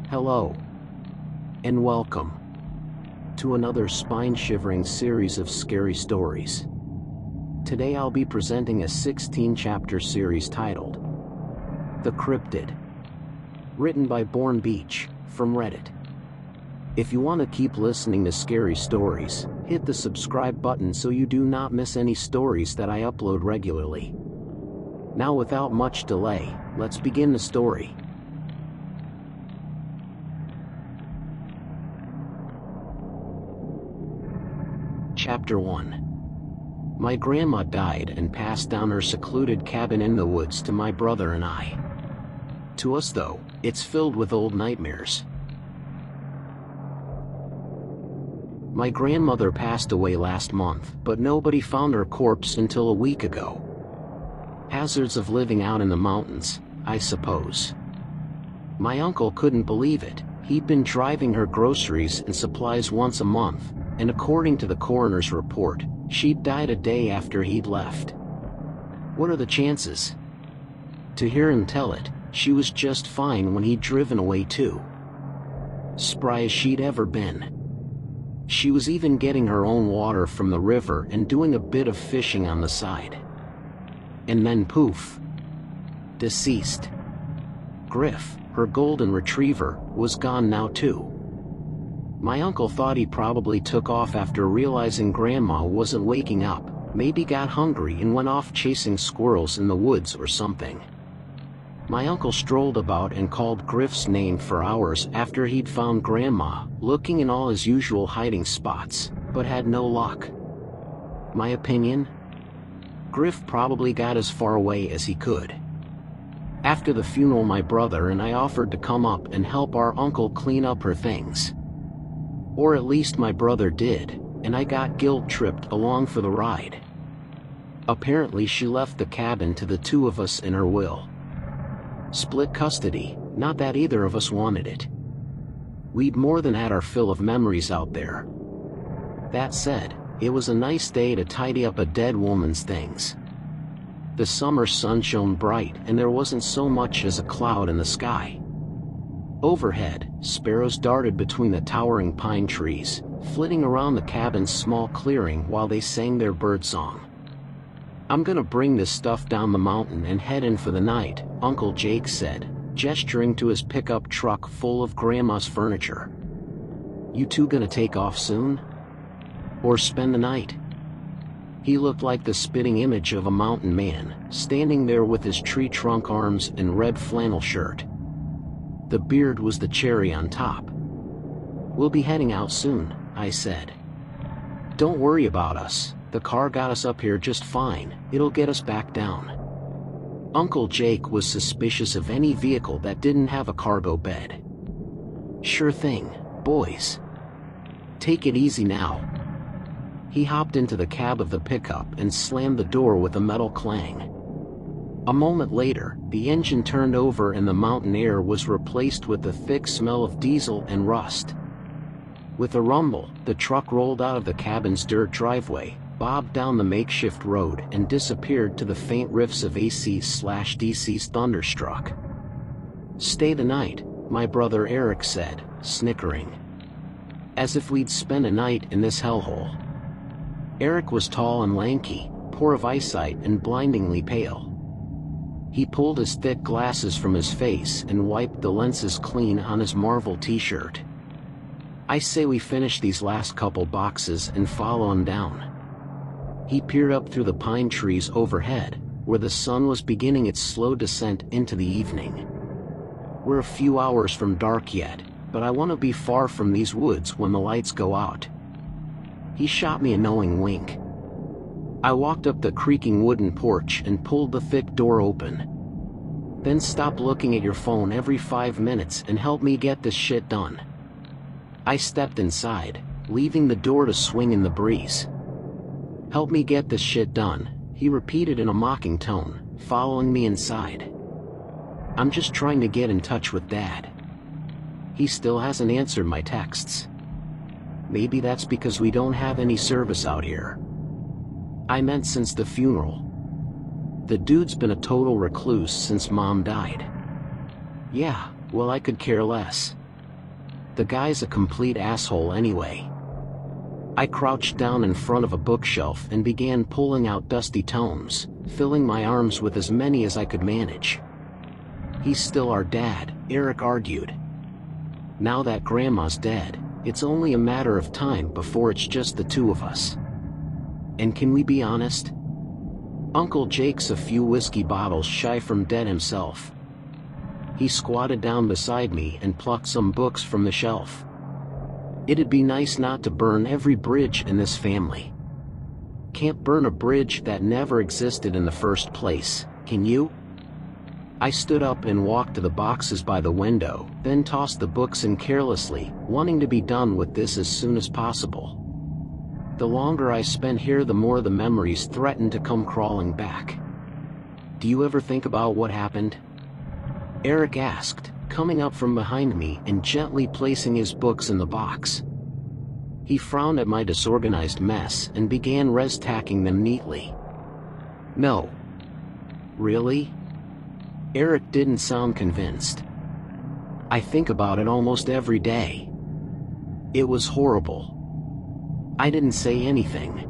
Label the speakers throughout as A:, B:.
A: Hello, and welcome to another spine-shivering series of scary stories. Today I'll be presenting a 16-chapter series titled The Cryptid, written by Born Beach, from Reddit. If you want to keep listening to scary stories, hit the subscribe button so you do not miss any stories that I upload regularly. Now without much delay, let's begin the story. Chapter 1. My grandma died and passed down her secluded cabin in the woods to my brother and I. To us though, it's filled with old nightmares. My grandmother passed away last month, but nobody found her corpse until a week ago. Hazards of living out in the mountains, I suppose. My uncle couldn't believe it. He'd been driving her groceries and supplies once a month, and according to the coroner's report, she'd died a day after he'd left. What are the chances? To hear him tell it, she was just fine when he'd driven away too. Spry as she'd ever been. She was even getting her own water from the river and doing a bit of fishing on the side. And then poof. Deceased. Griff, her golden retriever, was gone now too. My uncle thought he probably took off after realizing Grandma wasn't waking up, maybe got hungry and went off chasing squirrels in the woods or something. My uncle strolled about and called Griff's name for hours after he'd found Grandma, looking in all his usual hiding spots, but had no luck. My opinion? Griff probably got as far away as he could. After the funeral, my brother and I offered to come up and help our uncle clean up her things. Or at least my brother did, and I got guilt-tripped along for the ride. Apparently she left the cabin to the two of us in her will. Split custody, not that either of us wanted it. We'd more than had our fill of memories out there. That said, it was a nice day to tidy up a dead woman's things. The summer sun shone bright and there wasn't so much as a cloud in the sky. Overhead, sparrows darted between the towering pine trees, flitting around the cabin's small clearing while they sang their birdsong. "I'm gonna bring this stuff down the mountain and head in for the night," Uncle Jake said, gesturing to his pickup truck full of Grandma's furniture. "You two gonna take off soon? Or spend the night?" He looked like the spitting image of a mountain man, standing there with his tree trunk arms and red flannel shirt. The beard was the cherry on top. "We'll be heading out soon," I said. "Don't worry about us, the car got us up here just fine, it'll get us back down." Uncle Jake was suspicious of any vehicle that didn't have a cargo bed. "Sure thing, boys. Take it easy now." He hopped into the cab of the pickup and slammed the door with a metal clang. A moment later, the engine turned over and the mountain air was replaced with the thick smell of diesel and rust. With a rumble, the truck rolled out of the cabin's dirt driveway, bobbed down the makeshift road and disappeared to the faint riffs of AC/DC's thunderstruck. "Stay the night," my brother Eric said, snickering. "As if we'd spend a night in this hellhole." Eric was tall and lanky, poor of eyesight and blindingly pale. He pulled his thick glasses from his face and wiped the lenses clean on his Marvel t-shirt. "I say we finish these last couple boxes and follow on down." He peered up through the pine trees overhead, where the sun was beginning its slow descent into the evening. "We're a few hours from dark yet, but I want to be far from these woods when the lights go out." He shot me a knowing wink. I walked up the creaking wooden porch and pulled the thick door open. "Then stop looking at your phone every 5 minutes and help me get this shit done." I stepped inside, leaving the door to swing in the breeze. "Help me get this shit done," he repeated in a mocking tone, following me inside. "I'm just trying to get in touch with Dad. He still hasn't answered my texts. Maybe that's because we don't have any service out here." I meant since the funeral. The dude's been a total recluse since Mom died. Yeah, well I could care less. The guy's a complete asshole anyway. I crouched down in front of a bookshelf and began pulling out dusty tomes, filling my arms with as many as I could manage. He's still our dad, Eric argued. Now that Grandma's dead, it's only a matter of time before it's just the two of us. And can we be honest? Uncle Jake's a few whiskey bottles shy from dead himself. He squatted down beside me and plucked some books from the shelf. It'd be nice not to burn every bridge in this family. Can't burn a bridge that never existed in the first place, can you? I stood up and walked to the boxes by the window, then tossed the books in carelessly, wanting to be done with this as soon as possible. The longer I spent here, the more the memories threatened to come crawling back. Do you ever think about what happened? Eric asked, coming up from behind me and gently placing his books in the box. He frowned at my disorganized mess and began res-tacking them neatly. No. Really? Eric didn't sound convinced. I think about it almost every day. It was horrible. I didn't say anything.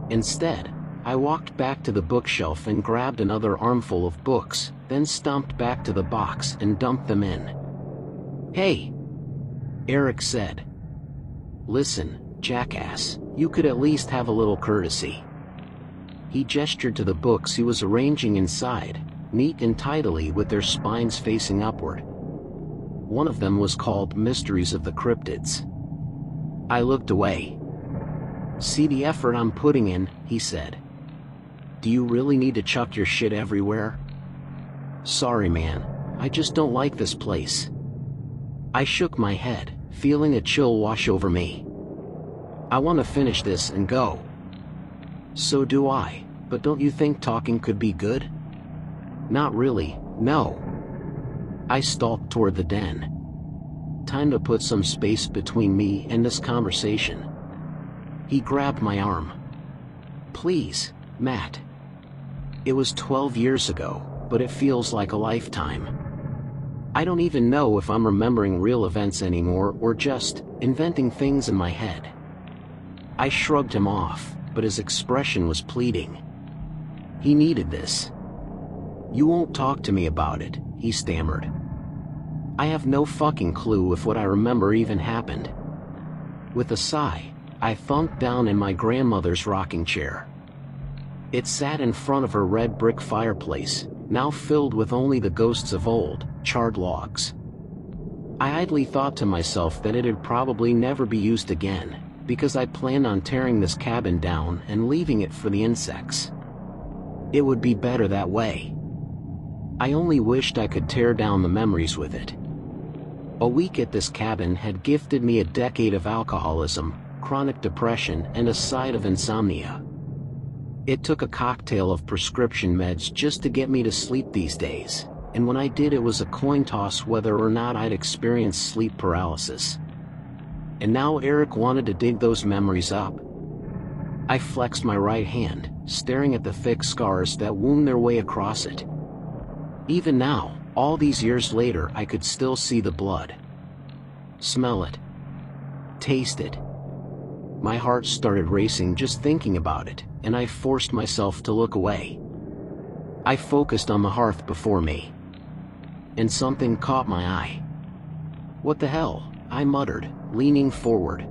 A: Instead, I walked back to the bookshelf and grabbed another armful of books, then stomped back to the box and dumped them in. Hey! Eric said. Listen, jackass, you could at least have a little courtesy. He gestured to the books he was arranging inside, neat and tidily with their spines facing upward. One of them was called Mysteries of the Cryptids. I looked away. See the effort I'm putting in, he said. Do you really need to chuck your shit everywhere? Sorry man, I just don't like this place. I shook my head, feeling a chill wash over me. I want to finish this and go. So do I, but don't you think talking could be good? Not really, no. I stalked toward the den. Time to put some space between me and this conversation. He grabbed my arm. Please, Matt. It was 12 years ago, but it feels like a lifetime. I don't even know if I'm remembering real events anymore or just inventing things in my head. I shrugged him off, but his expression was pleading. He needed this. You won't talk to me about it, he stammered. I have no fucking clue if what I remember even happened. With a sigh, I thunked down in my grandmother's rocking chair. It sat in front of her red brick fireplace, now filled with only the ghosts of old, charred logs. I idly thought to myself that it'd probably never be used again, because I planned on tearing this cabin down and leaving it for the insects. It would be better that way. I only wished I could tear down the memories with it. A week at this cabin had gifted me a decade of alcoholism, chronic depression, and a side of insomnia. It took a cocktail of prescription meds just to get me to sleep these days, and when I did it was a coin toss whether or not I'd experience sleep paralysis. And now Eric wanted to dig those memories up. I flexed my right hand, staring at the thick scars that wound their way across it. Even now, all these years later, I could still see the blood. Smell it. Taste it. My heart started racing just thinking about it, and I forced myself to look away. I focused on the hearth before me. And something caught my eye. What the hell? I muttered, leaning forward.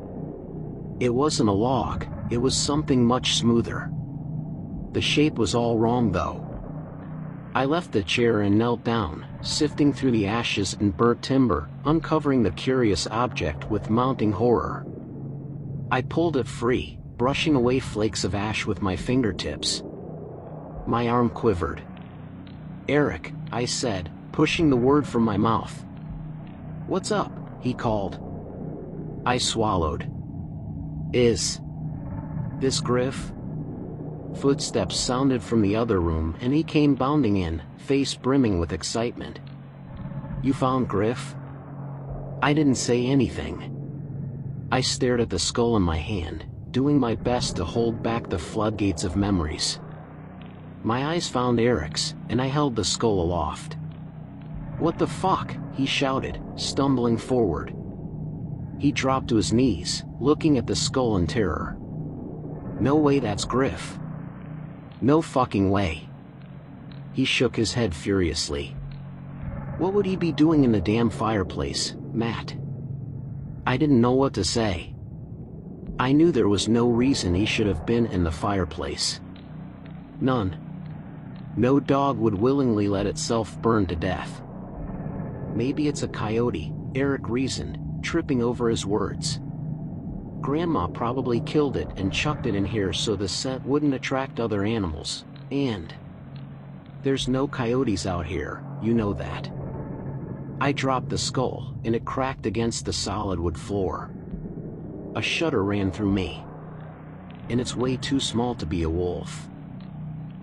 A: It wasn't a log, it was something much smoother. The shape was all wrong though. I left the chair and knelt down, sifting through the ashes and burnt timber, uncovering the curious object with mounting horror. I pulled it free, brushing away flakes of ash with my fingertips. My arm quivered. Eric, I said, pushing the word from my mouth. What's up? He called. I swallowed. Is this Griff? Footsteps sounded from the other room and he came bounding in, face brimming with excitement. You found Griff? I didn't say anything. I stared at the skull in my hand, doing my best to hold back the floodgates of memories. My eyes found Eric's, and I held the skull aloft. What the fuck? He shouted, stumbling forward. He dropped to his knees, looking at the skull in terror. No way, that's Griff. No fucking way. He shook his head furiously. What would he be doing in the damn fireplace, Matt? I didn't know what to say. I knew there was no reason he should have been in the fireplace. None. No dog would willingly let itself burn to death. Maybe it's a coyote, Eric reasoned, tripping over his words. Grandma probably killed it and chucked it in here so the scent wouldn't attract other animals, and there's no coyotes out here, you know that. I dropped the skull, and it cracked against the solid wood floor. A shudder ran through me. And it's way too small to be a wolf.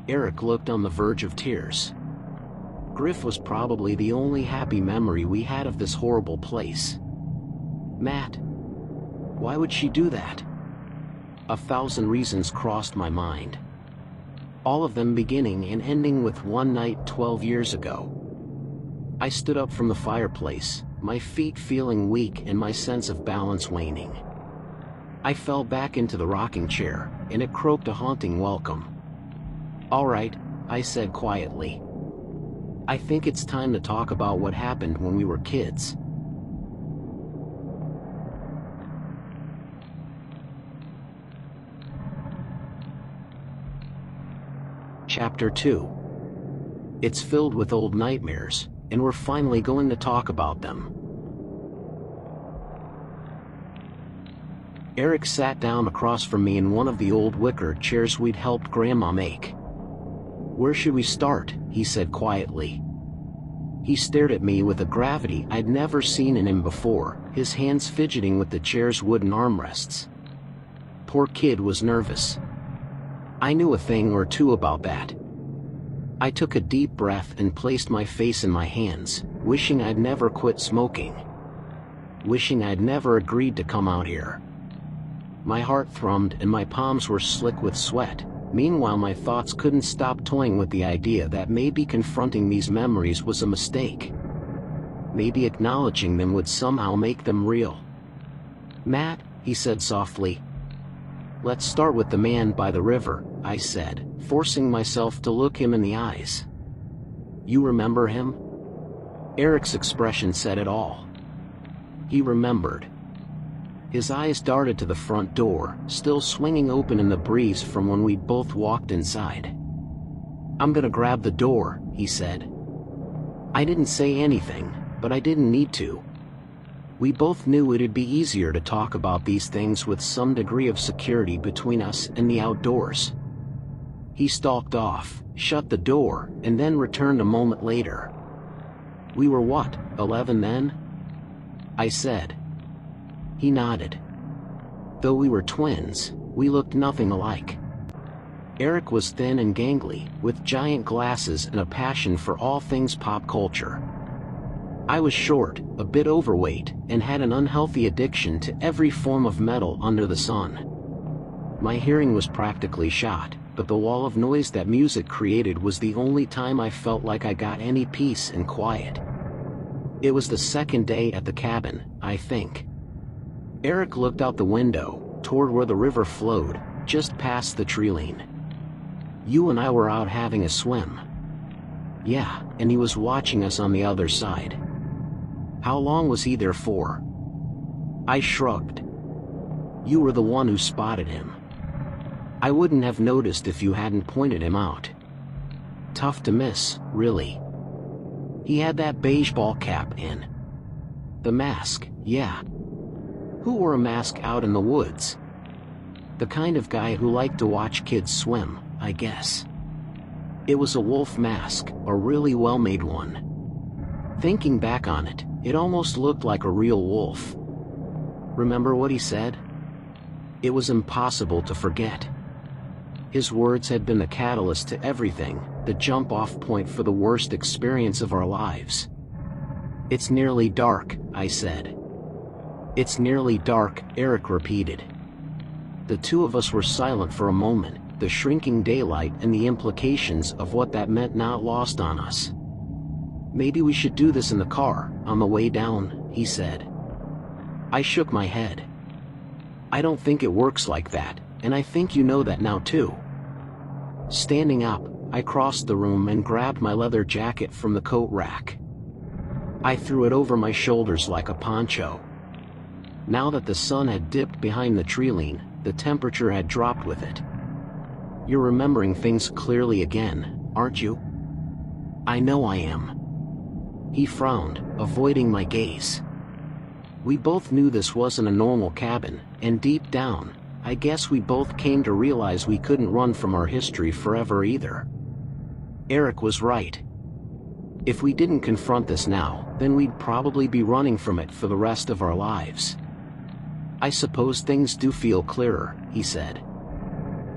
A: Eric looked on the verge of tears. Griff was probably the only happy memory we had of this horrible place. Matt, why would she do that? 1,000 reasons crossed my mind. All of them beginning and ending with one night 12 years ago. I stood up from the fireplace, my feet feeling weak and my sense of balance waning. I fell back into the rocking chair, and it croaked a haunting welcome. All right, I said quietly. I think it's time to talk about what happened when we were kids. Chapter 2. It's filled with old nightmares, and we're finally going to talk about them. Eric sat down across from me in one of the old wicker chairs we'd helped Grandma make. Where should we start? He said quietly. He stared at me with a gravity I'd never seen in him before, his hands fidgeting with the chair's wooden armrests. Poor kid was nervous. I knew a thing or two about that. I took a deep breath and placed my face in my hands, wishing I'd never quit smoking. Wishing I'd never agreed to come out here. My heart thrummed and my palms were slick with sweat. Meanwhile, my thoughts couldn't stop toying with the idea that maybe confronting these memories was a mistake. Maybe acknowledging them would somehow make them real. Matt, he said softly. Let's start with the man by the river, I said, forcing myself to look him in the eyes. You remember him? Eric's expression said it all. He remembered. His eyes darted to the front door, still swinging open in the breeze from when we'd both walked inside. I'm gonna grab the door, he said. I didn't say anything, but I didn't need to. We both knew it'd be easier to talk about these things with some degree of security between us and the outdoors. He stalked off, shut the door, and then returned a moment later. We were what, 11 then? I said. He nodded. Though we were twins, we looked nothing alike. Eric was thin and gangly, with giant glasses and a passion for all things pop culture. I was short, a bit overweight, and had an unhealthy addiction to every form of metal under the sun. My hearing was practically shot, but the wall of noise that music created was the only time I felt like I got any peace and quiet. It was the second day at the cabin, I think. Eric looked out the window, toward where the river flowed, just past the treeline. You and I were out having a swim. Yeah, and he was watching us on the other side. How long was he there for? I shrugged. You were the one who spotted him. I wouldn't have noticed if you hadn't pointed him out. Tough to miss, really. He had that beige ball cap and the mask, yeah. Who wore a mask out in the woods? The kind of guy who liked to watch kids swim, I guess. It was a wolf mask, a really well-made one. Thinking back on it, it almost looked like a real wolf. Remember what he said? It was impossible to forget. His words had been the catalyst to everything, the jump-off point for the worst experience of our lives. It's nearly dark, I said. It's nearly dark, Eric repeated. The two of us were silent for a moment, the shrinking daylight and the implications of what that meant not lost on us. Maybe we should do this in the car, on the way down, he said. I shook my head. I don't think it works like that, and I think you know that now too. Standing up, I crossed the room and grabbed my leather jacket from the coat rack. I threw it over my shoulders like a poncho. Now that the sun had dipped behind the tree-line, the temperature had dropped with it. You're remembering things clearly again, aren't you? I know I am. He frowned, avoiding my gaze. We both knew this wasn't a normal cabin, and deep down, I guess we both came to realize we couldn't run from our history forever either. Eric was right. If we didn't confront this now, then we'd probably be running from it for the rest of our lives. I suppose things do feel clearer, he said.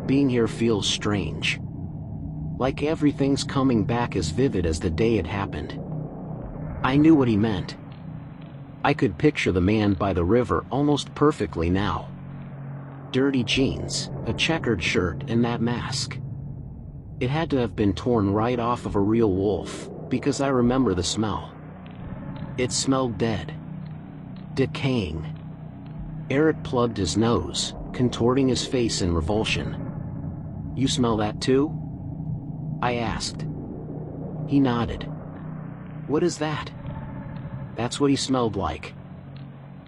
A: Being here feels strange. Like everything's coming back as vivid as the day it happened. I knew what he meant. I could picture the man by the river almost perfectly now. Dirty jeans, a checkered shirt, and that mask. It had to have been torn right off of a real wolf, because I remember the smell. It smelled dead. Decaying. Eric plugged his nose, contorting his face in revulsion. You smell that too? I asked. He nodded. What is that? That's what he smelled like.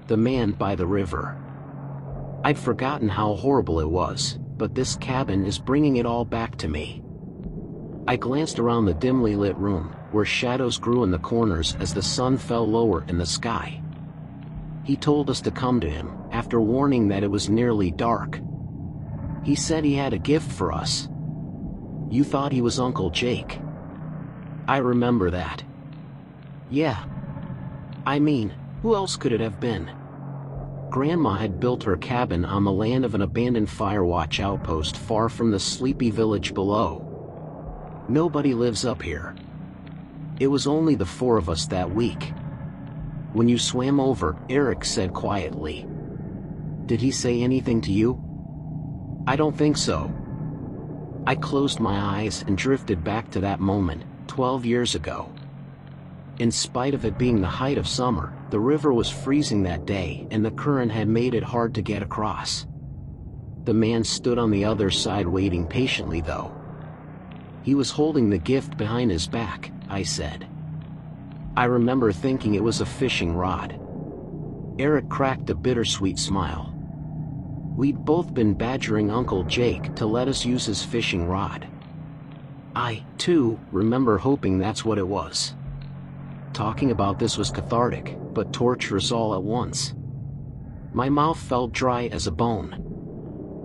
A: The man by the river. I'd forgotten how horrible it was, but this cabin is bringing it all back to me. I glanced around the dimly lit room, where shadows grew in the corners as the sun fell lower in the sky. He told us to come to him, after warning that it was nearly dark. He said he had a gift for us. You thought he was Uncle Jake. I remember that. Yeah. I mean, who else could it have been? Grandma had built her cabin on the land of an abandoned firewatch outpost far from the sleepy village below. Nobody lives up here. It was only the four of us that week. When you swam over, Eric said quietly. Did he say anything to you? I don't think so. I closed my eyes and drifted back to that moment, 12 years ago. In spite of it being the height of summer, the river was freezing that day and the current had made it hard to get across. The man stood on the other side waiting patiently though. He was holding the gift behind his back, I said. I remember thinking it was a fishing rod. Eric cracked a bittersweet smile. We'd both been badgering Uncle Jake to let us use his fishing rod. I, too, remember hoping that's what it was. Talking about this was cathartic, but torturous all at once. My mouth felt dry as a bone.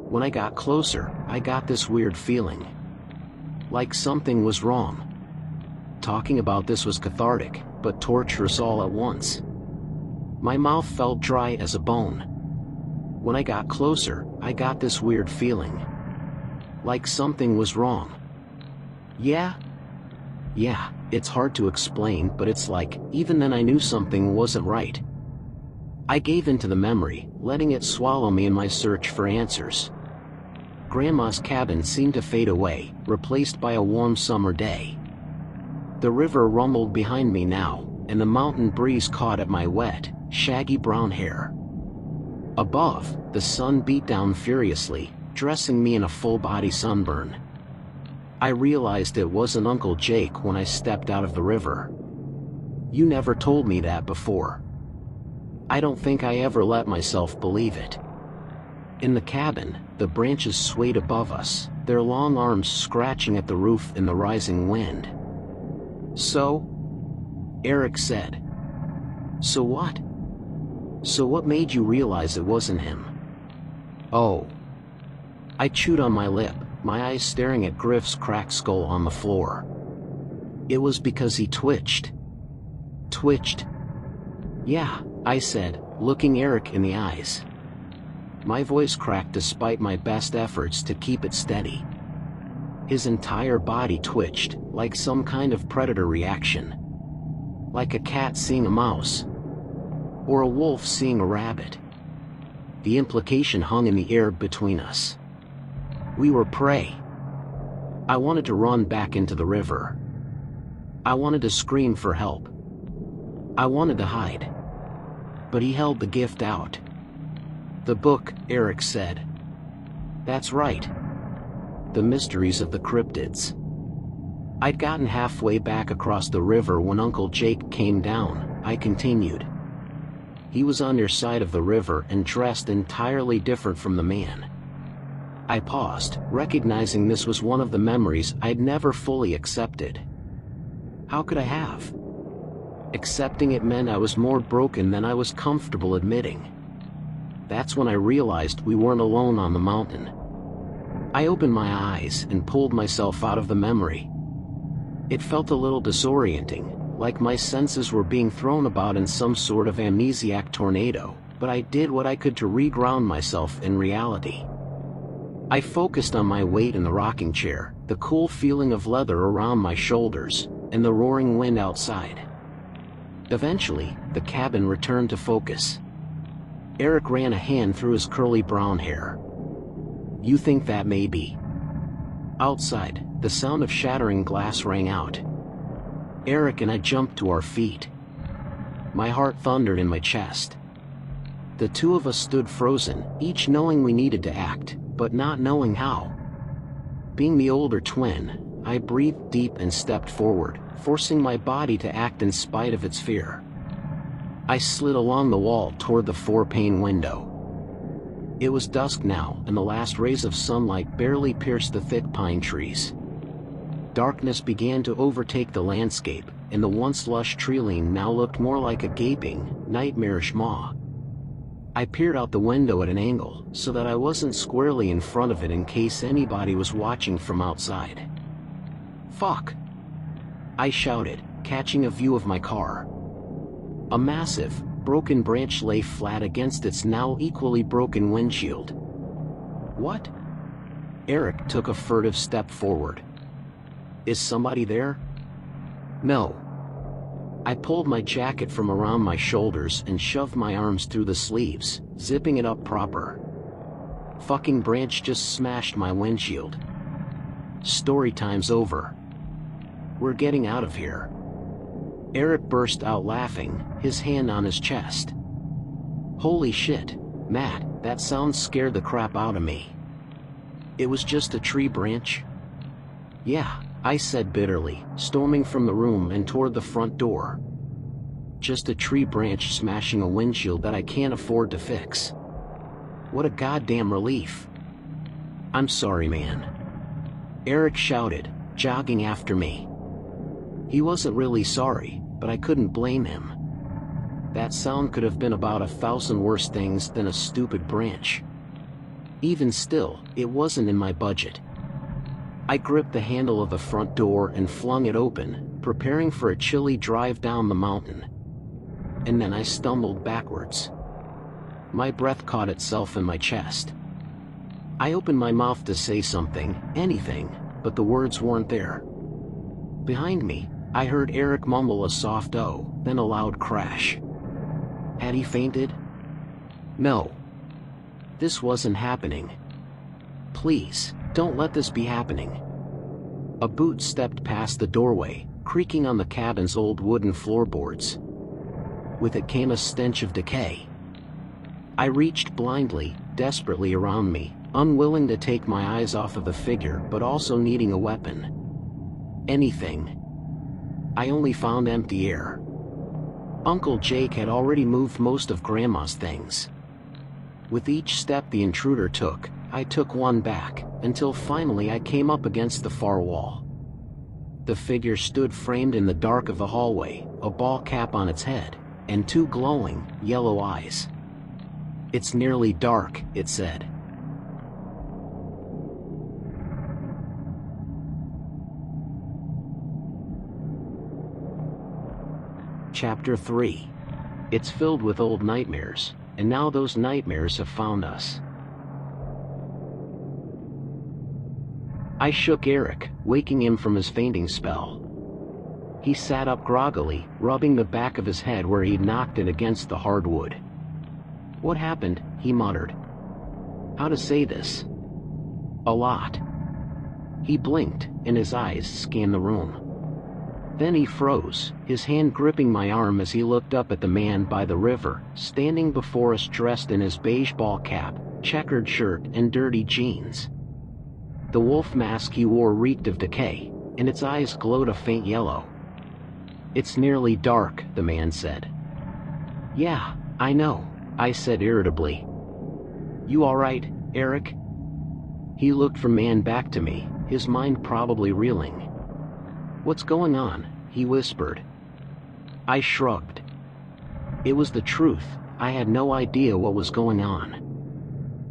A: When I got closer, I got this weird feeling. Like something was wrong. Talking about this was cathartic, but torturous all at once. My mouth felt dry as a bone. When I got closer, I got this weird feeling. Like something was wrong. Yeah, it's hard to explain, but it's like, even then I knew something wasn't right. I gave in to the memory, letting it swallow me in my search for answers. Grandma's cabin seemed to fade away, replaced by a warm summer day. The river rumbled behind me now, and the mountain breeze caught at my wet, shaggy brown hair. Above, the sun beat down furiously, dressing me in a full-body sunburn. I realized it wasn't Uncle Jake when I stepped out of the river. You never told me that before. I don't think I ever let myself believe it. In the cabin, the branches swayed above us, their long arms scratching at the roof in the rising wind. So? Eric said. So what? So what made you realize it wasn't him? Oh. I chewed on my lip, my eyes staring at Griff's cracked skull on the floor. It was because he twitched. Twitched? Yeah, I said, looking Eric in the eyes. My voice cracked despite my best efforts to keep it steady. His entire body twitched, like some kind of predator reaction. Like a cat seeing a mouse. Or a wolf seeing a rabbit. The implication hung in the air between us. We were prey. I wanted to run back into the river. I wanted to scream for help. I wanted to hide. but he held the gift out. "The book," Eric said. "That's right. The Mysteries of the Cryptids." I'd gotten halfway back across the river when Uncle Jake came down, I continued. He was on your side of the river and dressed entirely different from the man. I paused, recognizing this was one of the memories I'd never fully accepted. How could I have? Accepting it meant I was more broken than I was comfortable admitting. That's when I realized we weren't alone on the mountain. I opened my eyes and pulled myself out of the memory. It felt a little disorienting, like my senses were being thrown about in some sort of amnesiac tornado, but I did what I could to reground myself in reality. I focused on my weight in the rocking chair, the cool feeling of leather around my shoulders, and the roaring wind outside. Eventually, the cabin returned to focus. Eric ran a hand through his curly brown hair. "You think that may be?" Outside, the sound of shattering glass rang out. Eric and I jumped to our feet. My heart thundered in my chest. The two of us stood frozen, each knowing we needed to act, but not knowing how. Being the older twin, I breathed deep and stepped forward, forcing my body to act in spite of its fear. I slid along the wall toward the 4-pane window. It was dusk now, and the last rays of sunlight barely pierced the thick pine trees. Darkness began to overtake the landscape, and the once lush treeline now looked more like a gaping, nightmarish maw. I peered out the window at an angle, so that I wasn't squarely in front of it in case anybody was watching from outside. "Fuck!" I shouted, catching a view of my car. A massive, broken branch lay flat against its now equally broken windshield. "What?" Eric took a furtive step forward. "Is somebody there?" "No." I pulled my jacket from around my shoulders and shoved my arms through the sleeves, zipping it up proper. Fucking branch just smashed my windshield. Story time's over. We're getting out of here. Eric burst out laughing, his hand on his chest. "Holy shit, Matt, that sound scared the crap out of me." "It was just a tree branch?" "Yeah," I said bitterly, storming from the room and toward the front door. "Just a tree branch smashing a windshield that I can't afford to fix. What a goddamn relief." "I'm sorry, man," Eric shouted, jogging after me. He wasn't really sorry, but I couldn't blame him. That sound could have been about 1,000 worse things than a stupid branch. Even still, it wasn't in my budget. I gripped the handle of the front door and flung it open, preparing for a chilly drive down the mountain. And then I stumbled backwards. My breath caught itself in my chest. I opened my mouth to say something, anything, but the words weren't there. Behind me, I heard Eric mumble a soft "oh," then a loud crash. Had he fainted? No. This wasn't happening. Please, don't let this be happening. A boot stepped past the doorway, creaking on the cabin's old wooden floorboards. With it came a stench of decay. I reached blindly, desperately around me, unwilling to take my eyes off of the figure but also needing a weapon. Anything. I only found empty air. Uncle Jake had already moved most of Grandma's things. With each step the intruder took, I took one back, until finally I came up against the far wall. The figure stood framed in the dark of the hallway, a ball cap on its head, and two glowing, yellow eyes. "It's nearly dark," it said. Chapter 3. It's filled with old nightmares, and now those nightmares have found us. I shook Eric, waking him from his fainting spell. He sat up groggily, rubbing the back of his head where he'd knocked it against the hardwood. "What happened?" he muttered. "How to say this? A lot." He blinked, and his eyes scanned the room. Then he froze, his hand gripping my arm as he looked up at the man by the river, standing before us dressed in his beige ball cap, checkered shirt, and dirty jeans. The wolf mask he wore reeked of decay, and its eyes glowed a faint yellow. "It's nearly dark," the man said. "Yeah, I know," I said irritably. "You all right, Eric?" He looked from man back to me, his mind probably reeling. "What's going on?" he whispered. I shrugged. It was the truth, I had no idea what was going on.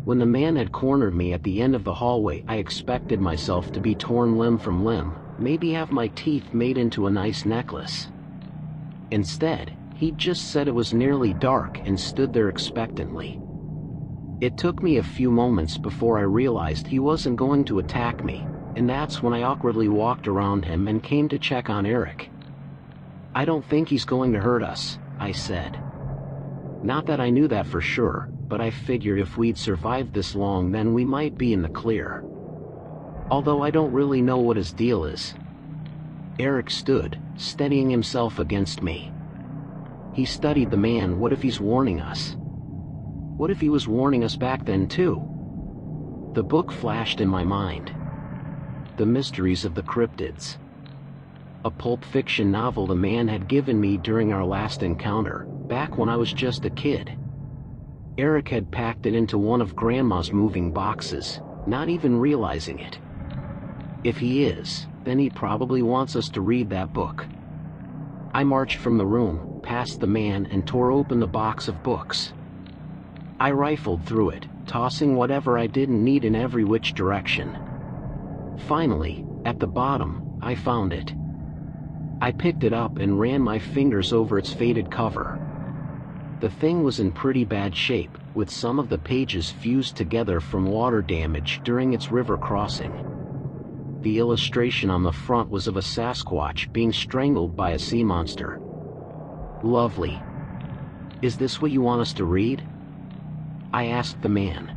A: When the man had cornered me at the end of the hallway, I expected myself to be torn limb from limb, maybe have my teeth made into a nice necklace. Instead, he just said it was nearly dark and stood there expectantly. It took me a few moments before I realized he wasn't going to attack me, and that's when I awkwardly walked around him and came to check on Eric. "I don't think he's going to hurt us," I said. Not that I knew that for sure, but I figured if we'd survived this long then we might be in the clear. Although I don't really know what his deal is. Eric stood, steadying himself against me. He studied the man. What if he's warning us? What if he was warning us back then too? The book flashed in my mind. The Mysteries of the Cryptids. A pulp fiction novel the man had given me during our last encounter, back when I was just a kid. Eric had packed it into one of Grandma's moving boxes, not even realizing it. If he is, then he probably wants us to read that book. I marched from the room, past the man, and tore open the box of books. I rifled through it, tossing whatever I didn't need in every which direction. Finally, at the bottom, I found it. I picked it up and ran my fingers over its faded cover. The thing was in pretty bad shape, with some of the pages fused together from water damage during its river crossing. The illustration on the front was of a Sasquatch being strangled by a sea monster. Lovely. "Is this what you want us to read?" I asked the man.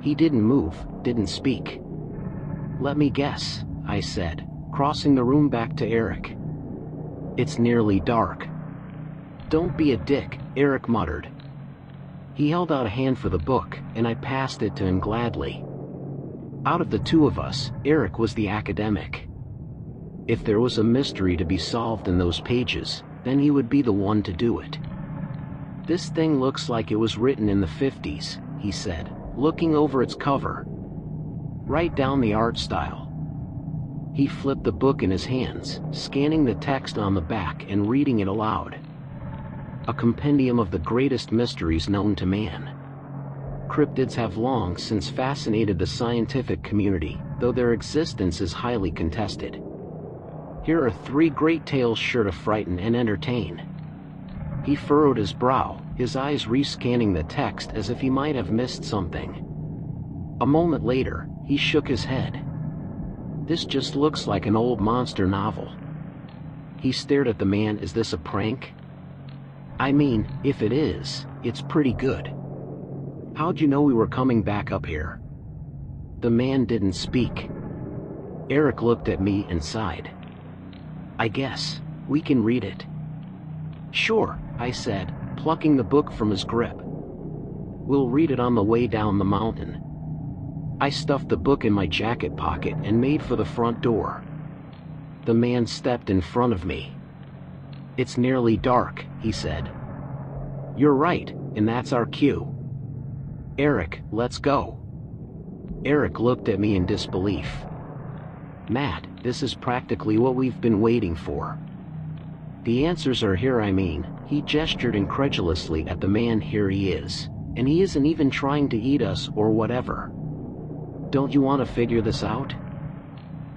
A: He didn't move, didn't speak. "Let me guess," I said, crossing the room back to Eric. "It's nearly dark." "Don't be a dick," Eric muttered. He held out a hand for the book, and I passed it to him gladly. Out of the two of us, Eric was the academic. If there was a mystery to be solved in those pages, then he would be the one to do it. "This thing looks like it was written in the 50s, he said, looking over its cover. "Write down the art style." He flipped the book in his hands, scanning the text on the back and reading it aloud. A compendium of the greatest mysteries known to man. Cryptids have long since fascinated the scientific community, though their existence is highly contested. Here are 3 great tales sure to frighten and entertain. He furrowed his brow, his eyes rescanning the text as if he might have missed something. A moment later, he shook his head. "This just looks like an old monster novel." He stared at the man. "Is this a prank?" "I mean, if it is, it's pretty good." "How'd you know we were coming back up here?" The man didn't speak. Eric looked at me and sighed. "I guess we can read it." "Sure," I said, plucking the book from his grip. "We'll read it on the way down the mountain." I stuffed the book in my jacket pocket and made for the front door. The man stepped in front of me. "It's nearly dark," he said. "You're right, and that's our cue. Eric, let's go." Eric looked at me in disbelief. "Matt, this is practically what we've been waiting for. The answers are here. I mean," he gestured incredulously at the man. "Here he is, and he isn't even trying to eat us or whatever. Don't you want to figure this out?"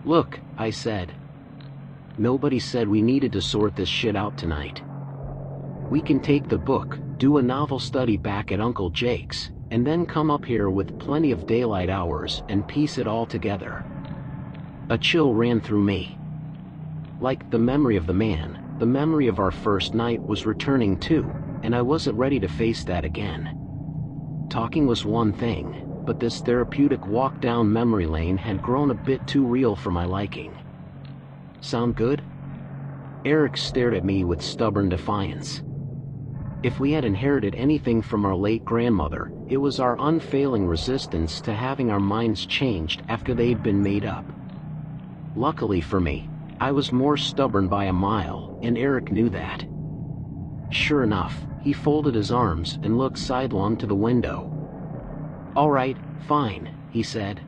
A: "Look," I said. "Nobody said we needed to sort this shit out tonight. We can take the book, do a novel study back at Uncle Jake's, and then come up here with plenty of daylight hours and piece it all together." A chill ran through me. Like the memory of the man, the memory of our first night was returning too, and I wasn't ready to face that again. Talking was one thing, but this therapeutic walk down memory lane had grown a bit too real for my liking. "Sound good?" Eric stared at me with stubborn defiance. If we had inherited anything from our late grandmother, it was our unfailing resistance to having our minds changed after they'd been made up. Luckily for me, I was more stubborn by a mile, and Eric knew that. Sure enough, he folded his arms and looked sidelong to the window. "All right, fine," he said.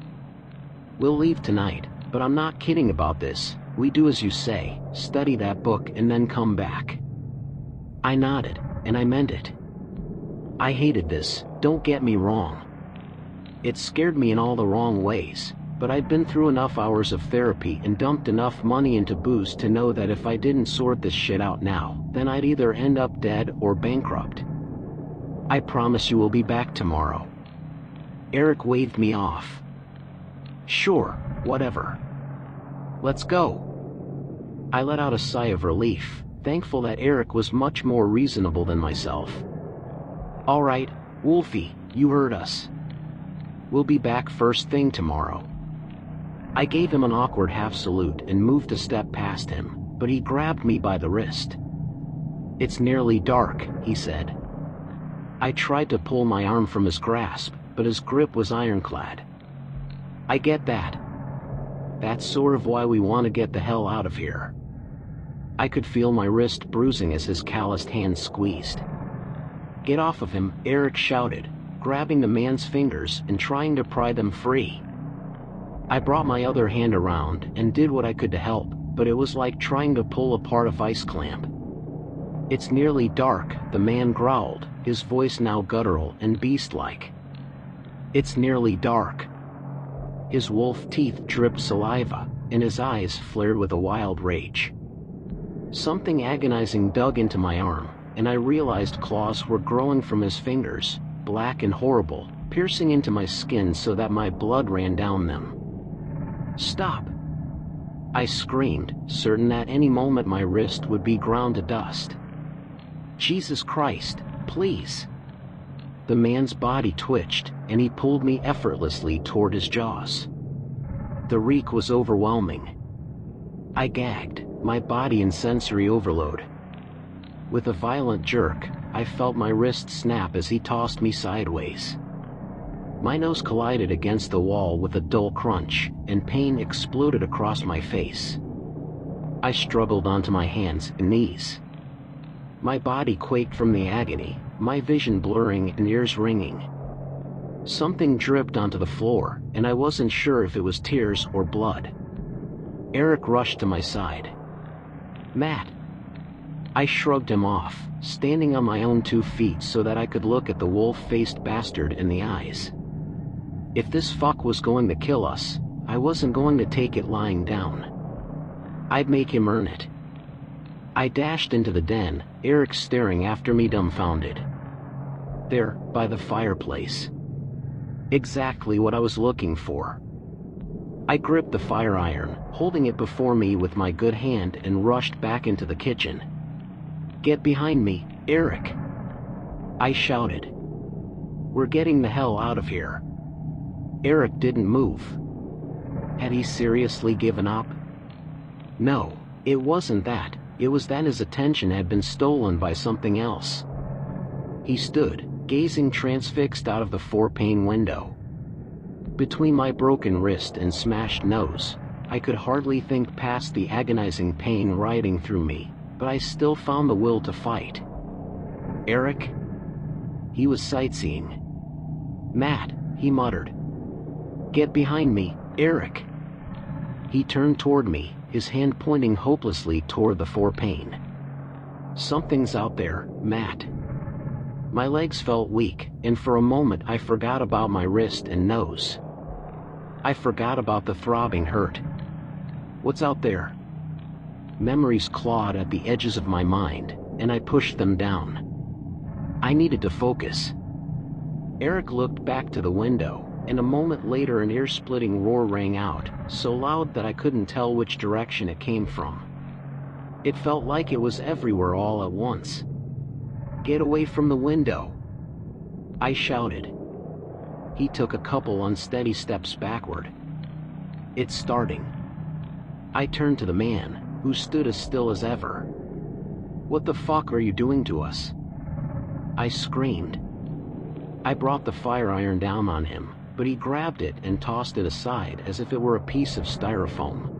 A: "We'll leave tonight, but I'm not kidding about this. We do as you say, study that book and then come back." I nodded, and I meant it. I hated this, don't get me wrong. It scared me in all the wrong ways, but I'd been through enough hours of therapy and dumped enough money into booze to know that if I didn't sort this shit out now, then I'd either end up dead or bankrupt. "I promise you we'll be back tomorrow." Eric waved me off. "Sure, whatever. Let's go." I let out a sigh of relief, thankful that Eric was much more reasonable than myself. "All right, Wolfie, you heard us. We'll be back first thing tomorrow." I gave him an awkward half salute and moved a step past him, but he grabbed me by the wrist. "It's nearly dark," he said. I tried to pull my arm from his grasp, but his grip was ironclad. "I get that. That's sort of why we want to get the hell out of here." I could feel my wrist bruising as his calloused hand squeezed. "Get off of him," Eric shouted, grabbing the man's fingers and trying to pry them free. I brought my other hand around and did what I could to help, but it was like trying to pull apart a vice clamp. "It's nearly dark," the man growled, his voice now guttural and beast-like. "It's nearly dark." His wolf teeth dripped saliva, and his eyes flared with a wild rage. Something agonizing dug into my arm, and I realized claws were growing from his fingers, black and horrible, piercing into my skin so that my blood ran down them. "Stop!" I screamed, certain that any moment my wrist would be ground to dust. "Jesus Christ, please!" The man's body twitched, and he pulled me effortlessly toward his jaws. The reek was overwhelming. I gagged, my body in sensory overload. With a violent jerk, I felt my wrist snap as he tossed me sideways. My nose collided against the wall with a dull crunch, and pain exploded across my face. I struggled onto my hands and knees. My body quaked from the agony, my vision blurring and ears ringing. Something dripped onto the floor, and I wasn't sure if it was tears or blood. Eric rushed to my side. "Matt." I shrugged him off, standing on my own 2 feet so that I could look at the wolf-faced bastard in the eyes. If this fuck was going to kill us, I wasn't going to take it lying down. I'd make him earn it. I dashed into the den, Eric staring after me dumbfounded. There, by the fireplace. Exactly what I was looking for. I gripped the fire iron, holding it before me with my good hand, and rushed back into the kitchen. "Get behind me, Eric!" I shouted. "We're getting the hell out of here." Eric didn't move. Had he seriously given up? No, it wasn't that. It was that his attention had been stolen by something else. He stood, gazing transfixed out of the 4-pane window. Between my broken wrist and smashed nose, I could hardly think past the agonizing pain rioting through me, but I still found the will to fight. "Eric?" He was sightseeing. "Matt," he muttered. "Get behind me, Eric." He turned toward me, his hand pointing hopelessly toward the 4-pane. "Something's out there, Matt." My legs felt weak, and for a moment I forgot about my wrist and nose. I forgot about the throbbing hurt. "What's out there?" Memories clawed at the edges of my mind, and I pushed them down. I needed to focus. Eric looked back to the window, and a moment later an ear-splitting roar rang out, so loud that I couldn't tell which direction it came from. It felt like it was everywhere all at once. "Get away from the window!" I shouted. He took a couple unsteady steps backward. "It's starting." I turned to the man, who stood as still as ever. "What the fuck are you doing to us?" I screamed. I brought the fire iron down on him, but he grabbed it and tossed it aside as if it were a piece of styrofoam.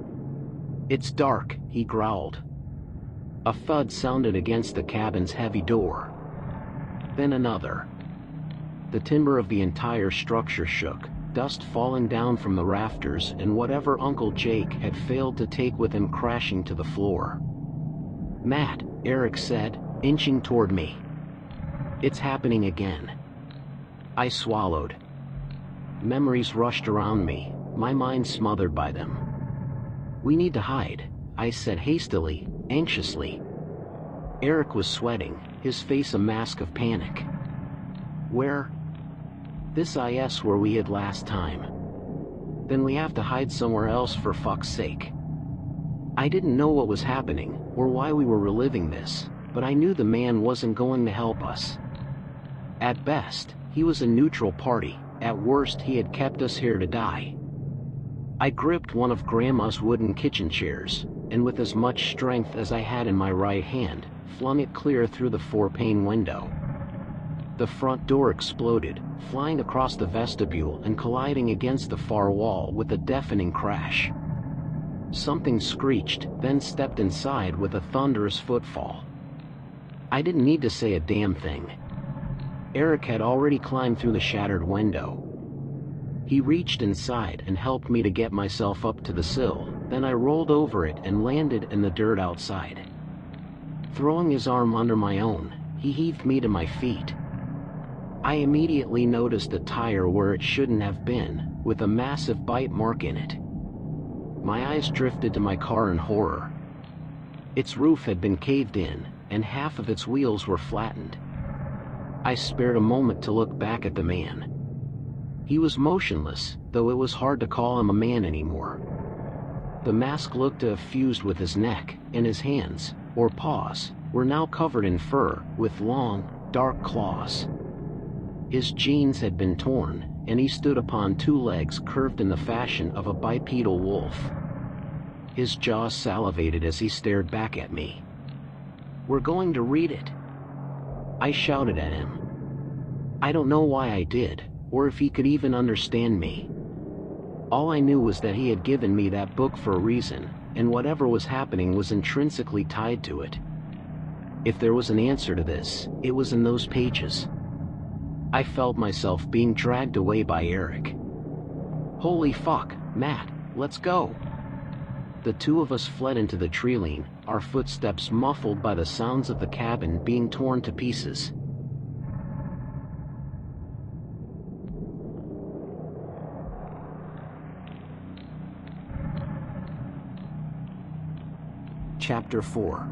A: "It's dark," he growled. A thud sounded against the cabin's heavy door. Then another. The timber of the entire structure shook, dust falling down from the rafters and whatever Uncle Jake had failed to take with him crashing to the floor. "Matt," Eric said, inching toward me. "It's happening again." I swallowed. Memories rushed around me, my mind smothered by them. "We need to hide," I said hastily, anxiously. Eric was sweating, his face a mask of panic. "Where?" "This is where we hid last time." "Then we have to hide somewhere else for fuck's sake." I didn't know what was happening, or why we were reliving this, but I knew the man wasn't going to help us. At best, he was a neutral party, at worst he had kept us here to die. I gripped one of Grandma's wooden kitchen chairs, and with as much strength as I had in my right hand, flung it clear through the 4-pane window. The front door exploded, flying across the vestibule and colliding against the far wall with a deafening crash. Something screeched, then stepped inside with a thunderous footfall. I didn't need to say a damn thing. Eric had already climbed through the shattered window. He reached inside and helped me to get myself up to the sill, then I rolled over it and landed in the dirt outside. Throwing his arm under my own, he heaved me to my feet. I immediately noticed a tire where it shouldn't have been, with a massive bite mark in it. My eyes drifted to my car in horror. Its roof had been caved in, and half of its wheels were flattened. I spared a moment to look back at the man. He was motionless, though it was hard to call him a man anymore. The mask looked to have fused with his neck, and his hands, or paws, were now covered in fur, with long, dark claws. His jeans had been torn, and he stood upon 2 legs curved in the fashion of a bipedal wolf. His jaws salivated as he stared back at me. "We're going to read it," I shouted at him. I don't know why I did, or if he could even understand me. All I knew was that he had given me that book for a reason, and whatever was happening was intrinsically tied to it. If there was an answer to this, it was in those pages. I felt myself being dragged away by Eric. "Holy fuck, Matt, let's go." The two of us fled into the treeline, our footsteps muffled by the sounds of the cabin being torn to pieces. Chapter 4.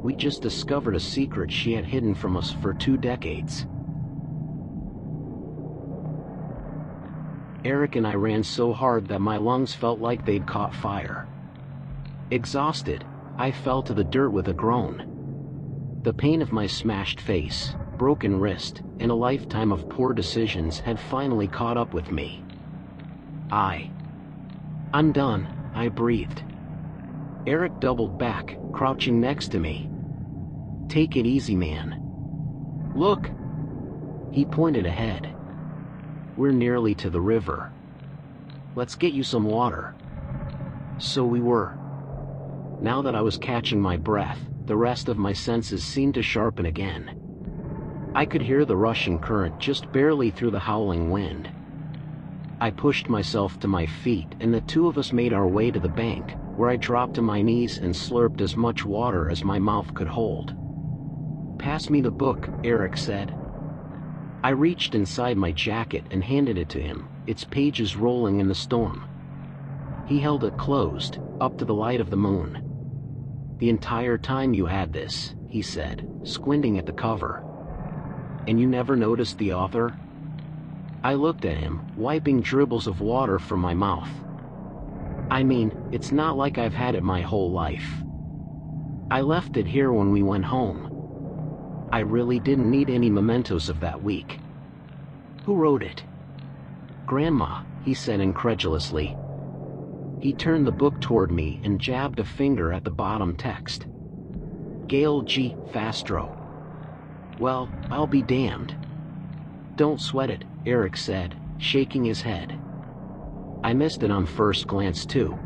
A: We just discovered a secret she had hidden from us for 2 decades. Eric and I ran so hard that my lungs felt like they'd caught fire. Exhausted, I fell to the dirt with a groan. The pain of my smashed face, broken wrist, and a lifetime of poor decisions had finally caught up with me. I'm done, I breathed. Eric doubled back, crouching next to me. "Take it easy, man. Look." He pointed ahead. "We're nearly to the river. Let's get you some water." So we were. Now that I was catching my breath, the rest of my senses seemed to sharpen again. I could hear the rushing current just barely through the howling wind. I pushed myself to my feet and the two of us made our way to the bank, where I dropped to my knees and slurped as much water as my mouth could hold. "Pass me the book," Eric said. I reached inside my jacket and handed it to him, its pages rolling in the storm. He held it closed, up to the light of the moon. "The entire time you had this," he said, squinting at the cover. "And you never noticed the author?" I looked at him, wiping dribbles of water from my mouth. "I mean, it's not like I've had it my whole life. I left it here when we went home. I really didn't need any mementos of that week." "Who wrote it?" "Grandma," he said incredulously. He turned the book toward me and jabbed a finger at the bottom text. Gail G. Fastro. Well, I'll be damned. Don't sweat it, Eric said, shaking his head. I missed it on first glance too.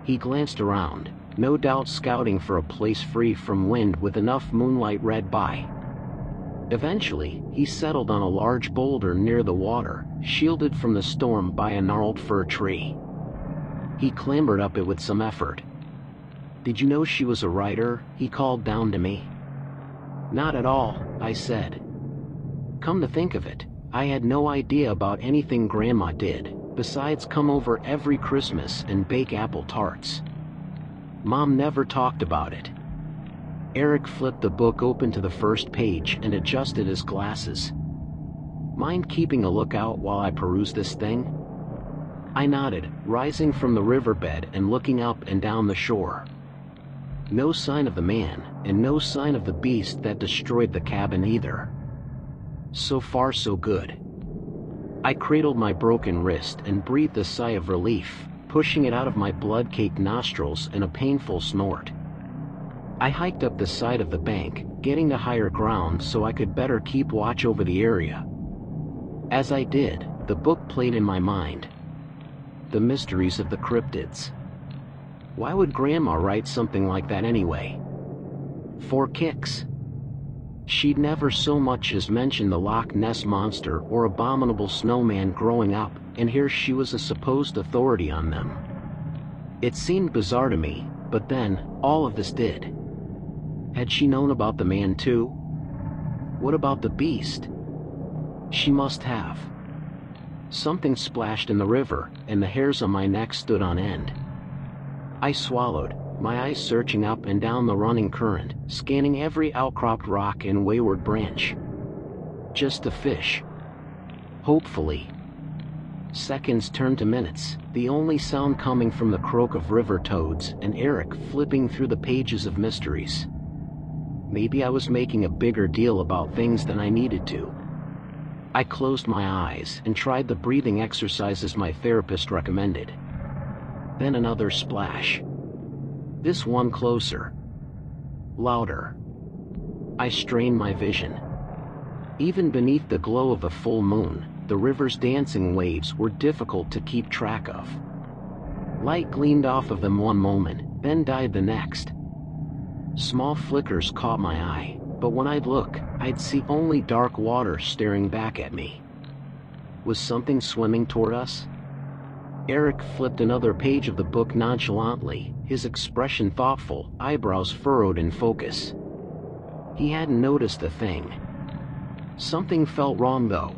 A: He glanced around, no doubt scouting for a place free from wind with enough moonlight read by. Eventually, he settled on a large boulder near the water, shielded from the storm by a gnarled fir tree. He clambered up it with some effort. Did you know she was a writer? He called down to me. Not at all, I said. Come to think of it, I had no idea about anything Grandma did, besides come over every Christmas and bake apple tarts. Mom never talked about it. Eric flipped the book open to the first page and adjusted his glasses. Mind keeping a lookout while I peruse this thing? I nodded, rising from the riverbed and looking up and down the shore. No sign of the man, and no sign of the beast that destroyed the cabin either. So far so good. I cradled my broken wrist and breathed a sigh of relief, pushing it out of my blood-caked nostrils in a painful snort. I hiked up the side of the bank, getting to higher ground so I could better keep watch over the area. As I did, the book played in my mind. The mysteries of the cryptids. Why would Grandma write something like that anyway? For kicks. She'd never so much as mentioned the Loch Ness Monster or abominable snowman growing up, and here she was a supposed authority on them. It seemed bizarre to me, but then, all of this did. Had she known about the man too? What about the beast? She must have. Something splashed in the river, and the hairs on my neck stood on end. I swallowed, my eyes searching up and down the running current, scanning every outcropped rock and wayward branch. Just a fish. Hopefully. Seconds turned to minutes, the only sound coming from the croak of river toads and Eric flipping through the pages of mysteries. Maybe I was making a bigger deal about things than I needed to. I closed my eyes and tried the breathing exercises my therapist recommended. Then another splash. This one closer. Louder. I strained my vision. Even beneath the glow of the full moon, the river's dancing waves were difficult to keep track of. Light gleamed off of them one moment, then died the next. Small flickers caught my eye, but when I'd look, I'd see only dark water staring back at me. Was something swimming toward us? Eric flipped another page of the book nonchalantly, his expression thoughtful, eyebrows furrowed in focus. He hadn't noticed a thing. Something felt wrong though.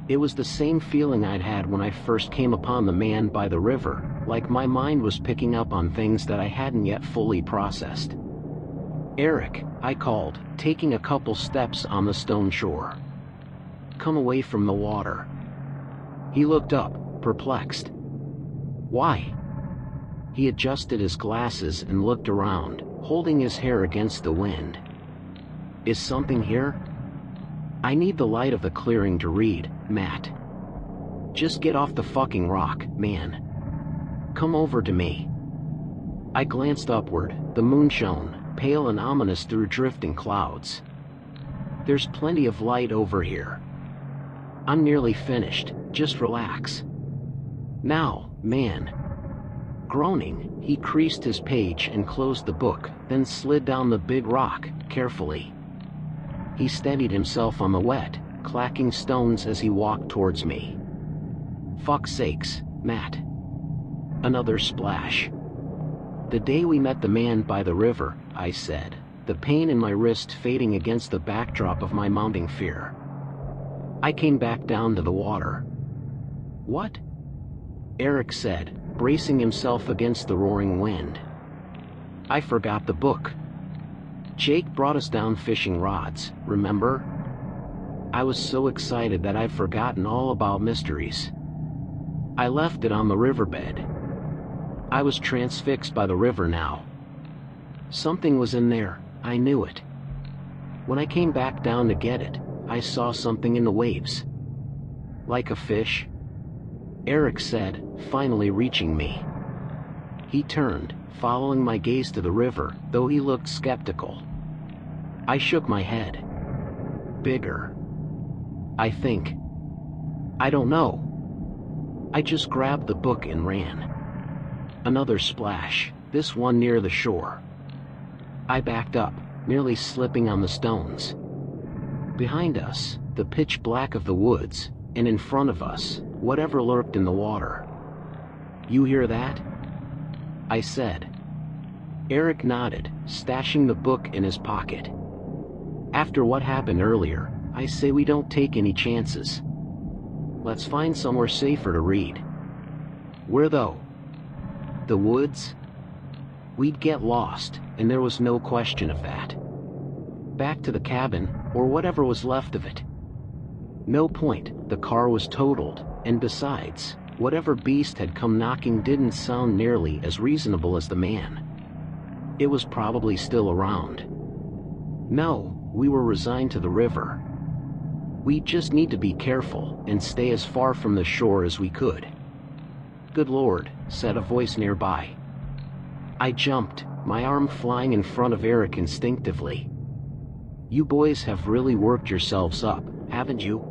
A: It was the same feeling I'd had when I first came upon the man by the river, like my mind was picking up on things that I hadn't yet fully processed. Eric, I called, taking a couple steps on the stone shore. Come away from the water. He looked up, perplexed. Why? He adjusted his glasses and looked around, holding his hair against the wind. Is something here? I need the light of the clearing to read, Matt. Just get off the fucking rock, man. Come over to me. I glanced upward, the moon shone, pale and ominous through drifting clouds. There's plenty of light over here. I'm nearly finished, just relax. Now, man. Groaning, he creased his page and closed the book, then slid down the big rock, carefully. He steadied himself on the wet, clacking stones as he walked towards me. Fuck's sakes, Matt. Another splash. The day we met the man by the river, I said, the pain in my wrist fading against the backdrop of my mounting fear. I came back down to the water. What? Eric said, bracing himself against the roaring wind. I forgot the book. Jake brought us down fishing rods, remember? I was so excited that I'd forgotten all about mysteries. I left it on the riverbed. I was transfixed by the river now. Something was in there, I knew it. When I came back down to get it, I saw something in the waves. Like a fish? Eric said, finally reaching me. He turned, following my gaze to the river, though he looked skeptical. I shook my head. Bigger. I think. I don't know. I just grabbed the book and ran. Another splash, this one near the shore. I backed up, nearly slipping on the stones. Behind us, the pitch black of the woods, and in front of us, whatever lurked in the water. You hear that? I said. Eric nodded, stashing the book in his pocket. After what happened earlier, I say we don't take any chances. Let's find somewhere safer to read. Where though? The woods? We'd get lost, and there was no question of that. Back to the cabin, or whatever was left of it. No point, the car was totaled, and besides, whatever beast had come knocking didn't sound nearly as reasonable as the man. It was probably still around. No, we were resigned to the river. We just need to be careful and stay as far from the shore as we could. Good Lord, said a voice nearby. I jumped, my arm flying in front of Eric instinctively. You boys have really worked yourselves up, haven't you?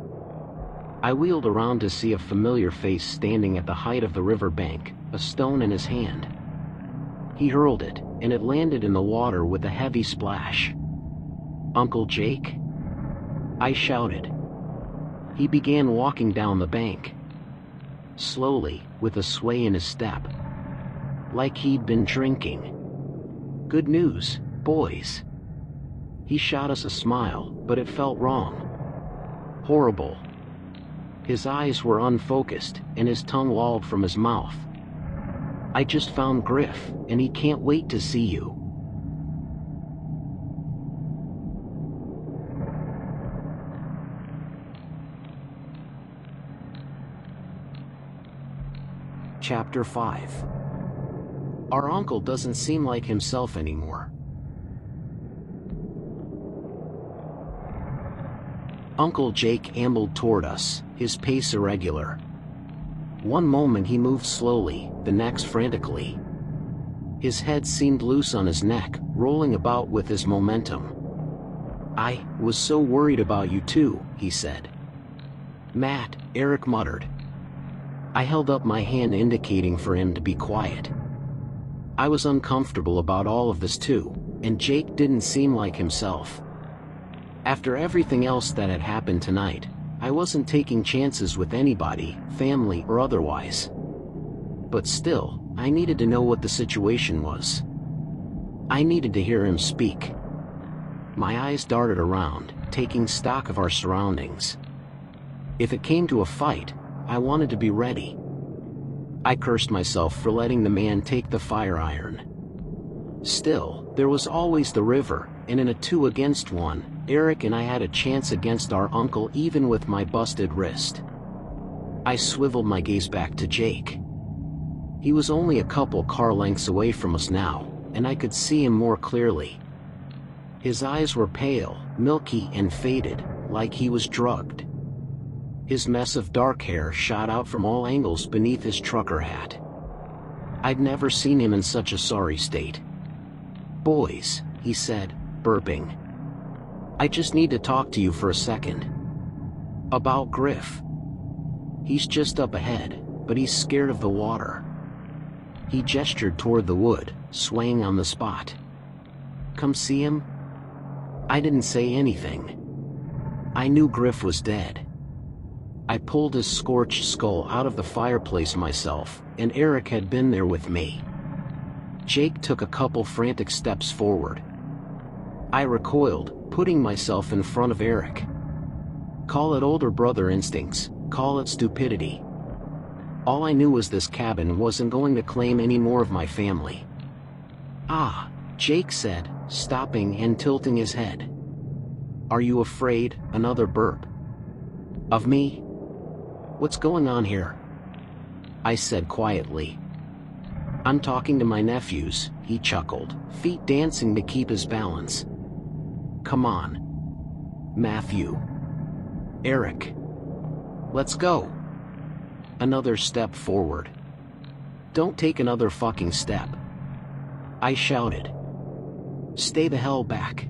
A: I wheeled around to see a familiar face standing at the height of the river bank, a stone in his hand. He hurled it, and it landed in the water with a heavy splash. Uncle Jake? I shouted. He began walking down the bank. Slowly, with a sway in his step. Like he'd been drinking. Good news, boys. He shot us a smile, but it felt wrong. Horrible. His eyes were unfocused, and his tongue lolled from his mouth. I just found Griff, and he can't wait to see you. Chapter 5. Our uncle doesn't seem like himself anymore. Uncle Jake ambled toward us, his pace irregular. One moment he moved slowly, the next frantically. His head seemed loose on his neck, rolling about with his momentum. I was so worried about you too, he said. Matt, Eric muttered. I held up my hand indicating for him to be quiet. I was uncomfortable about all of this too, and Jake didn't seem like himself. After everything else that had happened tonight, I wasn't taking chances with anybody, family or otherwise. But still, I needed to know what the situation was. I needed to hear him speak. My eyes darted around, taking stock of our surroundings. If it came to a fight, I wanted to be ready. I cursed myself for letting the man take the fire iron. Still, there was always the river, and in a 2-against-1, Eric and I had a chance against our uncle even with my busted wrist. I swiveled my gaze back to Jake. He was only a couple car lengths away from us now, and I could see him more clearly. His eyes were pale, milky and faded, like he was drugged. His mess of dark hair shot out from all angles beneath his trucker hat. I'd never seen him in such a sorry state. Boys, he said, burping. I just need to talk to you for a second. About Griff. He's just up ahead, but he's scared of the water. He gestured toward the wood, swaying on the spot. Come see him? I didn't say anything. I knew Griff was dead. I pulled his scorched skull out of the fireplace myself, and Eric had been there with me. Jake took a couple frantic steps forward. I recoiled, putting myself in front of Eric. Call it older brother instincts, call it stupidity. All I knew was this cabin wasn't going to claim any more of my family. Ah, Jake said, stopping and tilting his head. Are you afraid? Another burp. Of me? What's going on here? I said quietly. I'm talking to my nephews, he chuckled, feet dancing to keep his balance. Come on. Matthew. Eric. Let's go. Another step forward. Don't take another fucking step. I shouted. Stay the hell back.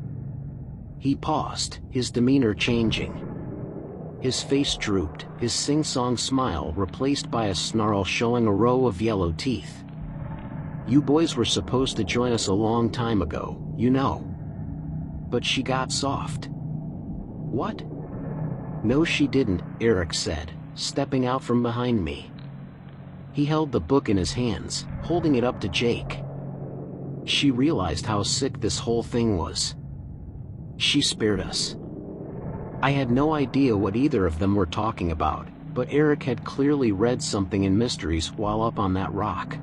A: He paused, his demeanor changing. His face drooped, his sing-song smile replaced by a snarl showing a row of yellow teeth. You boys were supposed to join us a long time ago, you know. But she got soft. What? No she didn't, Eric said, stepping out from behind me. He held the book in his hands, holding it up to Jake. She realized how sick this whole thing was. She spared us. I had no idea what either of them were talking about, but Eric had clearly read something in mysteries while up on that rock.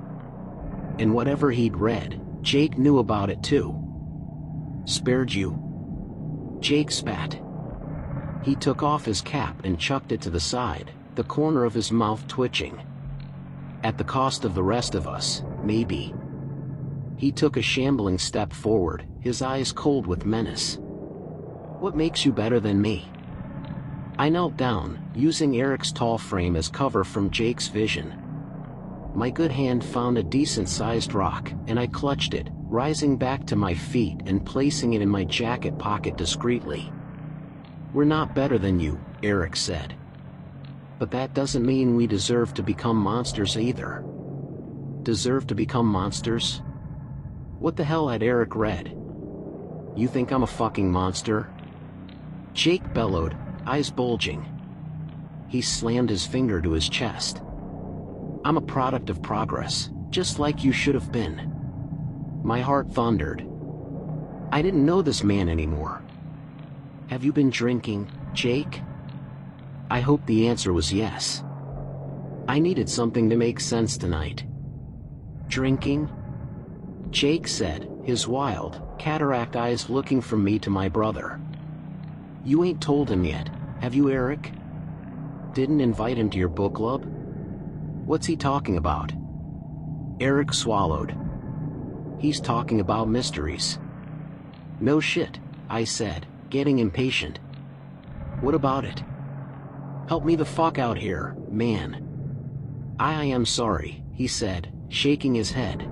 A: And whatever he'd read, Jake knew about it too. Spared you? Jake spat. He took off his cap and chucked it to the side, the corner of his mouth twitching. At the cost of the rest of us, maybe. He took a shambling step forward, his eyes cold with menace. What makes you better than me? I knelt down, using Eric's tall frame as cover from Jake's vision. My good hand found a decent-sized rock, and I clutched it, rising back to my feet and placing it in my jacket pocket discreetly. We're not better than you, Eric said. But that doesn't mean we deserve to become monsters either. Deserve to become monsters? What the hell had Eric read? You think I'm a fucking monster? Jake bellowed, eyes bulging. He slammed his finger to his chest. I'm a product of progress, just like you should have been. My heart thundered. I didn't know this man anymore. Have you been drinking, Jake? I hoped the answer was yes. I needed something to make sense tonight. Drinking? Jake said, his wild, cataract eyes looking from me to my brother. You ain't told him yet, have you, Eric? Didn't invite him to your book club? What's he talking about? Eric swallowed. He's talking about mysteries. No shit, I said, getting impatient. What about it? Help me the fuck out here, man. I am sorry, he said, shaking his head.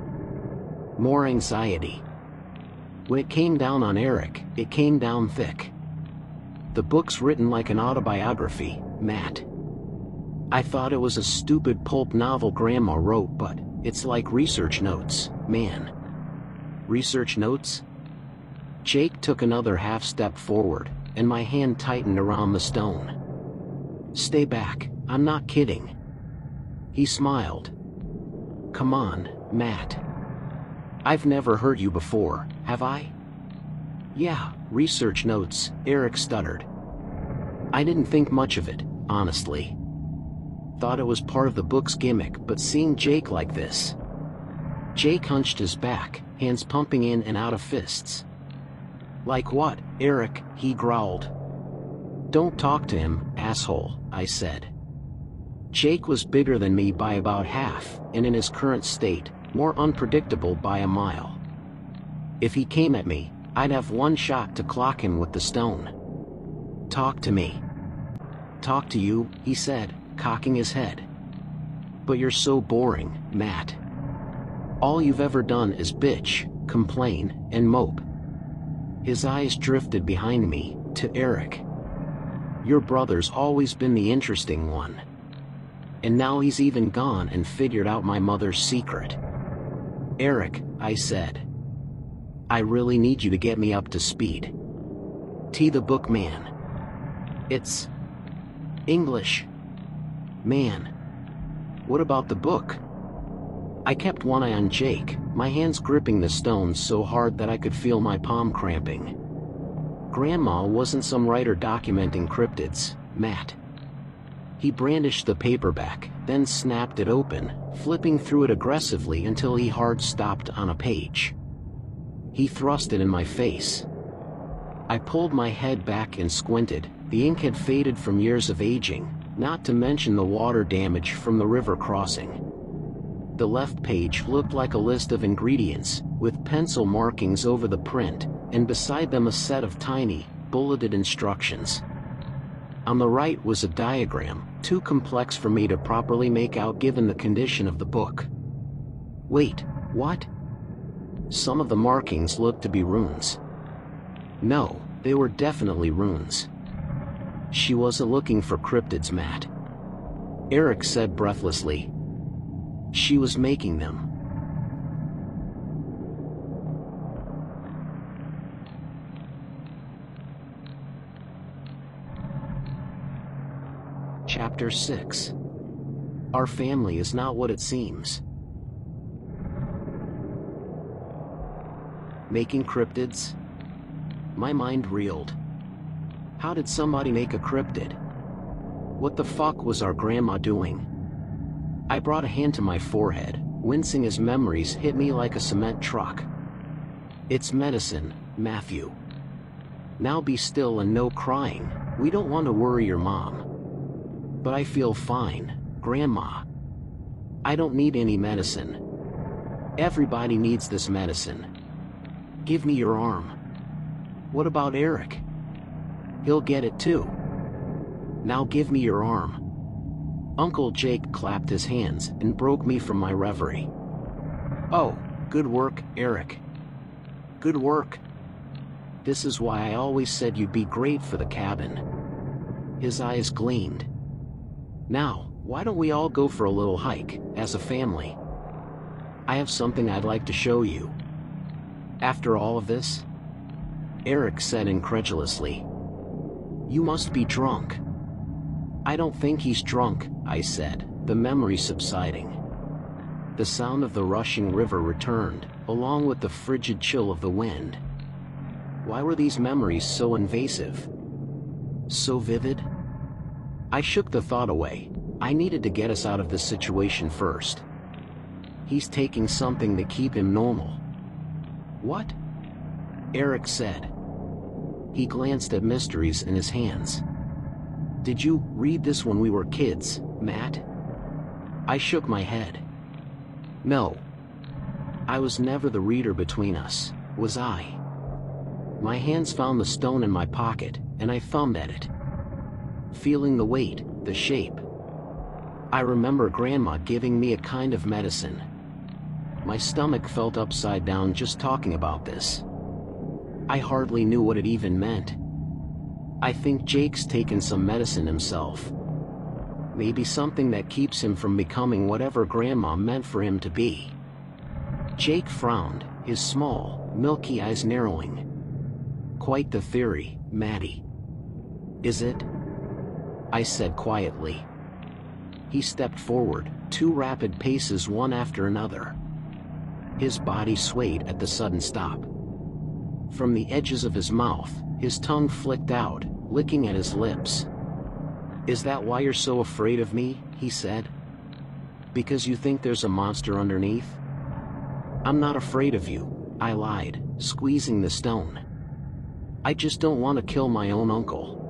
A: More anxiety. When it came down on Eric, it came down thick. The book's written like an autobiography, Matt. I thought it was a stupid pulp novel Grandma wrote, but it's like research notes, man. Research notes? Jake took another half step forward, and my hand tightened around the stone. Stay back, I'm not kidding. He smiled. Come on, Matt. I've never heard you before, have I? Yeah, research notes, Eric stuttered. I didn't think much of it, honestly. Thought it was part of the book's gimmick, but seeing Jake like this. Jake hunched his back, hands pumping in and out of fists. Like what, Eric? He growled. Don't talk to him, asshole, I said. Jake was bigger than me by about half, and in his current state, more unpredictable by a mile. If he came at me, I'd have one shot to clock him with the stone. Talk to me. Talk to you, he said, cocking his head. But you're so boring, Matt. All you've ever done is bitch, complain, and mope. His eyes drifted behind me, to Eric. Your brother's always been the interesting one. And now he's even gone and figured out my mother's secret. Eric, I said. I really need you to get me up to speed. T the book man. It's English. Man. What about the book? I kept one eye on Jake, my hands gripping the stones so hard that I could feel my palm cramping. Grandma wasn't some writer documenting cryptids, Matt. He brandished the paperback, then snapped it open, flipping through it aggressively until he hard stopped on a page. He thrust it in my face. I pulled my head back and squinted. The ink had faded from years of aging, not to mention the water damage from the river crossing. The left page looked like a list of ingredients, with pencil markings over the print, and beside them a set of tiny, bulleted instructions. On the right was a diagram, too complex for me to properly make out given the condition of the book. Wait, what? Some of the markings looked to be runes. No, they were definitely runes. She wasn't looking for cryptids, Matt. Eric said breathlessly. She was making them. Chapter 6. Our family is not what it seems. Making cryptids? My mind reeled. How did somebody make a cryptid? What the fuck was our grandma doing? I brought a hand to my forehead, wincing as memories hit me like a cement truck. It's medicine, Matthew. Now be still and no crying, we don't want to worry your mom. But I feel fine, Grandma. I don't need any medicine. Everybody needs this medicine. Give me your arm. What about Eric? He'll get it too. Now give me your arm. Uncle Jake clapped his hands and broke me from my reverie. Oh, good work, Eric. Good work. This is why I always said you'd be great for the cabin. His eyes gleamed. Now, why don't we all go for a little hike, as a family? I have something I'd like to show you. After all of this? Eric said incredulously. You must be drunk. I don't think he's drunk, I said, the memory subsiding. The sound of the rushing river returned, along with the frigid chill of the wind. Why were these memories so invasive? So vivid? I shook the thought away. I needed to get us out of this situation first. He's taking something to keep him normal. What? Eric said. He glanced at mysteries in his hands. Did you read this when we were kids, Matt? I shook my head. No. I was never the reader between us, was I? My hands found the stone in my pocket, and I thumbed at it. Feeling the weight, the shape. I remember Grandma giving me a kind of medicine. My stomach felt upside down just talking about this. I hardly knew what it even meant. I think Jake's taken some medicine himself. Maybe something that keeps him from becoming whatever Grandma meant for him to be. Jake frowned, his small, milky eyes narrowing. Quite the theory, Maddie. Is it? I said quietly. He stepped forward, 2 rapid paces one after another. His body swayed at the sudden stop. From the edges of his mouth, his tongue flicked out, licking at his lips. Is that why you're so afraid of me? He said. Because you think there's a monster underneath? I'm not afraid of you, I lied, squeezing the stone. I just don't want to kill my own uncle.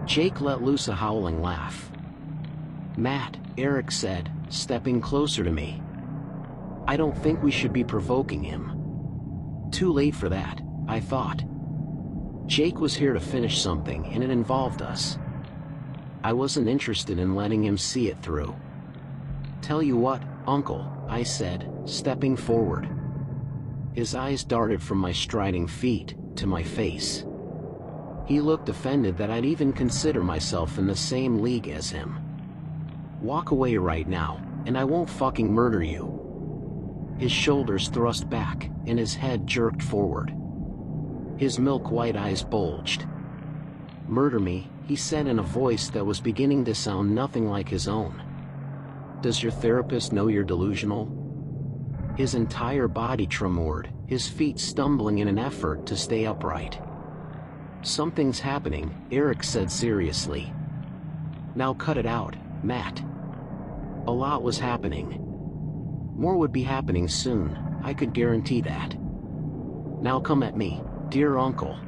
A: Jake let loose a howling laugh. Matt, Eric said, stepping closer to me. I don't think we should be provoking him. Too late for that, I thought. Jake was here to finish something and it involved us. I wasn't interested in letting him see it through. Tell you what, Uncle, I said, stepping forward. His eyes darted from my striding feet to my face. He looked offended that I'd even consider myself in the same league as him. Walk away right now, and I won't fucking murder you. His shoulders thrust back, and his head jerked forward. His milk-white eyes bulged. Murder me, he said in a voice that was beginning to sound nothing like his own. Does your therapist know you're delusional? His entire body tremored, his feet stumbling in an effort to stay upright. Something's happening, Eric said seriously. Now cut it out, Matt. A lot was happening. More would be happening soon, I could guarantee that. Now come at me, dear uncle.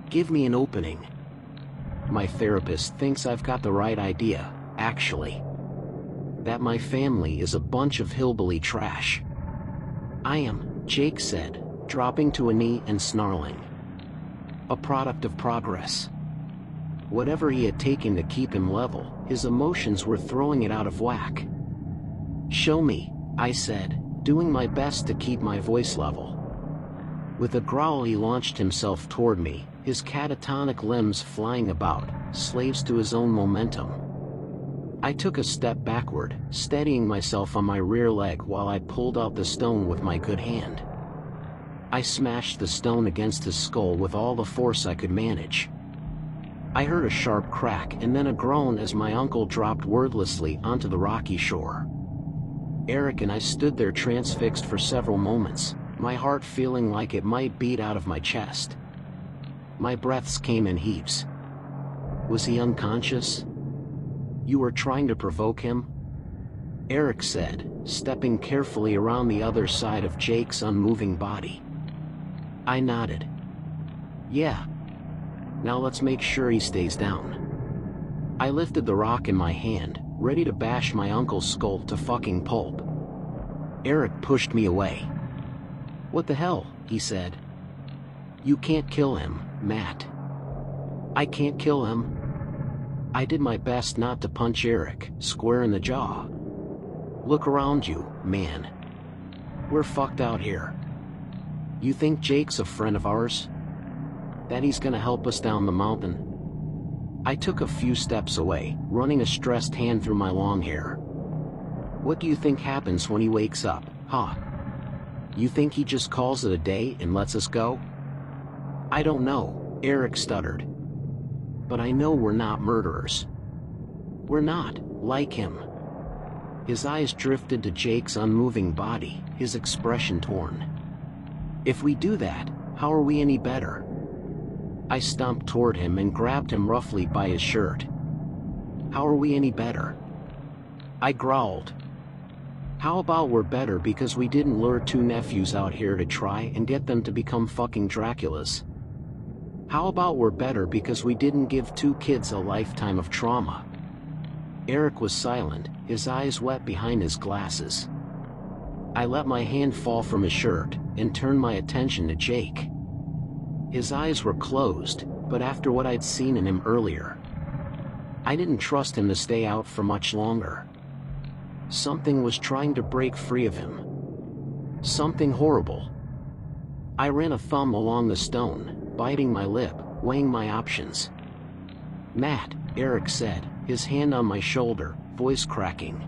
A: Give me an opening. My therapist thinks I've got the right idea, actually. That my family is a bunch of hillbilly trash. I am, Jake said, dropping to a knee and snarling. A product of progress. Whatever he had taken to keep him level, his emotions were throwing it out of whack. "Show me," I said, doing my best to keep my voice level. With a growl he launched himself toward me, his catatonic limbs flying about, slaves to his own momentum. I took a step backward, steadying myself on my rear leg while I pulled out the stone with my good hand. I smashed the stone against his skull with all the force I could manage. I heard a sharp crack and then a groan as my uncle dropped wordlessly onto the rocky shore. Eric and I stood there transfixed for several moments, my heart feeling like it might beat out of my chest. My breaths came in heaps. Was he unconscious? "You were trying to provoke him?" Eric said, stepping carefully around the other side of Jake's unmoving body. I nodded. "Yeah. Now let's make sure he stays down." I lifted the rock in my hand, ready to bash my uncle's skull to fucking pulp. Eric pushed me away. "What the hell?" he said. "You can't kill him, Matt." "I can't kill him." I did my best not to punch Eric square in the jaw. "Look around you, man. We're fucked out here. You think Jake's a friend of ours? That he's gonna help us down the mountain?" I took a few steps away, running a stressed hand through my long hair. "What do you think happens when he wakes up, huh? You think he just calls it a day and lets us go?" "I don't know," Eric stuttered. "But I know we're not murderers. We're not like him." His eyes drifted to Jake's unmoving body, his expression torn. "If we do that, how are we any better?" I stomped toward him and grabbed him roughly by his shirt. "How are we any better?" I growled. "How about we're better because we didn't lure two nephews out here to try and get them to become fucking Draculas? How about we're better because we didn't give two kids a lifetime of trauma?" Eric was silent, his eyes wet behind his glasses. I let my hand fall from his shirt and turned my attention to Jake. His eyes were closed, but after what I'd seen in him earlier, I didn't trust him to stay out for much longer. Something was trying to break free of him. Something horrible. I ran a thumb along the stone, biting my lip, weighing my options. "Matt," Eric said, his hand on my shoulder, voice cracking.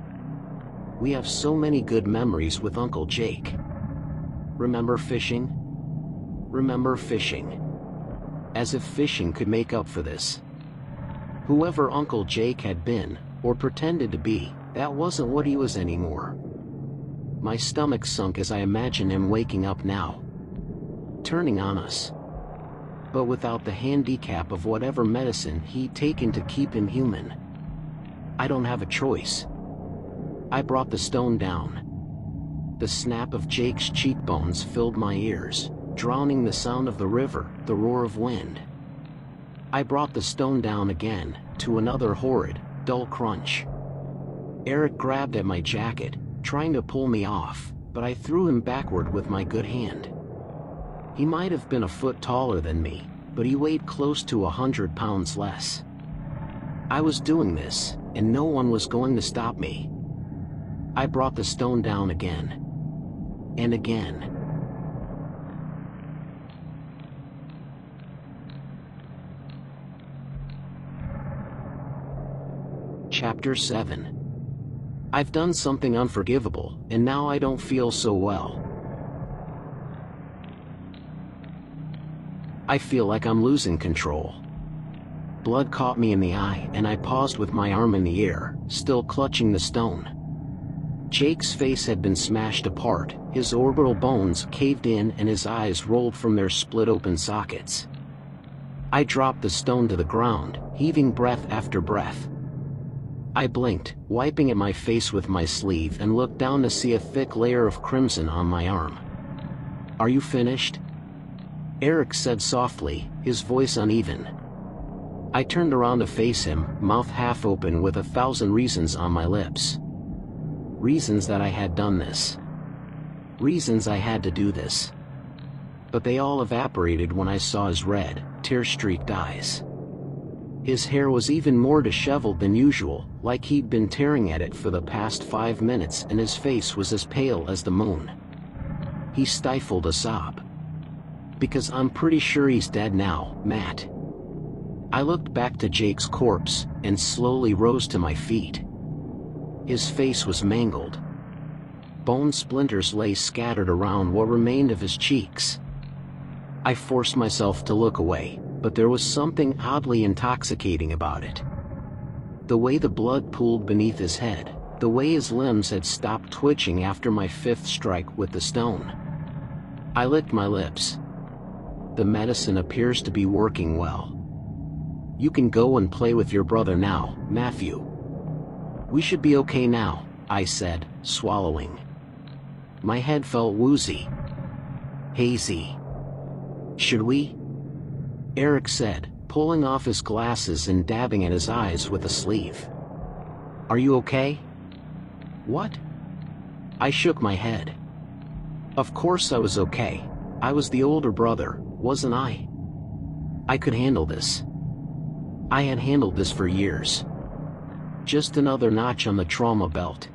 A: "We have so many good memories with Uncle Jake. Remember fishing? Remember fishing. As if fishing could make up for this. Whoever Uncle Jake had been, or pretended to be, that wasn't what he was anymore." My stomach sunk as I imagined him waking up now. Turning on us. But without the handicap of whatever medicine he'd taken to keep him human. I don't have a choice. I brought the stone down. The snap of Jake's cheekbones filled my ears, drowning the sound of the river, the roar of wind. I brought the stone down again, to another horrid, dull crunch. Eric grabbed at my jacket, trying to pull me off, but I threw him backward with my good hand. He might have been a foot taller than me, but he weighed close to 100 pounds less. I was doing this, and no one was going to stop me. I brought the stone down again. And again. Chapter 7. I've done something unforgivable, and now I don't feel so well. I feel like I'm losing control. Blood caught me in the eye and I paused with my arm in the air, still clutching the stone. Jake's face had been smashed apart, his orbital bones caved in and his eyes rolled from their split-open sockets. I dropped the stone to the ground, heaving breath after breath. I blinked, wiping at my face with my sleeve and looked down to see a thick layer of crimson on my arm. "Are you finished?" Eric said softly, his voice uneven. I turned around to face him, mouth half open with 1,000 reasons on my lips. Reasons that I had done this. Reasons I had to do this. But they all evaporated when I saw his red, tear-streaked eyes. His hair was even more disheveled than usual, like he'd been tearing at it for the past 5 minutes, and his face was as pale as the moon. He stifled a sob. "Because I'm pretty sure he's dead now, Matt." I looked back to Jake's corpse, and slowly rose to my feet. His face was mangled. Bone splinters lay scattered around what remained of his cheeks. I forced myself to look away, but there was something oddly intoxicating about it. The way the blood pooled beneath his head, the way his limbs had stopped twitching after my 5th strike with the stone. I licked my lips. The medicine appears to be working well. "You can go and play with your brother now, Matthew. We should be okay now," I said, swallowing. My head felt woozy. Hazy. "Should we?" Eric said, pulling off his glasses and dabbing at his eyes with a sleeve. "Are you okay?" "What?" I shook my head. Of course I was okay. I was the older brother, wasn't I? I could handle this. I had handled this for years. Just another notch on the trauma belt.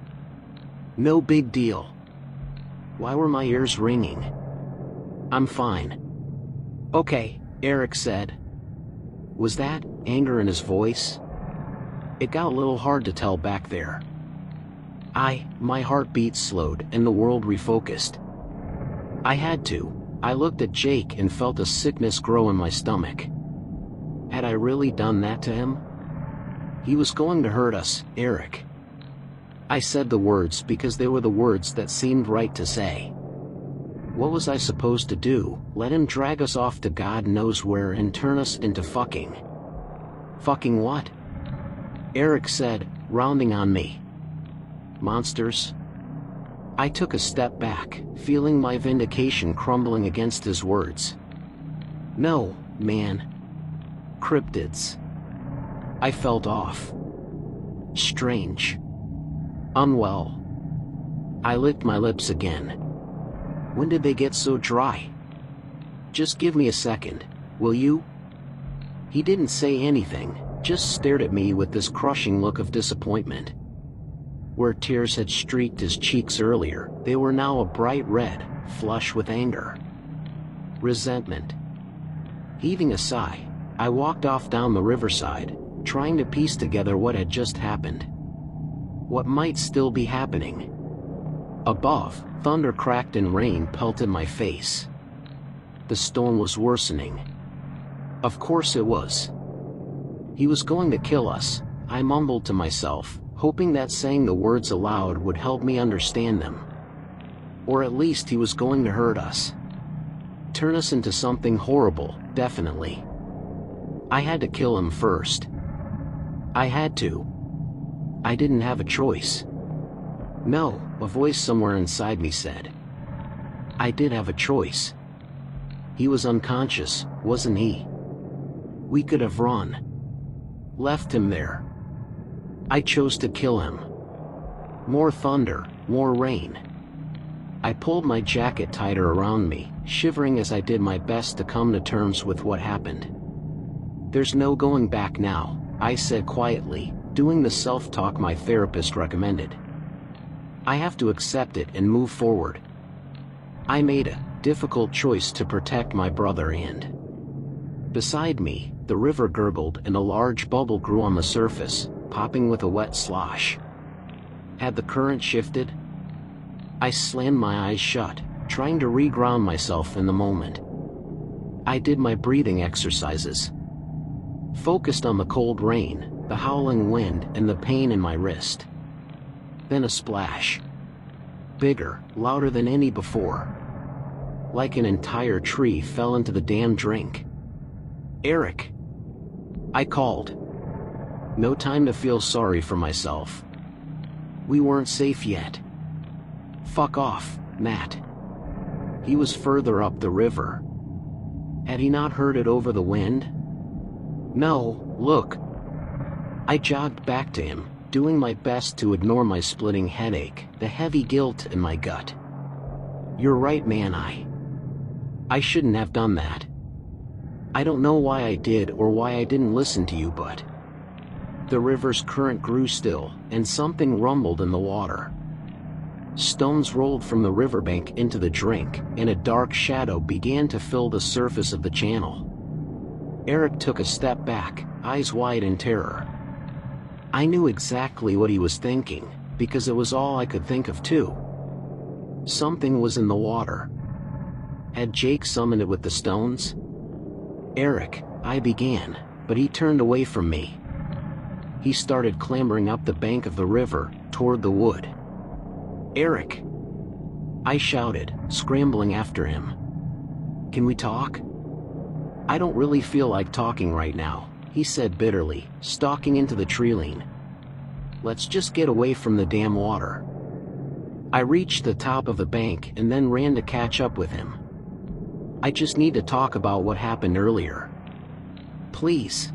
A: No big deal. Why were my ears ringing? "I'm fine." "Okay," Eric said. Was that anger in his voice? It got a little hard to tell back there. My heartbeat slowed and the world refocused. I had to. I looked at Jake and felt a sickness grow in my stomach. Had I really done that to him? He was going to hurt us, Eric. I said the words because they were the words that seemed right to say. What was I supposed to do? Let him drag us off to God knows where and turn us into fucking? Fucking what? Eric said, rounding on me. Monsters? I took a step back, feeling my vindication crumbling against his words. No, man. Cryptids. I felt off. Strange. Unwell. I licked my lips again. When did they get so dry? Just give me a second, will you? He didn't say anything, just stared at me with this crushing look of disappointment. Where tears had streaked his cheeks earlier, they were now a bright red, flush with anger. Resentment. Heaving a sigh, I walked off down the riverside, trying to piece together what had just happened. What might still be happening? Above, thunder cracked and rain pelted my face. The storm was worsening. Of course it was. He was going to kill us, I mumbled to myself, hoping that saying the words aloud would help me understand them. Or at least he was going to hurt us. Turn us into something horrible, definitely. I had to kill him first. I had to. I didn't have a choice. No, a voice somewhere inside me said. I did have a choice. He was unconscious, wasn't he? We could have run. Left him there. I chose to kill him. More thunder, more rain. I pulled my jacket tighter around me, shivering as I did my best to come to terms with what happened. There's no going back now, I said quietly, doing the self-talk my therapist recommended. I have to accept it and move forward. I made a difficult choice to protect my brother and... Beside me, the river gurgled and a large bubble grew on the surface, popping with a wet slosh. Had the current shifted? I slammed my eyes shut, trying to reground myself in the moment. I did my breathing exercises. Focused on the cold rain, the howling wind, and the pain in my wrist. Then a splash. Bigger, louder than any before. Like an entire tree fell into the damn drink. Eric! I called. No time to feel sorry for myself. We weren't safe yet. Fuck off, Matt. He was further up the river. Had he not heard it over the wind? No, look. I jogged back to him, doing my best to ignore my splitting headache, the heavy guilt in my gut. You're right, man, I shouldn't have done that. I don't know why I did or why I didn't listen to you, but... The river's current grew still, and something rumbled in the water. Stones rolled from the riverbank into the drink, and a dark shadow began to fill the surface of the channel. Eric took a step back, eyes wide in terror. I knew exactly what he was thinking, because it was all I could think of too. Something was in the water. Had Jake summoned it with the stones? Eric, I began, but he turned away from me. He started clambering up the bank of the river, toward the wood. Eric! I shouted, scrambling after him. Can we talk? I don't really feel like talking right now, he said bitterly, stalking into the tree-line. Let's just get away from the damn water. I reached the top of the bank and then ran to catch up with him. I just need to talk about what happened earlier. Please.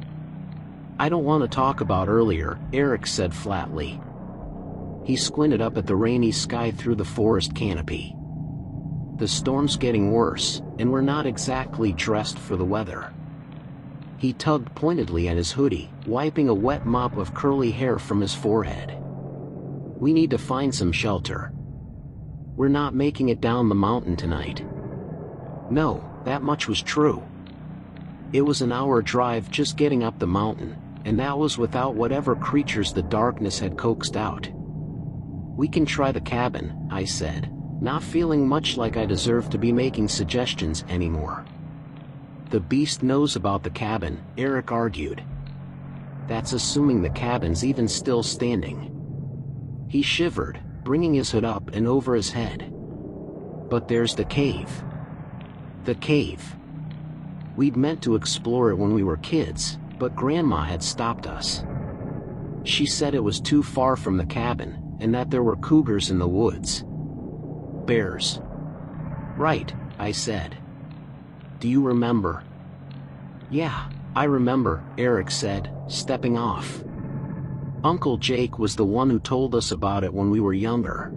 A: I don't want to talk about earlier, Eric said flatly. He squinted up at the rainy sky through the forest canopy. The storm's getting worse, and we're not exactly dressed for the weather. He tugged pointedly at his hoodie, wiping a wet mop of curly hair from his forehead. We need to find some shelter. We're not making it down the mountain tonight. No, that much was true. It was an hour drive just getting up the mountain, and that was without whatever creatures the darkness had coaxed out. We can try the cabin, I said, not feeling much like I deserved to be making suggestions anymore. The beast knows about the cabin, Eric argued. That's assuming the cabin's even still standing. He shivered, bringing his hood up and over his head. But there's the cave. The cave. We'd meant to explore it when we were kids, but Grandma had stopped us. She said it was too far from the cabin, and that there were cougars in the woods. Bears. Right, I said. Do you remember? Yeah, I remember, Eric said, stepping off. Uncle Jake was the one who told us about it when we were younger.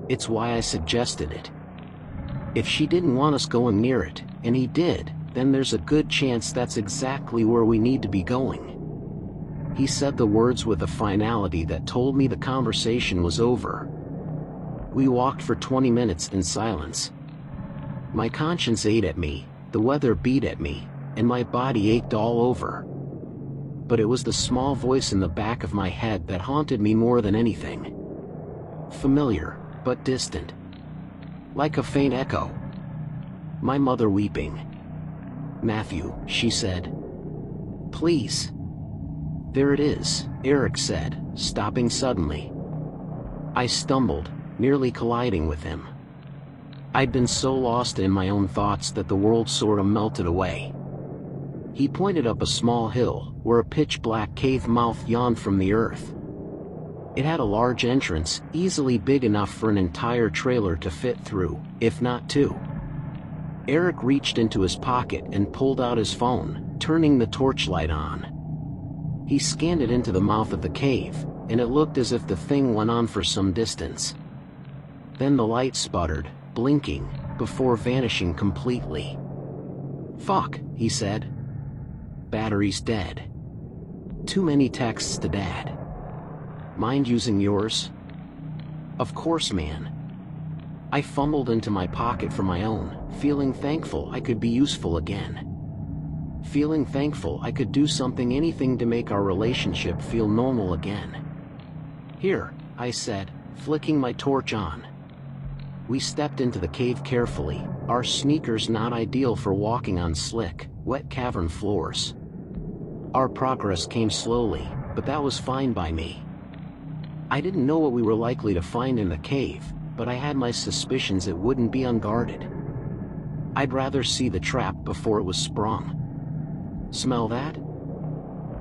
A: It's why I suggested it. If she didn't want us going near it, and he did, then there's a good chance that's exactly where we need to be going. He said the words with a finality that told me the conversation was over. We walked for 20 minutes in silence. My conscience ate at me, the weather beat at me, and my body ached all over. But it was the small voice in the back of my head that haunted me more than anything. Familiar, but distant. Like a faint echo. My mother weeping. Matthew, she said. Please. There it is, Eric said, stopping suddenly. I stumbled, nearly colliding with him. I'd been so lost in my own thoughts that the world sort of melted away. He pointed up a small hill, where a pitch-black cave mouth yawned from the earth. It had a large entrance, easily big enough for an entire trailer to fit through, if not two. Eric reached into his pocket and pulled out his phone, turning the torchlight on. He scanned it into the mouth of the cave, and it looked as if the thing went on for some distance. Then the light sputtered, blinking, before vanishing completely. Fuck, he said. Battery's dead. Too many texts to Dad. Mind using yours? Of course, man. I fumbled into my pocket for my own, feeling thankful I could be useful again. Feeling thankful I could do anything to make our relationship feel normal again. Here, I said, flicking my torch on. We stepped into the cave carefully, our sneakers not ideal for walking on slick, wet cavern floors. Our progress came slowly, but that was fine by me. I didn't know what we were likely to find in the cave, but I had my suspicions it wouldn't be unguarded. I'd rather see the trap before it was sprung. Smell that?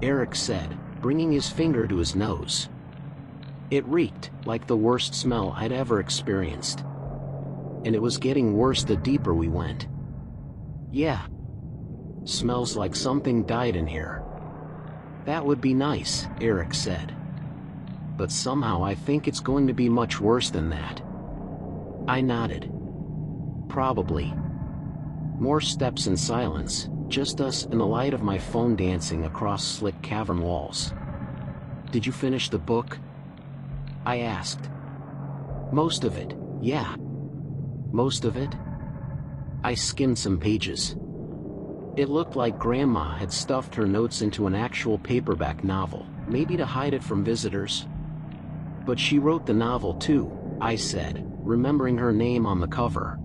A: Eric said, bringing his finger to his nose. It reeked like the worst smell I'd ever experienced. And it was getting worse the deeper we went. Yeah. Smells like something died in here. That would be nice, Eric said. But somehow I think it's going to be much worse than that. I nodded. Probably. More steps in silence, Just us and the light of my phone dancing across slick cavern walls. "Did you finish the book?" I asked. "Most of it, yeah." "Most of it?" I skimmed some pages. It looked like Grandma had stuffed her notes into an actual paperback novel, maybe to hide it from visitors. "But she wrote the novel too," I said, remembering her name on the cover.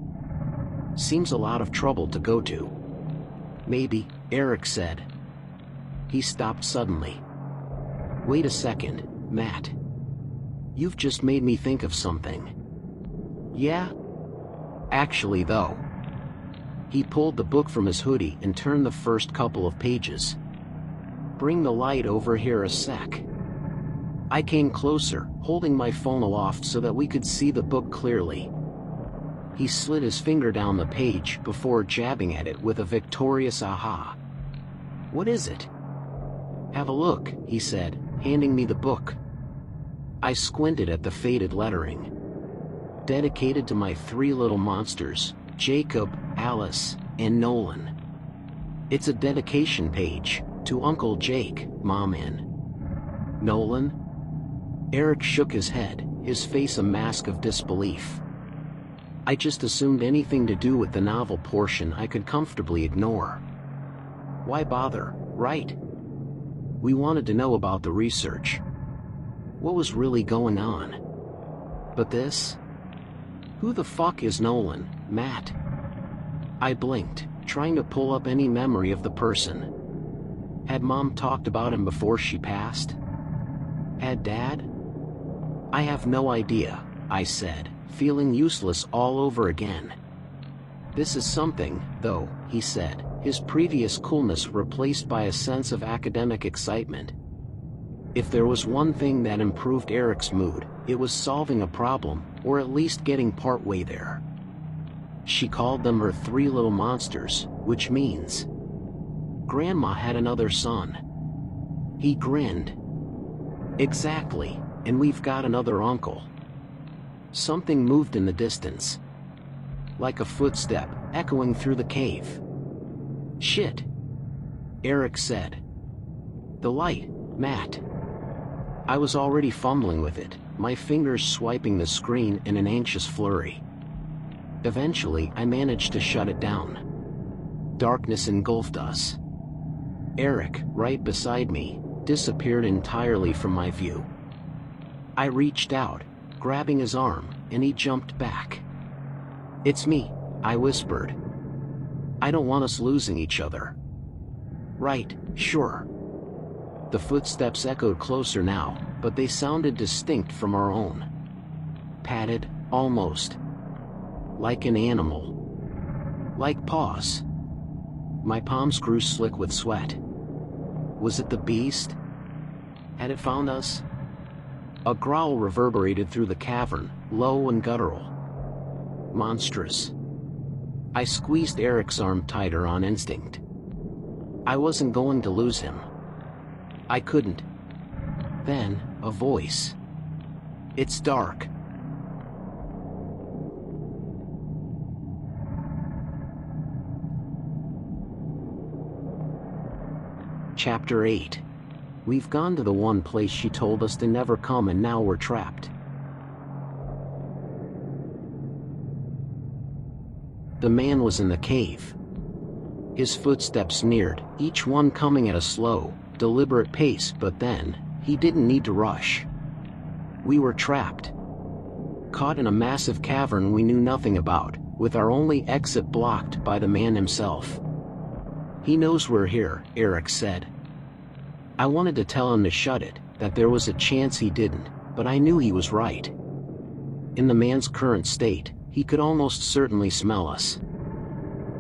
A: "Seems a lot of trouble to go to." "Maybe," Eric said. He stopped suddenly. "Wait a second, Matt. You've just made me think of something." "Yeah?" "Actually though." He pulled the book from his hoodie and turned the first couple of pages. "Bring the light over here a sec." I came closer, holding my phone aloft so that we could see the book clearly. He slid his finger down the page before jabbing at it with a victorious aha. "What is it?" "Have a look," he said, handing me the book. I squinted at the faded lettering. "Dedicated to my three little monsters, Jacob, Alice, and Nolan." It's a dedication page, to Uncle Jake, Mom, and Nolan? Eric shook his head, his face a mask of disbelief. I just assumed anything to do with the novel portion I could comfortably ignore. Why bother, right? We wanted to know about the research. What was really going on? But this? Who the fuck is Nolan, Matt? I blinked, trying to pull up any memory of the person. Had Mom talked about him before she passed? Had Dad? I have no idea, I said, feeling useless all over again. "This is something, though," he said, his previous coolness replaced by a sense of academic excitement. If there was one thing that improved Eric's mood, it was solving a problem, or at least getting partway there. She called them her three little monsters, which means Grandma had another son. He grinned. "Exactly, and we've got another uncle." Something moved in the distance. Like a footstep, echoing through the cave. "Shit," Eric said. "The light, Matt." I was already fumbling with it, my fingers swiping the screen in an anxious flurry. Eventually, I managed to shut it down. Darkness engulfed us. Eric, right beside me, disappeared entirely from my view. I reached out, grabbing his arm, and he jumped back. "It's me," I whispered. "I don't want us losing each other." "Right, sure." The footsteps echoed closer now, but they sounded distinct from our own. Padded, almost. Like an animal. Like paws. My palms grew slick with sweat. Was it the beast? Had it found us? A growl reverberated through the cavern, low and guttural. Monstrous. I squeezed Eric's arm tighter on instinct. I wasn't going to lose him. I couldn't. Then, a voice. "It's dark." Chapter 8. We've gone to the one place she told us to never come, and now we're trapped. The man was in the cave. His footsteps neared, each one coming at a slow, deliberate pace, but then, he didn't need to rush. We were trapped. Caught in a massive cavern we knew nothing about, with our only exit blocked by the man himself. "He knows we're here," Eric said. I wanted to tell him to shut it, that there was a chance he didn't, but I knew he was right. In the man's current state, he could almost certainly smell us.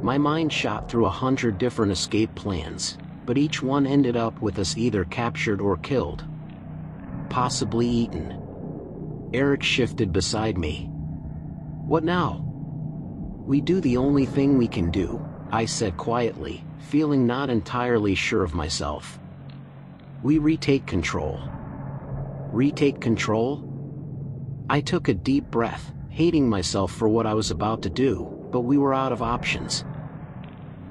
A: My mind shot through 100 different escape plans, but each one ended up with us either captured or killed. Possibly eaten. Eric shifted beside me. "What now?" "We do the only thing we can do," I said quietly, feeling not entirely sure of myself. "We retake control." Retake control? I took a deep breath, hating myself for what I was about to do, but we were out of options.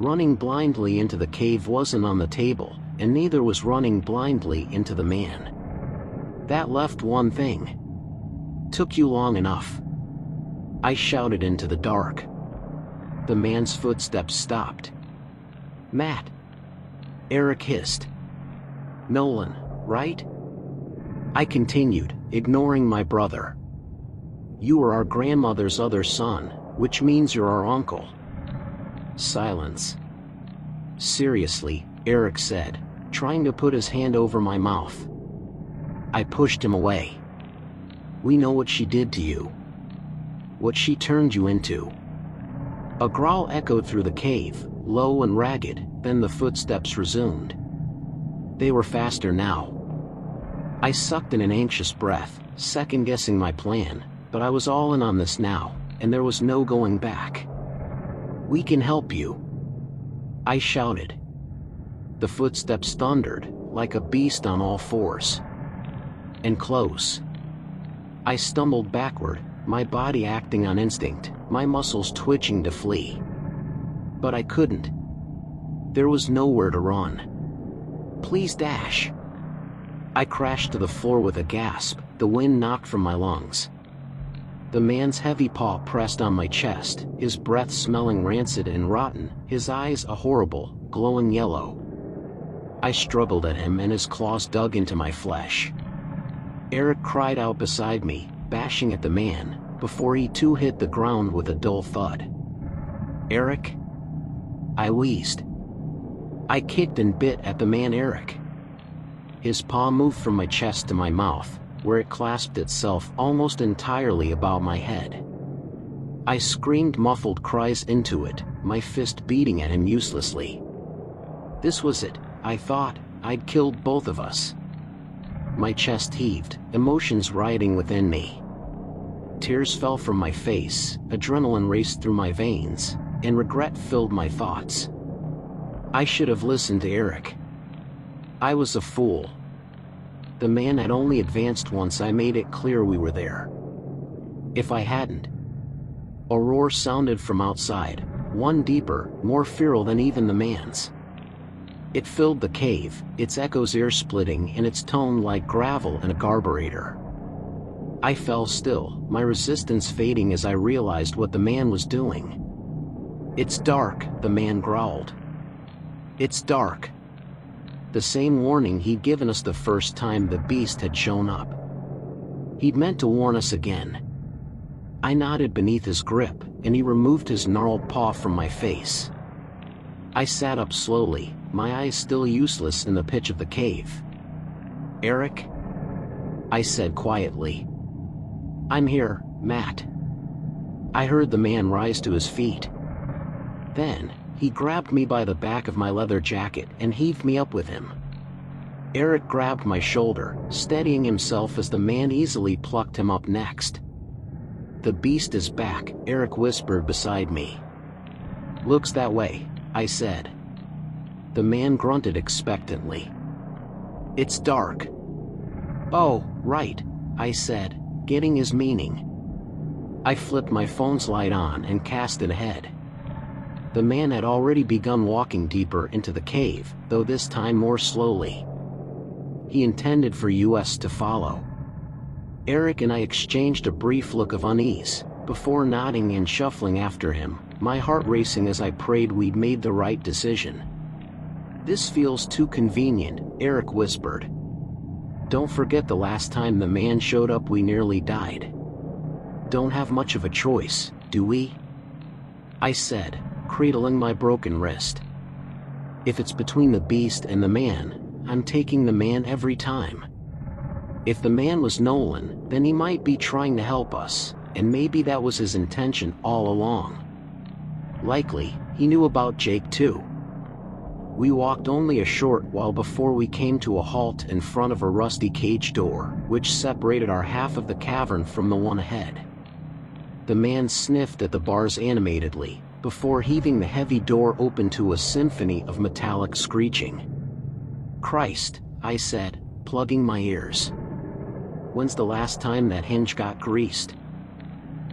A: Running blindly into the cave wasn't on the table, and neither was running blindly into the man. That left one thing. Took you long enough. I shouted into the dark. The man's footsteps stopped. Matt. Eric hissed. Nolan, right? I continued, ignoring my brother. You are our grandmother's other son, which means you're our uncle. Silence. Seriously, Eric said, trying to put his hand over my mouth. I pushed him away. We know what she did to you. What she turned you into. A growl echoed through the cave, low and ragged, then the footsteps resumed. They were faster now. I sucked in an anxious breath, second-guessing my plan, but I was all in on this now, and there was no going back. We can help you. I shouted. The footsteps thundered, like a beast on all fours. And close. I stumbled backward, my body acting on instinct, my muscles twitching to flee. But I couldn't. There was nowhere to run. Please dash. I crashed to the floor with a gasp, the wind knocked from my lungs. The man's heavy paw pressed on my chest, his breath smelling rancid and rotten, his eyes a horrible, glowing yellow. I struggled at him and his claws dug into my flesh. Eric cried out beside me, bashing at the man, before he too hit the ground with a dull thud. Eric? I wheezed. I kicked and bit at the man Eric. His paw moved from my chest to my mouth, where it clasped itself almost entirely about my head. I screamed muffled cries into it, my fist beating at him uselessly. This was it, I thought, I'd killed both of us. My chest heaved, emotions rioting within me. Tears fell from my face, adrenaline raced through my veins, and regret filled my thoughts. I should have listened to Eric. I was a fool. The man had only advanced once I made it clear we were there. If I hadn't. A roar sounded from outside, one deeper, more feral than even the man's. It filled the cave, its echoes ear-splitting and its tone like gravel in a carburetor. I fell still, my resistance fading as I realized what the man was doing. It's dark, the man growled. It's dark. The same warning he'd given us the first time the beast had shown up. He'd meant to warn us again. I nodded beneath his grip, and he removed his gnarled paw from my face. I sat up slowly, my eyes still useless in the pitch of the cave. Eric? I said quietly. I'm here, Matt. I heard the man rise to his feet. Then, he grabbed me by the back of my leather jacket and heaved me up with him. Eric grabbed my shoulder, steadying himself as the man easily plucked him up next. The beast is back, Eric whispered beside me. Looks that way, I said. The man grunted expectantly. It's dark. Oh, right, I said, getting his meaning. I flipped my phone's light on and cast it ahead. The man had already begun walking deeper into the cave, though this time more slowly. He intended for us to follow. Eric and I exchanged a brief look of unease, before nodding and shuffling after him, my heart racing as I prayed we'd made the right decision. This feels too convenient, Eric whispered. Don't forget the last time the man showed up we nearly died. Don't have much of a choice, do we? I said, cradling my broken wrist. If it's between the beast and the man, I'm taking the man every time. If the man was Nolan, then he might be trying to help us, and maybe that was his intention all along. Likely, he knew about Jake too. We walked only a short while before we came to a halt in front of a rusty cage door, which separated our half of the cavern from the one ahead. The man sniffed at the bars animatedly, before heaving the heavy door open to a symphony of metallic screeching. Christ, I said, plugging my ears. When's the last time that hinge got greased?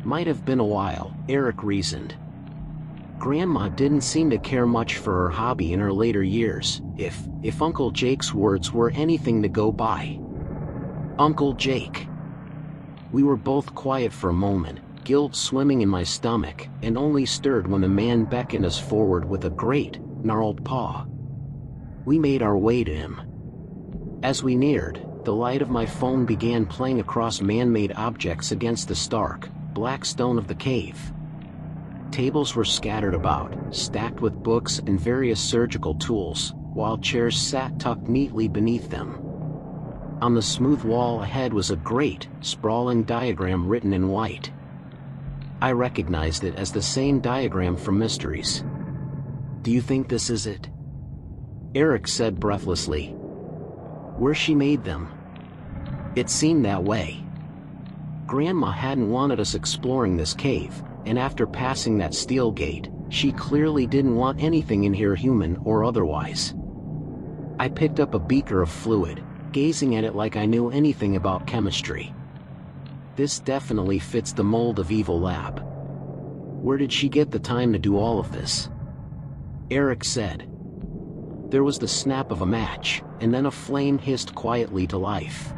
A: Might have been a while, Eric reasoned. Grandma didn't seem to care much for her hobby in her later years, if Uncle Jake's words were anything to go by. Uncle Jake. We were both quiet for a moment, guilt swimming in my stomach, and only stirred when the man beckoned us forward with a great, gnarled paw. We made our way to him. As we neared, the light of my phone began playing across man-made objects against the stark, black stone of the cave. Tables were scattered about, stacked with books and various surgical tools, while chairs sat tucked neatly beneath them. On the smooth wall ahead was a great, sprawling diagram written in white. I recognized it as the same diagram from Mysteries. "Do you think this is it?" Eric said breathlessly. "Where she made them." It seemed that way. Grandma hadn't wanted us exploring this cave, and after passing that steel gate, she clearly didn't want anything in here, human or otherwise. I picked up a beaker of fluid, gazing at it like I knew anything about chemistry. This definitely fits the mold of Evil Lab. Where did she get the time to do all of this? Eric said. There was the snap of a match, and then a flame hissed quietly to life.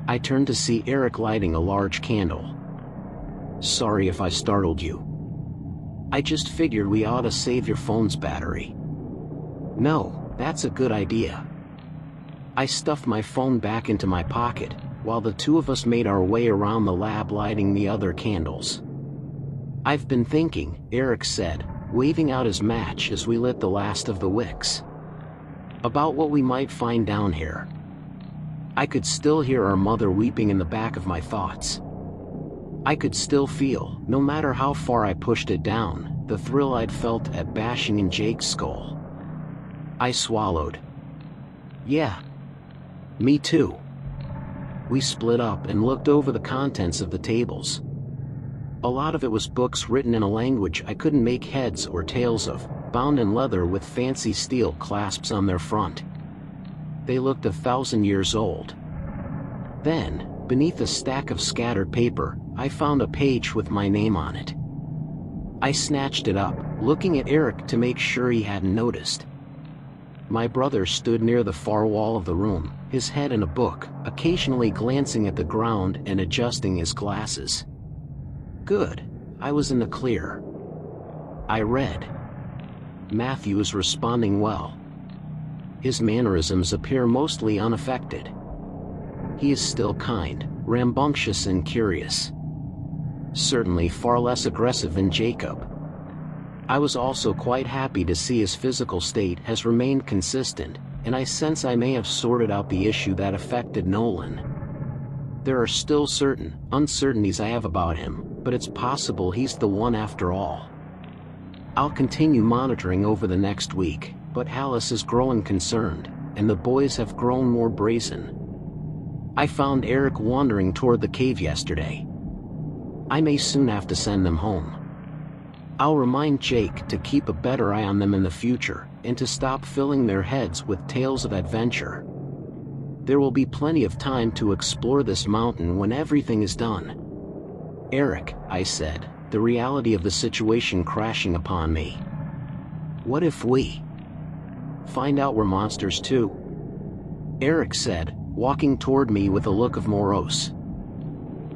A: I turned to see Eric lighting a large candle. "Sorry if I startled you. I just figured we ought to save your phone's battery." "No, that's a good idea." I stuffed my phone back into my pocket, while the two of us made our way around the lab lighting the other candles. "I've been thinking," Eric said, waving out his match as we lit the last of the wicks, "about what we might find down here." I could still hear our mother weeping in the back of my thoughts. I could still feel, no matter how far I pushed it down, the thrill I'd felt at bashing in Jake's skull. I swallowed. "Yeah. Me too." We split up and looked over the contents of the tables. A lot of it was books written in a language I couldn't make heads or tails of, bound in leather with fancy steel clasps on their front. They looked 1,000 years old. Then, beneath a stack of scattered paper, I found a page with my name on it. I snatched it up, looking at Eric to make sure he hadn't noticed. My brother stood near the far wall of the room, his head in a book, occasionally glancing at the ground and adjusting his glasses. Good, I was in the clear. I read. Matthew is responding well. His mannerisms appear mostly unaffected. He is still kind, rambunctious and curious. Certainly far less aggressive than Jacob. I was also quite happy to see his physical state has remained consistent, and I sense I may have sorted out the issue that affected Nolan. There are still certain uncertainties I have about him, but it's possible he's the one after all. I'll continue monitoring over the next week, but Alice is growing concerned, and the boys have grown more brazen. I found Eric wandering toward the cave yesterday. I may soon have to send them home. I'll remind Jake to keep a better eye on them in the future, and to stop filling their heads with tales of adventure. There will be plenty of time to explore this mountain when everything is done. Eric, I said, the reality of the situation crashing upon me. What if we find out we're monsters too? Eric said, walking toward me with a look of morose.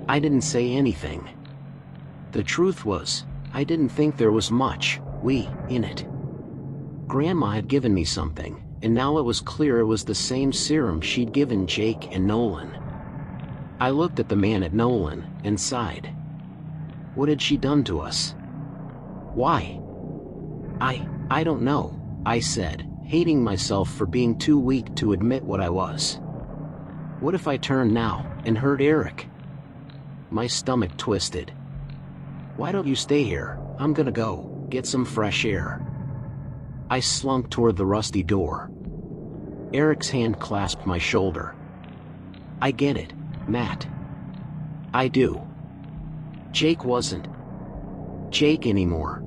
A: I didn't say anything. The truth was, I didn't think there was much "we" in it. Grandma had given me something, and now it was clear it was the same serum she'd given Jake and Nolan. I looked at the man at Nolan, and sighed. What had she done to us? Why? I don't know, I said, hating myself for being too weak to admit what I was. What if I turned now, and hurt Eric? My stomach twisted. Why don't you stay here? I'm gonna go get some fresh air. I slunk toward the rusty door. Eric's hand clasped my shoulder. I get it, Matt. I do. Jake wasn't Jake anymore.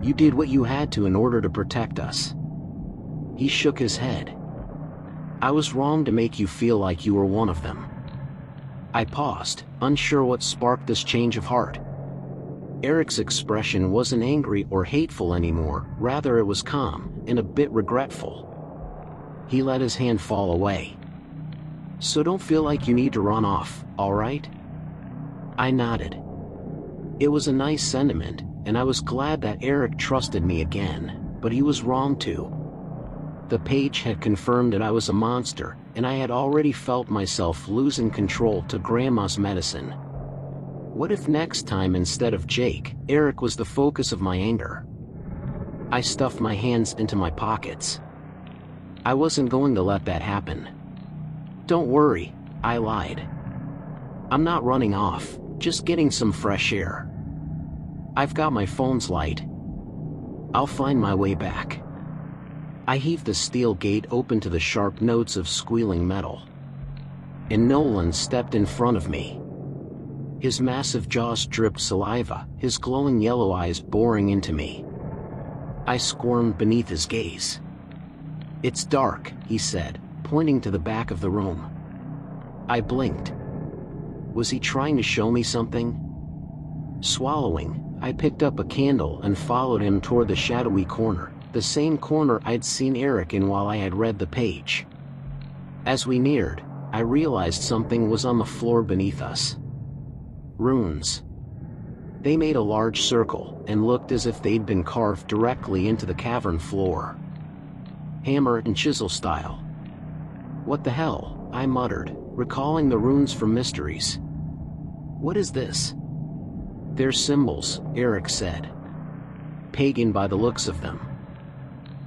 A: You did what you had to in order to protect us. He shook his head. I was wrong to make you feel like you were one of them. I paused, unsure what sparked this change of heart. Eric's expression wasn't angry or hateful anymore, rather it was calm, and a bit regretful. He let his hand fall away. "So don't feel like you need to run off, alright?" I nodded. It was a nice sentiment, and I was glad that Eric trusted me again, but he was wrong too. The page had confirmed that I was a monster, and I had already felt myself losing control to Grandma's medicine. What if next time instead of Jake, Eric was the focus of my anger? I stuffed my hands into my pockets. I wasn't going to let that happen. "Don't worry," I lied. "I'm not running off, just getting some fresh air. I've got my phone's light. I'll find my way back." I heaved the steel gate open to the sharp notes of squealing metal. And Nolan stepped in front of me. His massive jaws dripped saliva, his glowing yellow eyes boring into me. I squirmed beneath his gaze. "It's dark," he said, pointing to the back of the room. I blinked. Was he trying to show me something? Swallowing, I picked up a candle and followed him toward the shadowy corner, the same corner I'd seen Eric in while I had read the page. As we neared, I realized something was on the floor beneath us. Runes. They made a large circle and looked as if they'd been carved directly into the cavern floor. Hammer and chisel style. "What the hell?" I muttered, recalling the runes from Mysteries. "What is this?" "They're symbols," Eric said. "Pagan by the looks of them."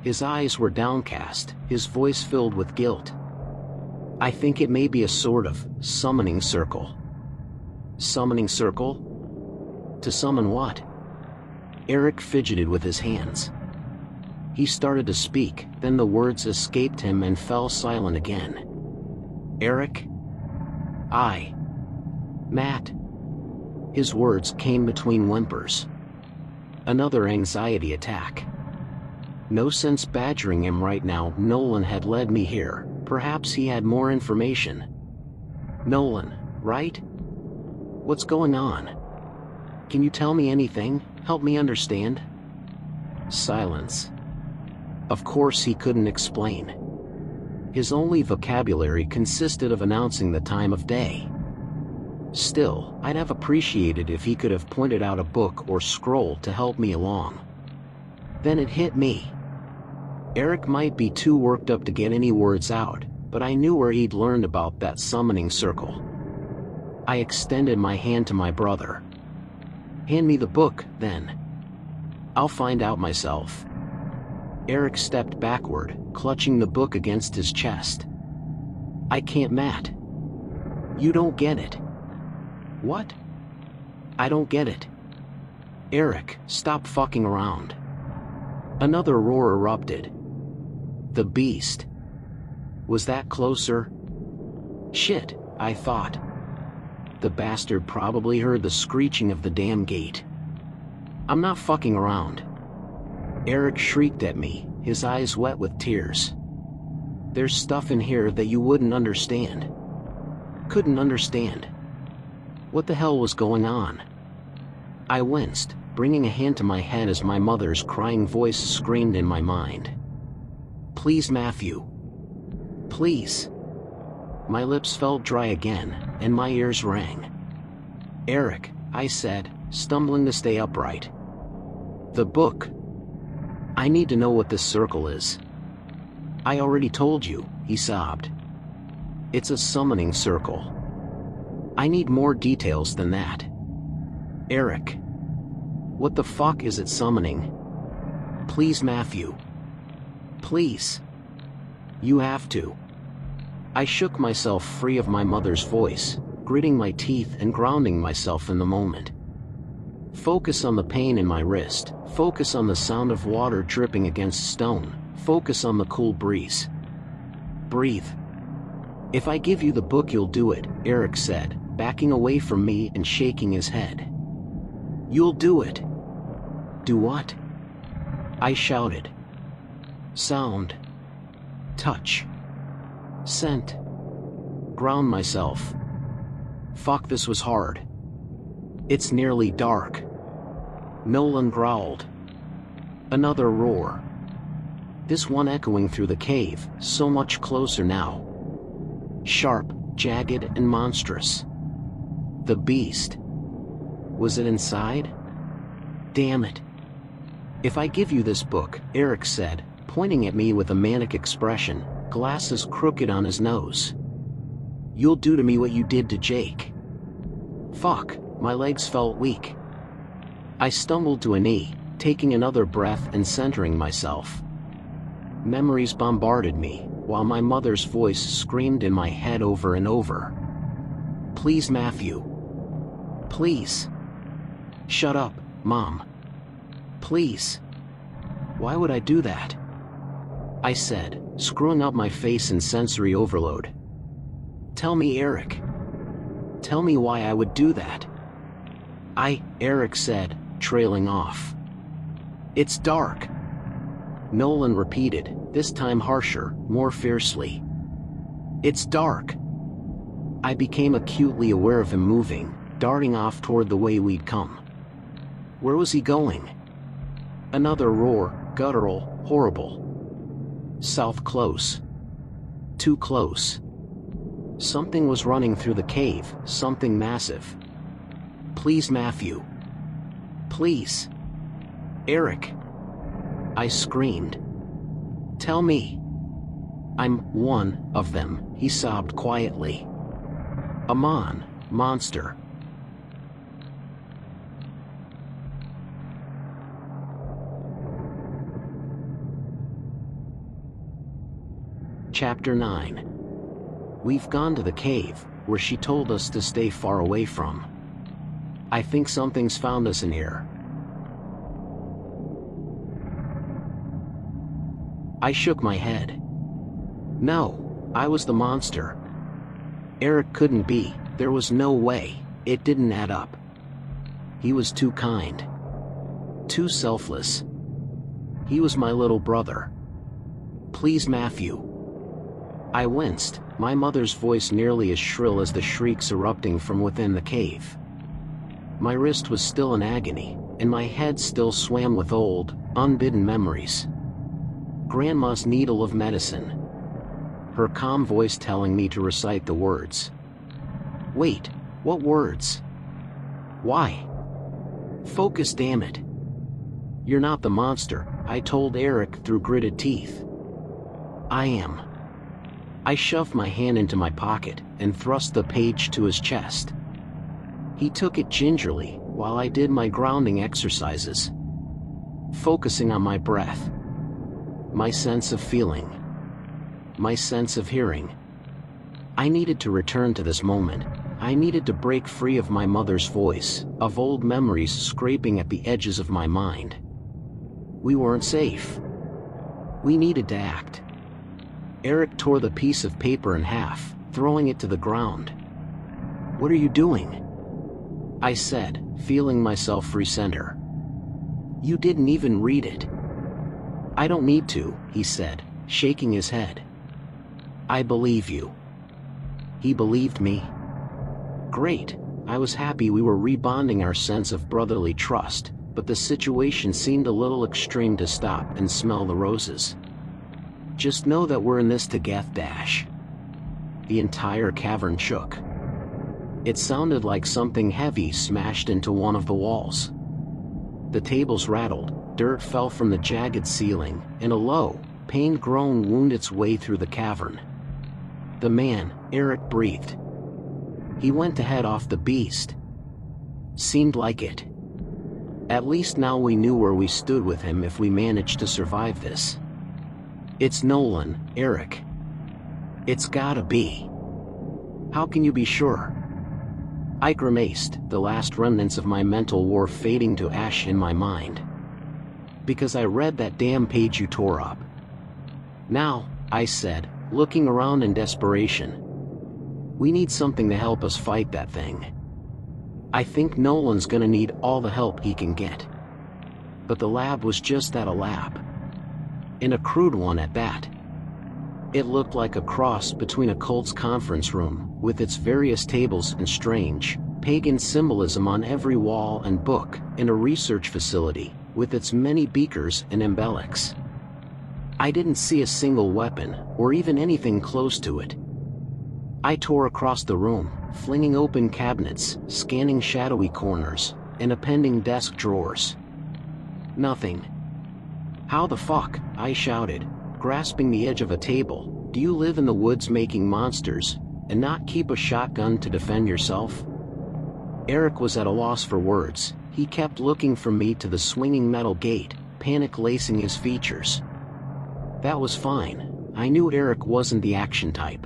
A: His eyes were downcast, his voice filled with guilt. "I think it may be a sort of summoning circle." "Summoning circle? To summon what?" Eric fidgeted with his hands. He started to speak, then the words escaped him and fell silent again. "Eric? Matt." His words came between whimpers. Another anxiety attack. No sense badgering him right now. Nolan had led me here. Perhaps he had more information. "Nolan, right? What's going on? Can you tell me anything? Help me understand?" Silence. Of course he couldn't explain. His only vocabulary consisted of announcing the time of day. Still, I'd have appreciated if he could have pointed out a book or scroll to help me along. Then it hit me. Eric might be too worked up to get any words out, but I knew where he'd learned about that summoning circle. I extended my hand to my brother. "Hand me the book, then. I'll find out myself." Eric stepped backward, clutching the book against his chest. "I can't, Matt. You don't get it." "What?" "I don't get it." "Eric, stop fucking around." Another roar erupted. The beast. Was that closer? Shit, I thought. The bastard probably heard the screeching of the damn gate. "I'm not fucking around." Eric shrieked at me, his eyes wet with tears. "There's stuff in here that you wouldn't understand." Couldn't understand. What the hell was going on? I winced, bringing a hand to my head as my mother's crying voice screamed in my mind. "Please, Matthew. Please." My lips felt dry again, and my ears rang. "Eric," I said, stumbling to stay upright. "The book. I need to know what this circle is." "I already told you," he sobbed. "It's a summoning circle. I need more details than that." "Eric. What the fuck is it summoning? Please, Matthew. Please. You have to." I shook myself free of my mother's voice, gritting my teeth and grounding myself in the moment. Focus on the pain in my wrist, focus on the sound of water dripping against stone, focus on the cool breeze. Breathe. "If I give you the book you'll do it," Eric said, backing away from me and shaking his head. "You'll do it." "Do what?" I shouted. Sound. Touch. Scent. Ground myself. Fuck, this was hard. It's nearly dark. Nolan growled. Another roar. This one echoing through the cave, so much closer now. Sharp, jagged, and monstrous. The beast. Was it inside? Damn it. If I give you this book, Eric said, pointing at me with a manic expression, glasses crooked on his nose. You'll do to me what you did to Jake. Fuck, my legs felt weak. I stumbled to a knee, taking another breath and centering myself. Memories bombarded me, while my mother's voice screamed in my head over and over. Please, Matthew. Please. Shut up, Mom. Please. Why would I do that? I said, screwing up my face in sensory overload. Tell me, Eric. Tell me why I would do that. Eric said, trailing off. It's dark. Nolan repeated, this time harsher, more fiercely. It's dark. I became acutely aware of him moving, darting off toward the way we'd come. Where was he going? Another roar, guttural, horrible. South close. Too close. Something was running through the cave, something massive. Please, Matthew. Please. Eric. I screamed. Tell me. I'm one of them, he sobbed quietly. A monster. Chapter 9. We've gone to the cave, where she told us to stay far away from. I think something's found us in here. I shook my head. No, I was the monster. Eric couldn't be, there was no way, it didn't add up. He was too kind. Too selfless. He was my little brother. Please, Matthew. I winced, my mother's voice nearly as shrill as the shrieks erupting from within the cave. My wrist was still in agony, and my head still swam with old, unbidden memories. Grandma's needle of medicine. Her calm voice telling me to recite the words. Wait, what words? Why? Focus, damn it. You're not the monster, I told Eric through gritted teeth. I am. I shoved my hand into my pocket and thrust the page to his chest. He took it gingerly while I did my grounding exercises, focusing on my breath, my sense of feeling, my sense of hearing. I needed to return to this moment. I needed to break free of my mother's voice, of old memories scraping at the edges of my mind. We weren't safe. We needed to act. Eric tore the piece of paper in half, throwing it to the ground. What are you doing? I said, feeling myself recenter. You didn't even read it. I don't need to, he said, shaking his head. I believe you. He believed me. Great, I was happy we were rebonding our sense of brotherly trust, but the situation seemed a little extreme to stop and smell the roses. Just know that we're in this together. The entire cavern shook. It sounded like something heavy smashed into one of the walls. The tables rattled, dirt fell from the jagged ceiling, and a low, pained groan wound its way through the cavern. The man, Eric, breathed. He went to head off the beast. Seemed like it. At least now we knew where we stood with him if we managed to survive this. It's Nolan, Eric. It's gotta be. How can you be sure? I grimaced, the last remnants of my mental war fading to ash in my mind. Because I read that damn page you tore up. Now, I said, looking around in desperation. We need something to help us fight that thing. I think Nolan's gonna need all the help he can get. But the lab was just that, a lab. And a crude one at that. It looked like a cross between a cult's conference room, with its various tables and strange, pagan symbolism on every wall and book, in a research facility, with its many beakers and embellics. I didn't see a single weapon, or even anything close to it. I tore across the room, flinging open cabinets, scanning shadowy corners, and appending desk drawers. Nothing. "How the fuck?" I shouted, grasping the edge of a table. "Do you live in the woods making monsters, and not keep a shotgun to defend yourself?" Eric was at a loss for words. He kept looking from me to the swinging metal gate, panic lacing his features. That was fine. I knew Eric wasn't the action type.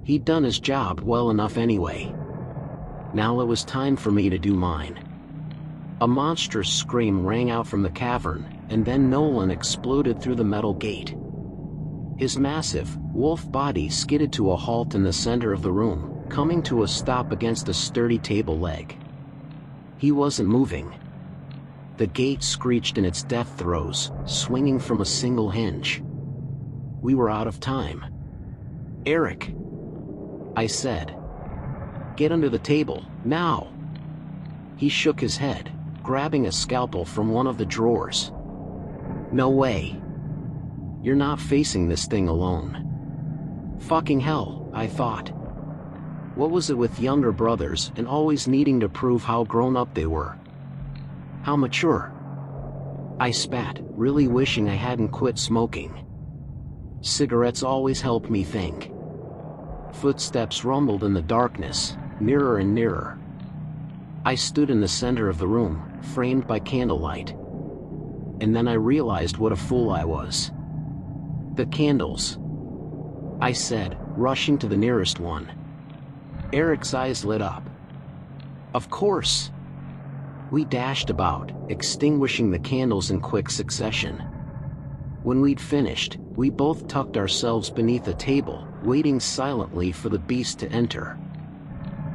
A: He'd done his job well enough anyway. Now it was time for me to do mine. A monstrous scream rang out from the cavern, and then Nolan exploded through the metal gate. His massive, wolf body skidded to a halt in the center of the room, coming to a stop against a sturdy table leg. He wasn't moving. The gate screeched in its death throes, swinging from a single hinge. We were out of time. "Eric," I said. "Get under the table, now." He shook his head, grabbing a scalpel from one of the drawers. "No way. You're not facing this thing alone." Fucking hell, I thought. What was it with younger brothers and always needing to prove how grown up they were? How mature? I spat, really wishing I hadn't quit smoking. Cigarettes always helped me think. Footsteps rumbled in the darkness, nearer and nearer. I stood in the center of the room, framed by candlelight. And then I realized what a fool I was. "The candles," I said, rushing to the nearest one. Eric's eyes lit up. "Of course." We dashed about, extinguishing the candles in quick succession. When we'd finished, we both tucked ourselves beneath a table, waiting silently for the beast to enter.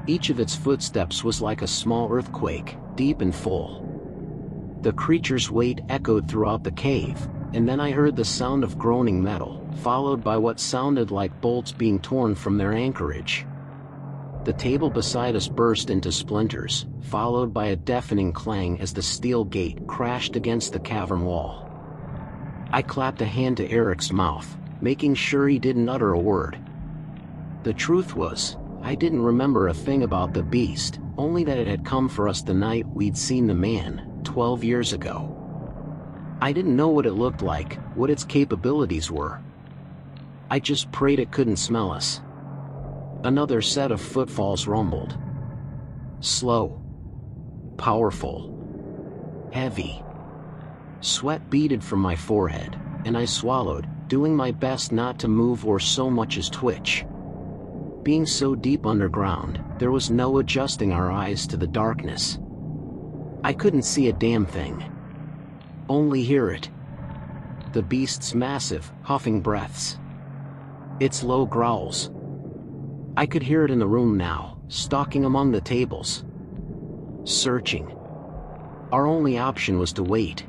A: Each of its footsteps was like a small earthquake, deep and full. The creature's weight echoed throughout the cave, and then I heard the sound of groaning metal, followed by what sounded like bolts being torn from their anchorage. The table beside us burst into splinters, followed by a deafening clang as the steel gate crashed against the cavern wall. I clapped a hand to Eric's mouth, making sure he didn't utter a word. The truth was, I didn't remember a thing about the beast, only that it had come for us the night we'd seen the man, 12 years ago. I didn't know what it looked like, what its capabilities were. I just prayed it couldn't smell us. Another set of footfalls rumbled. Slow. Powerful. Heavy. Sweat beaded from my forehead, and I swallowed, doing my best not to move or so much as twitch. Being so deep underground, there was no adjusting our eyes to the darkness. I couldn't see a damn thing. Only hear it. The beast's massive, huffing breaths. Its low growls. I could hear it in the room now, stalking among the tables. Searching. Our only option was to wait.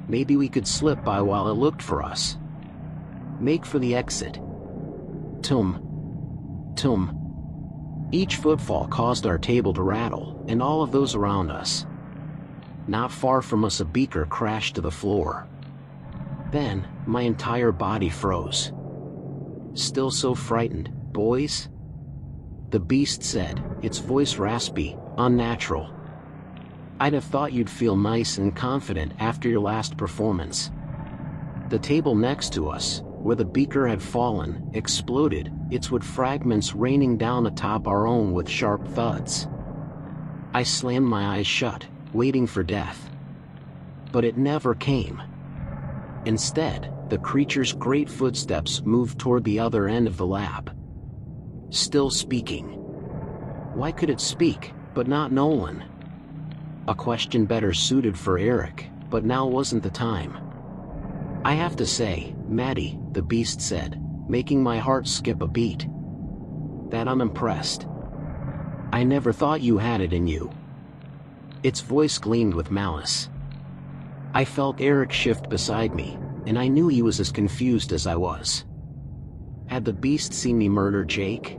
A: Maybe we could slip by while it looked for us. Make for the exit. Tum. Tum. Each footfall caused our table to rattle, and all of those around us. Not far from us a beaker crashed to the floor. Then, my entire body froze. "Still so frightened, boys?" The beast said, its voice raspy, unnatural. "I'd have thought you'd feel nice and confident after your last performance." The table next to us, where the beaker had fallen, exploded, its wood fragments raining down atop our own with sharp thuds. I slammed my eyes shut, waiting for death. But it never came. Instead, the creature's great footsteps moved toward the other end of the lab. Still speaking. Why could it speak, but not Nolan? A question better suited for Eric, but now wasn't the time. "I have to say, Maddie," the beast said, making my heart skip a beat, "that I'm impressed. I never thought you had it in you." Its voice gleamed with malice. I felt Eric shift beside me, and I knew he was as confused as I was. Had the beast seen me murder Jake?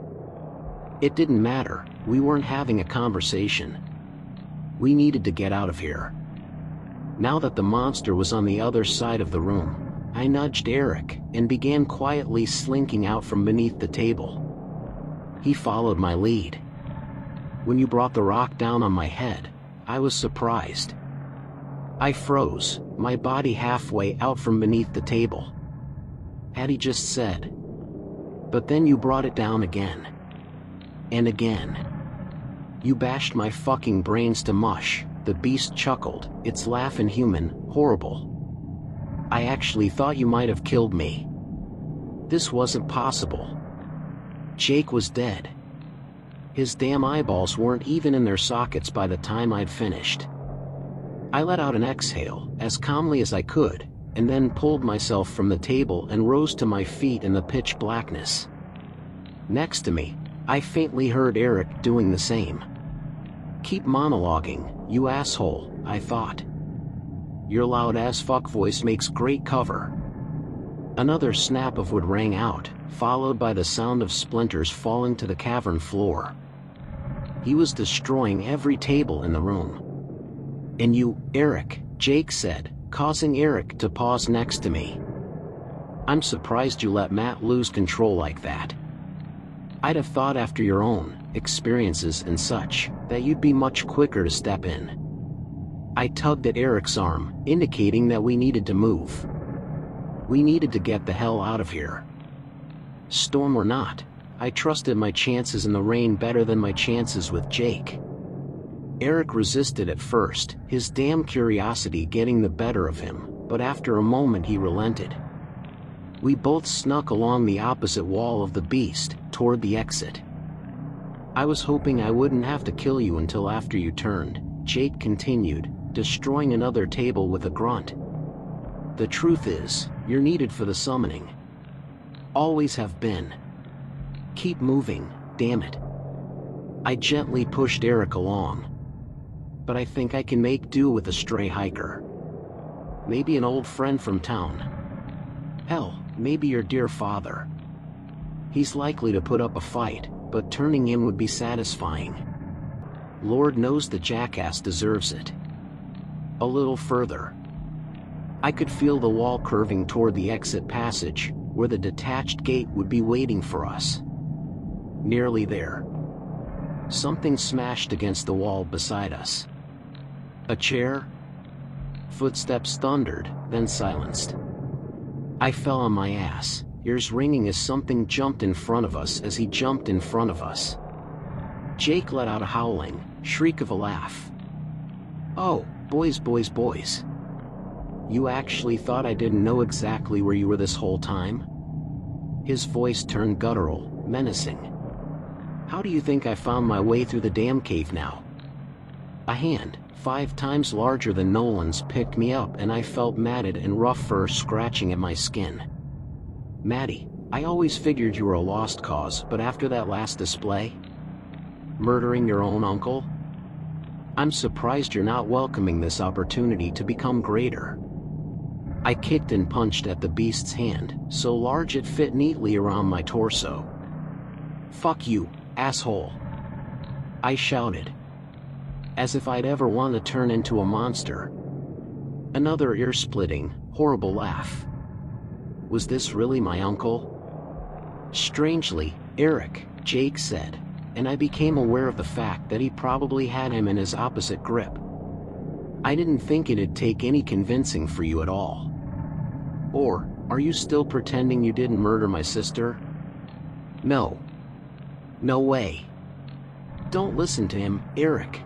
A: It didn't matter, we weren't having a conversation. We needed to get out of here. Now that the monster was on the other side of the room, I nudged Eric and began quietly slinking out from beneath the table. He followed my lead. When you brought the rock down on my head, I was surprised. I froze, my body halfway out from beneath the table. Had he just said? But then you brought it down again. And again. You bashed my fucking brains to mush, the beast chuckled, its laugh inhuman, horrible. I actually thought you might have killed me. This wasn't possible. Jake was dead. His damn eyeballs weren't even in their sockets by the time I'd finished. I let out an exhale, as calmly as I could, and then pulled myself from the table and rose to my feet in the pitch blackness. Next to me, I faintly heard Eric doing the same. Keep monologuing, you asshole, I thought. Your loud-ass fuck voice makes great cover. Another snap of wood rang out, followed by the sound of splinters falling to the cavern floor. He was destroying every table in the room. And you, Eric, Jake said, causing Eric to pause next to me. I'm surprised you let Matt lose control like that. I'd have thought after your own experiences and such, that you'd be much quicker to step in. I tugged at Eric's arm, indicating that we needed to move. We needed to get the hell out of here. Storm or not, I trusted my chances in the rain better than my chances with Jake. Eric resisted at first, his damn curiosity getting the better of him, but after a moment he relented. We both snuck along the opposite wall of the beast, toward the exit. I was hoping I wouldn't have to kill you until after you turned, Jake continued, destroying another table with a grunt. The truth is, you're needed for the summoning. Always have been. Keep moving, damn it. I gently pushed Eric along. But I think I can make do with a stray hiker. Maybe an old friend from town. Hell, maybe your dear father. He's likely to put up a fight, but turning him would be satisfying. Lord knows the jackass deserves it. A little further. I could feel the wall curving toward the exit passage, where the detached gate would be waiting for us. Nearly there. Something smashed against the wall beside us. A chair? Footsteps thundered, then silenced. I fell on my ass, ears ringing as something jumped in front of us as he jumped in front of us. Jake let out a howling, shriek of a laugh. Oh, boys, boys, boys. You actually thought I didn't know exactly where you were this whole time? His voice turned guttural, menacing. How do you think I found my way through the damn cave now? A hand, 5 times larger than Nolan's, picked me up and I felt matted and rough fur scratching at my skin. Maddie, I always figured you were a lost cause, but after that last display? Murdering your own uncle? I'm surprised you're not welcoming this opportunity to become greater. I kicked and punched at the beast's hand, so large it fit neatly around my torso. Fuck you, asshole. I shouted. As if I'd ever want to turn into a monster. Another ear-splitting, horrible laugh. Was this really my uncle? Strangely, Eric, Jake said, and I became aware of the fact that he probably had him in his opposite grip. I didn't think it'd take any convincing for you at all. Or, are you still pretending you didn't murder my sister? No. No way. Don't listen to him, Eric.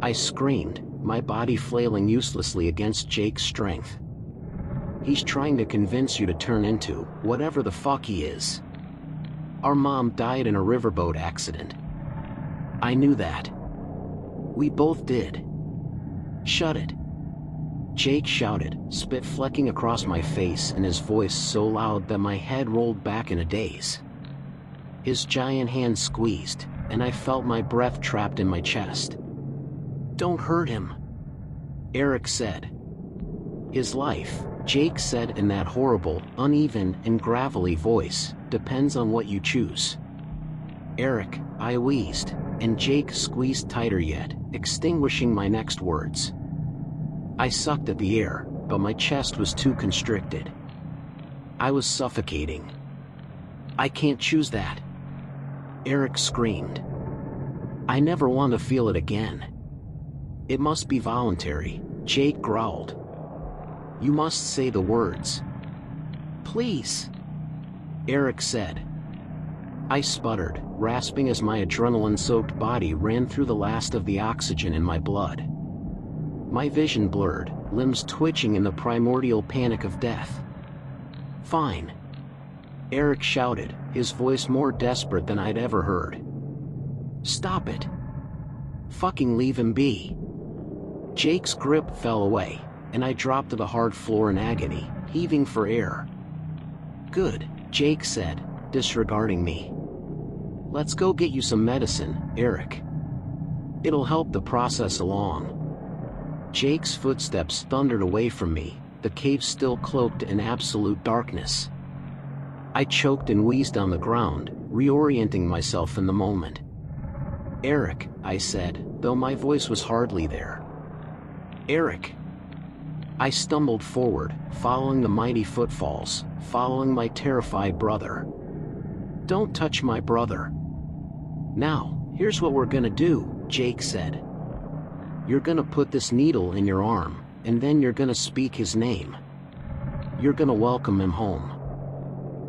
A: I screamed, my body flailing uselessly against Jake's strength. He's trying to convince you to turn into whatever the fuck he is. Our mom died in a riverboat accident. I knew that. We both did. Shut it. Jake shouted, spit flecking across my face and his voice so loud that my head rolled back in a daze. His giant hand squeezed, and I felt my breath trapped in my chest. Don't hurt him, Eric said. His life, Jake said in that horrible, uneven, and gravelly voice, depends on what you choose. Eric, I wheezed, and Jake squeezed tighter yet, extinguishing my next words. I sucked at the air, but my chest was too constricted. I was suffocating. I can't choose that. Eric screamed. I never want to feel it again. It must be voluntary, Jake growled. You must say the words. Please, Eric said. I sputtered, rasping as my adrenaline-soaked body ran through the last of the oxygen in my blood. My vision blurred, limbs twitching in the primordial panic of death. Fine, Eric shouted, his voice more desperate than I'd ever heard. Stop it. Fucking leave him be. Jake's grip fell away, and I dropped to the hard floor in agony, heaving for air. Good, Jake said, disregarding me. Let's go get you some medicine, Eric. It'll help the process along. Jake's footsteps thundered away from me, the cave still cloaked in absolute darkness. I choked and wheezed on the ground, reorienting myself in the moment. Eric, I said, though my voice was hardly there. Eric. I stumbled forward, following the mighty footfalls, following my terrified brother. Don't touch my brother. Now, here's what we're gonna do, Jake said. You're gonna put this needle in your arm, and then you're gonna speak his name. You're gonna welcome him home.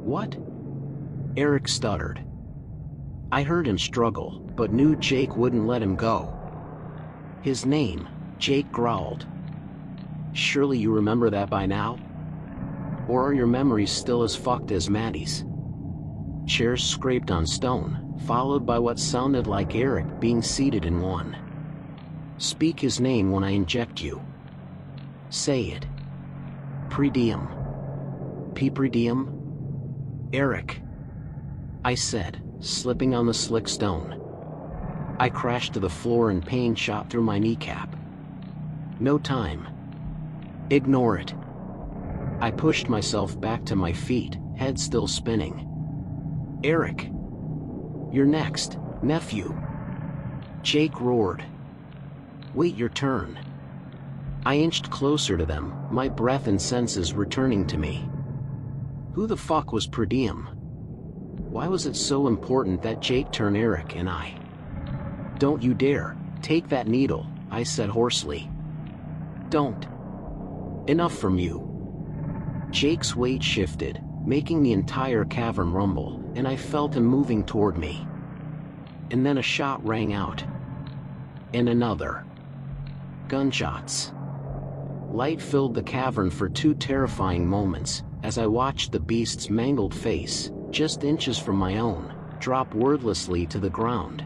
A: What? Eric stuttered. I heard him struggle, but knew Jake wouldn't let him go. His name, Jake growled. Surely you remember that by now? Or are your memories still as fucked as Maddie's? Chairs scraped on stone, followed by what sounded like Eric being seated in one. Speak his name when I inject you. Say it. Predium. Predium? Eric. I said, slipping on the slick stone. I crashed to the floor and pain shot through my kneecap. No time. Ignore it. I pushed myself back to my feet, head still spinning. Eric. You're next, nephew. Jake roared. Wait your turn. I inched closer to them, my breath and senses returning to me. Who the fuck was Predium? Why was it so important that Jake turn Eric and I? Don't you dare, take that needle, I said hoarsely. Don't. Enough from you. Jake's weight shifted, making the entire cavern rumble, and I felt him moving toward me. And then a shot rang out. And another. Gunshots. Light filled the cavern for 2 terrifying moments, as I watched the beast's mangled face, just inches from my own, drop wordlessly to the ground.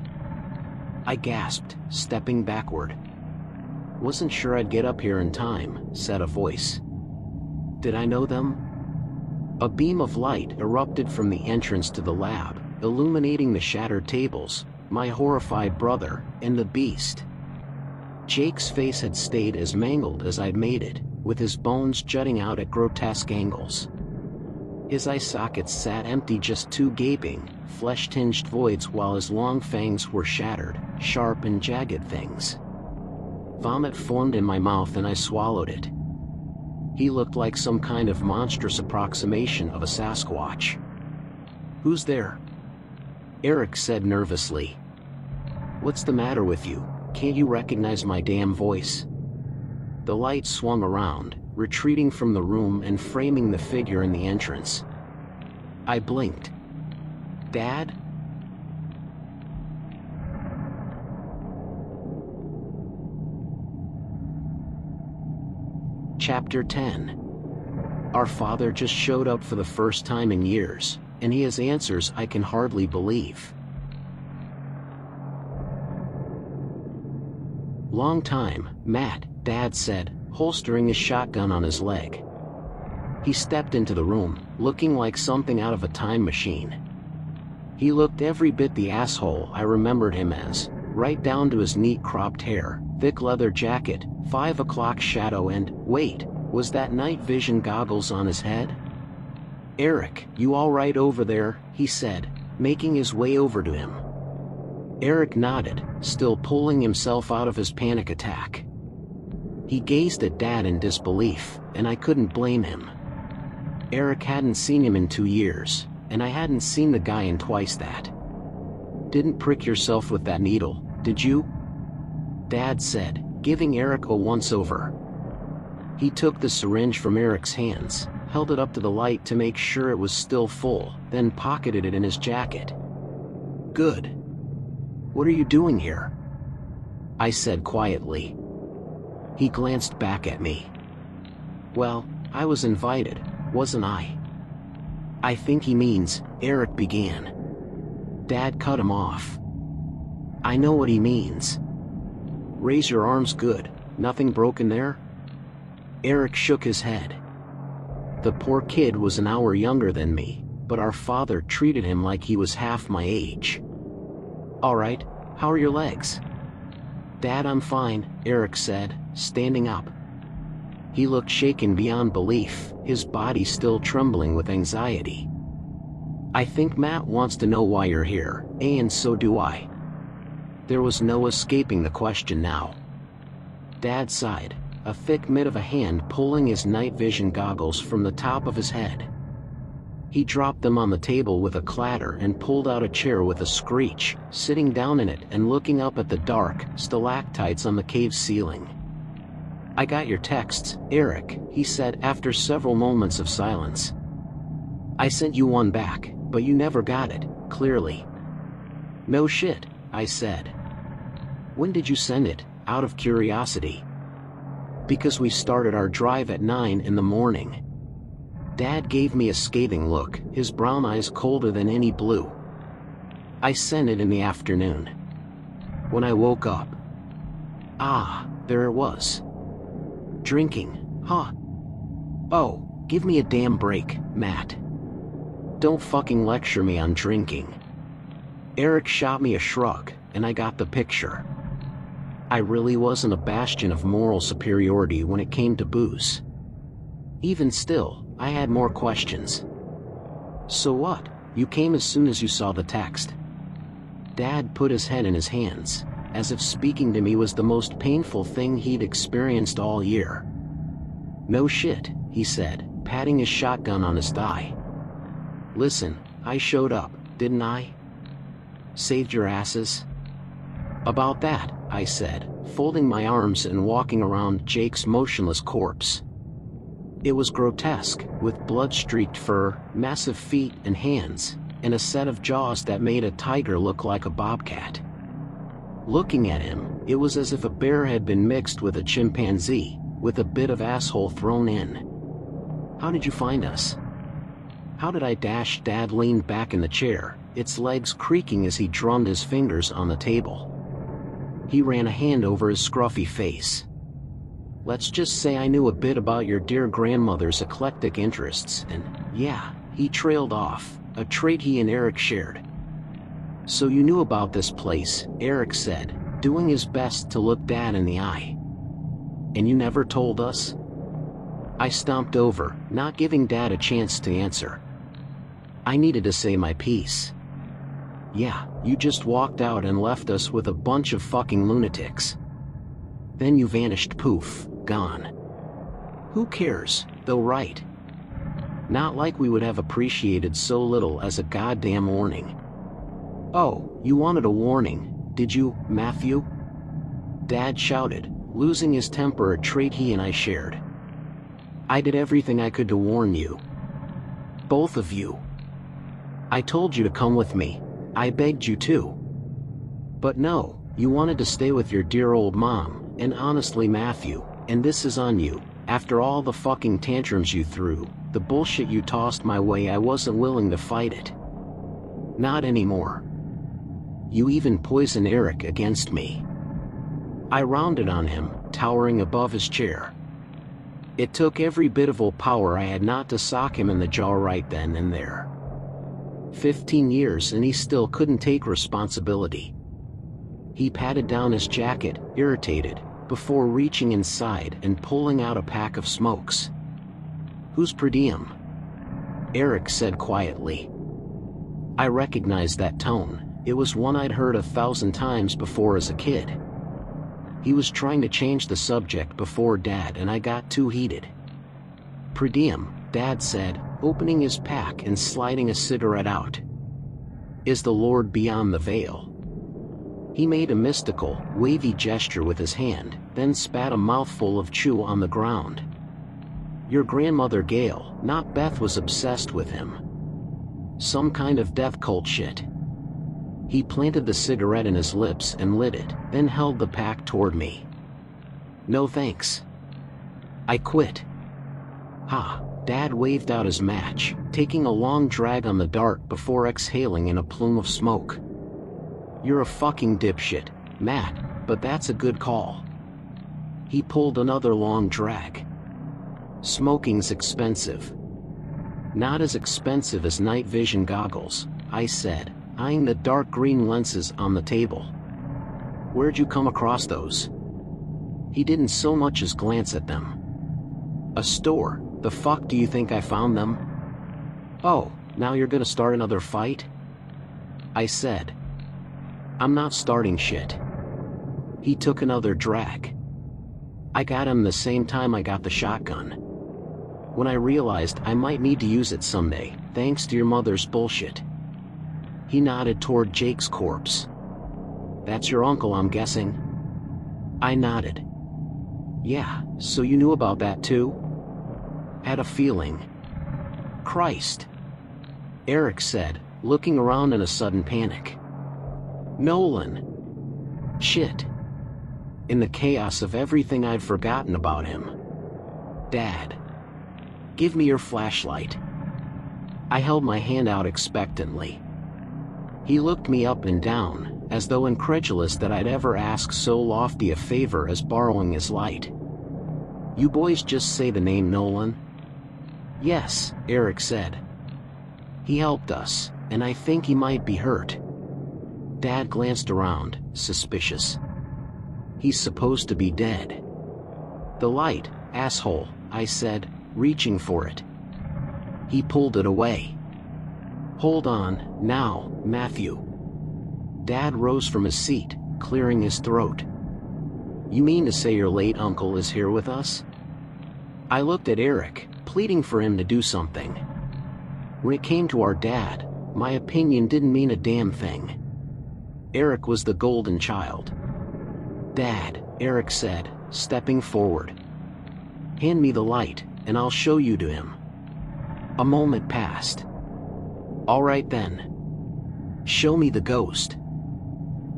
A: I gasped, stepping backward. Wasn't sure I'd get up here in time, said a voice. Did I know them? A beam of light erupted from the entrance to the lab, illuminating the shattered tables, my horrified brother, and the beast. Jake's face had stayed as mangled as I'd made it, with his bones jutting out at grotesque angles. His eye sockets sat empty, just 2 gaping, flesh-tinged voids, while his long fangs were shattered, sharp and jagged things. Vomit formed in my mouth and I swallowed it. He looked like some kind of monstrous approximation of a Sasquatch. Who's there? Eric said nervously. What's the matter with you? Can't you recognize my damn voice? The light swung around, retreating from the room and framing the figure in the entrance. I blinked. Dad? Chapter 10. Our father just showed up for the first time in years, and he has answers I can hardly believe. Long time, Matt, Dad said, holstering his shotgun on his leg. He stepped into the room, looking like something out of a time machine. He looked every bit the asshole I remembered him as, right down to his neat cropped hair, thick leather jacket, 5 o'clock shadow, and, wait, was that night vision goggles on his head? Eric, you all right over there? He said, making his way over to him. Eric nodded, still pulling himself out of his panic attack. He gazed at Dad in disbelief, and I couldn't blame him. Eric hadn't seen him in 2 years, and I hadn't seen the guy in twice that. Didn't prick yourself with that needle, did you? Dad said, giving Eric a once-over. He took the syringe from Eric's hands, held it up to the light to make sure it was still full, then pocketed it in his jacket. Good. What are you doing here? I said quietly. He glanced back at me. Well, I was invited, wasn't I? I think he means, Eric began. Dad cut him off. I know what he means. Raise your arms good, nothing broken there? Eric shook his head. The poor kid was an hour younger than me, but our father treated him like he was half my age. All right, how are your legs? Dad, I'm fine, Eric said, standing up. He looked shaken beyond belief, his body still trembling with anxiety. I think Matt wants to know why you're here, and so do I. There was no escaping the question now. Dad sighed, a thick mitt of a hand pulling his night vision goggles from the top of his head. He dropped them on the table with a clatter and pulled out a chair with a screech, sitting down in it and looking up at the dark stalactites on the cave ceiling. I got your texts, Eric, he said after several moments of silence. I sent you one back, but you never got it, clearly. No shit, I said. When did you send it, out of curiosity? Because we started our drive at 9 in the morning. Dad gave me a scathing look, his brown eyes colder than any blue. I sent it in the afternoon. When I woke up. Ah, there it was. Drinking, huh? Oh, give me a damn break, Matt. Don't fucking lecture me on drinking. Eric shot me a shrug, and I got the picture. I really wasn't a bastion of moral superiority when it came to booze. Even still, I had more questions. So what? You came as soon as you saw the text. Dad put his head in his hands, as if speaking to me was the most painful thing he'd experienced all year. No shit, he said, patting his shotgun on his thigh. Listen, I showed up, didn't I? Saved your asses? About that, I said, folding my arms and walking around Jake's motionless corpse. It was grotesque, with blood-streaked fur, massive feet and hands, and a set of jaws that made a tiger look like a bobcat. Looking at him, it was as if a bear had been mixed with a chimpanzee, with a bit of asshole thrown in. How did you find us? How did I dash? Dad leaned back in the chair, its legs creaking as he drummed his fingers on the table. He ran a hand over his scruffy face. Let's just say I knew a bit about your dear grandmother's eclectic interests, and, yeah, he trailed off, a trait he and Eric shared. So you knew about this place, Eric said, doing his best to look Dad in the eye. And you never told us? I stomped over, not giving Dad a chance to answer. I needed to say my piece. Yeah, you just walked out and left us with a bunch of fucking lunatics. Then you vanished, poof, gone. Who cares, though, right? Not like we would have appreciated so little as a goddamn warning. Oh, you wanted a warning, did you, Matthew? Dad shouted, losing his temper, a trait he and I shared. I did everything I could to warn you. Both of you. I told you to come with me. I begged you to. But no, you wanted to stay with your dear old mom, and honestly, Matthew, and this is on you, after all the fucking tantrums you threw, the bullshit you tossed my way, I wasn't willing to fight it. Not anymore. You even poisoned Eric against me. I rounded on him, towering above his chair. It took every bit of willpower I had not to sock him in the jaw right then and there. 15 years and he still couldn't take responsibility. He patted down his jacket, irritated, before reaching inside and pulling out a pack of smokes. Who's per diem? Eric said quietly. I recognized that tone, It was one I'd heard 1,000 times before as a kid. He was trying to change the subject before Dad and I got too heated. "Per diem," Dad said, opening his pack and sliding a cigarette out. "Is the Lord beyond the veil?" He made a mystical, wavy gesture with his hand, then spat a mouthful of chew on the ground. "Your grandmother Gail, not Beth, was obsessed with him. Some kind of death cult shit." He planted the cigarette in his lips and lit it, then held the pack toward me. "No thanks. I quit." "Ha," Dad waved out his match, taking a long drag on the dart before exhaling in a plume of smoke. "You're a fucking dipshit, Matt, but that's a good call." He pulled another long drag. "Smoking's expensive." "Not as expensive as night vision goggles," I said, eyeing the dark green lenses on the table. "Where'd you come across those?" He didn't so much as glance at them. "A store. The fuck do you think I found them?" "Oh, now you're gonna start another fight?" I said. "I'm not starting shit." He took another drag. "I got him the same time I got the shotgun. When I realized I might need to use it someday, thanks to your mother's bullshit." He nodded toward Jake's corpse. "That's your uncle, I'm guessing?" I nodded. "Yeah, so you knew about that too?" "Had a feeling." "Christ," Eric said, looking around in a sudden panic. "Nolan." Shit. In the chaos of everything I'd forgotten about him. "Dad. Give me your flashlight." I held my hand out expectantly. He looked me up and down, as though incredulous that I'd ever ask so lofty a favor as borrowing his light. "You boys just say the name Nolan?" "Yes," Eric said. "He helped us, and I think he might be hurt." Dad glanced around, suspicious. "He's supposed to be dead." "The light, asshole," I said, reaching for it. He pulled it away. "Hold on, now, Matthew." Dad rose from his seat, clearing his throat. "You mean to say your late uncle is here with us?" I looked at Eric, pleading for him to do something. When it came to our dad, my opinion didn't mean a damn thing. Eric was the golden child. "Dad," Eric said, stepping forward. "Hand me the light, and I'll show you to him." A moment passed. "All right then. Show me the ghost."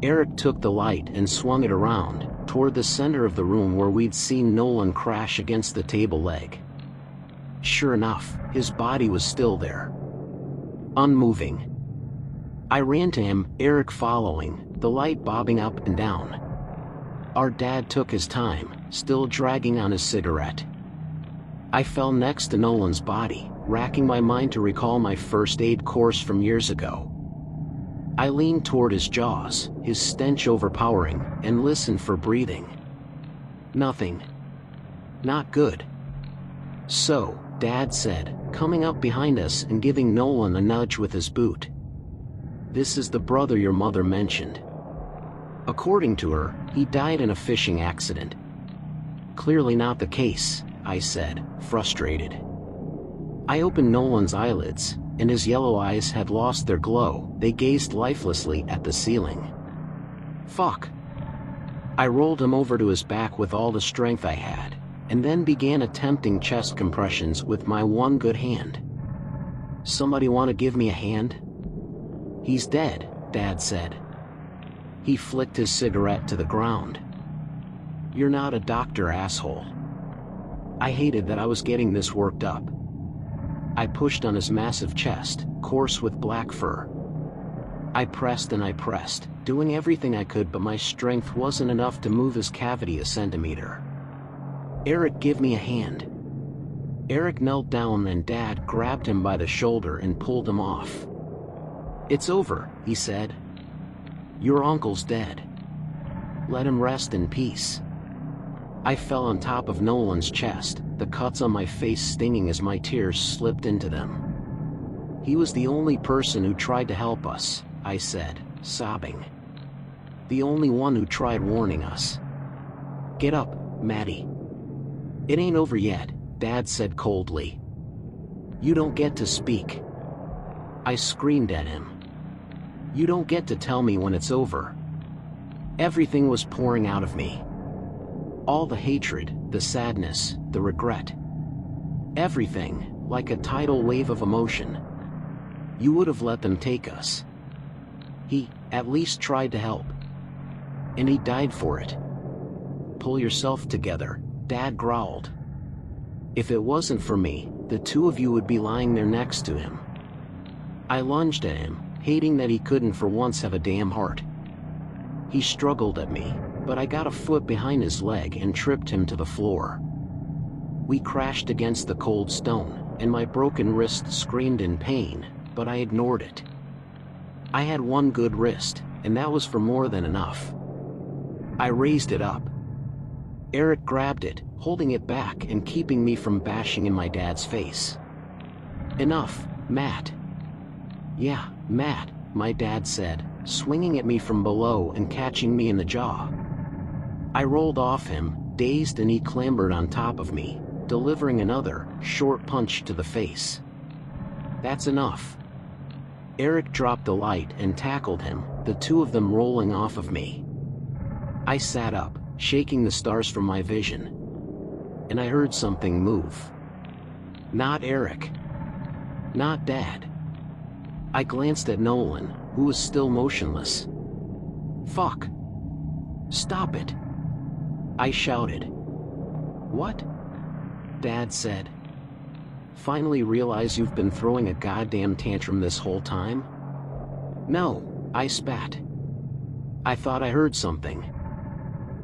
A: Eric took the light and swung it around, toward the center of the room where we'd seen Nolan crash against the table leg. Sure enough, his body was still there. Unmoving. I ran to him, Eric following, the light bobbing up and down. Our dad took his time, still dragging on his cigarette. I fell next to Nolan's body, racking my mind to recall my first aid course from years ago. I leaned toward his jaws, his stench overpowering, and listened for breathing. Nothing. Not good. "So," Dad said, coming up behind us and giving Nolan a nudge with his boot. "This is the brother your mother mentioned. According to her, he died in a fishing accident." "Clearly not the case," I said, frustrated. I opened Nolan's eyelids, and his yellow eyes had lost their glow. They gazed lifelessly at the ceiling. "Fuck." I rolled him over to his back with all the strength I had, and then began attempting chest compressions with my one good hand. "Somebody want to give me a hand?" "He's dead," Dad said. He flicked his cigarette to the ground. "You're not a doctor, asshole." I hated that I was getting this worked up. I pushed on his massive chest, coarse with black fur. I pressed and I pressed, doing everything I could, but my strength wasn't enough to move his cavity a centimeter. "Eric, give me a hand." Eric knelt down and Dad grabbed him by the shoulder and pulled him off. "It's over," he said. "Your uncle's dead. Let him rest in peace." I fell on top of Nolan's chest, the cuts on my face stinging as my tears slipped into them. "He was the only person who tried to help us," I said, sobbing. The only one who tried warning us. "Get up, Maddie. It ain't over yet," Dad said coldly. "You don't get to speak." I screamed at him. "You don't get to tell me when it's over." Everything was pouring out of me. All the hatred, the sadness, the regret. Everything, like a tidal wave of emotion. You would have let them take us. He, at least, tried to help. And he died for it. "Pull yourself together," Dad growled. "If it wasn't for me, the two of you would be lying there next to him." I lunged at him, hating that he couldn't for once have a damn heart. He struggled at me, but I got a foot behind his leg and tripped him to the floor. We crashed against the cold stone, and my broken wrist screamed in pain, but I ignored it. I had one good wrist, and that was for more than enough. I raised it up. Eric grabbed it, holding it back and keeping me from bashing in my dad's face. "Enough, Matt." "Yeah, Matt," my dad said, swinging at me from below and catching me in the jaw. I rolled off him, dazed, and he clambered on top of me, delivering another, short punch to the face. "That's enough." Eric dropped the light and tackled him, the two of them rolling off of me. I sat up, shaking the stars from my vision. And I heard something move. Not Eric. Not Dad. I glanced at Nolan, who was still motionless. "Fuck. Stop it," I shouted. "What?" Dad said. "Finally realize you've been throwing a goddamn tantrum this whole time?" "No," I spat. "I thought I heard something."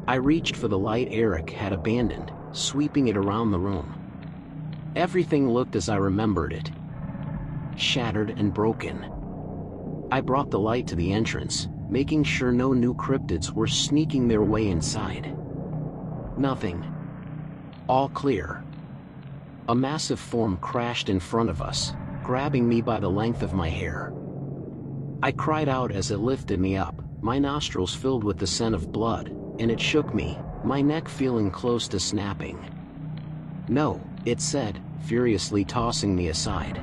A: I reached for the light Eric had abandoned, sweeping it around the room. Everything looked as I remembered it. Shattered and broken. I brought the light to the entrance, making sure no new cryptids were sneaking their way inside. Nothing. All clear. A massive form crashed in front of us, grabbing me by the length of my hair. I cried out as it lifted me up, my nostrils filled with the scent of blood, and it shook me, my neck feeling close to snapping. "No," it said, furiously tossing me aside.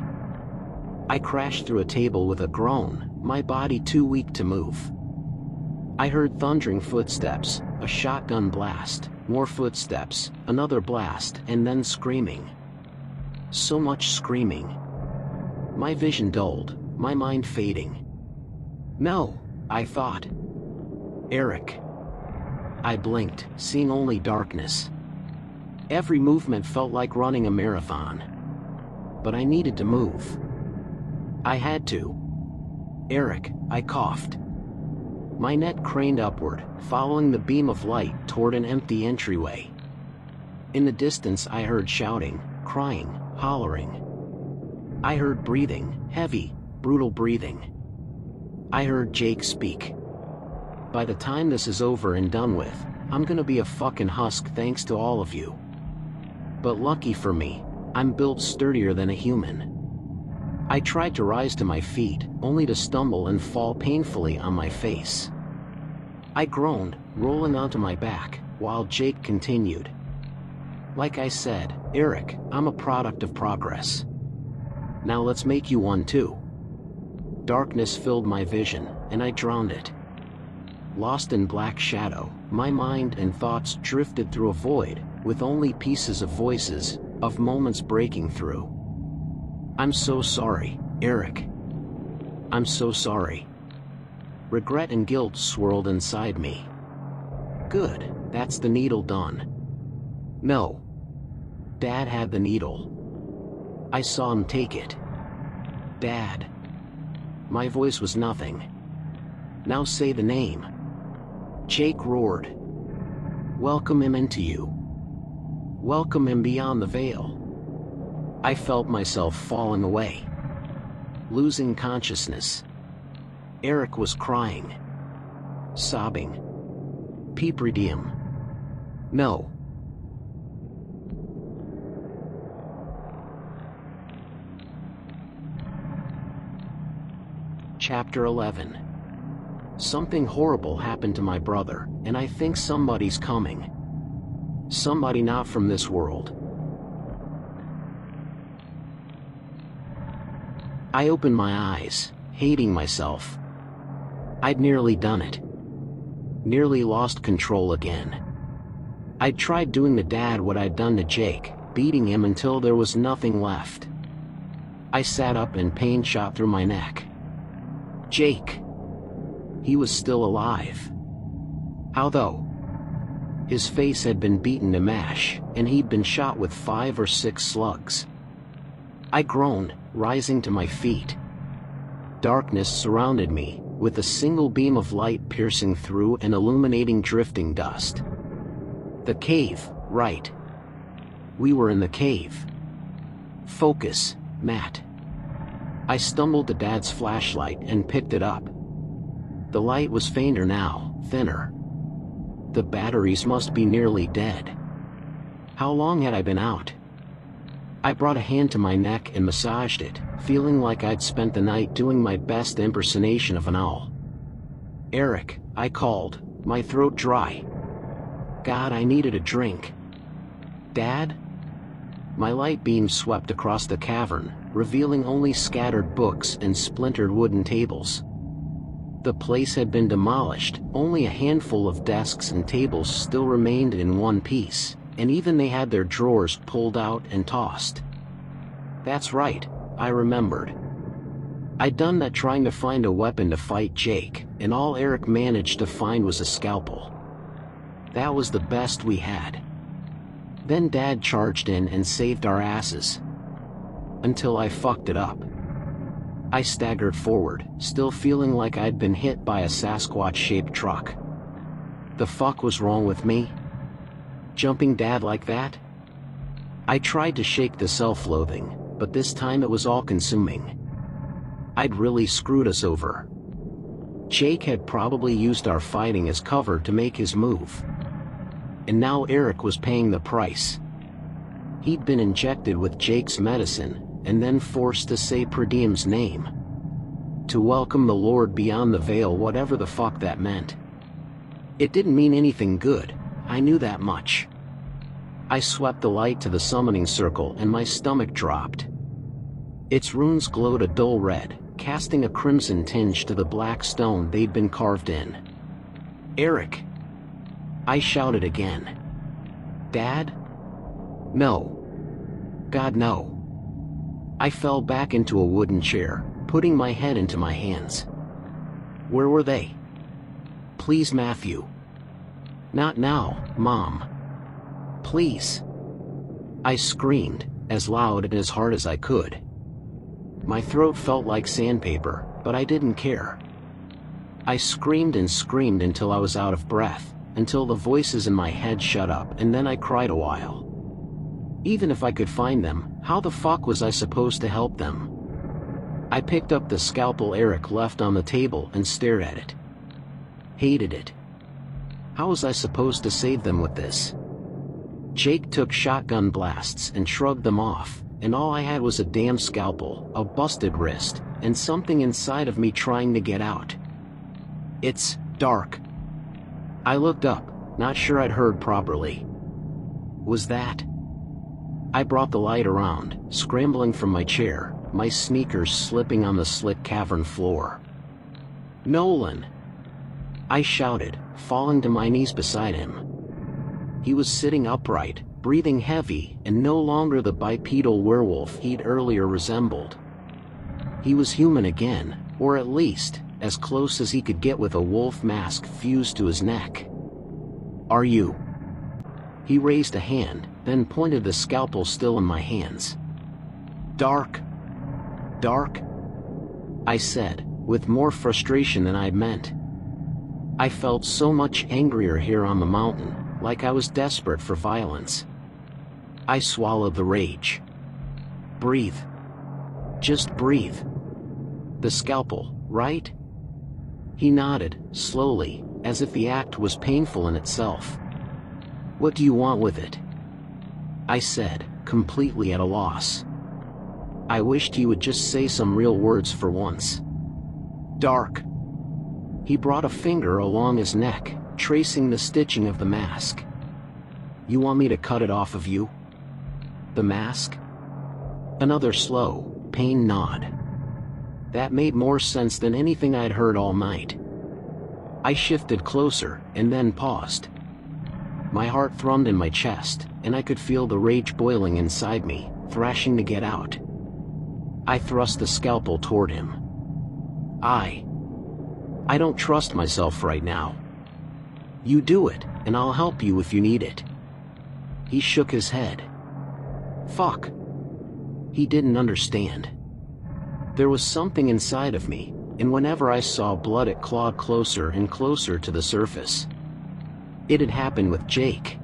A: I crashed through a table with a groan, my body too weak to move. I heard thundering footsteps, a shotgun blast, more footsteps, another blast, and then screaming. So much screaming. My vision dulled, my mind fading. "No," I thought. "Eric." I blinked, seeing only darkness. Every movement felt like running a marathon. But I needed to move. I had to. "Eric," I coughed. My neck craned upward, following the beam of light toward an empty entryway. In the distance I heard shouting, crying, hollering. I heard breathing, heavy, brutal breathing. I heard Jake speak. "By the time this is over and done with, I'm gonna be a fucking husk thanks to all of you. But lucky for me, I'm built sturdier than a human." I tried to rise to my feet, only to stumble and fall painfully on my face. I groaned, rolling onto my back, while Jake continued. "Like I said, Eric, I'm a product of progress. Now let's make you one too." Darkness filled my vision, and I drowned it. Lost in black shadow, my mind and thoughts drifted through a void, with only pieces of voices, of moments breaking through. "I'm so sorry, Eric. I'm so sorry." Regret and guilt swirled inside me. Good, that's the needle done. No. Dad had the needle. I saw him take it. "Dad." My voice was nothing. "Now say the name." Jake roared. "Welcome him into you. Welcome him beyond the veil." I felt myself falling away. Losing consciousness. Eric was crying. Sobbing. "Peepridium. No." Chapter 11. Something horrible happened to my brother, and I think somebody's coming. Somebody not from this world. I opened my eyes, hating myself. I'd nearly done it. Nearly lost control again. I'd tried doing to Dad what I'd done to Jake, beating him until there was nothing left. I sat up and pain shot through my neck. Jake. He was still alive. How though? His face had been beaten to mash, and he'd been shot with 5 or 6 slugs. I groaned, rising to my feet. Darkness surrounded me, with a single beam of light piercing through and illuminating drifting dust. The cave, right. We were in the cave. Focus, Matt. I stumbled to Dad's flashlight and picked it up. The light was fainter now, thinner. The batteries must be nearly dead. How long had I been out? I brought a hand to my neck and massaged it, feeling like I'd spent the night doing my best impersonation of an owl. Eric, I called, my throat dry. God, I needed a drink. Dad? My light beam swept across the cavern, revealing only scattered books and splintered wooden tables. The place had been demolished, only a handful of desks and tables still remained in one piece, and even they had their drawers pulled out and tossed. That's right, I remembered. I'd done that trying to find a weapon to fight Jake, and all Eric managed to find was a scalpel. That was the best we had. Then Dad charged in and saved our asses. Until I fucked it up. I staggered forward, still feeling like I'd been hit by a Sasquatch-shaped truck. The fuck was wrong with me? Jumping Dad like that? I tried to shake the self-loathing, but this time it was all-consuming. I'd really screwed us over. Jake had probably used our fighting as cover to make his move. And now Eric was paying the price. He'd been injected with Jake's medicine, and then forced to say Per Diem's name. To welcome the Lord beyond the veil, whatever the fuck that meant. It didn't mean anything good, I knew that much. I swept the light to the summoning circle and my stomach dropped. Its runes glowed a dull red, casting a crimson tinge to the black stone they'd been carved in. Eric! I shouted again. Dad? No. God, no. I fell back into a wooden chair, putting my head into my hands. Where were they? Please, Matthew. Not now, Mom. Please. I screamed, as loud and as hard as I could. My throat felt like sandpaper, but I didn't care. I screamed and screamed until I was out of breath, until the voices in my head shut up, and then I cried a while. Even if I could find them, how the fuck was I supposed to help them? I picked up the scalpel Eric left on the table and stared at it. Hated it. How was I supposed to save them with this? Jake took shotgun blasts and shrugged them off, and all I had was a damn scalpel, a busted wrist, and something inside of me trying to get out. It's dark. I looked up, not sure I'd heard properly. Was that? I brought the light around, scrambling from my chair, my sneakers slipping on the slick cavern floor. Nolan! I shouted, falling to my knees beside him. He was sitting upright, breathing heavy, and no longer the bipedal werewolf he'd earlier resembled. He was human again, or at least, as close as he could get with a wolf mask fused to his neck. Are you? He raised a hand, then pointed the scalpel still in my hands. Dark. Dark? I said, with more frustration than I'd meant. I felt so much angrier here on the mountain, like I was desperate for violence. I swallowed the rage. Breathe. Just breathe. The scalpel, right? He nodded, slowly, as if the act was painful in itself. What do you want with it? I said, completely at a loss. I wished he would just say some real words for once. Dark. He brought a finger along his neck, tracing the stitching of the mask. "You want me to cut it off of you?" "The mask?" Another slow, pained nod. That made more sense than anything I'd heard all night. I shifted closer, and then paused. My heart thrummed in my chest, and I could feel the rage boiling inside me, thrashing to get out. I thrust the scalpel toward him. I don't trust myself right now. "You do it, and I'll help you if you need it." He shook his head. Fuck. He didn't understand. There was something inside of me, and whenever I saw blood it clawed closer and closer to the surface. It had happened with Jake.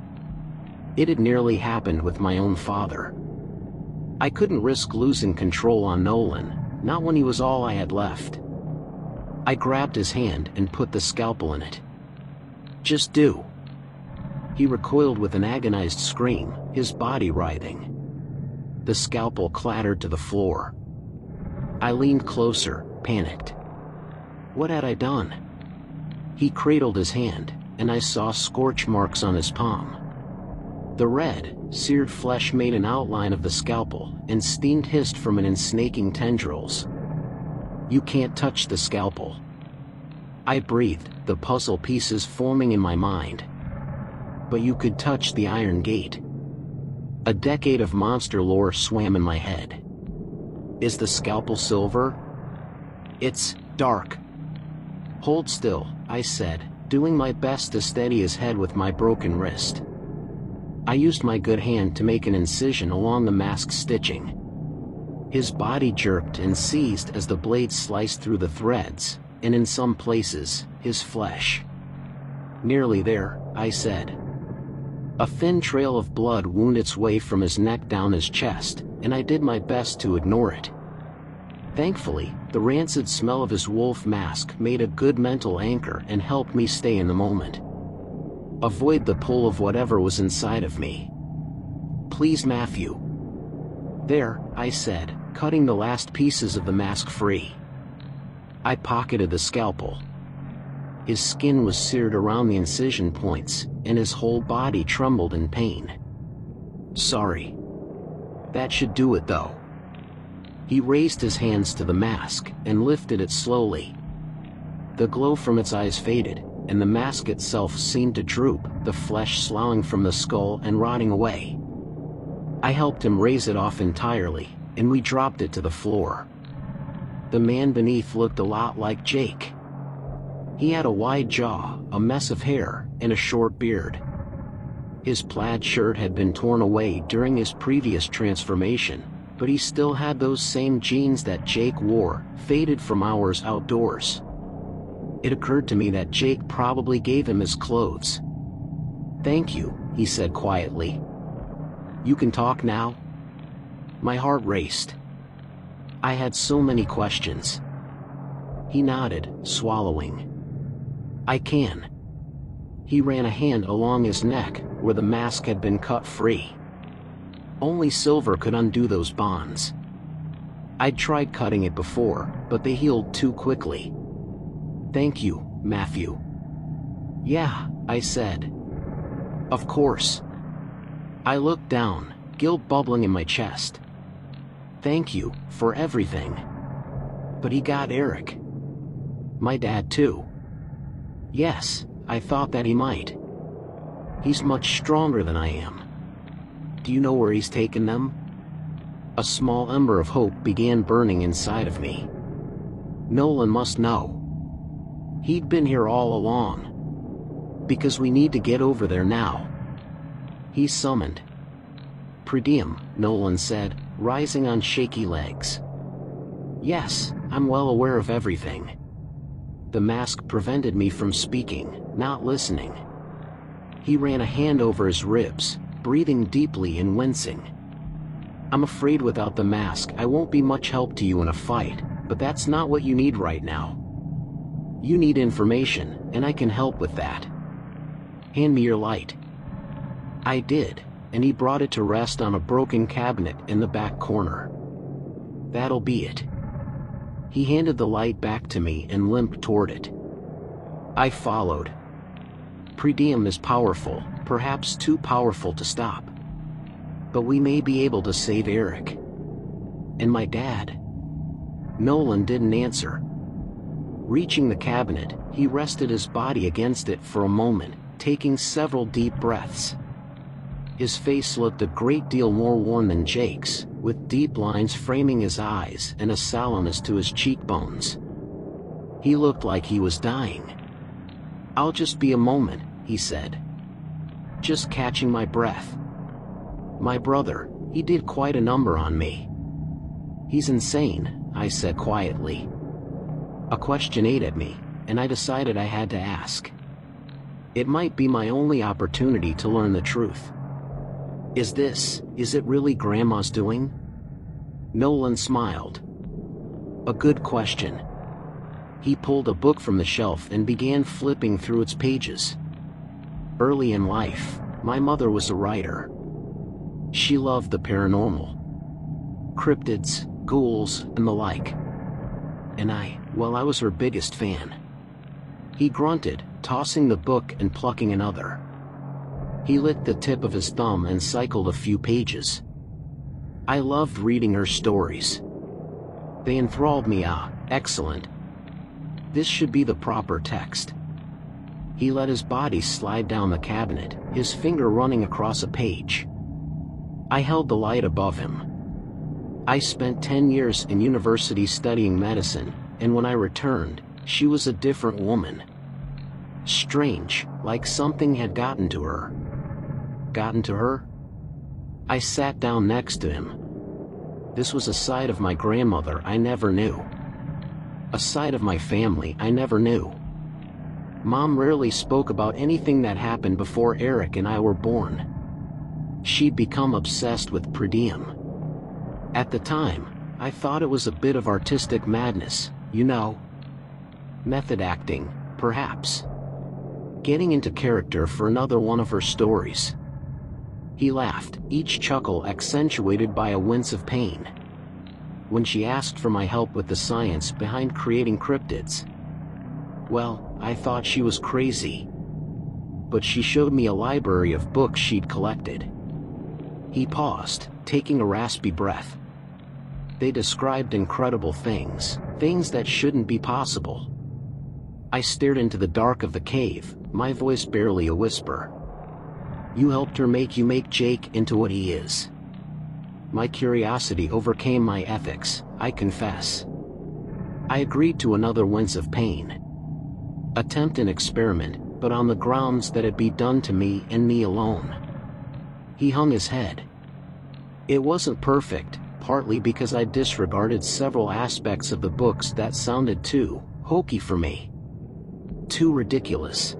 A: It had nearly happened with my own father. I couldn't risk losing control on Nolan, not when he was all I had left. I grabbed his hand and put the scalpel in it. "Just do." He recoiled with an agonized scream, his body writhing. The scalpel clattered to the floor. I leaned closer, panicked. What had I done? He cradled his hand, and I saw scorch marks on his palm. The red, seared flesh made an outline of the scalpel, and steam hissed from it in snaking tendrils. "You can't touch the scalpel." I breathed, the puzzle pieces forming in my mind. "But you could touch the iron gate." A decade of monster lore swam in my head. "Is the scalpel silver?" "It's dark." "Hold still," I said, doing my best to steady his head with my broken wrist. I used my good hand to make an incision along the mask's stitching. His body jerked and seized as the blade sliced through the threads, and in some places, his flesh. "Nearly there," I said. A thin trail of blood wound its way from his neck down his chest, and I did my best to ignore it. Thankfully, the rancid smell of his wolf mask made a good mental anchor and helped me stay in the moment. Avoid the pull of whatever was inside of me. "Please, Matthew." "There," I said, cutting the last pieces of the mask free. I pocketed the scalpel. His skin was seared around the incision points, and his whole body trembled in pain. "Sorry. That should do it though." He raised his hands to the mask, and lifted it slowly. The glow from its eyes faded, and the mask itself seemed to droop, the flesh sloughing from the skull and rotting away. I helped him raise it off entirely, and we dropped it to the floor. The man beneath looked a lot like Jake. He had a wide jaw, a mess of hair, and a short beard. His plaid shirt had been torn away during his previous transformation, but he still had those same jeans that Jake wore, faded from hours outdoors. It occurred to me that Jake probably gave him his clothes. "Thank you," he said quietly. "You can talk now?" My heart raced. I had so many questions. He nodded, swallowing. "I can." He ran a hand along his neck, where the mask had been cut free. Only silver could undo those bonds. I'd tried cutting it before, but they healed too quickly. "Thank you, Matthew." "Yeah," I said. "Of course." I looked down, guilt bubbling in my chest. "Thank you, for everything." "But he got Eric." "My dad too." "Yes, I thought that he might. He's much stronger than I am." "Do you know where he's taken them?" A small ember of hope began burning inside of me. Nolan must know. He'd been here all along. "Because we need to get over there now." He summoned. "Per diem," Nolan said, rising on shaky legs. "Yes, I'm well aware of everything." The mask prevented me from speaking, not listening. He ran a hand over his ribs, breathing deeply and wincing. "I'm afraid without the mask I won't be much help to you in a fight, but that's not what you need right now. You need information, and I can help with that. Hand me your light." I did, and he brought it to rest on a broken cabinet in the back corner. "That'll be it." He handed the light back to me and limped toward it. I followed. Predium is powerful, perhaps too powerful to stop. But we may be able to save Eric. And my dad. Nolan didn't answer. Reaching the cabinet, he rested his body against it for a moment, taking several deep breaths. His face looked a great deal more worn than Jake's, with deep lines framing his eyes and a sallowness to his cheekbones. He looked like he was dying. "I'll just be a moment," he said. Just catching my breath. "My brother, he did quite a number on me." "He's insane," I said quietly. A question ate at me, and I decided I had to ask. It might be my only opportunity to learn the truth. Is it really Grandma's doing?" Nolan smiled. "A good question." He pulled a book from the shelf and began flipping through its pages. Early in life, my mother was a writer. She loved the paranormal. Cryptids, ghouls, and the like. And I was her biggest fan. He grunted, tossing the book and plucking another. He licked the tip of his thumb and cycled a few pages. I loved reading her stories. They enthralled me. Excellent. This should be the proper text. He let his body slide down the cabinet, his finger running across a page. I held the light above him. I spent 10 years in university studying medicine, and when I returned, she was a different woman. Strange, like something had gotten to her. Gotten to her? I sat down next to him. This was a side of my grandmother I never knew. A side of my family I never knew. Mom rarely spoke about anything that happened before Eric and I were born. She'd become obsessed with Predium. At the time, I thought it was a bit of artistic madness, you know. Method acting, perhaps. Getting into character for another one of her stories. He laughed, each chuckle accentuated by a wince of pain. When she asked for my help with the science behind creating cryptids, well, I thought she was crazy. But she showed me a library of books she'd collected. He paused, taking a raspy breath. They described incredible things, things that shouldn't be possible. I stared into the dark of the cave, my voice barely a whisper. You helped her make Jake into what he is. My curiosity overcame my ethics, I confess. I agreed to another wince of pain. Attempt an experiment, but on the grounds that it be done to me and me alone. He hung his head. It wasn't perfect, partly because I disregarded several aspects of the books that sounded too hokey for me. Too ridiculous.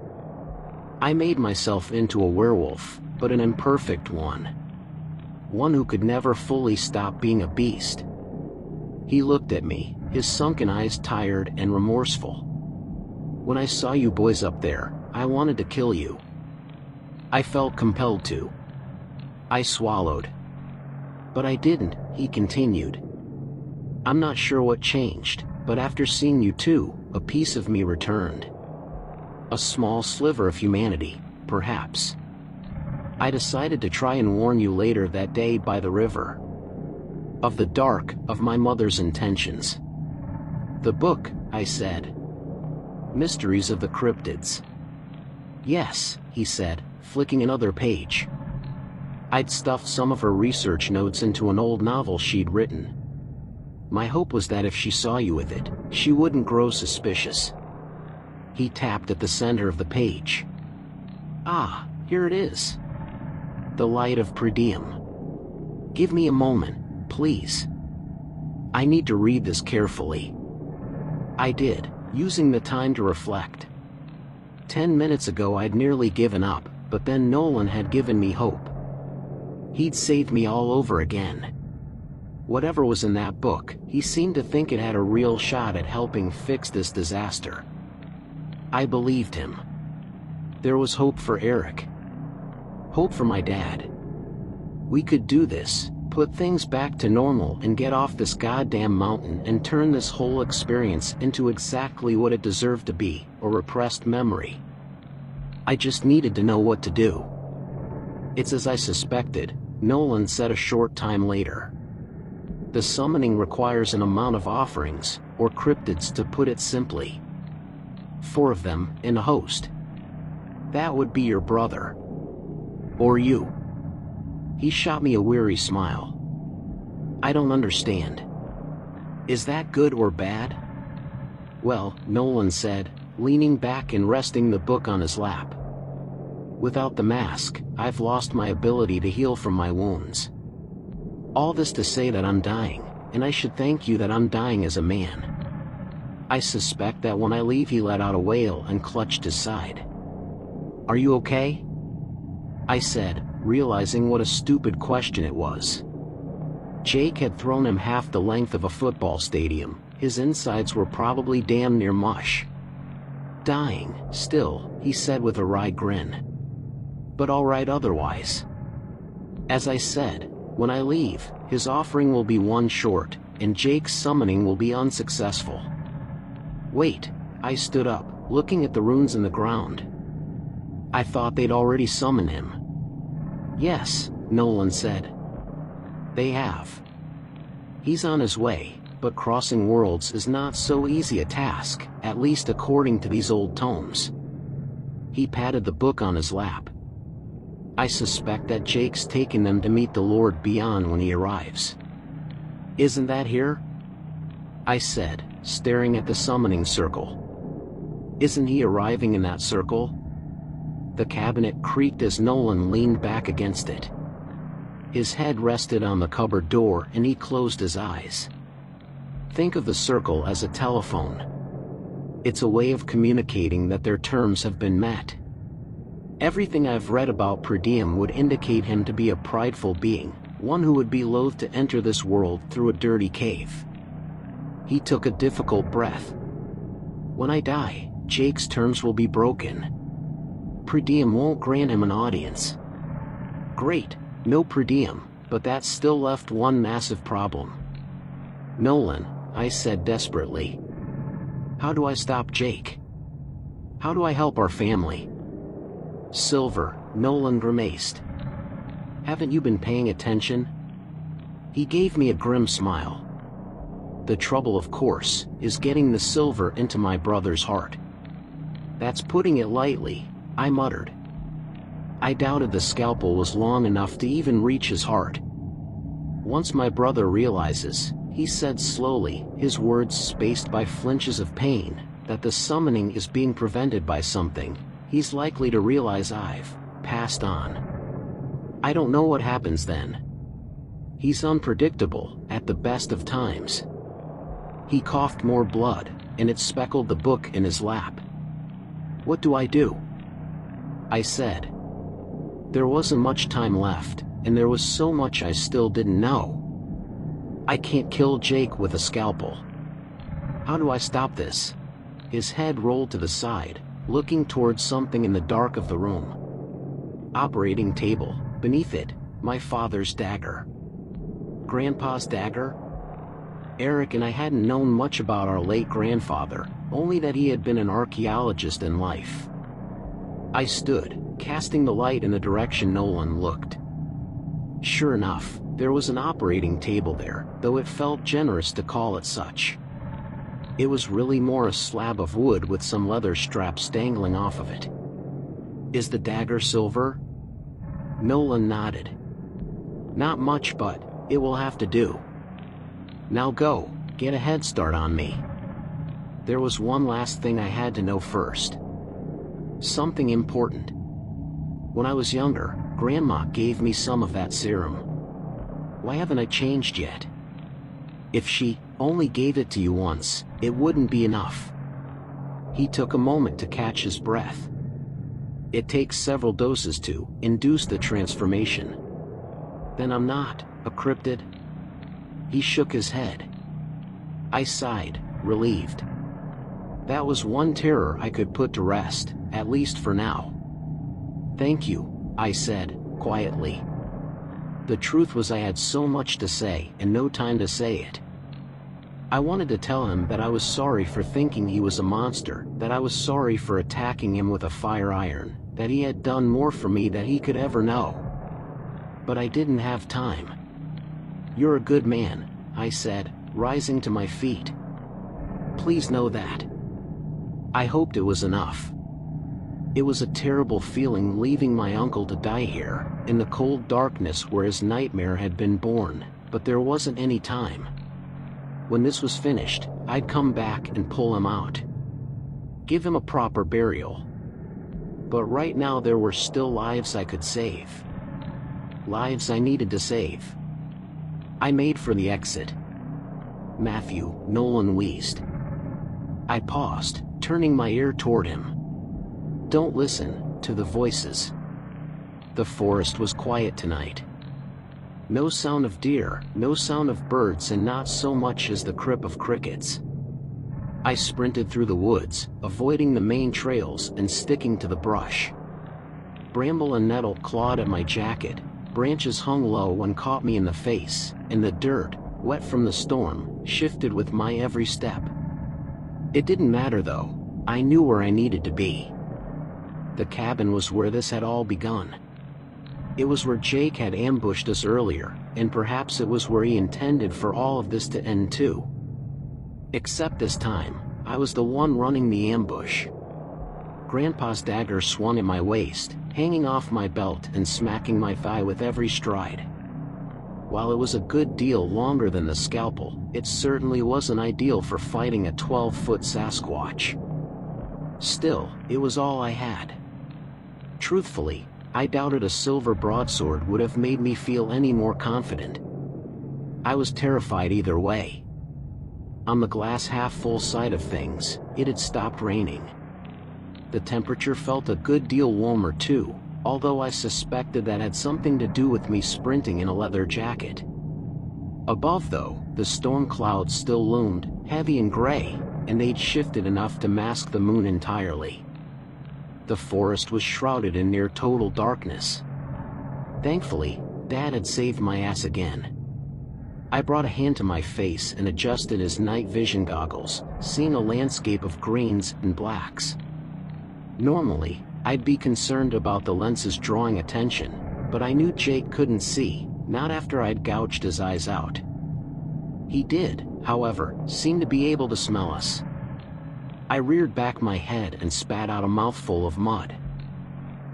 A: I made myself into a werewolf, but an imperfect one. One who could never fully stop being a beast. He looked at me, his sunken eyes tired and remorseful. When I saw you boys up there, I wanted to kill you. I felt compelled to. I swallowed. But I didn't, he continued. I'm not sure what changed, but after seeing you two, a piece of me returned. A small sliver of humanity, perhaps. I decided to try and warn you later that day by the river. Of the dark, of my mother's intentions. The book, I said. Mysteries of the Cryptids. Yes, he said, flicking another page. I'd stuffed some of her research notes into an old novel she'd written. My hope was that if she saw you with it, she wouldn't grow suspicious. He tapped at the center of the page. Ah, here it is. The Light of Predium. Give me a moment, please. I need to read this carefully. I did, using the time to reflect. 10 minutes ago I'd nearly given up, but then Nolan had given me hope. He'd saved me all over again. Whatever was in that book, he seemed to think it had a real shot at helping fix this disaster. I believed him. There was hope for Eric. Hope for my dad. We could do this, put things back to normal and get off this goddamn mountain and turn this whole experience into exactly what it deserved to be, a repressed memory. I just needed to know what to do. It's as I suspected, Nolan said a short time later. The summoning requires an amount of offerings, or cryptids to put it simply. 4 of them, and a host. That would be your brother. Or you. He shot me a weary smile. I don't understand. Is that good or bad? Well, Nolan said, leaning back and resting the book on his lap. Without the mask, I've lost my ability to heal from my wounds. All this to say that I'm dying, and I should thank you that I'm dying as a man. I suspect that when I leave he let out a wail and clutched his side. Are you okay? I said, realizing what a stupid question it was. Jake had thrown him half the length of a football stadium, his insides were probably damn near mush. Dying, still, he said with a wry grin. But alright otherwise. As I said, when I leave, his offering will be 1 short, and Jake's summoning will be unsuccessful. Wait, I stood up, looking at the runes in the ground. I thought they'd already summoned him. Yes, Nolan said. They have. He's on his way, but crossing worlds is not so easy a task, at least according to these old tomes. He patted the book on his lap. I suspect that Jake's taken them to meet the Lord beyond when he arrives. Isn't that here? I said, staring at the summoning circle. Isn't he arriving in that circle? The cabinet creaked as Nolan leaned back against it. His head rested on the cupboard door and he closed his eyes. Think of the circle as a telephone. It's a way of communicating that their terms have been met. Everything I've read about Per Diem would indicate him to be a prideful being, one who would be loath to enter this world through a dirty cave. He took a difficult breath. When I die, Jake's terms will be broken. Per Diem won't grant him an audience. Great, no Per Diem, but that still left one massive problem. Nolan, I said desperately. How do I stop Jake? How do I help our family? Silver, Nolan grimaced. Haven't you been paying attention? He gave me a grim smile. The trouble, of course, is getting the silver into my brother's heart. That's putting it lightly, I muttered. I doubted the scalpel was long enough to even reach his heart. Once my brother realizes, he said slowly, his words spaced by flinches of pain, that the summoning is being prevented by something, he's likely to realize I've passed on. I don't know what happens then. He's unpredictable, at the best of times. He coughed more blood, and it speckled the book in his lap. What do I do? I said. There wasn't much time left, and there was so much I still didn't know. I can't kill Jake with a scalpel. How do I stop this? His head rolled to the side, looking towards something in the dark of the room. Operating table, beneath it, my father's dagger. Grandpa's dagger? Eric and I hadn't known much about our late grandfather, only that he had been an archaeologist in life. I stood, casting the light in the direction Nolan looked. Sure enough, there was an operating table there, though it felt generous to call it such. It was really more a slab of wood with some leather straps dangling off of it. Is the dagger silver? Nolan nodded. Not much, but it will have to do. Now go, get a head start on me. There was one last thing I had to know first. Something important. When I was younger, Grandma gave me some of that serum. Why haven't I changed yet? If she only gave it to you once, it wouldn't be enough. He took a moment to catch his breath. It takes several doses to induce the transformation. Then I'm not a cryptid? He shook his head. I sighed, relieved. That was one terror I could put to rest, at least for now. Thank you, I said, quietly. The truth was I had so much to say and no time to say it. I wanted to tell him that I was sorry for thinking he was a monster, that I was sorry for attacking him with a fire iron, that he had done more for me than he could ever know. But I didn't have time. "You're a good man," I said, rising to my feet. "Please know that." I hoped it was enough. It was a terrible feeling leaving my uncle to die here, in the cold darkness where his nightmare had been born, but there wasn't any time. When this was finished, I'd come back and pull him out. Give him a proper burial. But right now there were still lives I could save. Lives I needed to save. I made for the exit. "Matthew," Nolan wheezed. I paused, turning my ear toward him. "Don't listen to the voices." The forest was quiet tonight. No sound of deer, no sound of birds, and not so much as the crip of crickets. I sprinted through the woods, avoiding the main trails and sticking to the brush. Bramble and nettle clawed at my jacket, branches hung low and caught me in the face, and the dirt, wet from the storm, shifted with my every step. It didn't matter though, I knew where I needed to be. The cabin was where this had all begun. It was where Jake had ambushed us earlier, and perhaps it was where he intended for all of this to end too. Except this time, I was the one running the ambush. Grandpa's dagger swung at my waist, hanging off my belt and smacking my thigh with every stride. While it was a good deal longer than the scalpel, it certainly wasn't ideal for fighting a 12-foot Sasquatch. Still, it was all I had. Truthfully, I doubted a silver broadsword would have made me feel any more confident. I was terrified either way. On the glass-half-full side of things, it had stopped raining. The temperature felt a good deal warmer too, although I suspected that had something to do with me sprinting in a leather jacket. Above though, the storm clouds still loomed, heavy and gray, and they'd shifted enough to mask the moon entirely. The forest was shrouded in near total darkness. Thankfully, Dad had saved my ass again. I brought a hand to my face and adjusted his night vision goggles, seeing a landscape of greens and blacks. Normally, I'd be concerned about the lenses drawing attention, but I knew Jake couldn't see, not after I'd gouged his eyes out. He did, however, seem to be able to smell us. I reared back my head and spat out a mouthful of mud.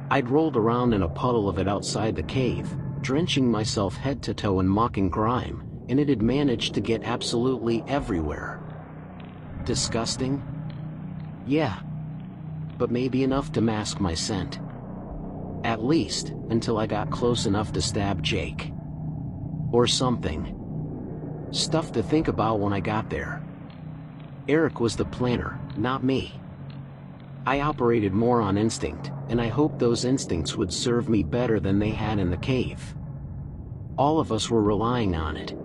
A: I'd rolled around in a puddle of it outside the cave, drenching myself head to toe in muck and grime, and it had managed to get absolutely everywhere. Disgusting? Yeah. But maybe enough to mask my scent. At least, until I got close enough to stab Jake. Or something. Stuff to think about when I got there. Eric was the planner, not me. I operated more on instinct, and I hoped those instincts would serve me better than they had in the cave. All of us were relying on it.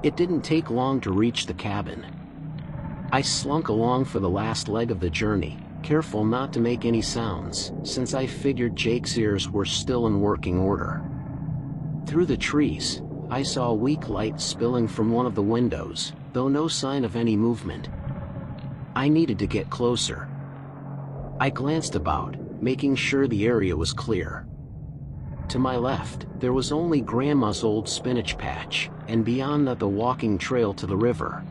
A: It didn't take long to reach the cabin. I slunk along for the last leg of the journey, careful not to make any sounds, since I figured Jake's ears were still in working order. Through the trees, I saw a weak light spilling from one of the windows, though no sign of any movement. I needed to get closer. I glanced about, making sure the area was clear. To my left, there was only Grandma's old spinach patch, and beyond that the walking trail to the river.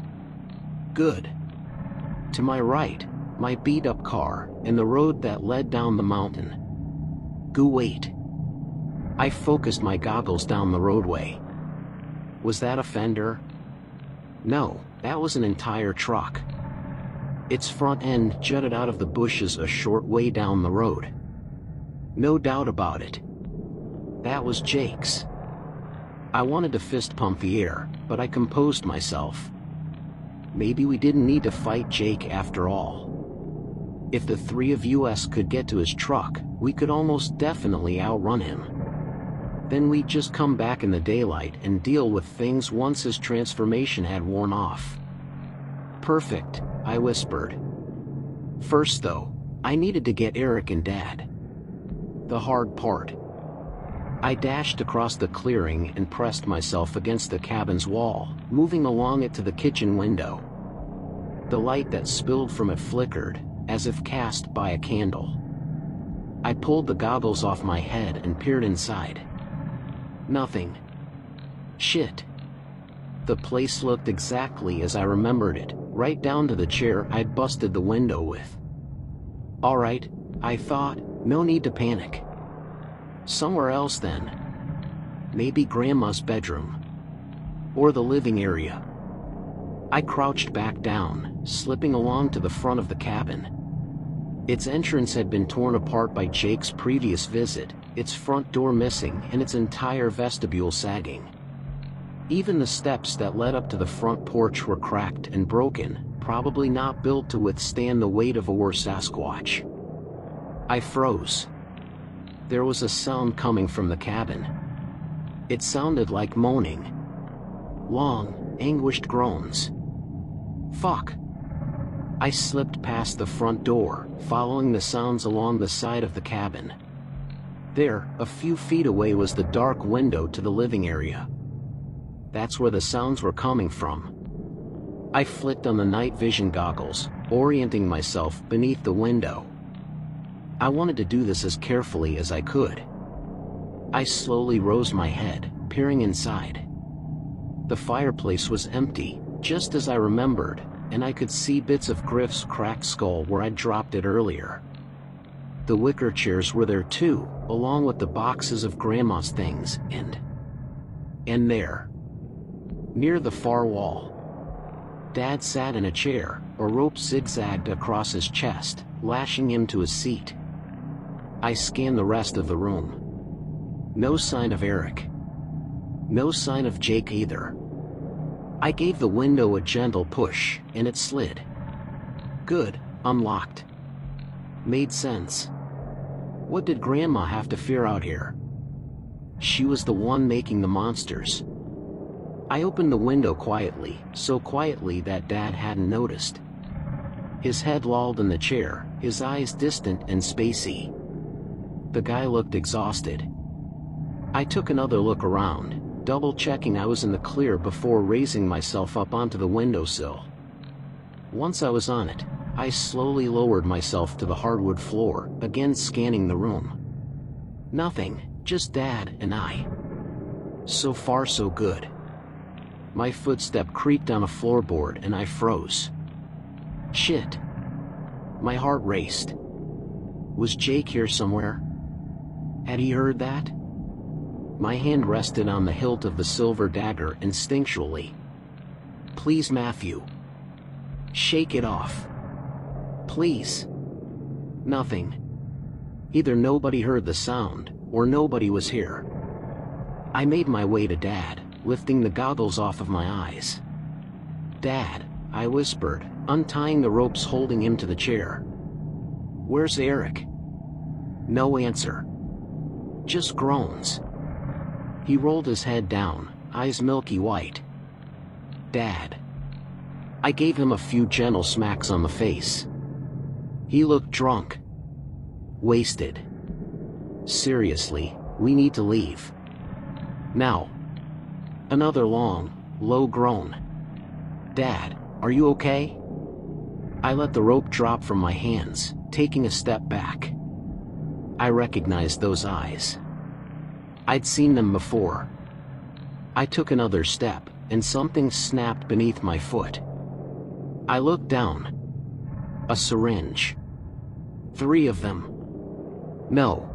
A: Good. To my right, my beat-up car, and the road that led down the mountain. Wait. I focused my goggles down the roadway. Was that a fender? No, that was an entire truck. Its front end jutted out of the bushes a short way down the road. No doubt about it. That was Jake's. I wanted to fist pump the air, but I composed myself. Maybe we didn't need to fight Jake after all. If the three of us could get to his truck, we could almost definitely outrun him. Then we'd just come back in the daylight and deal with things once his transformation had worn off. Perfect, I whispered. First though, I needed to get Eric and Dad. The hard part. I dashed across the clearing and pressed myself against the cabin's wall, moving along it to the kitchen window. The light that spilled from it flickered, as if cast by a candle. I pulled the goggles off my head and peered inside. Nothing. Shit. The place looked exactly as I remembered it, right down to the chair I'd busted the window with. Alright, I thought, no need to panic. Somewhere else then. Maybe Grandma's bedroom. Or the living area. I crouched back down, slipping along to the front of the cabin. Its entrance had been torn apart by Jake's previous visit, its front door missing and its entire vestibule sagging. Even the steps that led up to the front porch were cracked and broken, probably not built to withstand the weight of a worse Sasquatch. I froze. There was a sound coming from the cabin. It sounded like moaning. Long, anguished groans. Fuck. I slipped past the front door, following the sounds along the side of the cabin. There, a few feet away was the dark window to the living area. That's where the sounds were coming from. I flicked on the night vision goggles, orienting myself beneath the window. I wanted to do this as carefully as I could. I slowly rose my head, peering inside. The fireplace was empty, just as I remembered, and I could see bits of Griff's cracked skull where I'd dropped it earlier. The wicker chairs were there too, along with the boxes of Grandma's things, and there, near the far wall, Dad sat in a chair, a rope zigzagged across his chest, lashing him to his seat. I scanned the rest of the room. No sign of Eric. No sign of Jake either. I gave the window a gentle push, and it slid. Good, unlocked. Made sense. What did Grandma have to fear out here? She was the one making the monsters. I opened the window quietly, so quietly that Dad hadn't noticed. His head lolled in the chair, his eyes distant and spacey. The guy looked exhausted. I took another look around, double-checking I was in the clear before raising myself up onto the windowsill. Once I was on it, I slowly lowered myself to the hardwood floor, again scanning the room. Nothing, just Dad and I. So far so good. My footstep creaked on a floorboard and I froze. Shit. My heart raced. Was Jake here somewhere? Had he heard that? My hand rested on the hilt of the silver dagger instinctually. Please, Matthew. Shake it off. Please. Nothing. Either nobody heard the sound, or nobody was here. I made my way to Dad, lifting the goggles off of my eyes. Dad, I whispered, untying the ropes holding him to the chair. Where's Eric? No answer. Just groans. He rolled his head down, eyes milky white. Dad. I gave him a few gentle smacks on the face. He looked drunk. Wasted. Seriously, we need to leave. Now. Another long, low groan. Dad, are you okay? I let the rope drop from my hands, taking a step back. I recognized those eyes. I'd seen them before. I took another step, and something snapped beneath my foot. I looked down. A syringe. 3 of them. No.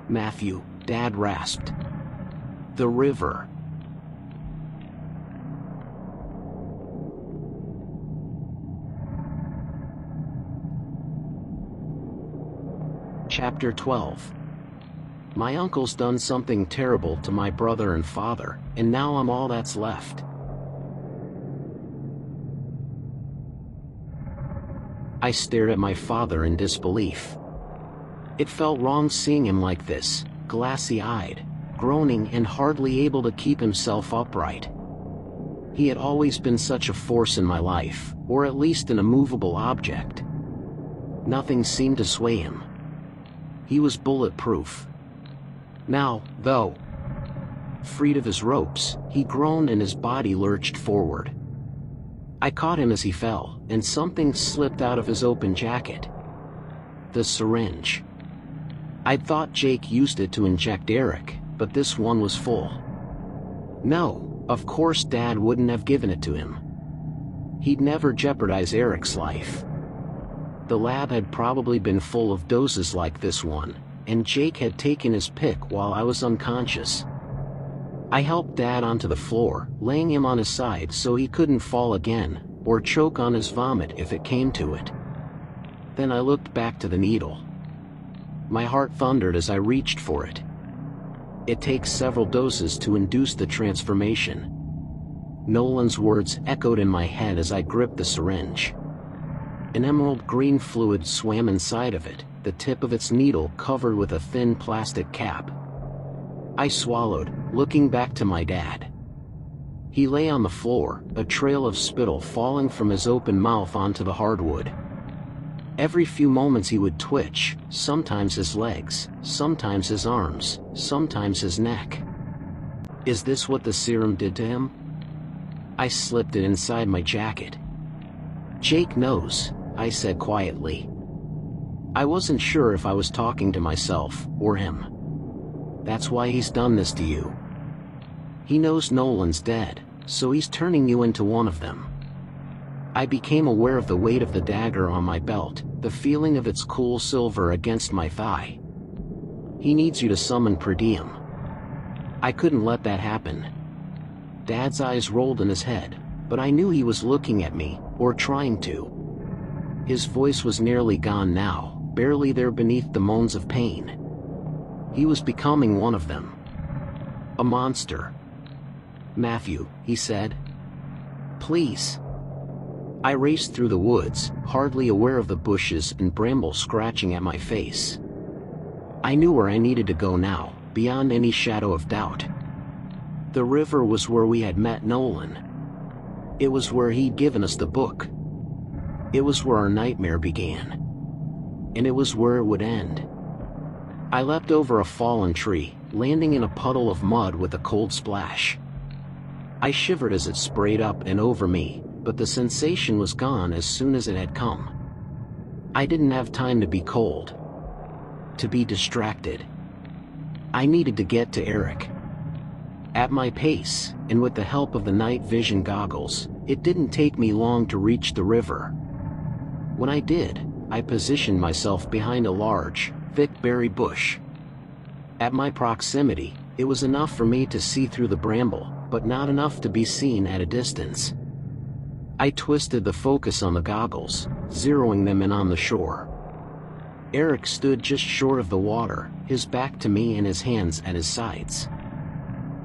A: Matthew, Dad rasped. The river. Chapter 12. My uncle's done something terrible to my brother and father, and now I'm all that's left. I stared at my father in disbelief. It felt wrong seeing him like this, glassy-eyed, groaning and hardly able to keep himself upright. He had always been such a force in my life, or at least an immovable object. Nothing seemed to sway him. He was bulletproof. Now, though, freed of his ropes, he groaned and his body lurched forward. I caught him as he fell, and something slipped out of his open jacket. The syringe. I'd thought Jake used it to inject Eric, but this one was full. No, of course Dad wouldn't have given it to him. He'd never jeopardize Eric's life. The lab had probably been full of doses like this one, and Jake had taken his pick while I was unconscious. I helped Dad onto the floor, laying him on his side so he couldn't fall again, or choke on his vomit if it came to it. Then I looked back to the needle. My heart thundered as I reached for it. It takes several doses to induce the transformation. Nolan's words echoed in my head as I gripped the syringe. An emerald green fluid swam inside of it, the tip of its needle covered with a thin plastic cap. I swallowed, looking back to my dad. He lay on the floor, a trail of spittle falling from his open mouth onto the hardwood. Every few moments he would twitch, sometimes his legs, sometimes his arms, sometimes his neck. Is this what the serum did to him? I slipped it inside my jacket. Jake knows, I said quietly. I wasn't sure if I was talking to myself, or him. That's why he's done this to you. He knows Nolan's dead, so he's turning you into one of them. I became aware of the weight of the dagger on my belt, the feeling of its cool silver against my thigh. He needs you to summon per diem. I couldn't let that happen. Dad's eyes rolled in his head, but I knew he was looking at me, or trying to. His voice was nearly gone now, barely there beneath the moans of pain. He was becoming one of them. A monster. Matthew, he said. Please. I raced through the woods, hardly aware of the bushes and bramble scratching at my face. I knew where I needed to go now, beyond any shadow of doubt. The river was where we had met Nolan. It was where he'd given us the book. It was where our nightmare began. And it was where it would end. I leapt over a fallen tree, landing in a puddle of mud with a cold splash. I shivered as it sprayed up and over me, but the sensation was gone as soon as it had come. I didn't have time to be cold. To be distracted. I needed to get to Eric. At my pace, and with the help of the night vision goggles, it didn't take me long to reach the river. When I did, I positioned myself behind a large, thick berry bush. At my proximity, it was enough for me to see through the bramble, but not enough to be seen at a distance. I twisted the focus on the goggles, zeroing them in on the shore. Eric stood just short of the water, his back to me and his hands at his sides.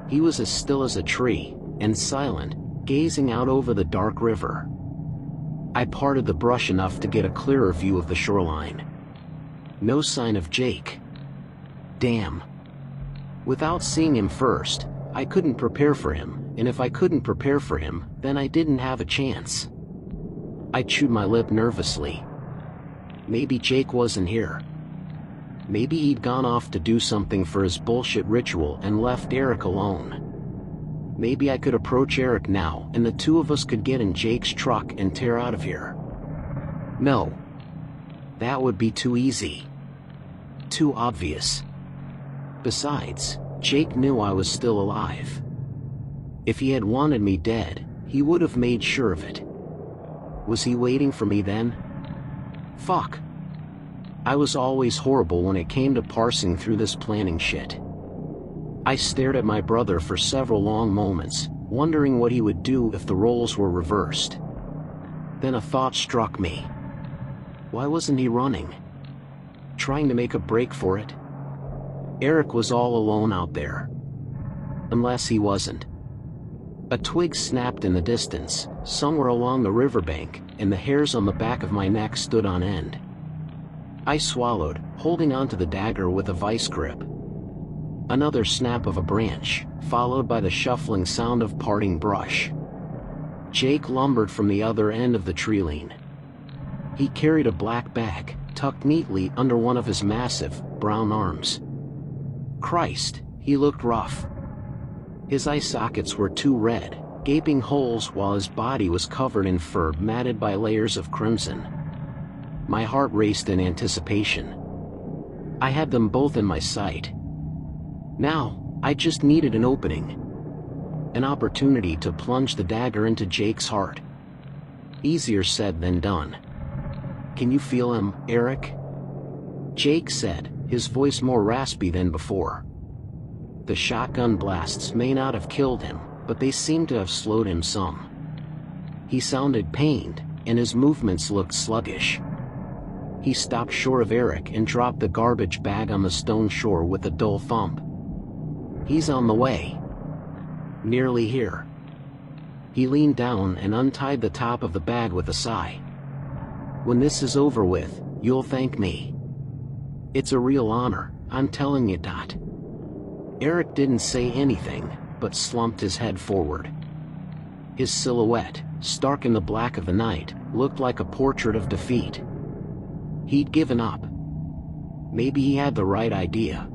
A: He was as still as a tree, and silent, gazing out over the dark river. I parted the brush enough to get a clearer view of the shoreline. No sign of Jake. Damn. Without seeing him first, I couldn't prepare for him, and if I couldn't prepare for him, then I didn't have a chance. I chewed my lip nervously. Maybe Jake wasn't here. Maybe he'd gone off to do something for his bullshit ritual and left Eric alone. Maybe I could approach Eric now and the two of us could get in Jake's truck and tear out of here. No. That would be too easy. Too obvious. Besides, Jake knew I was still alive. If he had wanted me dead, he would have made sure of it. Was he waiting for me then? Fuck. I was always horrible when it came to parsing through this planning shit. I stared at my brother for several long moments, wondering what he would do if the roles were reversed. Then a thought struck me. Why wasn't he running? Trying to make a break for it? Eric was all alone out there. Unless he wasn't. A twig snapped in the distance, somewhere along the riverbank, and the hairs on the back of my neck stood on end. I swallowed, holding onto the dagger with a vice grip. Another snap of a branch, followed by the shuffling sound of parting brush. Jake lumbered from the other end of the tree line. He carried a black bag, tucked neatly under one of his massive, brown arms. Christ, he looked rough. His eye sockets were two red, gaping holes while his body was covered in fur matted by layers of crimson. My heart raced in anticipation. I had them both in my sight. Now, I just needed an opening. An opportunity to plunge the dagger into Jake's heart. Easier said than done. "Can you feel him, Eric?" Jake said, his voice more raspy than before. The shotgun blasts may not have killed him, but they seemed to have slowed him some. He sounded pained, and his movements looked sluggish. He stopped short of Eric and dropped the garbage bag on the stone shore with a dull thump. "He's on the way. Nearly here." He leaned down and untied the top of the bag with a sigh. "When this is over with, you'll thank me. It's a real honor, I'm telling you, Dot." Eric didn't say anything, but slumped his head forward. His silhouette, stark in the black of the night, looked like a portrait of defeat. He'd given up. Maybe he had the right idea.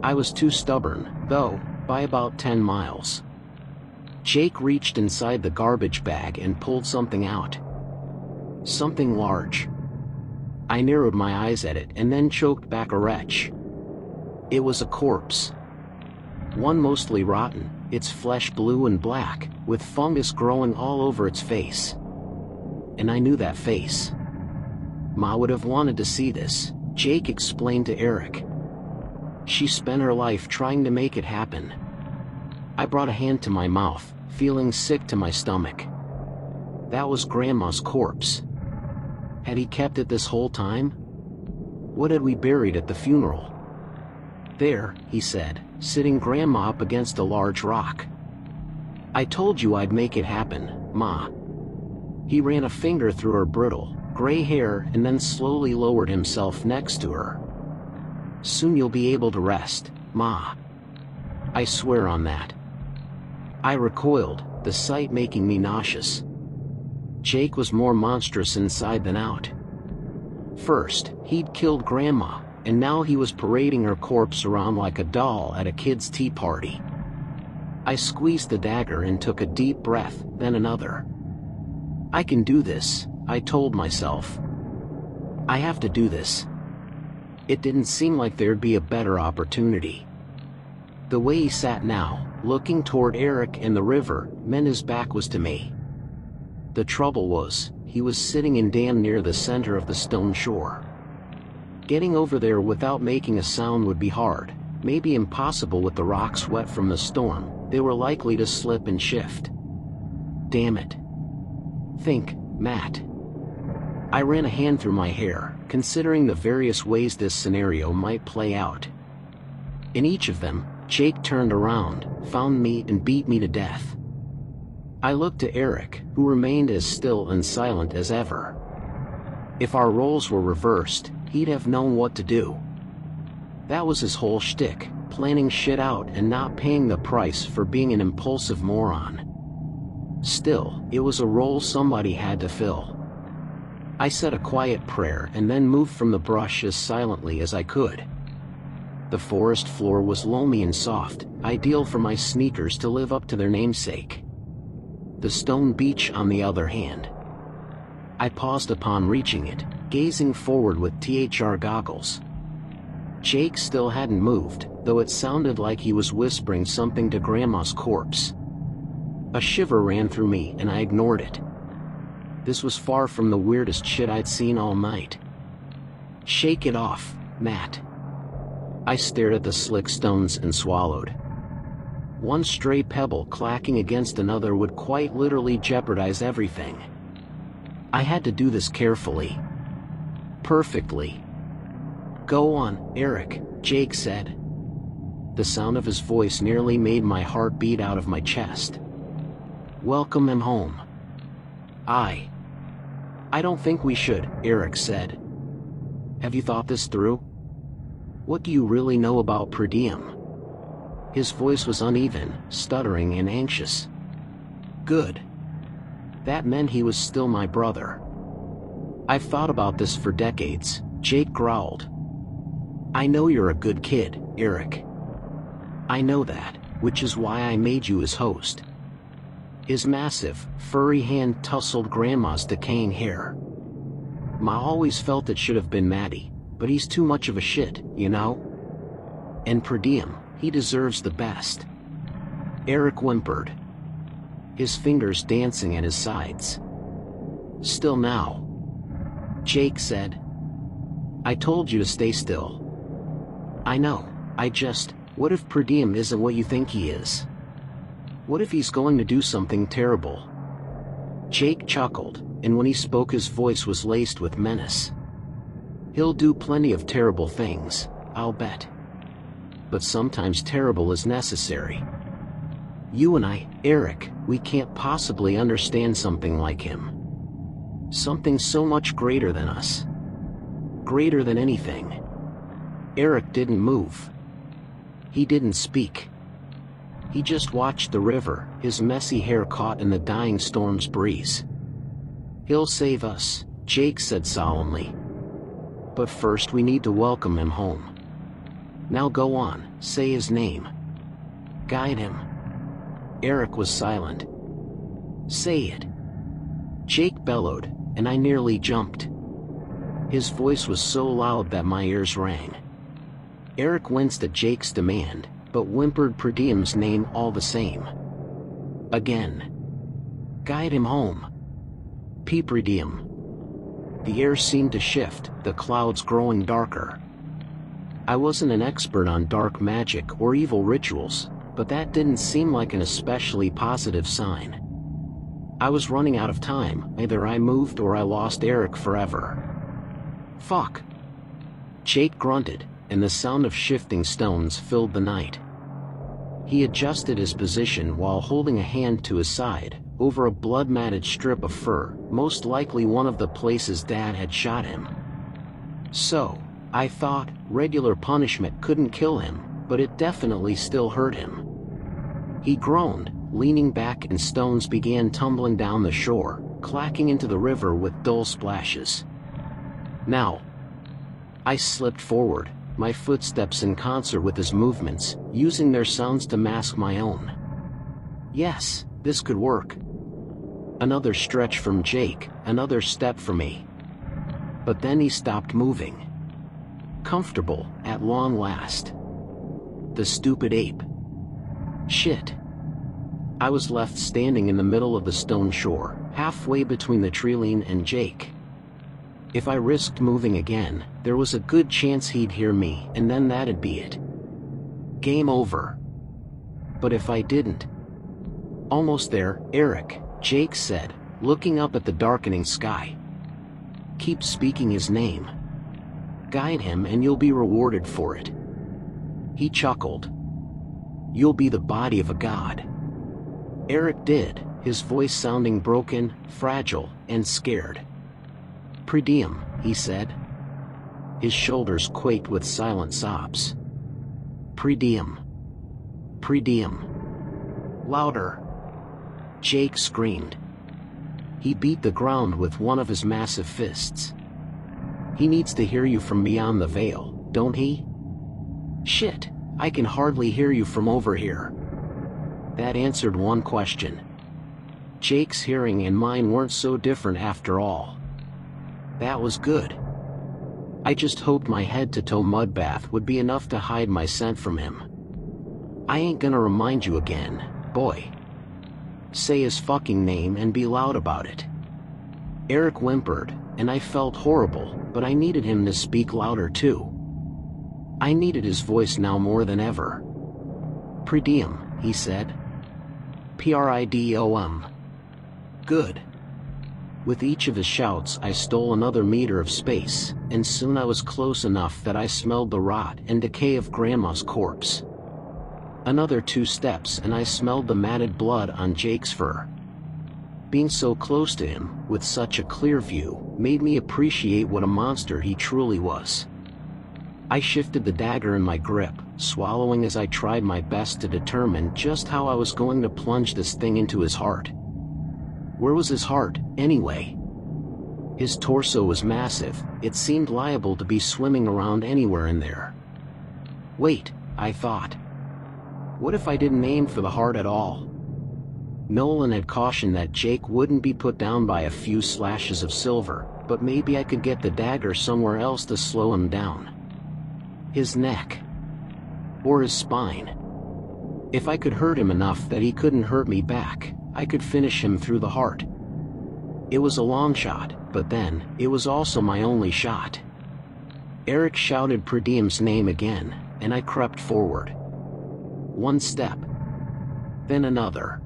A: I was too stubborn, though, by about 10 miles. Jake reached inside the garbage bag and pulled something out. Something large. I narrowed my eyes at it and then choked back a retch. It was a corpse. One mostly rotten, its flesh blue and black, with fungus growing all over its face. And I knew that face. Ma would have wanted to see this, Jake explained to Eric. She spent her life trying to make it happen. I brought a hand to my mouth, feeling sick to my stomach. That was Grandma's corpse. Had he kept it this whole time? What had we buried at the funeral? "There," he said, sitting Grandma up against a large rock. "I told you I'd make it happen, Ma." He ran a finger through her brittle, gray hair and then slowly lowered himself next to her. "Soon you'll be able to rest, Ma. I swear on that." I recoiled, the sight making me nauseous. Jake was more monstrous inside than out. First, he'd killed Grandma, and now he was parading her corpse around like a doll at a kid's tea party. I squeezed the dagger and took a deep breath, then another. "I can do this," I told myself. "I have to do this." It didn't seem like there'd be a better opportunity. The way he sat now, looking toward Eric and the river, meant his back was to me. The trouble was, he was sitting in damn near the center of the stone shore. Getting over there without making a sound would be hard, maybe impossible with the rocks wet from the storm. They were likely to slip and shift. Damn it. Think, Matt. I ran a hand through my hair, considering the various ways this scenario might play out. In each of them, Jake turned around, found me and beat me to death. I looked to Eric, who remained as still and silent as ever. If our roles were reversed, he'd have known what to do. That was his whole shtick, planning shit out and not paying the price for being an impulsive moron. Still, it was a role somebody had to fill. I said a quiet prayer and then moved from the brush as silently as I could. The forest floor was loamy and soft, ideal for my sneakers to live up to their namesake. The stone beach, on the other hand. I paused upon reaching it, gazing forward with THR goggles. Jake still hadn't moved, though it sounded like he was whispering something to Grandma's corpse. A shiver ran through me and I ignored it. This was far from the weirdest shit I'd seen all night. "Shake it off, Matt." I stared at the slick stones and swallowed. One stray pebble clacking against another would quite literally jeopardize everything. I had to do this carefully. Perfectly. "Go on, Eric," Jake said. The sound of his voice nearly made my heart beat out of my chest. "Welcome him home." I don't think we should," Eric said. "Have you thought this through? What do you really know about per diem?" His voice was uneven, stuttering and anxious. "Good. That meant he was still my brother." "I've thought about this for decades," Jake growled. "I know you're a good kid, Eric. I know that, which is why I made you his host. His massive, furry hand tussled Grandma's decaying hair. Ma always felt it should have been Maddie, but he's too much of a shit, you know? And per diem, he deserves the best. Eric whimpered, his fingers dancing at his sides. Still now. Jake said. I told you to stay still. I know, what if per diem isn't what you think he is? What if he's going to do something terrible? Jake chuckled, and when he spoke his voice was laced with menace. He'll do plenty of terrible things, I'll bet. But sometimes terrible is necessary. You and I, Eric, we can't possibly understand something like him. Something so much greater than us. Greater than anything. Eric didn't move. He didn't speak. He just watched the river, his messy hair caught in the dying storm's breeze. He'll save us, Jake said solemnly. But first we need to welcome him home. Now go on, say his name. Guide him. Eric was silent. Say it. Jake bellowed, and I nearly jumped. His voice was so loud that my ears rang. Eric winced at Jake's demand, but whimpered per diem's name all the same. Again. Guide him home. P. per diem. The air seemed to shift, the clouds growing darker. I wasn't an expert on dark magic or evil rituals, but that didn't seem like an especially positive sign. I was running out of time, either I moved or I lost Eric forever. Fuck. Jake grunted, and the sound of shifting stones filled the night. He adjusted his position while holding a hand to his side, over a blood-matted strip of fur, most likely one of the places Dad had shot him. So, I thought, regular punishment couldn't kill him, but it definitely still hurt him. He groaned, leaning back, and stones began tumbling down the shore, clacking into the river with dull splashes. Now. I slipped forward, my footsteps in concert with his movements, using their sounds to mask my own. Yes, this could work. Another stretch from Jake, another step for me. But then he stopped moving. Comfortable, at long last. The stupid ape. Shit. I was left standing in the middle of the stone shore, halfway between the treeline and Jake. If I risked moving again, there was a good chance he'd hear me, and then that'd be it. Game over. But if I didn't... Almost there, Eric, Jake said, looking up at the darkening sky. Keep speaking his name. Guide him and you'll be rewarded for it. He chuckled. You'll be the body of a god. Eric did, his voice sounding broken, fragile, and scared. Per diem, he said. His shoulders quaked with silent sobs. Per diem. Per diem. Louder. Jake screamed. He beat the ground with one of his massive fists. He needs to hear you from beyond the veil, don't he? Shit, I can hardly hear you from over here. That answered one question. Jake's hearing and mine weren't so different after all. That was good. I just hoped my head-to-toe mud bath would be enough to hide my scent from him. I ain't gonna remind you again, boy. Say his fucking name and be loud about it. Eric whimpered, and I felt horrible, but I needed him to speak louder too. I needed his voice now more than ever. Per diem, he said. Pridom. Good. With each of his shouts I stole another meter of space, and soon I was close enough that I smelled the rot and decay of Grandma's corpse. Another 2 steps and I smelled the matted blood on Jake's fur. Being so close to him, with such a clear view, made me appreciate what a monster he truly was. I shifted the dagger in my grip, swallowing as I tried my best to determine just how I was going to plunge this thing into his heart. Where was his heart, anyway? His torso was massive, it seemed liable to be swimming around anywhere in there. Wait, I thought. What if I didn't aim for the heart at all? Nolan had cautioned that Jake wouldn't be put down by a few slashes of silver, but maybe I could get the dagger somewhere else to slow him down. His neck. Or his spine. If I could hurt him enough that he couldn't hurt me back, I could finish him through the heart. It was a long shot, but then, it was also my only shot. Eric shouted Per Diem's name again, and I crept forward. One step. Then another.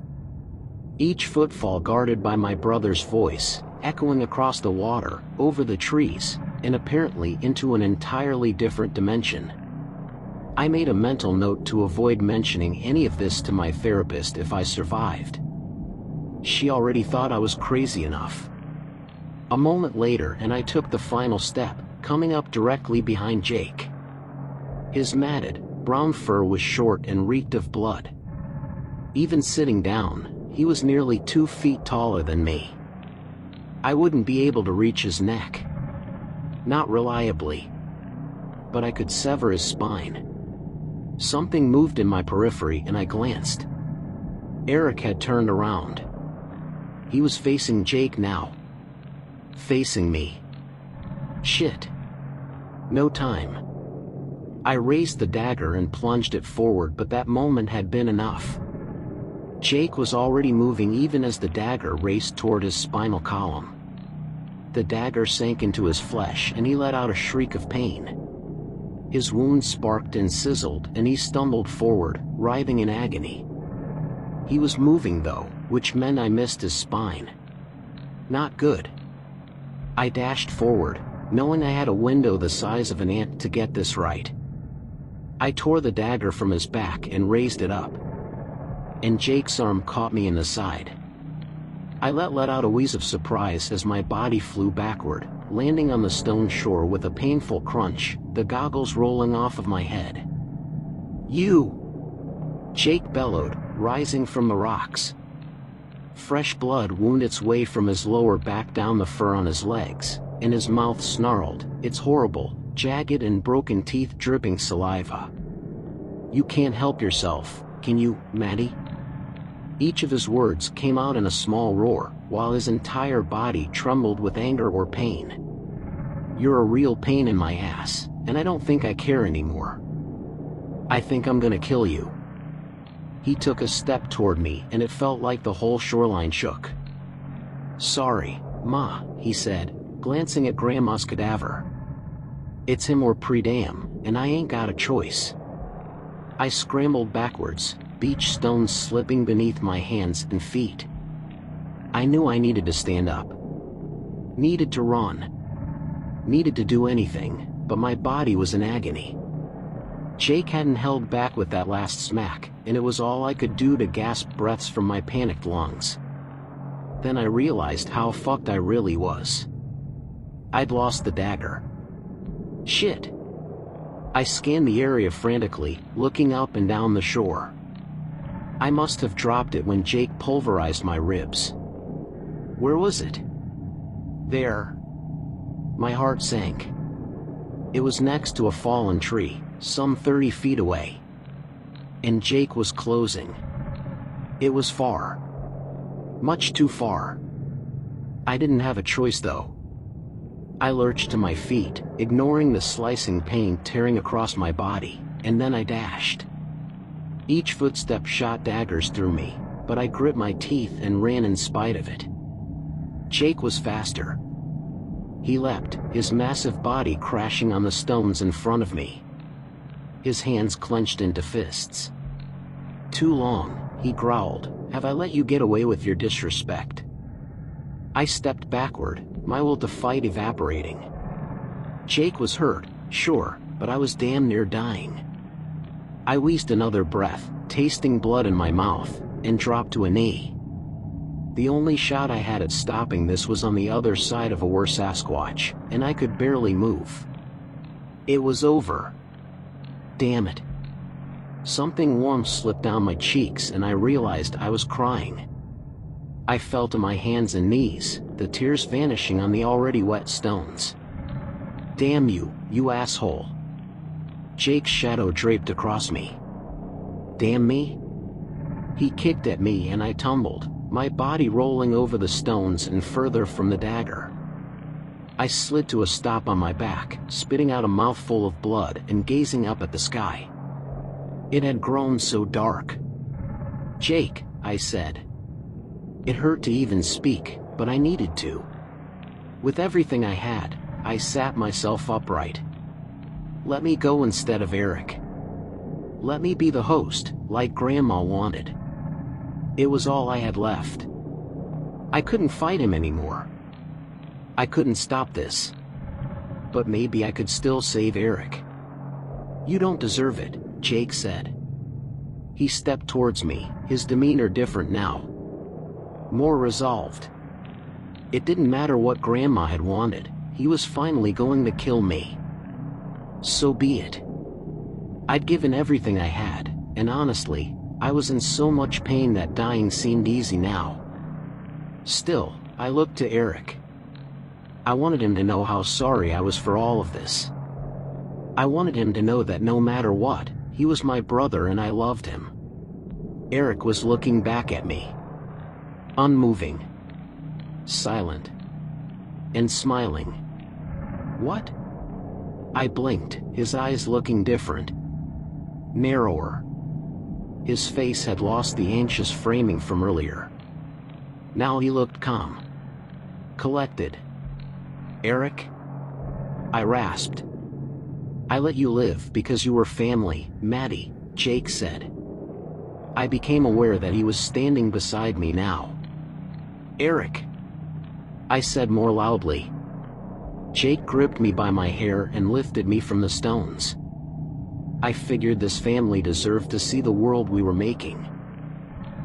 A: Each footfall guarded by my brother's voice, echoing across the water, over the trees, and apparently into an entirely different dimension. I made a mental note to avoid mentioning any of this to my therapist if I survived. She already thought I was crazy enough. A moment later and I took the final step, coming up directly behind Jake. His matted, brown fur was short and reeked of blood. Even sitting down, he was nearly 2 feet taller than me. I wouldn't be able to reach his neck. Not reliably. But I could sever his spine. Something moved in my periphery and I glanced. Eric had turned around. He was facing Jake now. Facing me. Shit. No time. I raised the dagger and plunged it forward, but that moment had been enough. Jake was already moving even as the dagger raced toward his spinal column. The dagger sank into his flesh and he let out a shriek of pain. His wound sparked and sizzled and he stumbled forward, writhing in agony. He was moving though, which meant I missed his spine. Not good. I dashed forward, knowing I had a window the size of an ant to get this right. I tore the dagger from his back and raised it up. And Jake's arm caught me in the side. I let out a wheeze of surprise as my body flew backward, landing on the stone shore with a painful crunch, the goggles rolling off of my head. "You!" Jake bellowed, rising from the rocks. Fresh blood wound its way from his lower back down the fur on his legs, and his mouth snarled, its horrible, jagged and broken teeth dripping saliva. "You can't help yourself, can you, Maddie?" Each of his words came out in a small roar, while his entire body trembled with anger or pain. "You're a real pain in my ass, and I don't think I care anymore. I think I'm gonna kill you." He took a step toward me and it felt like the whole shoreline shook. "Sorry, Ma," he said, glancing at Grandma's cadaver. "It's him or Per Diem, and I ain't got a choice." I scrambled backwards, beach stones slipping beneath my hands and feet. I knew I needed to stand up. Needed to run. Needed to do anything, but my body was in agony. Jake hadn't held back with that last smack, and it was all I could do to gasp breaths from my panicked lungs. Then I realized how fucked I really was. I'd lost the dagger. Shit. I scanned the area frantically, looking up and down the shore. I must have dropped it when Jake pulverized my ribs. Where was it? There. My heart sank. It was next to a fallen tree, some 30 feet away. And Jake was closing. It was far. Much too far. I didn't have a choice though. I lurched to my feet, ignoring the slicing pain tearing across my body, and then I dashed. Each footstep shot daggers through me, but I grit my teeth and ran in spite of it. Jake was faster. He leapt, his massive body crashing on the stones in front of me. His hands clenched into fists. "Too long," he growled. "Have I let you get away with your disrespect?" I stepped backward, my will to fight evaporating. Jake was hurt, sure, but I was damn near dying. I wheezed another breath, tasting blood in my mouth, and dropped to a knee. The only shot I had at stopping this was on the other side of a worse Sasquatch, and I could barely move. It was over. Damn it. Something warm slipped down my cheeks and I realized I was crying. I fell to my hands and knees, the tears vanishing on the already wet stones. "Damn you, you asshole. Jake's shadow draped across me. Damn me! He kicked at me and I tumbled, my body rolling over the stones and further from the dagger. I slid to a stop on my back, spitting out a mouthful of blood and gazing up at the sky. It had grown so dark. "Jake," I said. It hurt to even speak, but I needed to. With everything I had, I sat myself upright. Let me go instead of Eric. Let me be the host, like Grandma wanted. It was all I had left. I couldn't fight him anymore. I couldn't stop this. But maybe I could still save Eric. "You don't deserve it," Jake said. He stepped towards me, his demeanor different now. More resolved. It didn't matter what Grandma had wanted, he was finally going to kill me. So be it. I'd given everything I had, and honestly, I was in so much pain that dying seemed easy now. Still, I looked to Eric. I wanted him to know how sorry I was for all of this. I wanted him to know that no matter what, he was my brother and I loved him. Eric was looking back at me. Unmoving. Silent. And smiling. What? I blinked, his eyes looking different. Narrower. His face had lost the anxious framing from earlier. Now he looked calm. Collected. "Eric?" I rasped. "I let you live because you were family, Maddie," Jake said. I became aware that he was standing beside me now. "Eric!" I said more loudly. Jake gripped me by my hair and lifted me from the stones. I figured this family deserved to see the world we were making.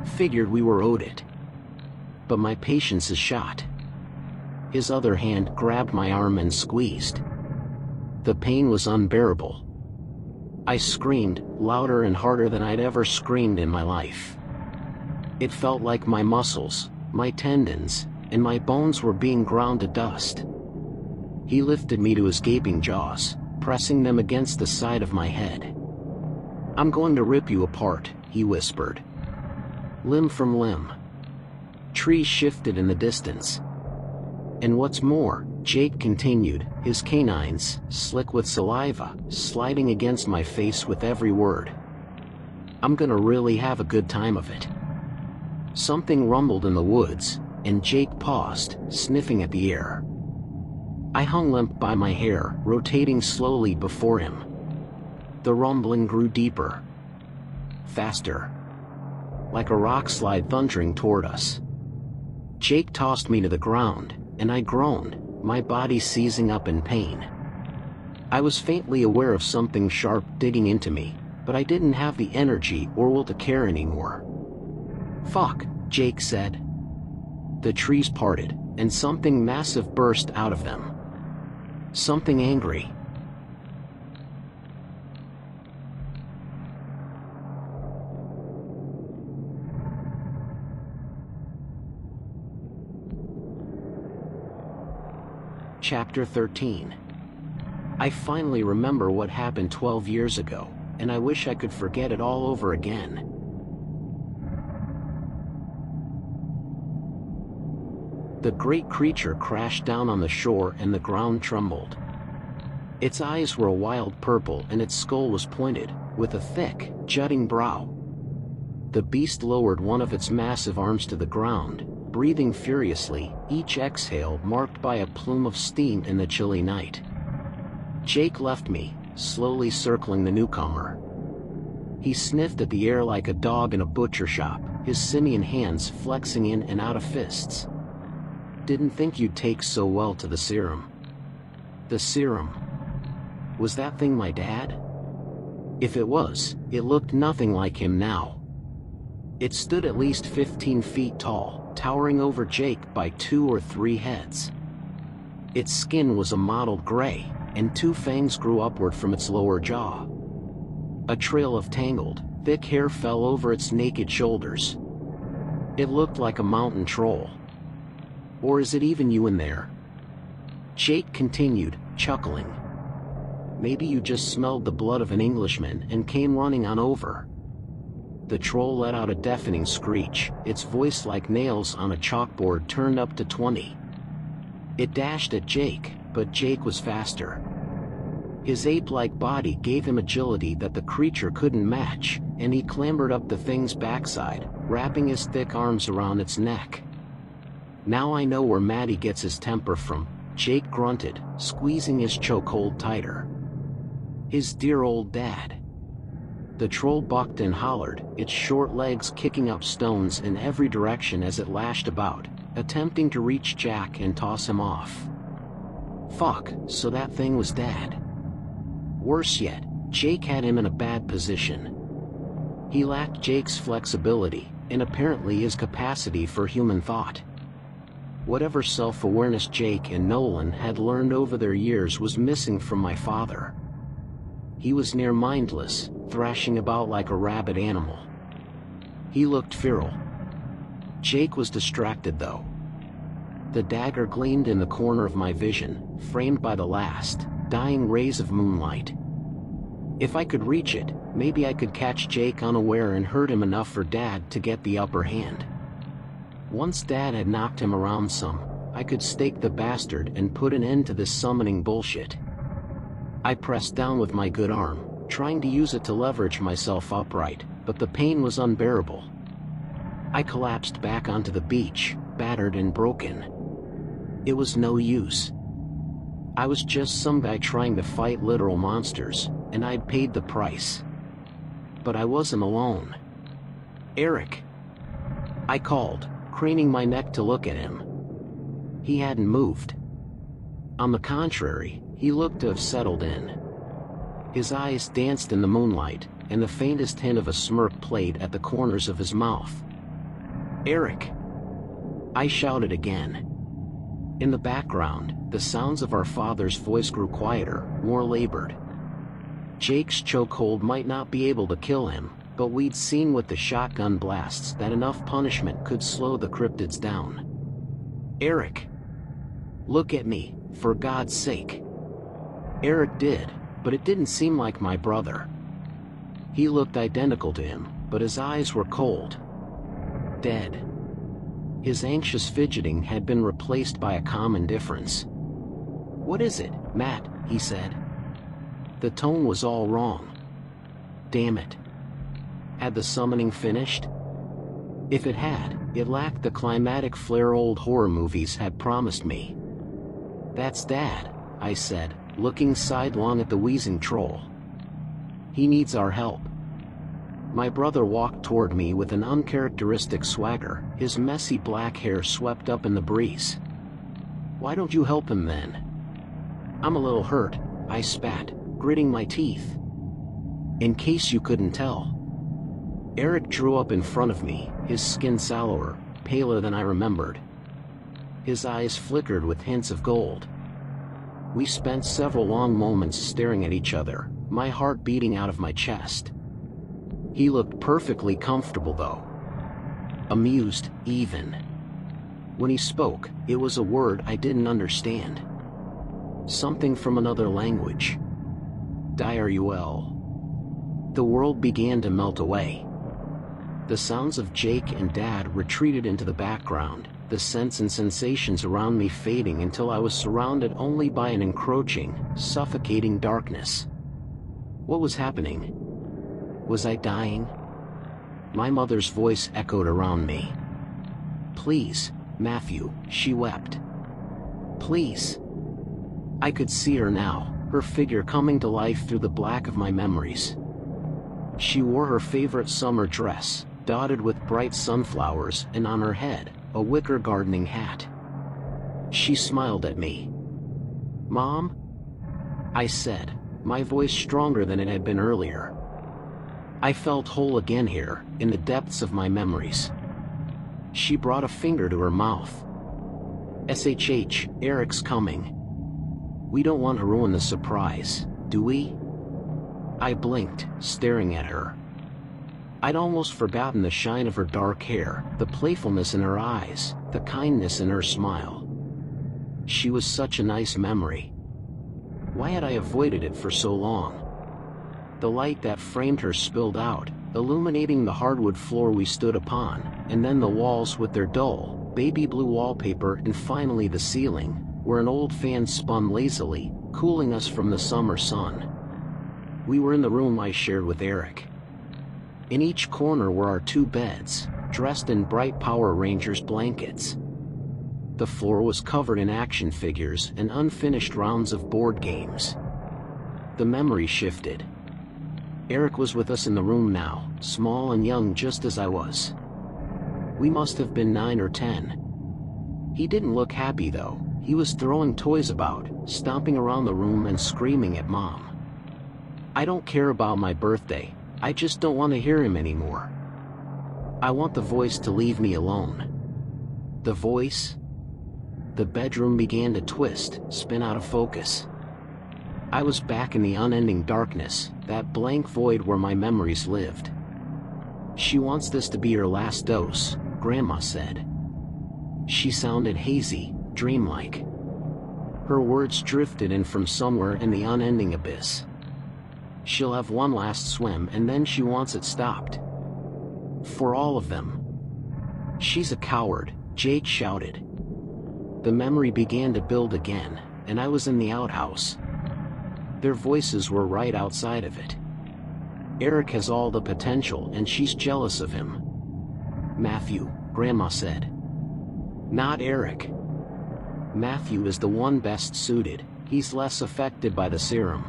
A: Figured we were owed it. But my patience is shot. His other hand grabbed my arm and squeezed. The pain was unbearable. I screamed, louder and harder than I'd ever screamed in my life. It felt like my muscles, my tendons, and my bones were being ground to dust. He lifted me to his gaping jaws, pressing them against the side of my head. "I'm going to rip you apart," he whispered. Limb from limb. Trees shifted in the distance. "And what's more," Jake continued, his canines, slick with saliva, sliding against my face with every word, "I'm gonna really have a good time of it." Something rumbled in the woods, and Jake paused, sniffing at the air. I hung limp by my hair, rotating slowly before him. The rumbling grew deeper. Faster. Like a rock slide thundering toward us. Jake tossed me to the ground, and I groaned, my body seizing up in pain. I was faintly aware of something sharp digging into me, but I didn't have the energy or will to care anymore. "Fuck," Jake said. The trees parted, and something massive burst out of them. Something angry. Chapter 13. I finally remember what happened 12 years ago, and I wish I could forget it all over again. The great creature crashed down on the shore and the ground trembled. Its eyes were a wild purple and its skull was pointed, with a thick, jutting brow. The beast lowered one of its massive arms to the ground, breathing furiously, each exhale marked by a plume of steam in the chilly night. Jake left me, slowly circling the newcomer. He sniffed at the air like a dog in a butcher shop, his simian hands flexing in and out of fists. "Didn't think you'd take so well to the serum." The serum. Was that thing my dad? If it was, it looked nothing like him now. It stood at least 15 feet tall, towering over Jake by 2 or 3 heads. Its skin was a mottled gray, and 2 fangs grew upward from its lower jaw. A trail of tangled, thick hair fell over its naked shoulders. It looked like a mountain troll. Or is it even you in there? Jake continued, chuckling. Maybe you just smelled the blood of an Englishman and came running on over." The troll let out a deafening screech, its voice like nails on a chalkboard turned up to 20. It dashed at Jake, but Jake was faster. His ape-like body gave him agility that the creature couldn't match, and he clambered up the thing's backside, wrapping his thick arms around its neck. "Now I know where Matty gets his temper from," Jake grunted, squeezing his chokehold tighter. "His dear old dad." The troll bucked and hollered, its short legs kicking up stones in every direction as it lashed about, attempting to reach Jack and toss him off. Fuck, so that thing was Dad. Worse yet, Jake had him in a bad position. He lacked Jake's flexibility, and apparently his capacity for human thought. Whatever self-awareness Jake and Nolan had learned over their years was missing from my father. He was near mindless, thrashing about like a rabid animal. He looked feral. Jake was distracted though. The dagger gleamed in the corner of my vision, framed by the last, dying rays of moonlight. If I could reach it, maybe I could catch Jake unaware and hurt him enough for Dad to get the upper hand. Once Dad had knocked him around some, I could stake the bastard and put an end to this summoning bullshit. I pressed down with my good arm, trying to use it to leverage myself upright, but the pain was unbearable. I collapsed back onto the beach, battered and broken. It was no use. I was just some guy trying to fight literal monsters, and I'd paid the price. But I wasn't alone. "Eric!" I called, craning my neck to look at him. He hadn't moved. On the contrary, he looked to have settled in. His eyes danced in the moonlight, and the faintest hint of a smirk played at the corners of his mouth. "Eric!" I shouted again. In the background, the sounds of our father's voice grew quieter, more labored. Jake's chokehold might not be able to kill him, but we'd seen with the shotgun blasts that enough punishment could slow the cryptids down. "Eric! Look at me, for God's sake!" Eric did, but it didn't seem like my brother. He looked identical to him, but his eyes were cold. Dead. His anxious fidgeting had been replaced by a calm indifference. "What is it, Matt?" he said. The tone was all wrong. Damn it. Had the summoning finished? If it had, it lacked the climatic flair old horror movies had promised me. "That's Dad," I said, looking sidelong at the wheezing troll. "He needs our help." My brother walked toward me with an uncharacteristic swagger, his messy black hair swept up in the breeze. "Why don't you help him then?" "I'm a little hurt," I spat, gritting my teeth. "In case you couldn't tell." Eric drew up in front of me, his skin sallower, paler than I remembered. His eyes flickered with hints of gold. We spent several long moments staring at each other, my heart beating out of my chest. He looked perfectly comfortable though. Amused, even. When he spoke, it was a word I didn't understand. Something from another language. Diaruel. The world began to melt away. The sounds of Jake and Dad retreated into the background, the scents and sensations around me fading until I was surrounded only by an encroaching, suffocating darkness. What was happening? Was I dying? My mother's voice echoed around me. "Please, Matthew," she wept. "Please." I could see her now, her figure coming to life through the black of my memories. She wore her favorite summer dress, dotted with bright sunflowers, and on her head, a wicker gardening hat. She smiled at me. "Mom?" I said, my voice stronger than it had been earlier. I felt whole again here, in the depths of my memories. She brought a finger to her mouth. "SHH, Eric's coming. We don't want to ruin the surprise, do we?" I blinked, staring at her. I'd almost forgotten the shine of her dark hair, the playfulness in her eyes, the kindness in her smile. She was such a nice memory. Why had I avoided it for so long? The light that framed her spilled out, illuminating the hardwood floor we stood upon, and then the walls with their dull, baby blue wallpaper, and finally the ceiling, where an old fan spun lazily, cooling us from the summer sun. We were in the room I shared with Eric. In each corner were our 2 beds, dressed in bright Power Rangers blankets. The floor was covered in action figures and unfinished rounds of board games. The memory shifted. Eric was with us in the room now, small and young just as I was. We must have been 9 or 10. He didn't look happy though. He was throwing toys about, stomping around the room and screaming at Mom. I don't care about my birthday, I just don't want to hear him anymore. I want the voice to leave me alone. The voice? The bedroom began to twist, spin out of focus. I was back in the unending darkness, that blank void where my memories lived. She wants this to be her last dose, Grandma said. She sounded hazy, dreamlike. Her words drifted in from somewhere in the unending abyss. She'll have one last swim and then she wants it stopped. For all of them. She's a coward, Jake shouted. The memory began to build again, and I was in the outhouse. Their voices were right outside of it. Eric has all the potential and she's jealous of him. Matthew, Grandma said. Not Eric. Matthew is the one best suited, he's less affected by the serum.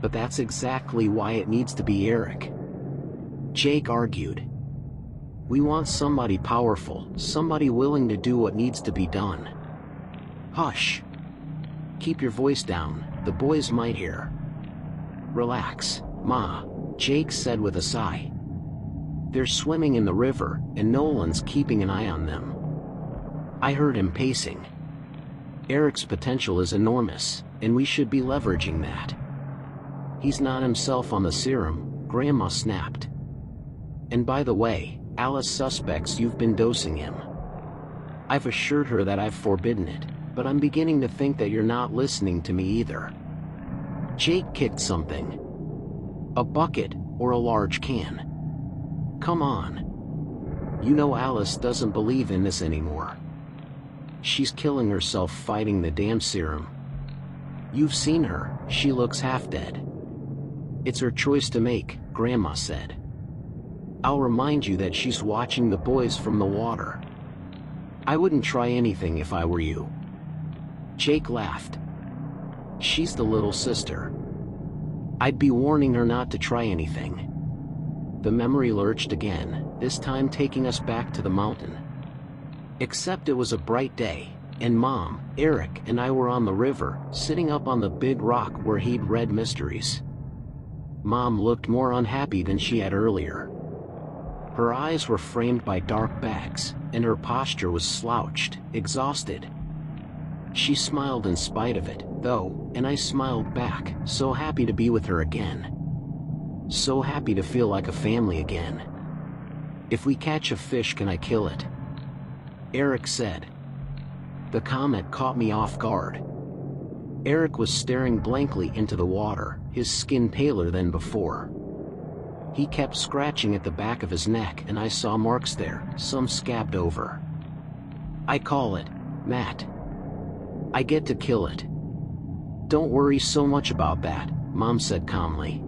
A: But that's exactly why it needs to be Eric. Jake argued. We want somebody powerful, somebody willing to do what needs to be done. Hush. Keep your voice down, the boys might hear. Relax, Ma, Jake said with a sigh. They're swimming in the river, and Nolan's keeping an eye on them. I heard him pacing. Eric's potential is enormous, and we should be leveraging that. He's not himself on the serum, Grandma snapped. And by the way, Alice suspects you've been dosing him. I've assured her that I've forbidden it, but I'm beginning to think that you're not listening to me either. Jake kicked something. A bucket, or a large can. Come on. You know Alice doesn't believe in this anymore. She's killing herself fighting the damn serum. You've seen her, she looks half dead. It's her choice to make, Grandma said. I'll remind you that she's watching the boys from the water. I wouldn't try anything if I were you. Jake laughed. She's the little sister. I'd be warning her not to try anything. The memory lurched again, this time taking us back to the mountain. Except it was a bright day, and Mom, Eric, and I were on the river, sitting up on the big rock where he'd read mysteries. Mom looked more unhappy than she had earlier. Her eyes were framed by dark bags, and her posture was slouched, exhausted. She smiled in spite of it, though, and I smiled back, so happy to be with her again. So happy to feel like a family again. If we catch a fish, can I kill it? Eric said. The comment caught me off guard. Eric was staring blankly into the water, his skin paler than before. He kept scratching at the back of his neck and I saw marks there, some scabbed over. I call it, Matt. I get to kill it. Don't worry so much about that, Mom said calmly.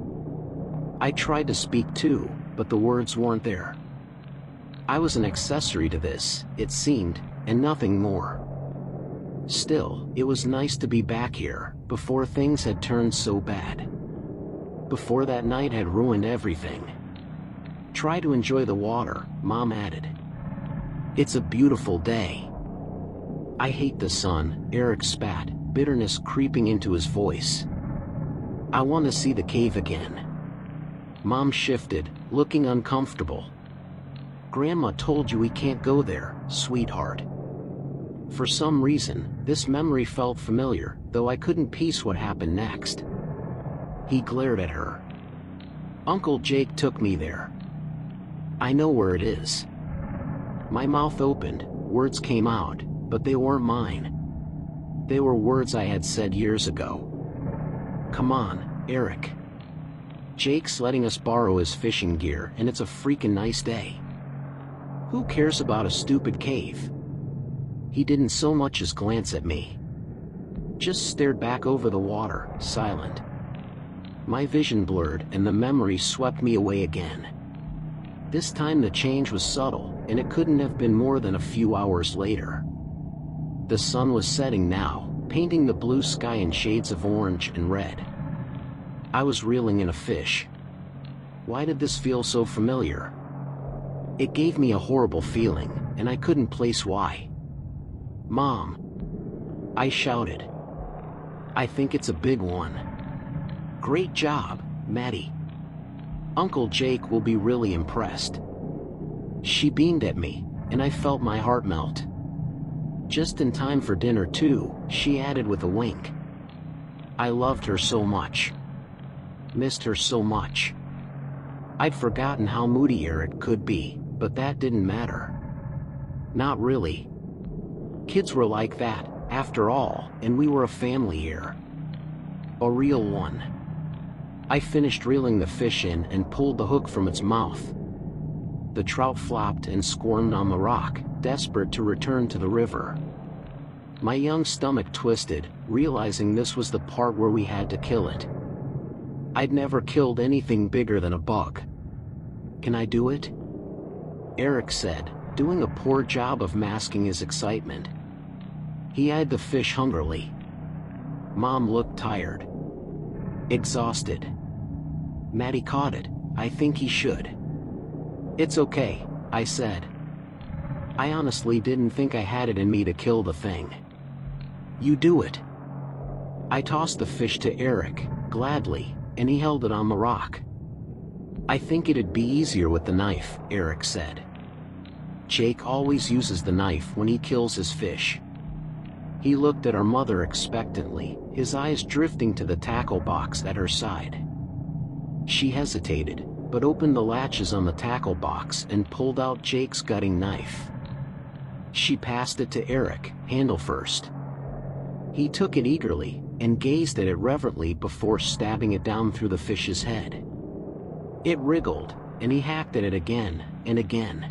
A: I tried to speak too, but the words weren't there. I was an accessory to this, it seemed, and nothing more. Still, it was nice to be back here, before things had turned so bad. Before that night had ruined everything. Try to enjoy the water, Mom added. It's a beautiful day. I hate the sun, Eric spat, bitterness creeping into his voice. I want to see the cave again. Mom shifted, looking uncomfortable. Grandma told you we can't go there, sweetheart. For some reason, this memory felt familiar, though I couldn't piece what happened next. He glared at her. Uncle Jake took me there. I know where it is. My mouth opened, words came out, but they weren't mine. They were words I had said years ago. Come on, Eric. Jake's letting us borrow his fishing gear and it's a freaking nice day. Who cares about a stupid cave? He didn't so much as glance at me. Just stared back over the water, silent. My vision blurred and the memory swept me away again. This time the change was subtle, and it couldn't have been more than a few hours later. The sun was setting now, painting the blue sky in shades of orange and red. I was reeling in a fish. Why did this feel so familiar? It gave me a horrible feeling, and I couldn't place why. "Mom!" I shouted. "I think it's a big one." "Great job, Maddie. Uncle Jake will be really impressed." She beamed at me, and I felt my heart melt. "Just in time for dinner too," she added with a wink. I loved her so much. Missed her so much. I'd forgotten how moody Eric could be, but that didn't matter. Not really. Kids were like that, after all, and we were a family here. A real one. I finished reeling the fish in and pulled the hook from its mouth. The trout flopped and squirmed on the rock, desperate to return to the river. My young stomach twisted, realizing this was the part where we had to kill it. I'd never killed anything bigger than a bug. "Can I do it?" Eric said, doing a poor job of masking his excitement. He eyed the fish hungrily. Mom looked tired. Exhausted. "Maddie caught it. I think he should." "It's okay," I said. I honestly didn't think I had it in me to kill the thing. "You do it." I tossed the fish to Eric, gladly, and he held it on the rock. "I think it'd be easier with the knife," Eric said. "Jake always uses the knife when he kills his fish." He looked at our mother expectantly, his eyes drifting to the tackle box at her side. She hesitated, but opened the latches on the tackle box and pulled out Jake's gutting knife. She passed it to Eric, handle first. He took it eagerly, and gazed at it reverently before stabbing it down through the fish's head. It wriggled, and he hacked at it again, and again.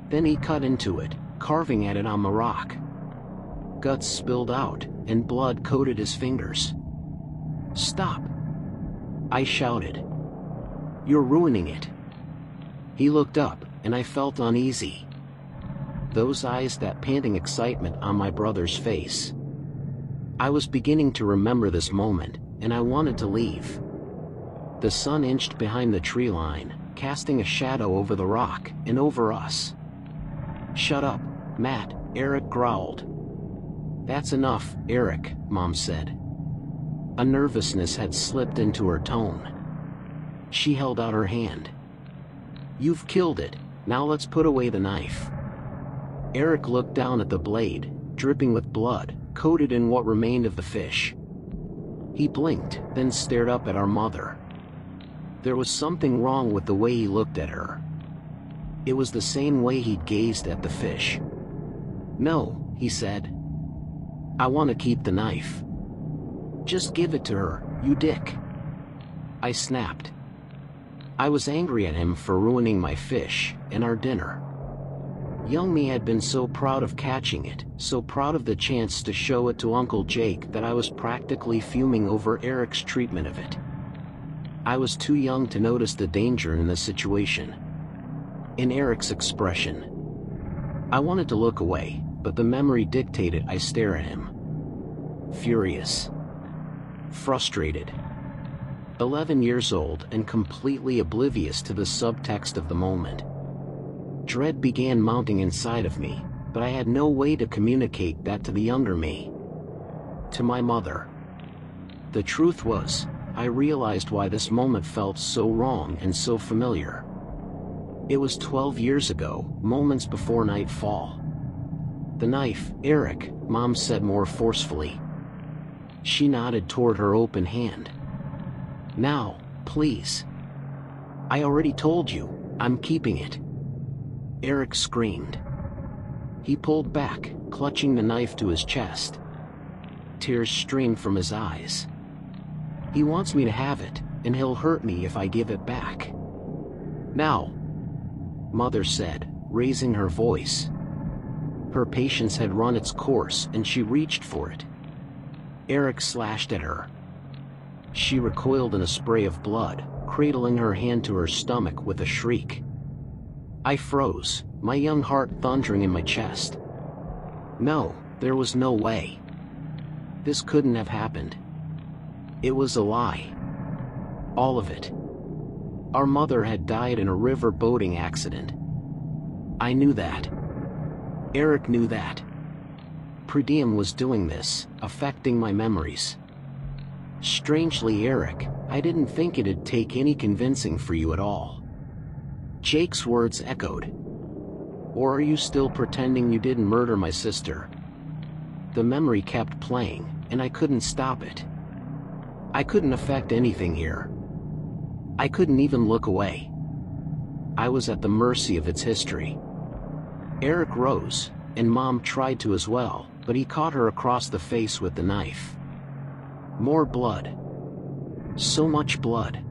A: Then he cut into it, carving at it on the rock. Guts spilled out, and blood coated his fingers. "Stop!" I shouted. "You're ruining it." He looked up, and I felt uneasy. Those eyes, that panting excitement on my brother's face. I was beginning to remember this moment, and I wanted to leave. The sun inched behind the tree line, casting a shadow over the rock, and over us. "Shut up, Matt," Eric growled. "That's enough, Eric," Mom said. A nervousness had slipped into her tone. She held out her hand. "You've killed it, now let's put away the knife." Eric looked down at the blade, dripping with blood, coated in what remained of the fish. He blinked, then stared up at our mother. There was something wrong with the way he looked at her. It was the same way he'd gazed at the fish. "No," he said. "I want to keep the knife." "Just give it to her, you dick." I snapped. I was angry at him for ruining my fish, and our dinner. Young me had been so proud of catching it, so proud of the chance to show it to Uncle Jake, that I was practically fuming over Eric's treatment of it. I was too young to notice the danger in the situation. In Eric's expression. I wanted to look away, but the memory dictated I stare at him. Furious. Frustrated. 11 years old and completely oblivious to the subtext of the moment. Dread began mounting inside of me, but I had no way to communicate that to the younger me. To my mother. The truth was, I realized why this moment felt so wrong and so familiar. It was 12 years ago, moments before nightfall. "The knife, Eric," Mom said more forcefully. She nodded toward her open hand. "Now, please." "I already told you, I'm keeping it." Eric screamed. He pulled back, clutching the knife to his chest. Tears streamed from his eyes. He wants me to have it, and he'll hurt me if I give it back. Now, Mother said, raising her voice. Her patience had run its course and she reached for it. Eric slashed at her. She recoiled in a spray of blood, cradling her hand to her stomach with a shriek. I froze, my young heart thundering in my chest. No, there was no way. This couldn't have happened. It was a lie. All of it. Our mother had died in a river boating accident. I knew that. Eric knew that. Predium was doing this, affecting my memories. Strangely, Eric, I didn't think it'd take any convincing for you at all. Jake's words echoed. Or are you still pretending you didn't murder my sister? The memory kept playing, and I couldn't stop it. I couldn't affect anything here. I couldn't even look away. I was at the mercy of its history. Eric rose, and Mom tried to as well, but he caught her across the face with the knife. More blood. So much blood.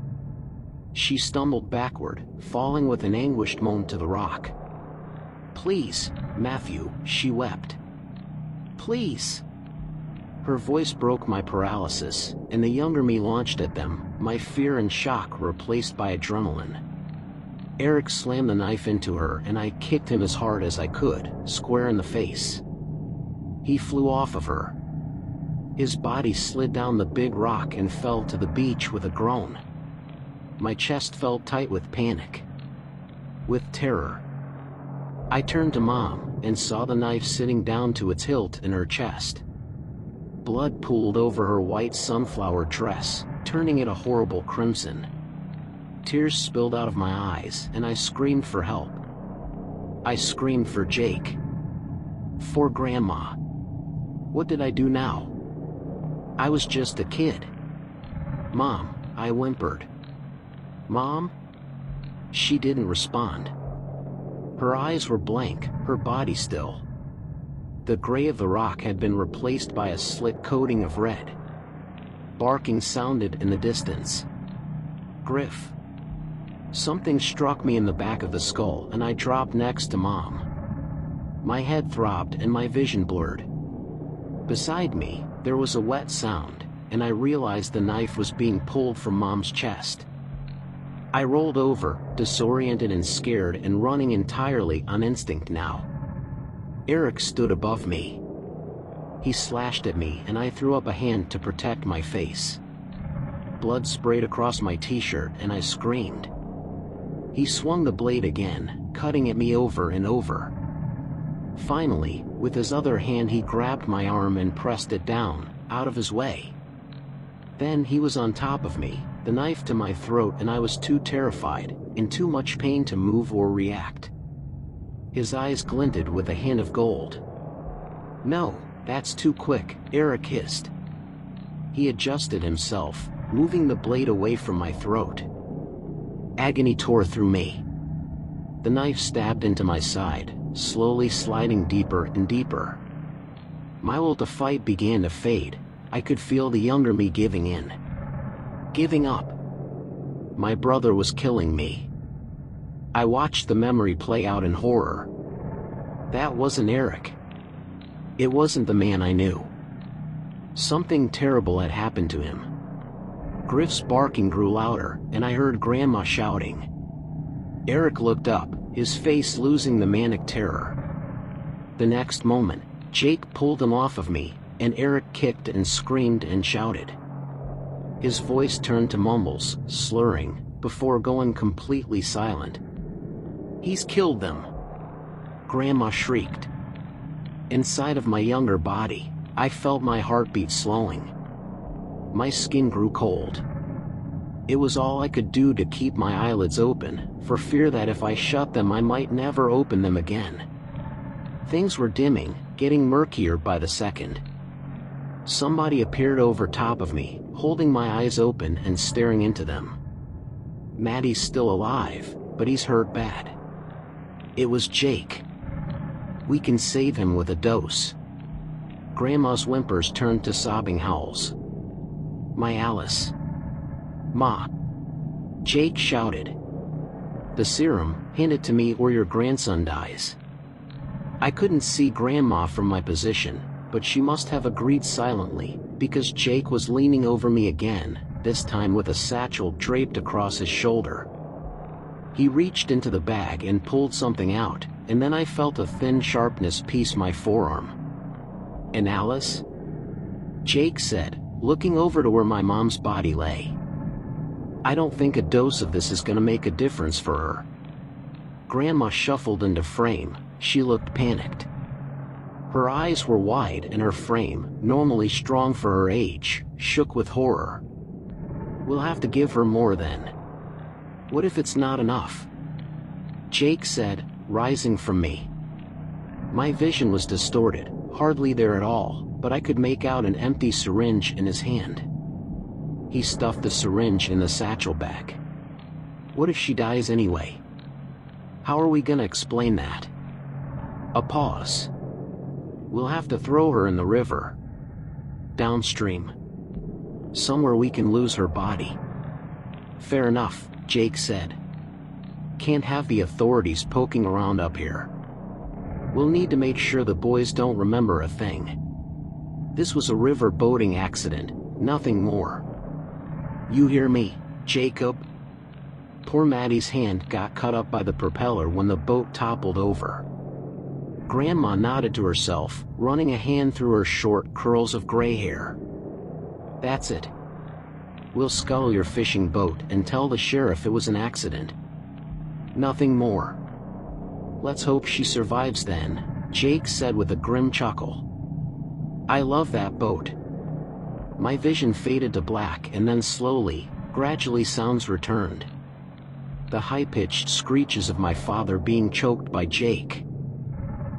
A: She stumbled backward, falling with an anguished moan to the rock. Please, Matthew, she wept. Please. Her voice broke my paralysis, and the younger me launched at them, my fear and shock replaced by adrenaline. Eric slammed the knife into her and I kicked him as hard as I could, square in the face. He flew off of her. His body slid down the big rock and fell to the beach with a groan. My chest felt tight with panic. With terror. I turned to Mom and saw the knife sitting down to its hilt in her chest. Blood pooled over her white sunflower dress, turning it a horrible crimson. Tears spilled out of my eyes and I screamed for help. I screamed for Jake. For Grandma. What did I do now? I was just a kid. Mom, I whimpered. Mom? She didn't respond. Her eyes were blank, her body still. The gray of the rock had been replaced by a slick coating of red. Barking sounded in the distance. Griff. Something struck me in the back of the skull and I dropped next to Mom. My head throbbed and my vision blurred. Beside me, there was a wet sound, and I realized the knife was being pulled from Mom's chest. I rolled over, disoriented and scared and running entirely on instinct now. Eric stood above me. He slashed at me and I threw up a hand to protect my face. Blood sprayed across my t-shirt and I screamed. He swung the blade again, cutting at me over and over. Finally, with his other hand he grabbed my arm and pressed it down, out of his way. Then he was on top of me, the knife to my throat, and I was too terrified, in too much pain to move or react. His eyes glinted with a hint of gold. No, that's too quick, Eric hissed. He adjusted himself, moving the blade away from my throat. Agony tore through me. The knife stabbed into my side, slowly sliding deeper and deeper. My will to fight began to fade. I could feel the younger me giving in. Giving up. My brother was killing me. I watched the memory play out in horror. That wasn't Eric. It wasn't the man I knew. Something terrible had happened to him. Griff's barking grew louder, and I heard Grandma shouting. Eric looked up, his face losing the manic terror. The next moment, Jake pulled him off of me, and Eric kicked and screamed and shouted. His voice turned to mumbles, slurring, before going completely silent. He's killed them. Grandma shrieked. Inside of my younger body, I felt my heartbeat slowing. My skin grew cold. It was all I could do to keep my eyelids open, for fear that if I shut them I might never open them again. Things were dimming, getting murkier by the second. Somebody appeared over top of me, holding my eyes open and staring into them. Maddie's still alive, but he's hurt bad. It was Jake. We can save him with a dose. Grandma's whimpers turned to sobbing howls. My Alice. Ma. Jake shouted. The serum, hand it to me or your grandson dies. I couldn't see Grandma from my position, but she must have agreed silently, because Jake was leaning over me again, this time with a satchel draped across his shoulder. He reached into the bag and pulled something out, and then I felt a thin sharpness pierce my forearm. And Alice? Jake said, looking over to where my mom's body lay. I don't think a dose of this is gonna make a difference for her. Grandma shuffled into frame. She looked panicked. Her eyes were wide and her frame, normally strong for her age, shook with horror. We'll have to give her more then. What if it's not enough? Jake said, rising from me. My vision was distorted, hardly there at all, but I could make out an empty syringe in his hand. He stuffed the syringe in the satchel bag. What if she dies anyway? How are we gonna explain that? A pause. We'll have to throw her in the river. Downstream. Somewhere we can lose her body. Fair enough, Jake said. Can't have the authorities poking around up here. We'll need to make sure the boys don't remember a thing. This was a river boating accident, nothing more. You hear me, Jacob? Poor Maddie's hand got cut up by the propeller when the boat toppled over. Grandma nodded to herself, running a hand through her short curls of gray hair. That's it. We'll scuttle your fishing boat and tell the sheriff it was an accident. Nothing more. Let's hope she survives then, Jake said with a grim chuckle. I love that boat. My vision faded to black and then slowly, gradually sounds returned. The high-pitched screeches of my father being choked by Jake.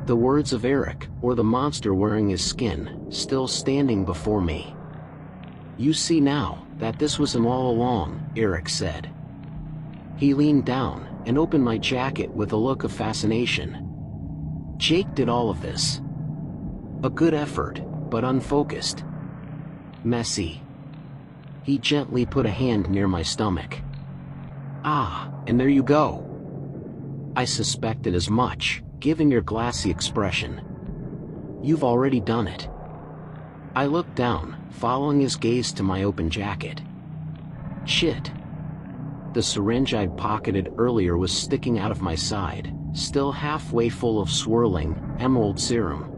A: The words of Eric, or the monster wearing his skin, still standing before me. You see now, that this was him all along, Eric said. He leaned down, and opened my jacket with a look of fascination. Jake did all of this. A good effort, but unfocused. Messy. He gently put a hand near my stomach. Ah, and there you go. I suspected as much, given your glassy expression. You've already done it. I looked down, following his gaze to my open jacket. Shit. The syringe I'd pocketed earlier was sticking out of my side, still halfway full of swirling, emerald serum.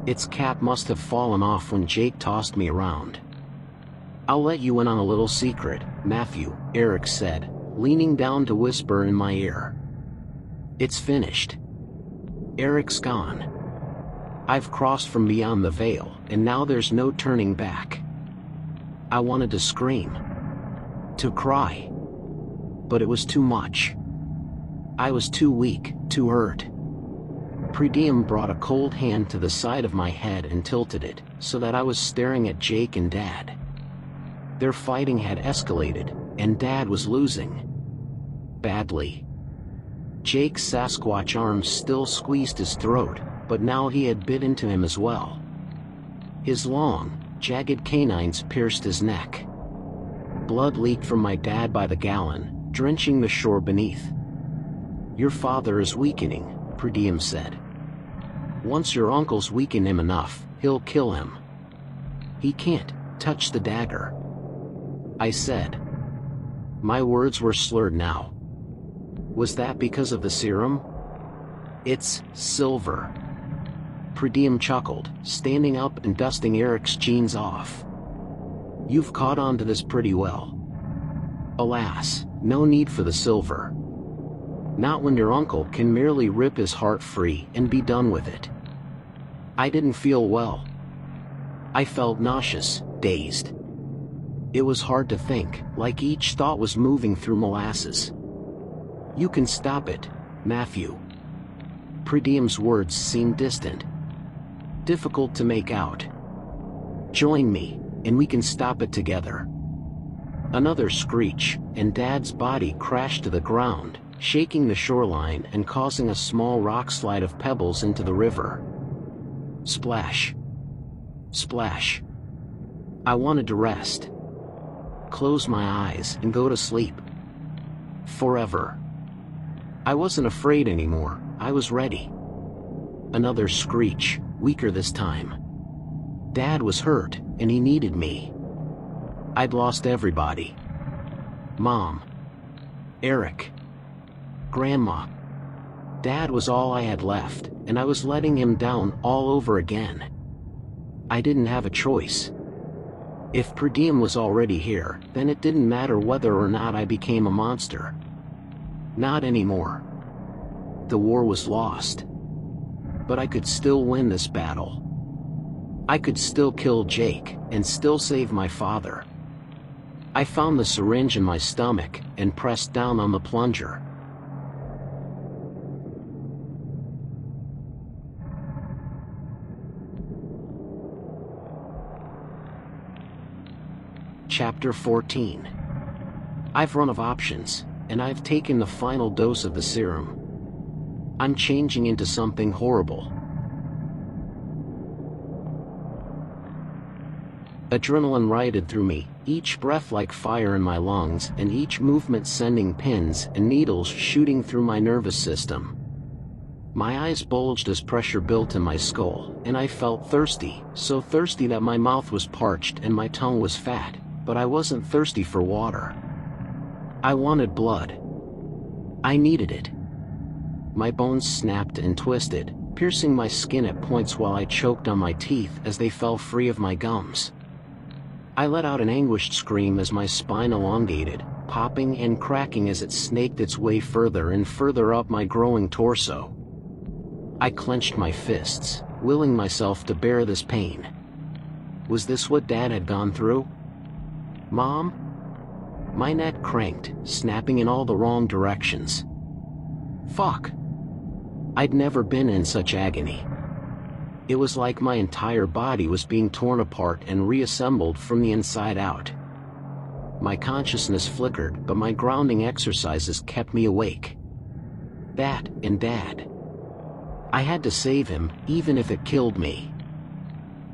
A: Its cap must have fallen off when Jake tossed me around. I'll let you in on a little secret, Matthew, Eric said, leaning down to whisper in my ear. It's finished. Eric's gone. I've crossed from beyond the veil, and now there's no turning back. I wanted to scream. To cry. But it was too much. I was too weak, too hurt. Prediem brought a cold hand to the side of my head and tilted it, so that I was staring at Jake and Dad. Their fighting had escalated, and Dad was losing. Badly. Jake's Sasquatch arms still squeezed his throat, but now he had bit into him as well. His long, jagged canines pierced his neck. Blood leaked from my dad by the gallon, drenching the shore beneath. Your father is weakening, Prediem said. Once your uncle's weakened him enough, he'll kill him. He can't touch the dagger. I said. My words were slurred now. Was that because of the serum? It's silver. Prediem chuckled, standing up and dusting Eric's jeans off. You've caught on to this pretty well. Alas, no need for the silver. Not when your uncle can merely rip his heart free and be done with it. I didn't feel well. I felt nauseous, dazed. It was hard to think, like each thought was moving through molasses. You can stop it, Matthew. Prediem's words seemed distant. Difficult to make out. Join me, and we can stop it together. Another screech, and Dad's body crashed to the ground, shaking the shoreline and causing a small rock slide of pebbles into the river. Splash. Splash. I wanted to rest. close my eyes, and go to sleep. Forever. I wasn't afraid anymore, I was ready. Another screech, weaker this time. Dad was hurt, and he needed me. I'd lost everybody. Mom. Eric. Grandma. Dad was all I had left, and I was letting him down all over again. I didn't have a choice. If per diem was already here, then it didn't matter whether or not I became a monster. Not anymore. The war was lost. But I could still win this battle. I could still kill Jake, and still save my father. I found the syringe in my stomach, and pressed down on the plunger. Chapter 14. I've run out of options, and I've taken the final dose of the serum. I'm changing into something horrible. Adrenaline rioted through me, each breath like fire in my lungs, and each movement sending pins and needles shooting through my nervous system. My eyes bulged as pressure built in my skull, and I felt thirsty, so thirsty that my mouth was parched and my tongue was fat, but I wasn't thirsty for water. I wanted blood. I needed it. My bones snapped and twisted, piercing my skin at points while I choked on my teeth as they fell free of my gums. I let out an anguished scream as my spine elongated, popping and cracking as it snaked its way further and further up my growing torso. I clenched my fists, willing myself to bear this pain. Was this what Dad had gone through? Mom? My neck cranked, snapping in all the wrong directions. Fuck. I'd never been in such agony. It was like my entire body was being torn apart and reassembled from the inside out. My consciousness flickered, but my grounding exercises kept me awake. That and Dad. I had to save him, even if it killed me.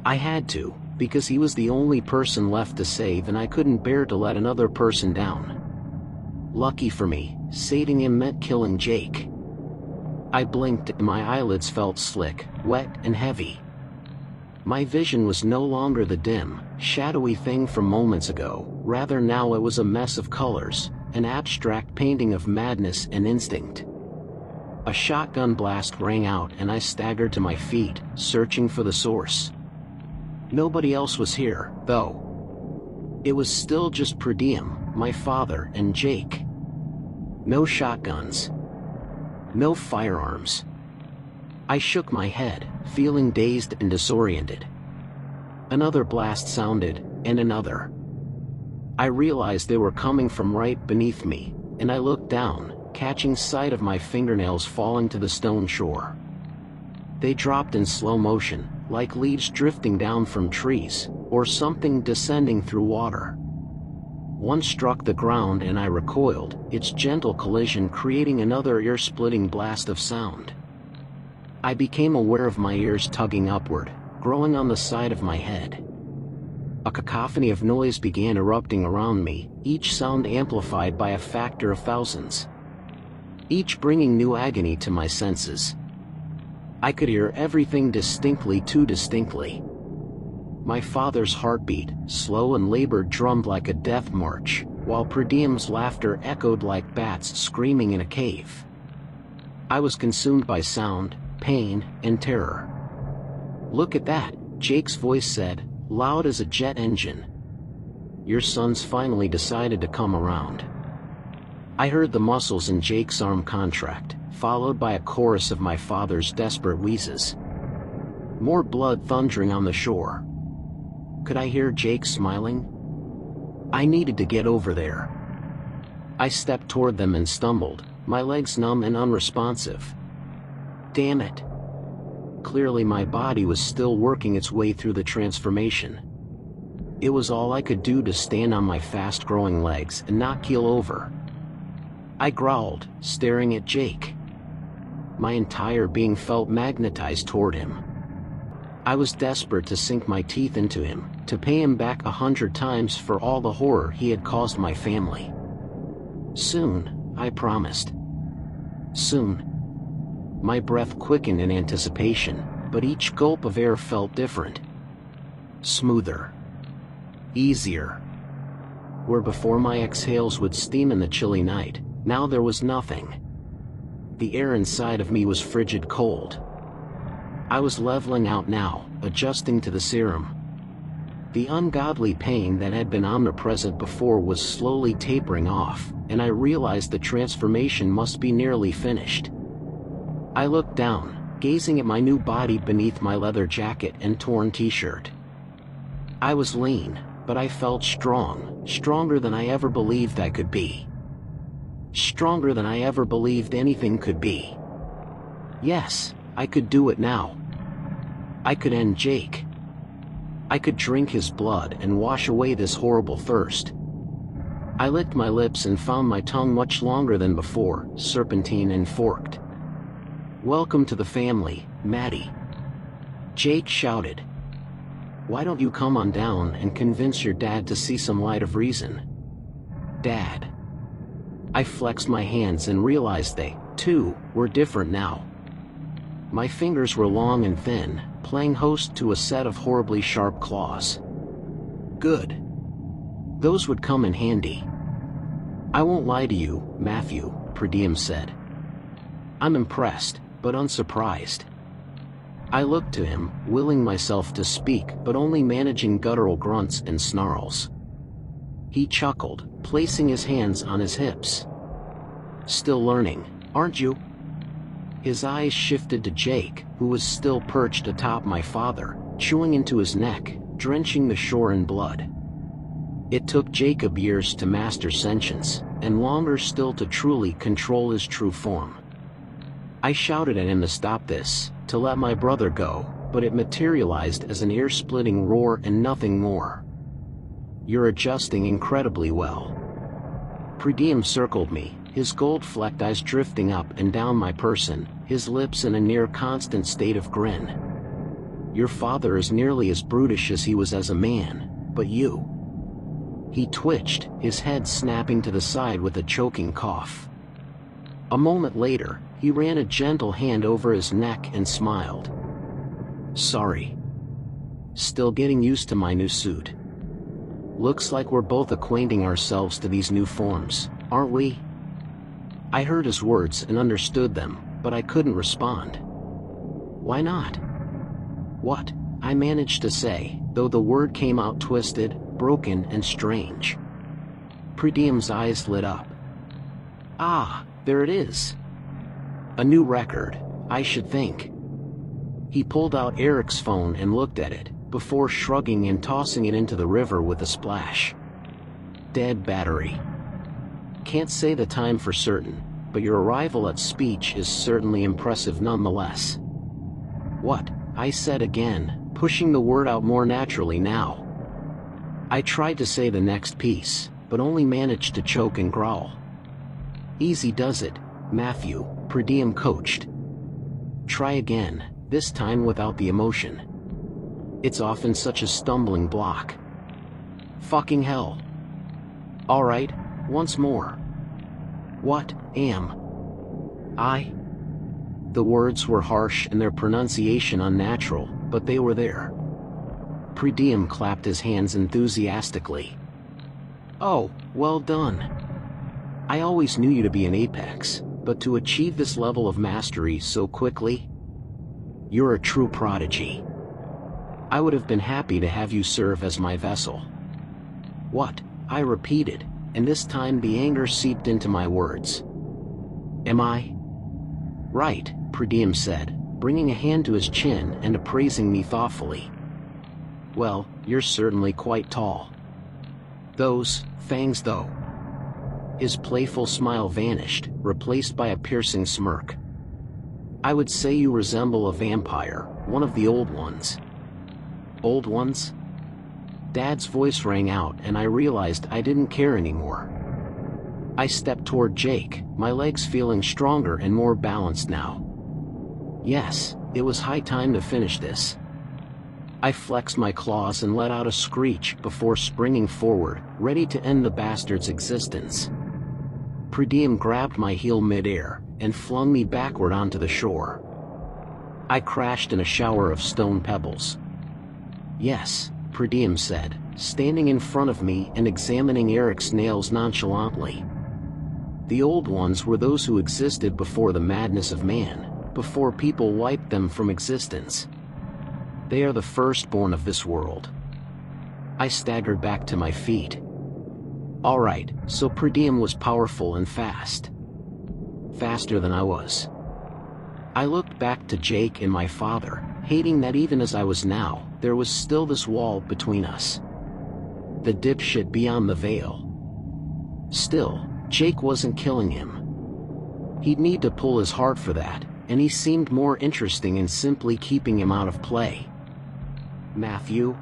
A: I had to, because he was the only person left to save, and I couldn't bear to let another person down. Lucky for me, saving him meant killing Jake. I blinked and my eyelids felt slick, wet and heavy. My vision was no longer the dim, shadowy thing from moments ago, rather now it was a mess of colors, an abstract painting of madness and instinct. A shotgun blast rang out and I staggered to my feet, searching for the source. Nobody else was here, though. It was still just per diem, my father and Jake. No shotguns. No firearms. I shook my head, feeling dazed and disoriented. Another blast sounded, and another. I realized they were coming from right beneath me, and I looked down, catching sight of my fingernails falling to the stone shore. They dropped in slow motion, like leaves drifting down from trees, or something descending through water. One struck the ground and I recoiled, its gentle collision creating another ear-splitting blast of sound. I became aware of my ears tugging upward, growing on the side of my head. A cacophony of noise began erupting around me, each sound amplified by a factor of thousands. Each bringing new agony to my senses. I could hear everything distinctly, too distinctly. My father's heartbeat, slow and labored, drummed like a death march, while per diem's laughter echoed like bats screaming in a cave. I was consumed by sound, pain, and terror. "Look at that," Jake's voice said, loud as a jet engine. "Your son's finally decided to come around." I heard the muscles in Jake's arm contract, followed by a chorus of my father's desperate wheezes. More blood thundering on the shore. Could I hear Jake smiling? I needed to get over there. I stepped toward them and stumbled, my legs numb and unresponsive. Damn it. Clearly my body was still working its way through the transformation. It was all I could do to stand on my fast-growing legs and not keel over. I growled, staring at Jake. My entire being felt magnetized toward him. I was desperate to sink my teeth into him, to pay him back 100 times for all the horror he had caused my family. Soon, I promised. Soon. My breath quickened in anticipation, but each gulp of air felt different. Smoother. Easier. Where before my exhales would steam in the chilly night, now there was nothing. The air inside of me was frigid cold. I was leveling out now, adjusting to the serum. The ungodly pain that had been omnipresent before was slowly tapering off, and I realized the transformation must be nearly finished. I looked down, gazing at my new body beneath my leather jacket and torn t-shirt. I was lean, but I felt strong, stronger than I ever believed I could be. Stronger than I ever believed anything could be. Yes, I could do it now. I could end Jake. I could drink his blood and wash away this horrible thirst. I licked my lips and found my tongue much longer than before, serpentine and forked. "Welcome to the family, Maddie," Jake shouted. "Why don't you come on down and convince your dad to see some light of reason?" Dad. I flexed my hands and realized they, too, were different now. My fingers were long and thin, playing host to a set of horribly sharp claws. Good. Those would come in handy. "I won't lie to you, Matthew," Ch said. "I'm impressed, but unsurprised." I looked to him, willing myself to speak but only managing guttural grunts and snarls. He chuckled, placing his hands on his hips. "Still learning, aren't you?" His eyes shifted to Jake, who was still perched atop my father, chewing into his neck, drenching the shore in blood. It took Jacob years to master sentience, and longer still to truly control his true form. I shouted at him to stop this, to let my brother go, but it materialized as an ear-splitting roar and nothing more. "You're adjusting incredibly well." Ch circled me, his gold-flecked eyes drifting up and down my person, his lips in a near-constant state of grin. "Your father is nearly as brutish as he was as a man, but you..." He twitched, his head snapping to the side with a choking cough. A moment later, he ran a gentle hand over his neck and smiled. "Sorry. Still getting used to my new suit. Looks like we're both acquainting ourselves to these new forms, aren't we?" I heard his words and understood them, but I couldn't respond. "Why not?" "What?" I managed to say, though the word came out twisted, broken and strange. Ch eyes lit up. "Ah, there it is. A new record, I should think." He pulled out Eric's phone and looked at it, before shrugging and tossing it into the river with a splash. "Dead battery. Can't say the time for certain, but your arrival at speech is certainly impressive nonetheless." "What?" I said again, pushing the word out more naturally now. I tried to say the next piece, but only managed to choke and growl. "Easy does it, Matthew," Ch coached. "Try again, this time without the emotion. It's often such a stumbling block." "Fucking hell." "All right, once more." "What am I?" The words were harsh and their pronunciation unnatural, but they were there. Ch clapped his hands enthusiastically. "Oh, well done. I always knew you to be an apex, but to achieve this level of mastery so quickly? You're a true prodigy. I would have been happy to have you serve as my vessel." "What?" I repeated, and this time the anger seeped into my words. "Am I?" "Right," Ch said, bringing a hand to his chin and appraising me thoughtfully. "Well, you're certainly quite tall. Those fangs though." His playful smile vanished, replaced by a piercing smirk. "I would say you resemble a vampire, one of the old ones." "Old ones?" Dad's voice rang out and I realized I didn't care anymore. I stepped toward Jake, my legs feeling stronger and more balanced now. Yes, it was high time to finish this. I flexed my claws and let out a screech before springing forward, ready to end the bastard's existence. Ch grabbed my heel mid-air and flung me backward onto the shore. I crashed in a shower of stone pebbles. "Yes," Ch said, standing in front of me and examining Eric's nails nonchalantly. "The old ones were those who existed before the madness of man, before people wiped them from existence. They are the firstborn of this world." I staggered back to my feet. Alright, so Ch was powerful and fast. Faster than I was. I looked back to Jake and my father, hating that even as I was now, there was still this wall between us. The dipshit beyond the veil. Still, Jake wasn't killing him. He'd need to pull his heart for that, and he seemed more interesting in simply keeping him out of play. "Matthew?"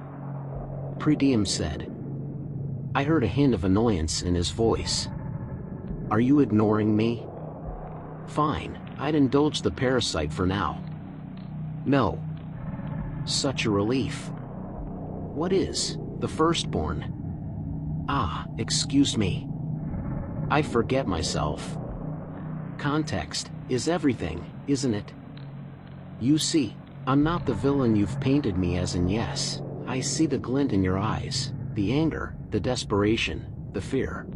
A: Ch said. I heard a hint of annoyance in his voice. "Are you ignoring me?" Fine, I'd indulge the parasite for now. "No." Such a relief. "What is the firstborn?" "Ah, excuse me. I forget myself. Context is everything, isn't it? You see, I'm not the villain you've painted me as, and yes, I see the glint in your eyes, the anger, the desperation, the fear.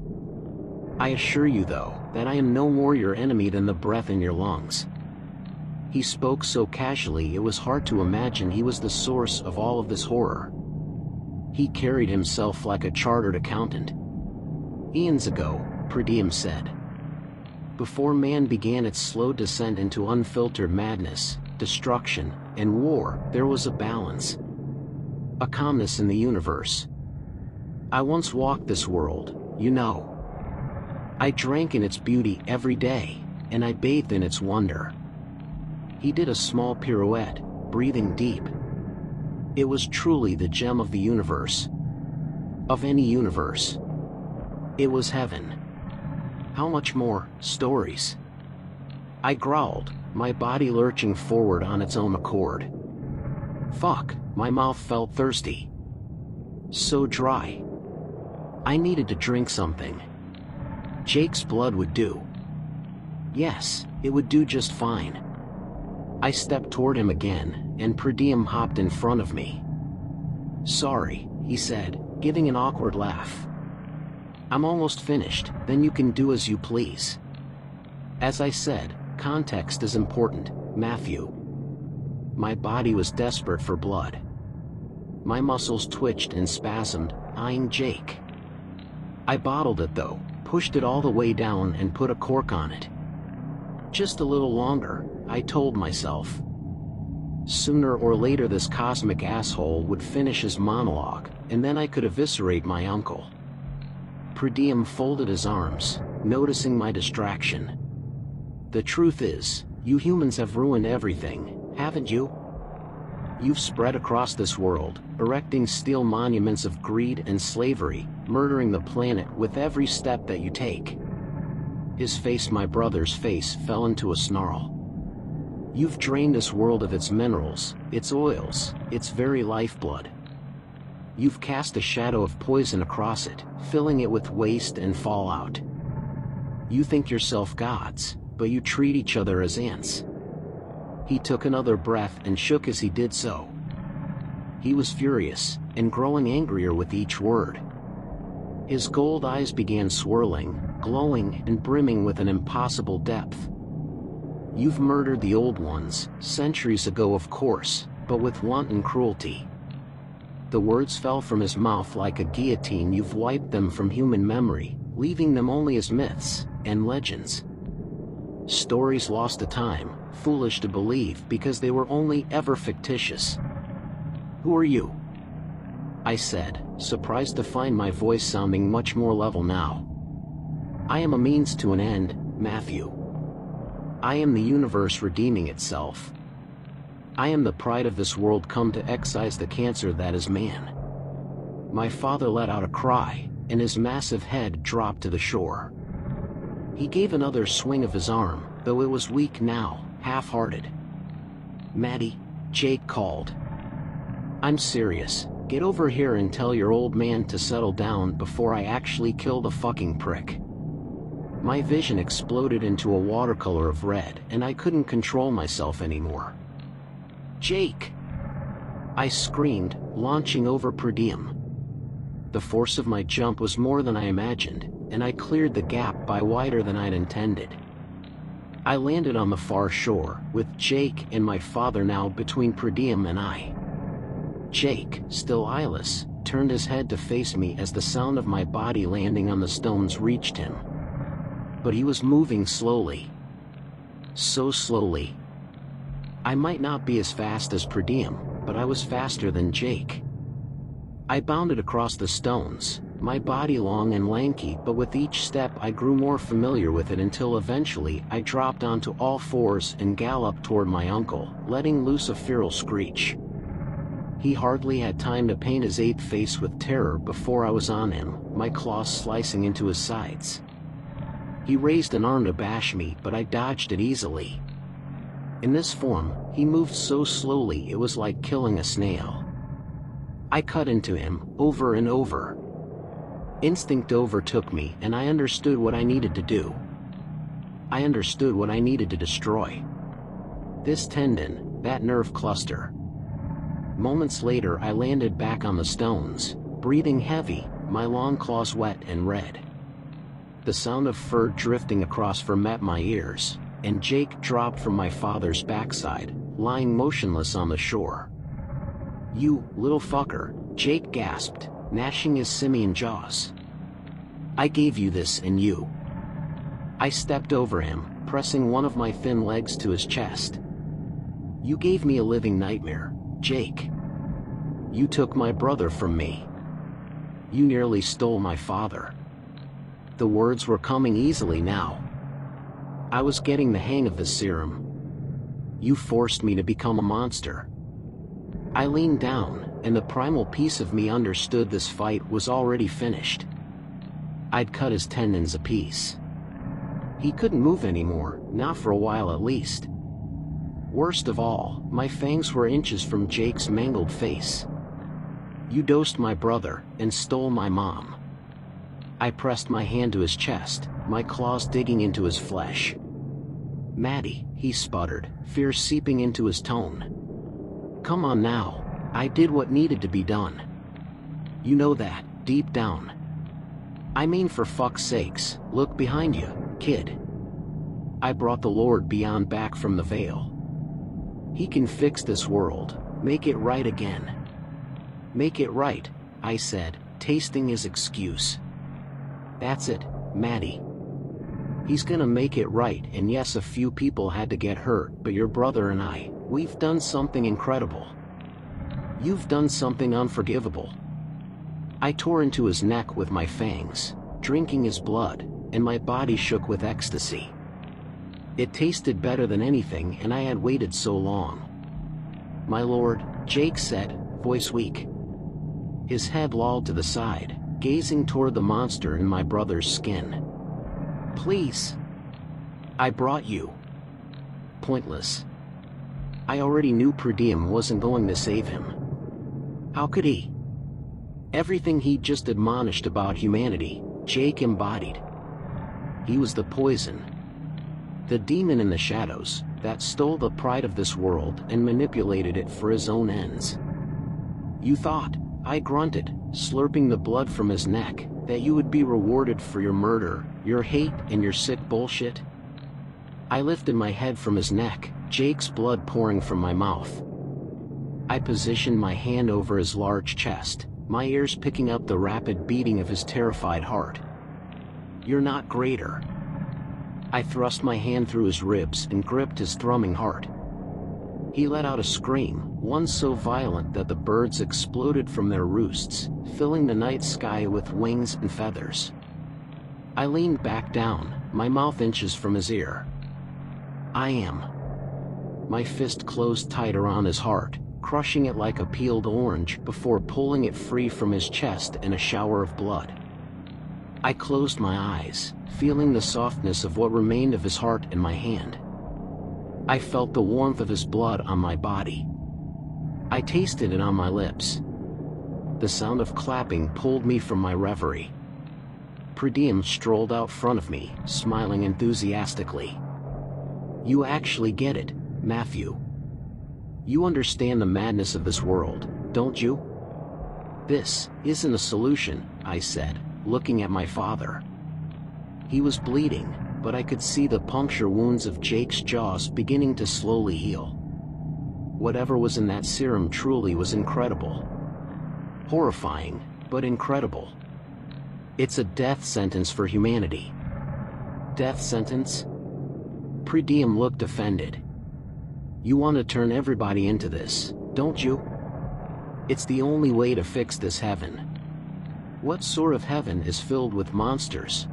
A: I assure you though, that I am no more your enemy than the breath in your lungs." He spoke so casually it was hard to imagine he was the source of all of this horror. He carried himself like a chartered accountant. "Eons ago," Ch said. "Before man began its slow descent into unfiltered madness, destruction, and war, there was a balance. A calmness in the universe. I once walked this world, you know. I drank in its beauty every day, and I bathed in its wonder." He did a small pirouette, breathing deep. "It was truly the gem of the universe. Of any universe. It was heaven. How much more stories?" I growled, my body lurching forward on its own accord. Fuck, my mouth felt thirsty. So dry. I needed to drink something. Jake's blood would do. Yes, it would do just fine. I stepped toward him again, and Ch hopped in front of me. "Sorry," he said, giving an awkward laugh. "I'm almost finished, then you can do as you please." As I said, context is important, Matthew. My body was desperate for blood. My muscles twitched and spasmed, eyeing Jake. I bottled it though, pushed it all the way down and put a cork on it. Just a little longer, I told myself. Sooner or later this cosmic asshole would finish his monologue, and then I could eviscerate my uncle. Ch folded his arms, noticing my distraction. "The truth is, you humans have ruined everything, haven't you? You've spread across this world, erecting steel monuments of greed and slavery, murdering the planet with every step that you take." His face, my brother's face, fell into a snarl. "You've drained this world of its minerals, its oils, its very lifeblood. You've cast a shadow of poison across it, filling it with waste and fallout. You think yourself gods, but you treat each other as ants." He took another breath and shook as he did so. He was furious, and growing angrier with each word. His gold eyes began swirling, glowing and brimming with an impossible depth. "You've murdered the old ones, centuries ago of course, but with wanton cruelty." The words fell from his mouth like a guillotine. "You've wiped them from human memory, leaving them only as myths and legends. Stories lost to time, foolish to believe because they were only ever fictitious. Who are you?" I said, surprised to find my voice sounding much more level now. "I am a means to an end, Matthew. I am the universe redeeming itself. I am the pride of this world come to excise the cancer that is man." My father let out a cry, and his massive head dropped to the shore. He gave another swing of his arm, though it was weak now, half-hearted. "Maddie," Jake called. I'm serious. Get over here and tell your old man to settle down before I actually kill the fucking prick. My vision exploded into a watercolor of red and I couldn't control myself anymore. Jake! I screamed, launching over per diem. The force of my jump was more than I imagined, and I cleared the gap by wider than I'd intended. I landed on the far shore, with Jake and my father now between per diem and I. Jake, still eyeless, turned his head to face me as the sound of my body landing on the stones reached him. But he was moving slowly. So slowly. I might not be as fast as per diem, but I was faster than Jake. I bounded across the stones, my body long and lanky, but with each step I grew more familiar with it until eventually I dropped onto all fours and galloped toward my uncle, letting loose a feral screech. He hardly had time to paint his ape face with terror before I was on him, my claws slicing into his sides. He raised an arm to bash me, but I dodged it easily. In this form, he moved so slowly it was like killing a snail. I cut into him, over and over. Instinct overtook me and I understood what I needed to do. I understood what I needed to destroy. This tendon, that nerve cluster. Moments later I landed back on the stones, breathing heavy, my long claws wet and red. The sound of fur drifting across fur met my ears, and Jake dropped from my father's backside, lying motionless on the shore. "You, little fucker," Jake gasped, gnashing his simian jaws. "I gave you this and you." I stepped over him, pressing one of my thin legs to his chest. "You gave me a living nightmare, Jake. You took my brother from me. You nearly stole my father." The words were coming easily now. I was getting the hang of the serum. "You forced me to become a monster." I leaned down, and the primal piece of me understood this fight was already finished. I'd cut his tendons apiece. He couldn't move anymore, not for a while at least. Worst of all, my fangs were inches from Jake's mangled face. "You dosed my brother, and stole my mom." I pressed my hand to his chest, my claws digging into his flesh. "Maddie," he sputtered, fear seeping into his tone. "Come on now, I did what needed to be done. You know that, deep down. I mean, for fuck's sakes, look behind you, kid. I brought the Lord Beyond back from the veil. He can fix this world, make it right again." "Make it right," I said, tasting his excuse. "That's it, Maddie. He's gonna make it right, and yes, a few people had to get hurt, but your brother and I, we've done something incredible. You've done something unforgivable." I tore into his neck with my fangs, drinking his blood, and my body shook with ecstasy. It tasted better than anything, and I had waited so long. "My lord," Jake said, voice weak. His head lolled to the side, gazing toward the monster in my brother's skin. "Please. I brought you." Pointless. I already knew per diem wasn't going to save him. How could he? Everything he'd just admonished about humanity, Jake embodied. He was the poison. The demon in the shadows, that stole the pride of this world and manipulated it for his own ends. "You thought," I grunted, slurping the blood from his neck, "that you would be rewarded for your murder, your hate, and your sick bullshit?" I lifted my head from his neck, Jake's blood pouring from my mouth. I positioned my hand over his large chest, my ears picking up the rapid beating of his terrified heart. "You're not greater." I thrust my hand through his ribs and gripped his thrumming heart. He let out a scream, one so violent that the birds exploded from their roosts, filling the night sky with wings and feathers. I leaned back down, my mouth inches from his ear. "I am." My fist closed tight around his heart, crushing it like a peeled orange before pulling it free from his chest in a shower of blood. I closed my eyes, feeling the softness of what remained of his heart in my hand. I felt the warmth of his blood on my body. I tasted it on my lips. The sound of clapping pulled me from my reverie. Ch strolled out front of me, smiling enthusiastically. You actually get it, Matthew. You understand the madness of this world, don't you? This isn't a solution, I said, looking at my father. He was bleeding, but I could see the puncture wounds of Jake's jaws beginning to slowly heal. Whatever was in that serum truly was incredible. Horrifying, but incredible. It's a death sentence for humanity. Death sentence? Ch looked offended. You want to turn everybody into this, don't you? It's the only way to fix this heaven. What sort of heaven is filled with monsters?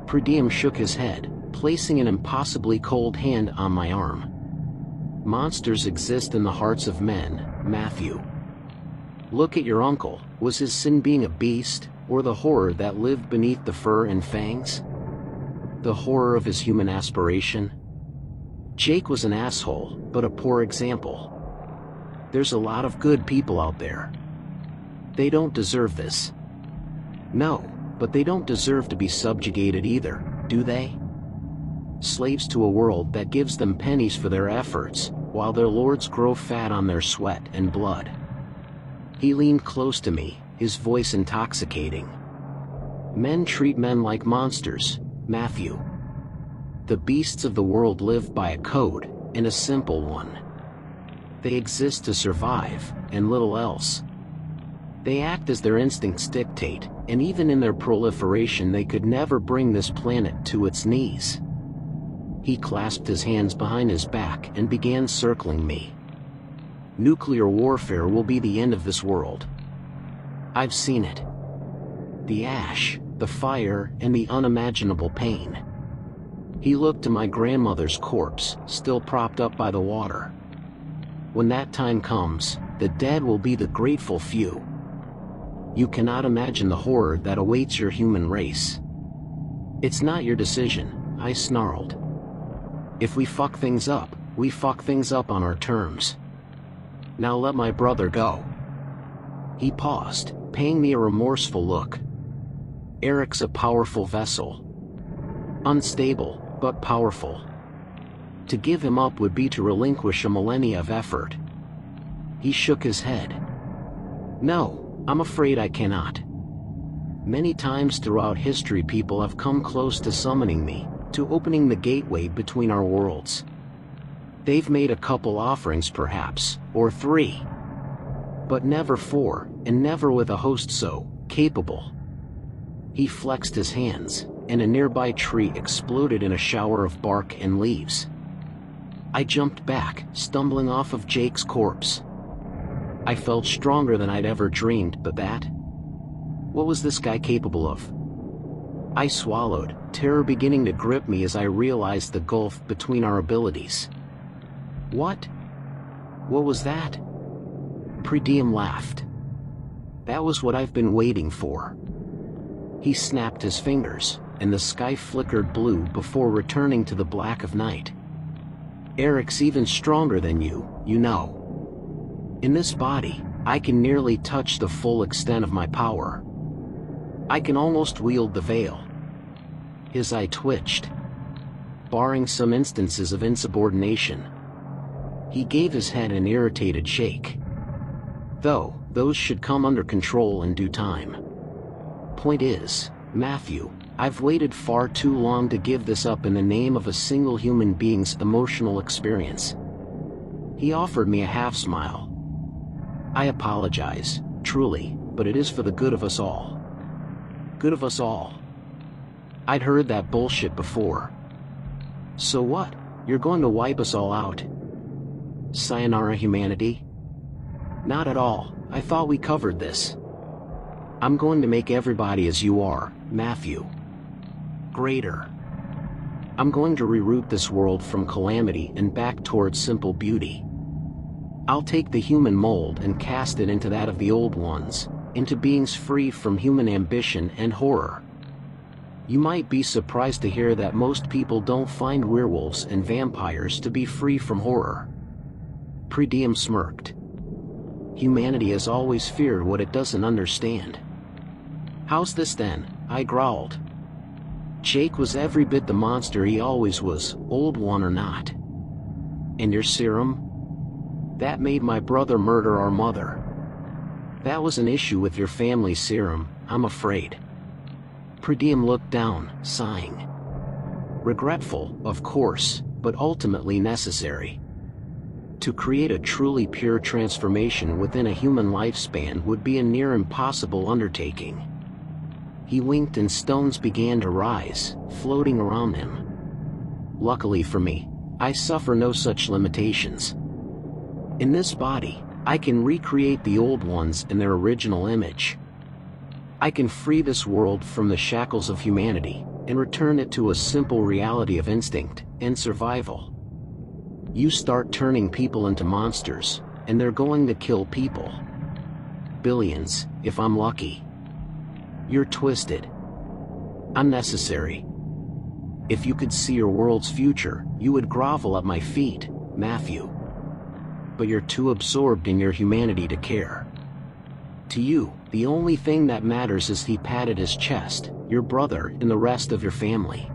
A: Ch shook his head, placing an impossibly cold hand on my arm. Monsters exist in the hearts of men, Matthew. Look at your uncle. Was his sin being a beast, or the horror that lived beneath the fur and fangs? The horror of his human aspiration? Jake was an asshole, but a poor example. There's a lot of good people out there. They don't deserve this. No, but they don't deserve to be subjugated either, do they? Slaves to a world that gives them pennies for their efforts, while their lords grow fat on their sweat and blood. He leaned close to me, his voice intoxicating. Men treat men like monsters, Matthew. The beasts of the world live by a code, and a simple one. They exist to survive, and little else. They act as their instincts dictate, and even in their proliferation they could never bring this planet to its knees. He clasped his hands behind his back and began circling me. Nuclear warfare will be the end of this world. I've seen it. The ash, the fire, and the unimaginable pain. He looked to my grandmother's corpse, still propped up by the water. When that time comes, the dead will be the grateful few. You cannot imagine the horror that awaits your human race. It's not your decision, I snarled. If we fuck things up, we fuck things up on our terms. Now let my brother go. He paused, paying me a remorseful look. Eric's a powerful vessel. Unstable, but powerful. To give him up would be to relinquish a millennia of effort. He shook his head. No, I'm afraid I cannot. Many times throughout history people have come close to summoning me, to opening the gateway between our worlds. They've made a couple offerings perhaps, or 3. But never 4, and never with a host so capable. He flexed his hands, and a nearby tree exploded in a shower of bark and leaves. I jumped back, stumbling off of Jake's corpse. I felt stronger than I'd ever dreamed, but that? What was this guy capable of? I swallowed, terror beginning to grip me as I realized the gulf between our abilities. What? What was that? Ch laughed. That was what I've been waiting for. He snapped his fingers, and the sky flickered blue before returning to the black of night. Eric's even stronger than you, you know. In this body, I can nearly touch the full extent of my power. I can almost wield the veil. His eye twitched. Barring some instances of insubordination. He gave his head an irritated shake. Though, those should come under control in due time. Point is, Matthew, I've waited far too long to give this up in the name of a single human being's emotional experience. He offered me a half-smile. I apologize, truly, but it is for the good of us all. Good of us all. I'd heard that bullshit before. So what? You're going to wipe us all out? Sayonara humanity? Not at all, I thought we covered this. I'm going to make everybody as you are, Matthew. Greater. I'm going to reroute this world from calamity and back towards simple beauty. I'll take the human mold and cast it into that of the old ones, into beings free from human ambition and horror. You might be surprised to hear that most people don't find werewolves and vampires to be free from horror. Ch smirked. Humanity has always feared what it doesn't understand. How's this then? I growled. Jake was every bit the monster he always was, old one or not. And your serum? That made my brother murder our mother. That was an issue with your family's serum, I'm afraid. Predium looked down, sighing. Regretful, of course, but ultimately necessary. To create a truly pure transformation within a human lifespan would be a near impossible undertaking. He winked and stones began to rise, floating around him. Luckily for me, I suffer no such limitations. In this body, I can recreate the old ones in their original image. I can free this world from the shackles of humanity, and return it to a simple reality of instinct and survival. You start turning people into monsters, and they're going to kill people. Billions, if I'm lucky. You're twisted. Unnecessary. If you could see your world's future, you would grovel at my feet, Matthew. But you're too absorbed in your humanity to care. To you, the only thing that matters is he patted his chest, your brother and the rest of your family.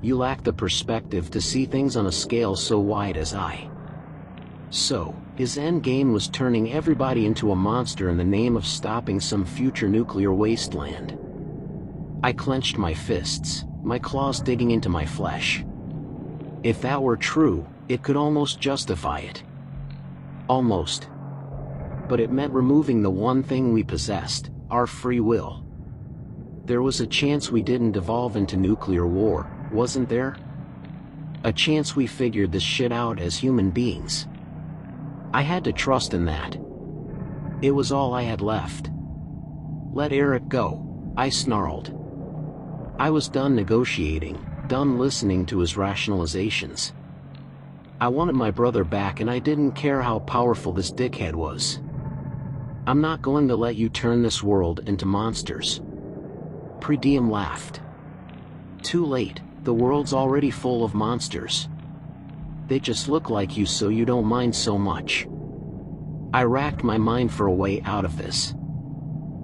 A: You lack the perspective to see things on a scale so wide as I. So, his end game was turning everybody into a monster in the name of stopping some future nuclear wasteland. I clenched my fists, my claws digging into my flesh. If that were true, it could almost justify it. Almost. But it meant removing the one thing we possessed, our free will. There was a chance we didn't devolve into nuclear war, wasn't there? A chance we figured this shit out as human beings. I had to trust in that. It was all I had left. Let Eric go, I snarled. I was done negotiating, done listening to his rationalizations. I wanted my brother back and I didn't care how powerful this dickhead was. I'm not going to let you turn this world into monsters. Predium laughed. Too late, the world's already full of monsters. They just look like you so you don't mind so much. I racked my mind for a way out of this.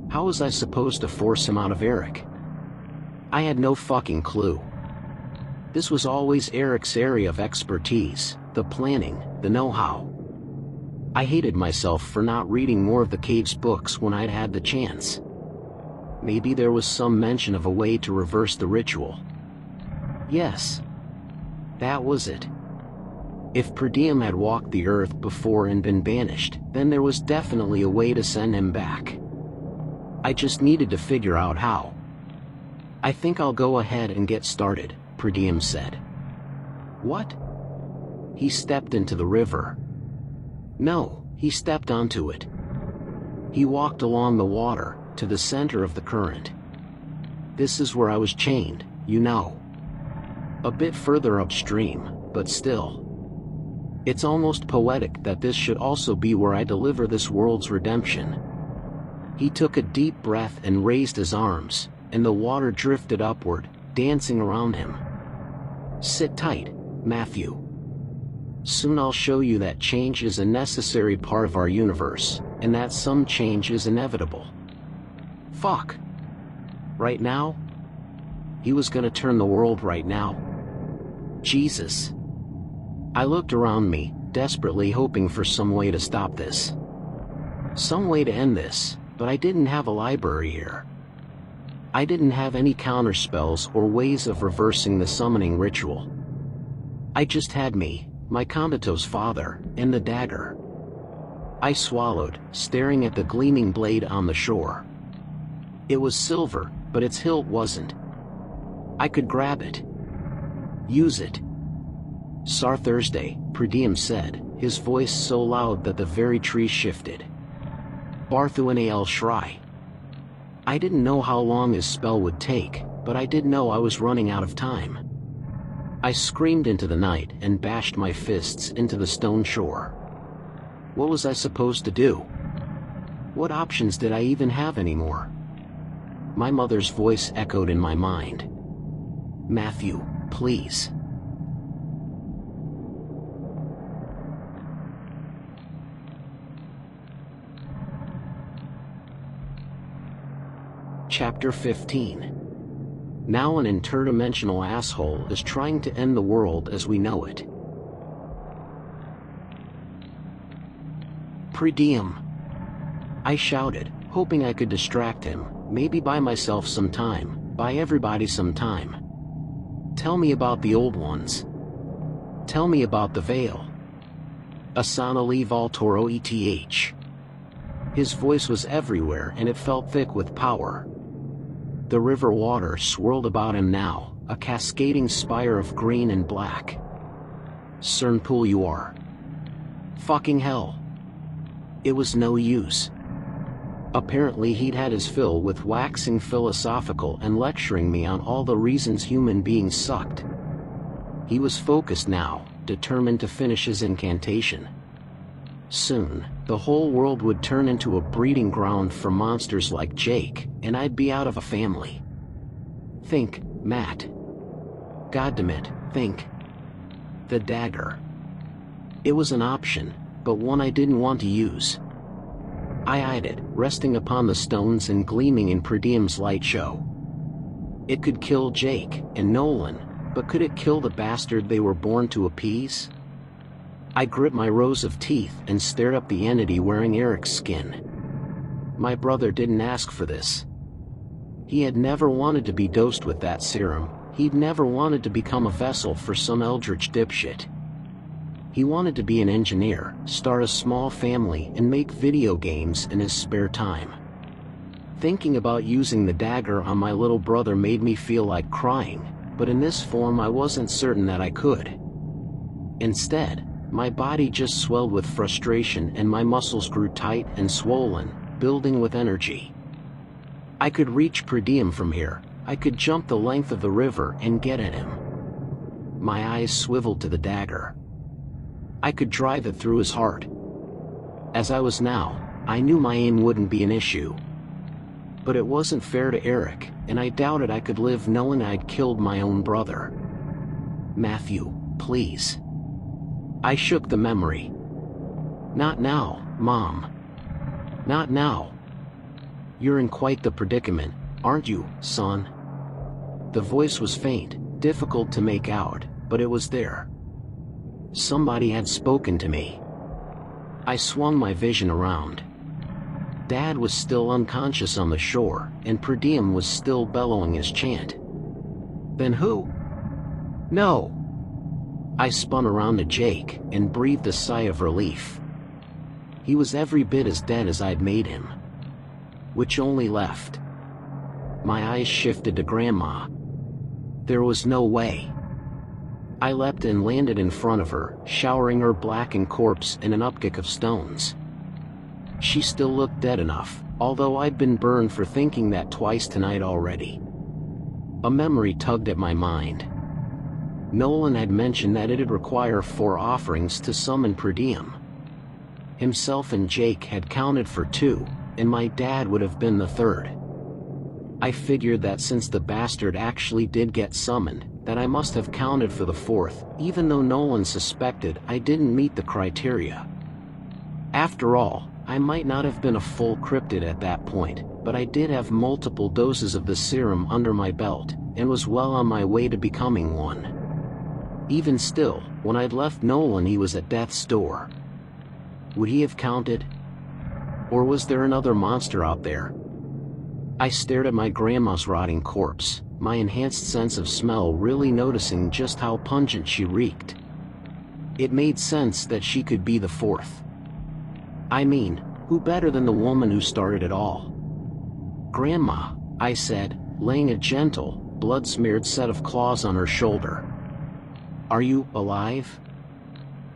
A: How was I supposed to force him out of Eric? I had no fucking clue. This was always Eric's area of expertise, the planning, the know-how. I hated myself for not reading more of the cave's books when I'd had the chance. Maybe there was some mention of a way to reverse the ritual. Yes. That was it. If Predium had walked the earth before and been banished, then there was definitely a way to send him back. I just needed to figure out how. I think I'll go ahead and get started, Predium said. What? He stepped into the river. No, he stepped onto it. He walked along the water, to the center of the current. This is where I was chained, you know. A bit further upstream, but still. It's almost poetic that this should also be where I deliver this world's redemption. He took a deep breath and raised his arms, and the water drifted upward, dancing around him. Sit tight, Matthew. Soon I'll show you that change is a necessary part of our universe, and that some change is inevitable. Fuck. Right now? He was gonna turn the world right now? Jesus. I looked around me, desperately hoping for some way to stop this. Some way to end this, but I didn't have a library here. I didn't have any counterspells or ways of reversing the summoning ritual. I just had me, my comatose father, and the dagger. I swallowed, staring at the gleaming blade on the shore. It was silver, but its hilt wasn't. I could grab it. Use it. Sar Thursday, Predium said, his voice so loud that the very tree shifted. Barthuan El Shrai. I didn't know how long his spell would take, but I did know I was running out of time. I screamed into the night and bashed my fists into the stone shore. What was I supposed to do? What options did I even have anymore? My mother's voice echoed in my mind. Matthew, please. Chapter 15. Now an interdimensional asshole is trying to end the world as we know it. Prediem. I shouted, hoping I could distract him, maybe buy myself some time, buy everybody some time. Tell me about the old ones. Tell me about the veil. Asana leave all Toro ETH. His voice was everywhere and it felt thick with power. The river water swirled about him now, a cascading spire of green and black. Cernpool you are. Fucking hell. It was no use. Apparently he'd had his fill with waxing philosophical and lecturing me on all the reasons human beings sucked. He was focused now, determined to finish his incantation. Soon, the whole world would turn into a breeding ground for monsters like Jake, and I'd be out of a family. Think, Matt. Goddamn, think. The dagger. It was an option, but one I didn't want to use. I eyed it, resting upon the stones and gleaming in Prediem's light show. It could kill Jake and Nolan, but could it kill the bastard they were born to appease? I gripped my rows of teeth and stared up the entity wearing Eric's skin. My brother didn't ask for this. He had never wanted to be dosed with that serum, he'd never wanted to become a vessel for some eldritch dipshit. He wanted to be an engineer, start a small family and make video games in his spare time. Thinking about using the dagger on my little brother made me feel like crying, but in this form I wasn't certain that I could. Instead, my body just swelled with frustration and my muscles grew tight and swollen, building with energy. I could reach Prediem from here, I could jump the length of the river and get at him. My eyes swiveled to the dagger. I could drive it through his heart. As I was now, I knew my aim wouldn't be an issue. But it wasn't fair to Eric, and I doubted I could live knowing I'd killed my own brother. Matthew, please. I shook the memory. Not now, Mom. Not now. You're in quite the predicament, aren't you, son? The voice was faint, difficult to make out, but it was there. Somebody had spoken to me. I swung my vision around. Dad was still unconscious on the shore, and Prediem was still bellowing his chant. Then who? No. I spun around to Jake and breathed a sigh of relief. He was every bit as dead as I'd made him. Which only left. My eyes shifted to Grandma. There was no way. I leapt and landed in front of her, showering her blackened corpse in an upkick of stones. She still looked dead enough, although I'd been burned for thinking that twice tonight already. A memory tugged at my mind. Nolan had mentioned that it'd require 4 offerings to summon Prediem. Himself and Jake had counted for 2, and my dad would have been the 3rd. I figured that since the bastard actually did get summoned, that I must have counted for the 4th, even though Nolan suspected I didn't meet the criteria. After all, I might not have been a full cryptid at that point, but I did have multiple doses of the serum under my belt, and was well on my way to becoming one. Even still, when I'd left Nolan he was at death's door. Would he have counted? Or was there another monster out there? I stared at my grandma's rotting corpse, my enhanced sense of smell really noticing just how pungent she reeked. It made sense that she could be the 4th. I mean, who better than the woman who started it all? Grandma, I said, laying a gentle, blood-smeared set of claws on her shoulder. Are you alive?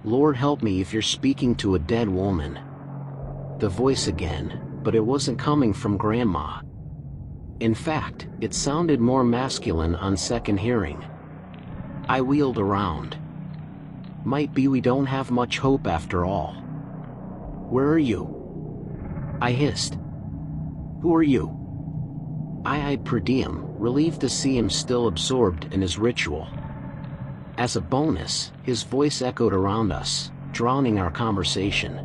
A: Lord help me if you're speaking to a dead woman. The voice again, but it wasn't coming from Grandma. In fact, it sounded more masculine on second hearing. I wheeled around. Might be we don't have much hope after all. Where are you? I hissed. Who are you? I eyed Prediem, relieved to see him still absorbed in his ritual. As a bonus, his voice echoed around us, drowning our conversation.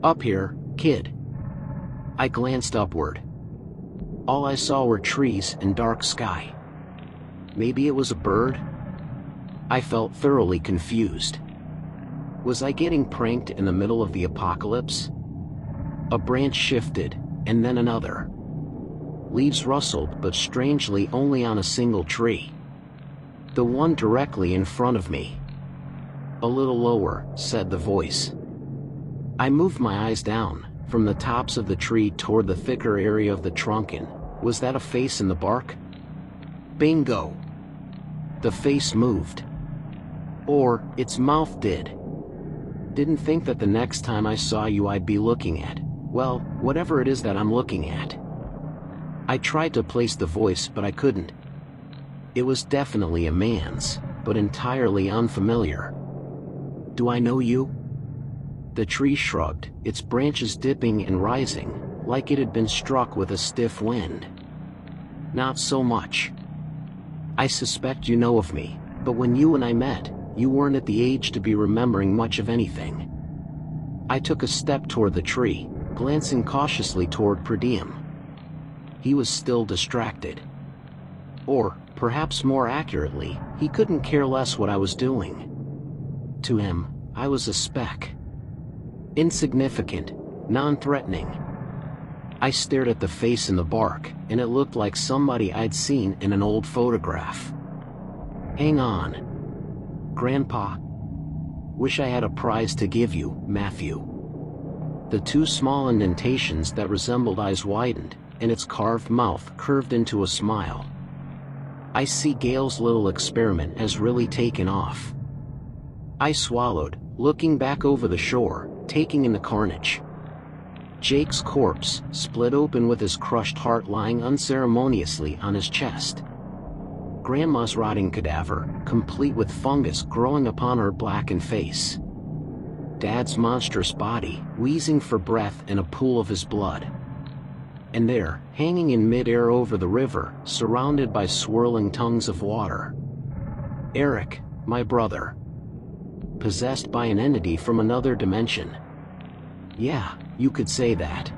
A: Up here, kid. I glanced upward. All I saw were trees and dark sky. Maybe it was a bird? I felt thoroughly confused. Was I getting pranked in the middle of the apocalypse? A branch shifted, and then another. Leaves rustled, but strangely only on a single tree. The one directly in front of me. "A little lower," said the voice. I moved my eyes down, from the tops of the tree toward the thicker area of the trunk, and was that a face in the bark? Bingo! The face moved. Or, its mouth did. Didn't think that the next time I saw you I'd be looking at, well, whatever it is that I'm looking at. I tried to place the voice, but I couldn't. It was definitely a man's, but entirely unfamiliar. "Do I know you?" The tree shrugged, its branches dipping and rising, like it had been struck with a stiff wind. "Not so much. I suspect you know of me, but when you and I met, you weren't at the age to be remembering much of anything." I took a step toward the tree, glancing cautiously toward Per Diem. He was still distracted. Or, perhaps more accurately, he couldn't care less what I was doing. To him, I was a speck. Insignificant, non-threatening. I stared at the face in the bark, and it looked like somebody I'd seen in an old photograph. "Hang on. Grandpa. Wish I had a prize to give you, Matthew." The two small indentations that resembled eyes widened, and its carved mouth curved into a smile. "I see Gail's little experiment has really taken off." I swallowed, looking back over the shore, taking in the carnage. Jake's corpse, split open with his crushed heart lying unceremoniously on his chest. Grandma's rotting cadaver, complete with fungus growing upon her blackened face. Dad's monstrous body, wheezing for breath in a pool of his blood. And there, hanging in mid-air over the river, surrounded by swirling tongues of water. Eric, my brother. Possessed by an entity from another dimension. Yeah, you could say that.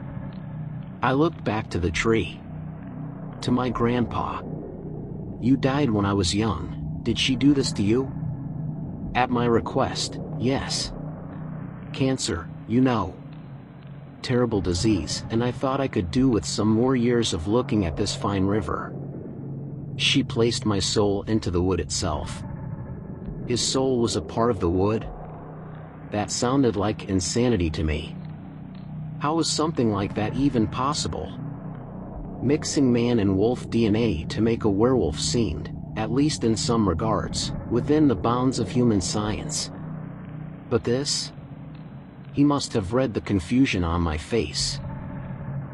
A: I looked back to the tree. To my grandpa. "You died when I was young. Did she do this to you?" "At my request, yes. Cancer, you know. Terrible disease, and I thought I could do with some more years of looking at this fine river. She placed my soul into the wood itself." His soul was a part of the wood? That sounded like insanity to me. How was something like that even possible? Mixing man and wolf DNA to make a werewolf seemed, at least in some regards, within the bounds of human science. But this? He must have read the confusion on my face.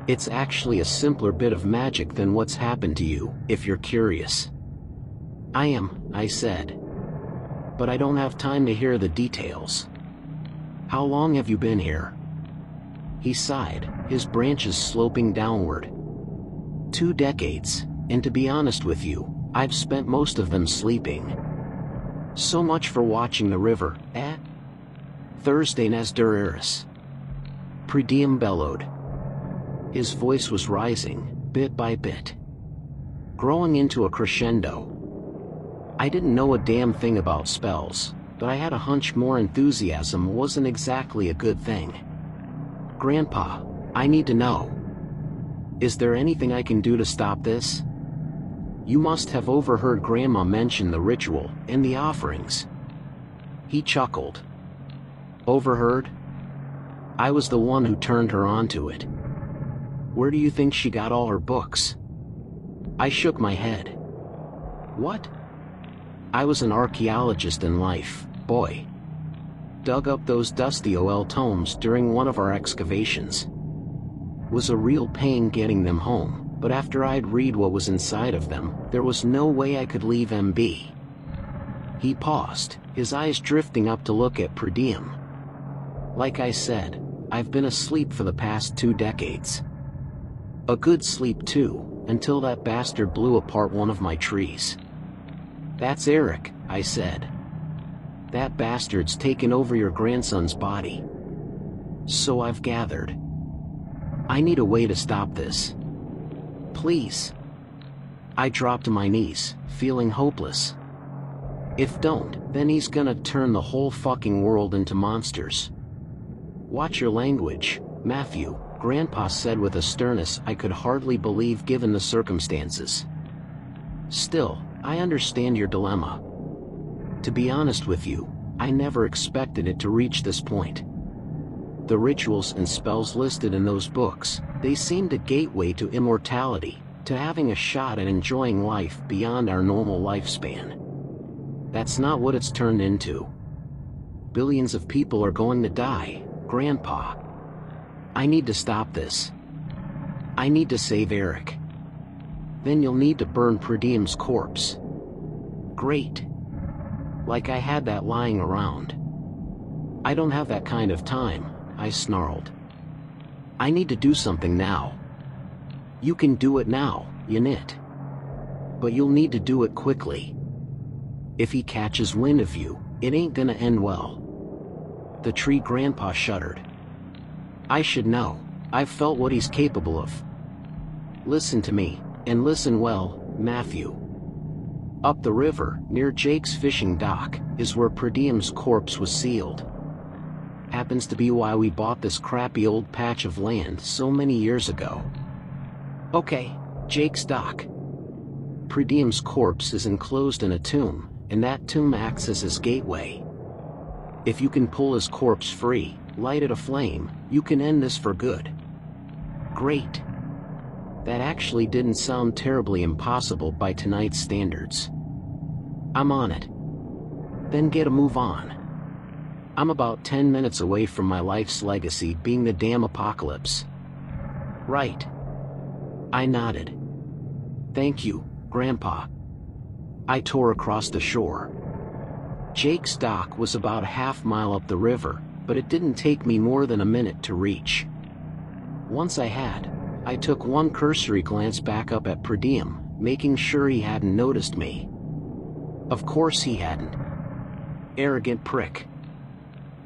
A: It's actually a simpler bit of magic than what's happened to you, if you're curious. "I am," I said. "But I don't have time to hear the details. How long have you been here?" He sighed, his branches sloping downward. 2 decades, and to be honest with you, I've spent most of them sleeping. So much for watching the river, eh? Thursday nas dureris. Per Diem bellowed. His voice was rising, bit by bit. Growing into a crescendo. I didn't know a damn thing about spells, but I had a hunch more enthusiasm wasn't exactly a good thing. "Grandpa, I need to know. Is there anything I can do to stop this? You must have overheard Grandma mention the ritual and the offerings." He chuckled. "Overheard? I was the one who turned her onto it. Where do you think she got all her books?" I shook my head. "What?" "I was an archaeologist in life, boy. Dug up those dusty OL tomes during one of our excavations. Was a real pain getting them home, but after I'd read what was inside of them, there was no way I could leave MB." He paused, his eyes drifting up to look at Per Diem. "Like I said, I've been asleep for the past 2 decades. A good sleep too, until that bastard blew apart one of my trees." "That's Eric," I said. "That bastard's taken over your grandson's body." "So I've gathered. I need a way to stop this." Please. I dropped to my knees, feeling hopeless. If don't, then he's gonna turn the whole fucking world into monsters. Watch your language, Matthew, Grandpa said with a sternness I could hardly believe given the circumstances. Still, I understand your dilemma. To be honest with you, I never expected it to reach this point. The rituals and spells listed in those books, they seemed a gateway to immortality, to having a shot at enjoying life beyond our normal lifespan. That's not what it's turned into. Billions of people are going to die, Grandpa. I need to stop this. I need to save Eric. Then you'll need to burn Predium's corpse. Great. Like I had that lying around. I don't have that kind of time, I snarled. I need to do something now. You can do it now, Ch8. But you'll need to do it quickly. If he catches wind of you, it ain't gonna end well. The tree Grandpa shuddered. I should know. I've felt what he's capable of. Listen to me, and listen well, Matthew. Up the river, near Jake's fishing dock, is where Predium's corpse was sealed. Happens to be why we bought this crappy old patch of land so many years ago. Okay, Jake's dock. Predium's corpse is enclosed in a tomb, and that tomb acts as his gateway. If you can pull his corpse free, light it aflame, you can end this for good. Great. That actually didn't sound terribly impossible by tonight's standards. I'm on it. Then get a move on. I'm about 10 minutes away from my life's legacy being the damn apocalypse. Right. I nodded. Thank you, Grandpa. I tore across the shore. Jake's dock was about a half-mile up the river, but it didn't take me more than a minute to reach. Once I took one cursory glance back up at Predium, making sure he hadn't noticed me. Of course he hadn't. Arrogant prick.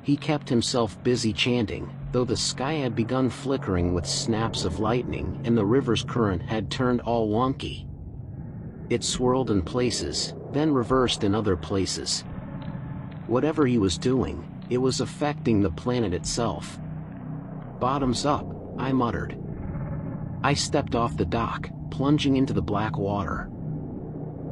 A: He kept himself busy chanting, though the sky had begun flickering with snaps of lightning and the river's current had turned all wonky. It swirled in places, then reversed in other places. Whatever he was doing, it was affecting the planet itself. Bottoms up, I muttered. I stepped off the dock, plunging into the black water.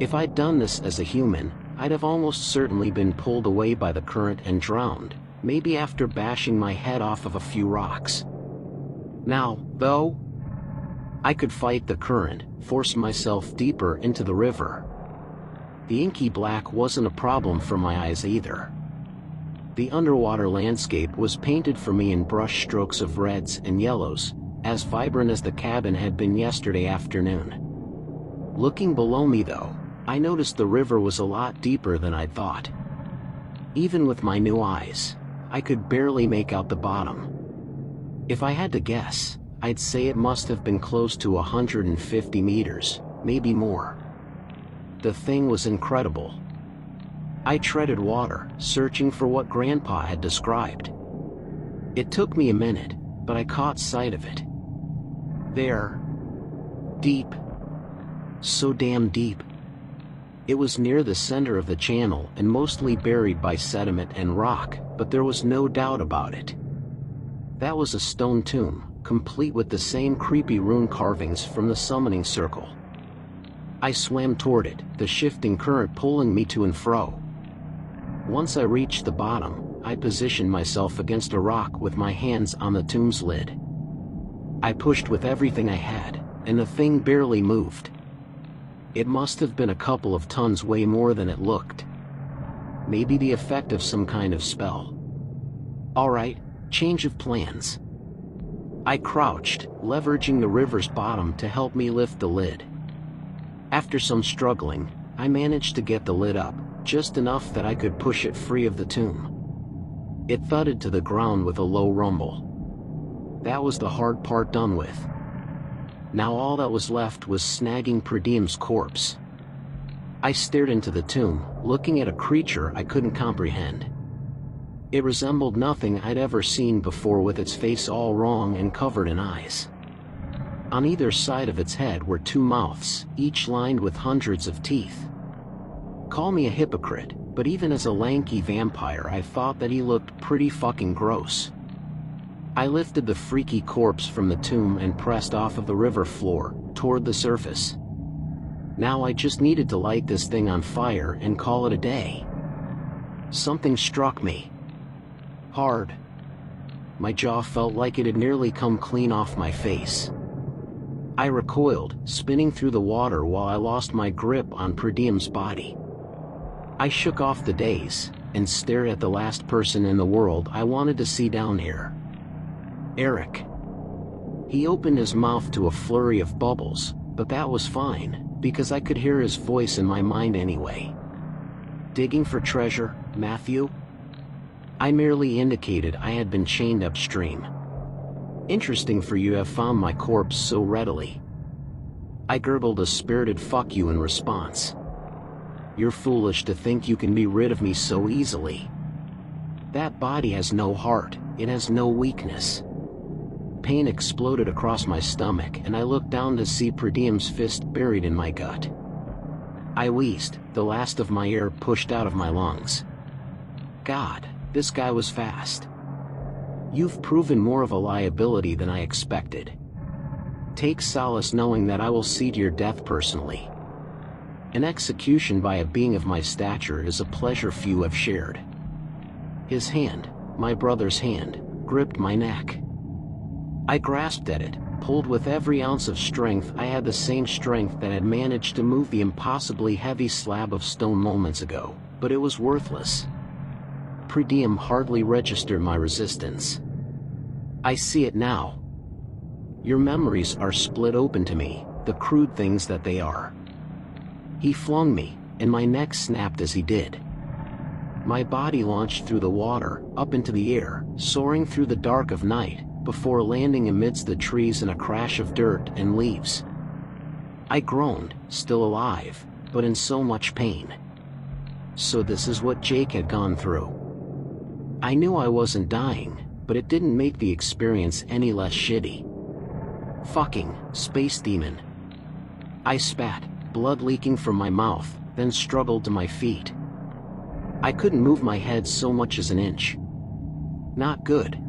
A: If I'd done this as a human, I'd have almost certainly been pulled away by the current and drowned, maybe after bashing my head off of a few rocks. Now, though, I could fight the current, force myself deeper into the river. The inky black wasn't a problem for my eyes either. The underwater landscape was painted for me in brush strokes of reds and yellows, as vibrant as the cabin had been yesterday afternoon. Looking below me though, I noticed the river was a lot deeper than I'd thought. Even with my new eyes, I could barely make out the bottom. If I had to guess, I'd say it must have been close to 150 meters, maybe more. The thing was incredible. I treaded water, searching for what Grandpa had described. It took me a minute, but I caught sight of it. There. Deep. So damn deep. It was near the center of the channel and mostly buried by sediment and rock, but there was no doubt about it. That was a stone tomb, complete with the same creepy rune carvings from the summoning circle. I swam toward it, the shifting current pulling me to and fro. Once I reached the bottom, I positioned myself against a rock with my hands on the tomb's lid. I pushed with everything I had, and the thing barely moved. It must have been a couple of tons way more than it looked. Maybe the effect of some kind of spell. Alright, change of plans. I crouched, leveraging the river's bottom to help me lift the lid. After some struggling, I managed to get the lid up, just enough that I could push it free of the tomb. It thudded to the ground with a low rumble. That was the hard part done with. Now all that was left was snagging Predium's corpse. I stared into the tomb, looking at a creature I couldn't comprehend. It resembled nothing I'd ever seen before, with its face all wrong and covered in eyes. On either side of its head were two mouths, each lined with hundreds of teeth. Call me a hypocrite, but even as a lanky vampire I thought that he looked pretty fucking gross. I lifted the freaky corpse from the tomb and pressed off of the river floor, toward the surface. Now I just needed to light this thing on fire and call it a day. Something struck me. Hard. My jaw felt like it had nearly come clean off my face. I recoiled, spinning through the water while I lost my grip on Predium's body. I shook off the daze, and stared at the last person in the world I wanted to see down here. Eric. He opened his mouth to a flurry of bubbles, but that was fine, because I could hear his voice in my mind anyway. Digging for treasure, Matthew? I merely indicated I had been chained upstream. Interesting for you to have found my corpse so readily. I gurgled a spirited fuck you in response. You're foolish to think you can be rid of me so easily. That body has no heart, it has no weakness. Pain exploded across my stomach and I looked down to see Predium's fist buried in my gut. I wheezed, the last of my air pushed out of my lungs. God, this guy was fast. You've proven more of a liability than I expected. Take solace knowing that I will see to your death personally. An execution by a being of my stature is a pleasure few have shared. His hand, my brother's hand, gripped my neck. I grasped at it, pulled with every ounce of strength. I had the same strength that had managed to move the impossibly heavy slab of stone moments ago, but it was worthless. Predium hardly registered my resistance. I see it now. Your memories are split open to me, the crude things that they are. He flung me, and my neck snapped as he did. My body launched through the water, up into the air, soaring through the dark of night, before landing amidst the trees in a crash of dirt and leaves. I groaned, still alive, but in so much pain. So this is what Jake had gone through. I knew I wasn't dying, but it didn't make the experience any less shitty. Fucking space demon. I spat, blood leaking from my mouth, then struggled to my feet. I couldn't move my head so much as an inch. Not good.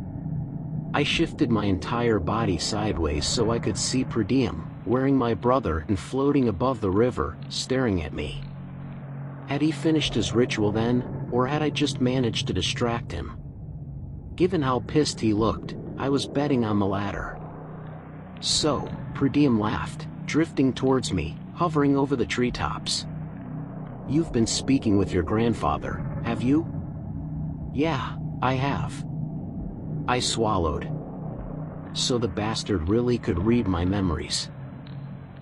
A: I shifted my entire body sideways so I could see Predium, wearing my brother and floating above the river, staring at me. Had he finished his ritual then, or had I just managed to distract him? Given how pissed he looked, I was betting on the latter. So, Predium laughed, drifting towards me, hovering over the treetops. You've been speaking with your grandfather, have you? Yeah, I have. I swallowed. So the bastard really could read my memories.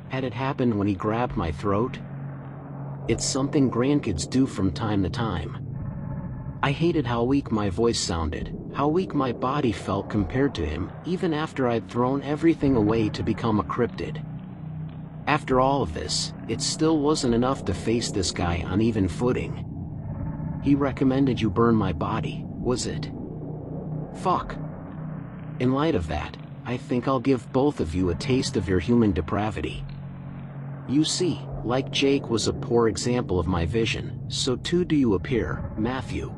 A: Had it happened when he grabbed my throat? It's something grandkids do from time to time. I hated how weak my voice sounded, how weak my body felt compared to him, even after I'd thrown everything away to become a cryptid. After all of this, it still wasn't enough to face this guy on even footing. He recommended you burn my body, was it? Fuck. In light of that, I think I'll give both of you a taste of your human depravity. You see, like Jake was a poor example of my vision, so too do you appear, Matthew.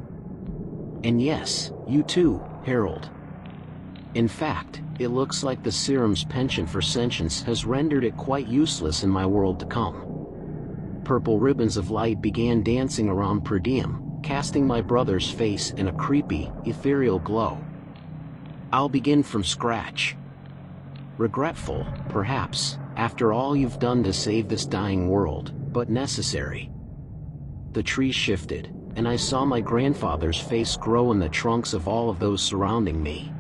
A: And yes, you too, Harold. In fact, it looks like the serum's penchant for sentience has rendered it quite useless in my world to come. Purple ribbons of light began dancing around Predium, casting my brother's face in a creepy, ethereal glow. I'll begin from scratch. Regretful, perhaps, after all you've done to save this dying world, but necessary. The trees shifted, and I saw my grandfather's face grow in the trunks of all of those surrounding me.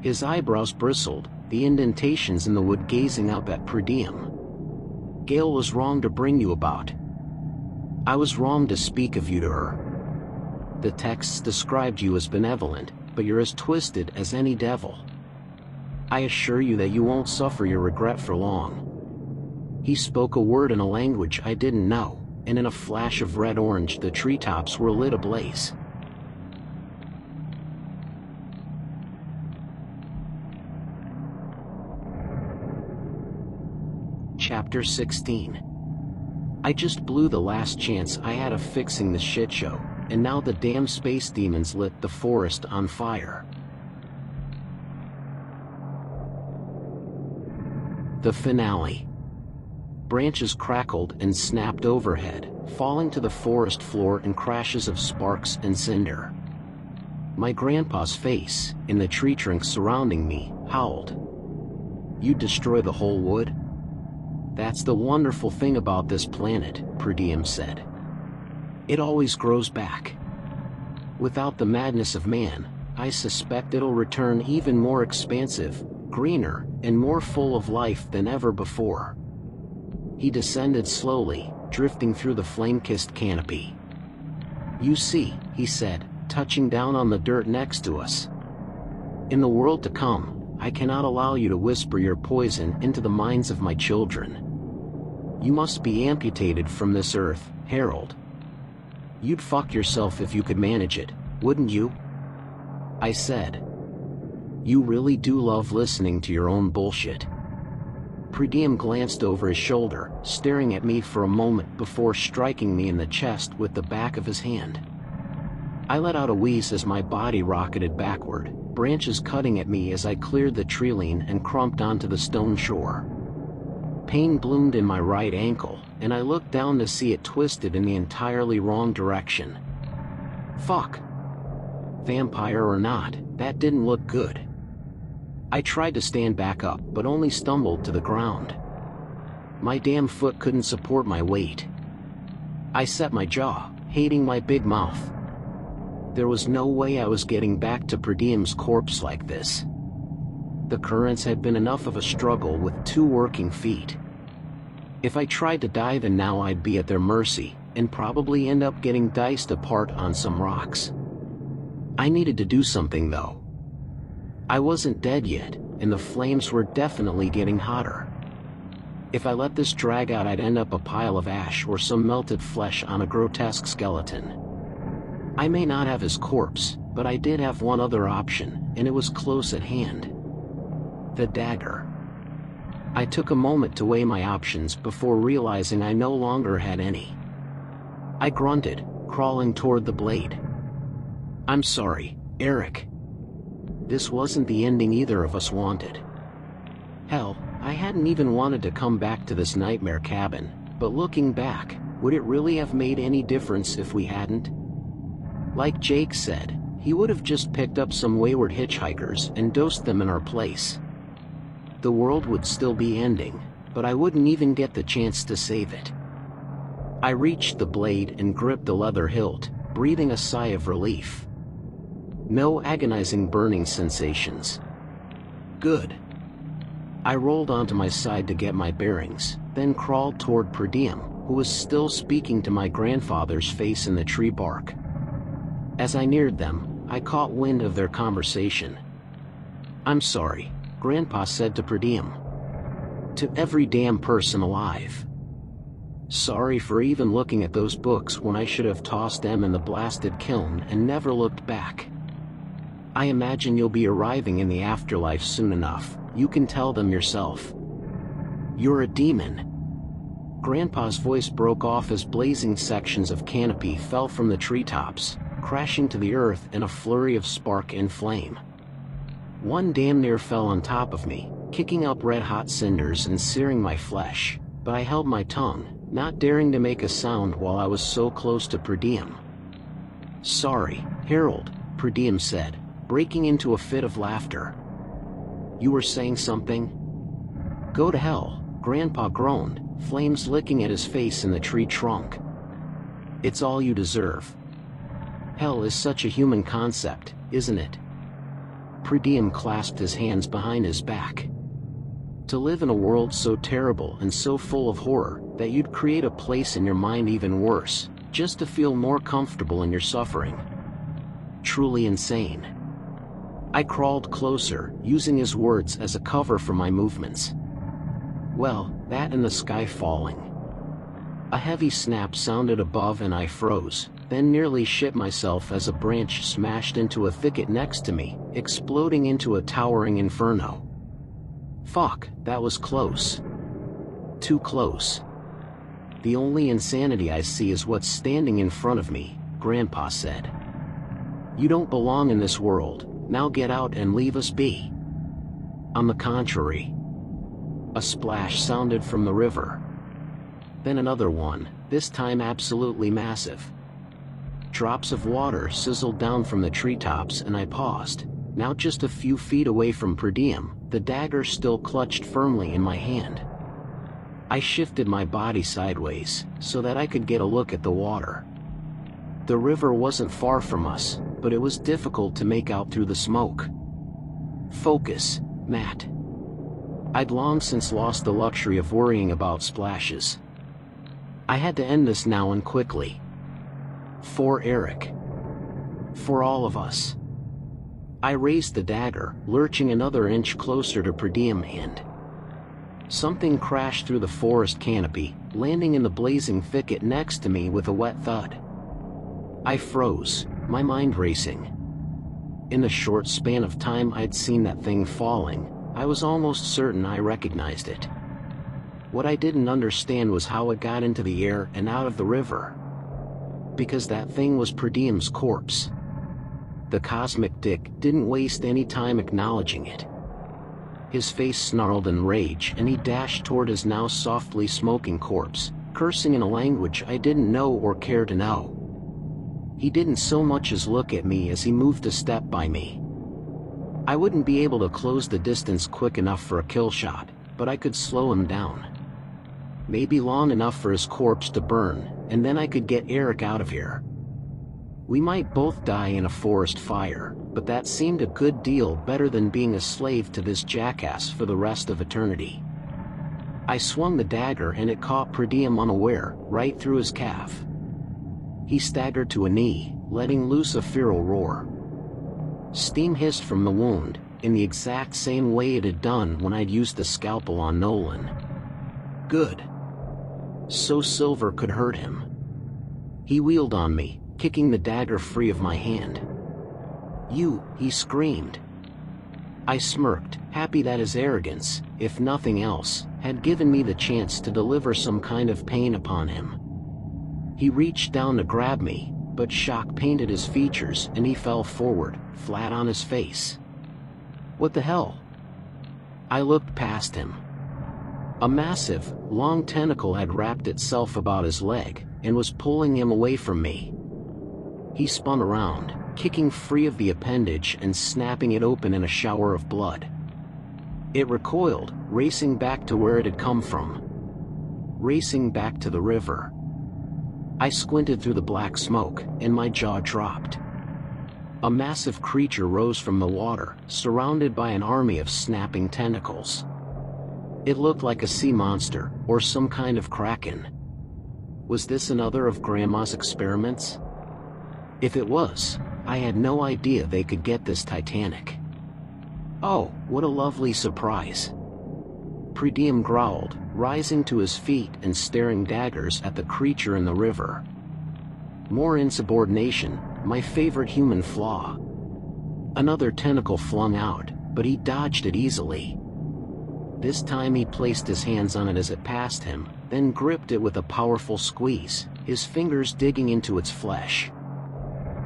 A: His eyebrows bristled, the indentations in the wood gazing up at Predium. Gail was wrong to bring you about. I was wrong to speak of you to her. The texts described you as benevolent, but you're as twisted as any devil. I assure you that you won't suffer your regret for long. He spoke a word in a language I didn't know, and in a flash of red-orange the treetops were lit ablaze. Chapter 16. I just blew the last chance I had of fixing the shit show, and now the damn space demons lit the forest on fire. The finale. Branches crackled and snapped overhead, falling to the forest floor in crashes of sparks and cinder. My grandpa's face, in the tree trunks surrounding me, howled. "You destroy the whole wood? That's the wonderful thing about this planet," Per Diem said. "It always grows back. Without the madness of man, I suspect it'll return even more expansive, greener, and more full of life than ever before." He descended slowly, drifting through the flame-kissed canopy. "You see," he said, touching down on the dirt next to us. "In the world to come, I cannot allow you to whisper your poison into the minds of my children. You must be amputated from this earth, Harold. You'd fuck yourself if you could manage it, wouldn't you?" I said. "You really do love listening to your own bullshit." Per Diem glanced over his shoulder, staring at me for a moment before striking me in the chest with the back of his hand. I let out a wheeze as my body rocketed backward, branches cutting at me as I cleared the treeline and crumped onto the stone shore. Pain bloomed in my right ankle, and I looked down to see it twisted in the entirely wrong direction. Fuck. Vampire or not, that didn't look good. I tried to stand back up but only stumbled to the ground. My damn foot couldn't support my weight. I set my jaw, hating my big mouth. There was no way I was getting back to Per Diem's corpse like this. The currents had been enough of a struggle with 2 working feet. If I tried to dive in now, I'd be at their mercy, and probably end up getting diced apart on some rocks. I needed to do something though. I wasn't dead yet, and the flames were definitely getting hotter. If I let this drag out, I'd end up a pile of ash or some melted flesh on a grotesque skeleton. I may not have his corpse, but I did have one other option, and it was close at hand. The dagger. I took a moment to weigh my options before realizing I no longer had any. I grunted, crawling toward the blade. "I'm sorry, Eric. This wasn't the ending either of us wanted. Hell, I hadn't even wanted to come back to this nightmare cabin, but looking back, would it really have made any difference if we hadn't? Like Jake said, he would have just picked up some wayward hitchhikers and dosed them in our place. The world would still be ending, but I wouldn't even get the chance to save it." I reached the blade and gripped the leather hilt, breathing a sigh of relief. No agonizing burning sensations. Good. I rolled onto my side to get my bearings, then crawled toward Per Diem, who was still speaking to my grandfather's face in the tree bark. As I neared them, I caught wind of their conversation. "I'm sorry," Grandpa said to Per Diem. "To every damn person alive. Sorry for even looking at those books when I should have tossed them in the blasted kiln and never looked back. I imagine you'll be arriving in the afterlife soon enough, you can tell them yourself. You're a demon." Grandpa's voice broke off as blazing sections of canopy fell from the treetops, crashing to the earth in a flurry of spark and flame. One damn near fell on top of me, kicking up red-hot cinders and searing my flesh, but I held my tongue, not daring to make a sound while I was so close to Per Diem. "Sorry, Harold," Per Diem said, breaking into a fit of laughter. "You were saying something?" "Go to hell," Grandpa groaned, flames licking at his face in the tree trunk. "It's all you deserve. Hell is such a human concept, isn't it?" Per Diem clasped his hands behind his back. "To live in a world so terrible and so full of horror that you'd create a place in your mind even worse, just to feel more comfortable in your suffering. Truly insane." I crawled closer, using his words as a cover for my movements. "Well, that and the sky falling." A heavy snap sounded above and I froze, then nearly shit myself as a branch smashed into a thicket next to me, exploding into a towering inferno. Fuck, that was close. too close. The only insanity I see is what's standing in front of me, Grandpa said. You don't belong in this world, now get out and leave us be. On the contrary. A splash sounded from the river. Then another one, this time absolutely massive. Drops of water sizzled down from the treetops and I paused, now just a few feet away from per diem, the dagger still clutched firmly in my hand. I shifted my body sideways, so that I could get a look at the water. The river wasn't far from us, but it was difficult to make out through the smoke. Focus, Matt. I'd long since lost the luxury of worrying about splashes. I had to end this now and quickly. For Eric. For all of us. I raised the dagger, lurching another inch closer to per diem hand. Something crashed through the forest canopy, landing in the blazing thicket next to me with a wet thud. I froze, my mind racing. In the short span of time I'd seen that thing falling, I was almost certain I recognized it. What I didn't understand was how it got into the air and out of the river. Because that thing was per diem's corpse. The cosmic dick didn't waste any time acknowledging it. His face snarled in rage and he dashed toward his now softly smoking corpse, cursing in a language I didn't know or care to know. He didn't so much as look at me as he moved a step by me. I wouldn't be able to close the distance quick enough for a kill shot, but I could slow him down. Maybe long enough for his corpse to burn, and then I could get Eric out of here. We might both die in a forest fire, but that seemed a good deal better than being a slave to this jackass for the rest of eternity. I swung the dagger and it caught per diem unaware, right through his calf. He staggered to a knee, letting loose a feral roar. Steam hissed from the wound, in the exact same way it had done when I'd used the scalpel on Nolan. Good. So silver could hurt him. He wheeled on me, kicking the dagger free of my hand. You, he screamed. I smirked, happy that his arrogance, if nothing else, had given me the chance to deliver some kind of pain upon him. He reached down to grab me, but shock painted his features and he fell forward, flat on his face. What the hell? I looked past him. A massive, long tentacle had wrapped itself about his leg, and was pulling him away from me. He spun around, kicking free of the appendage and snapping it open in a shower of blood. It recoiled, racing back to where it had come from. Racing back to the river. I squinted through the black smoke, and my jaw dropped. A massive creature rose from the water, surrounded by an army of snapping tentacles. It looked like a sea monster, or some kind of kraken. Was this another of Grandma's experiments? If it was, I had no idea they could get this titanic. Oh, what a lovely surprise. Per diem growled, rising to his feet and staring daggers at the creature in the river. More insubordination, my favorite human flaw. Another tentacle flung out, but he dodged it easily. This time he placed his hands on it as it passed him, then gripped it with a powerful squeeze, his fingers digging into its flesh.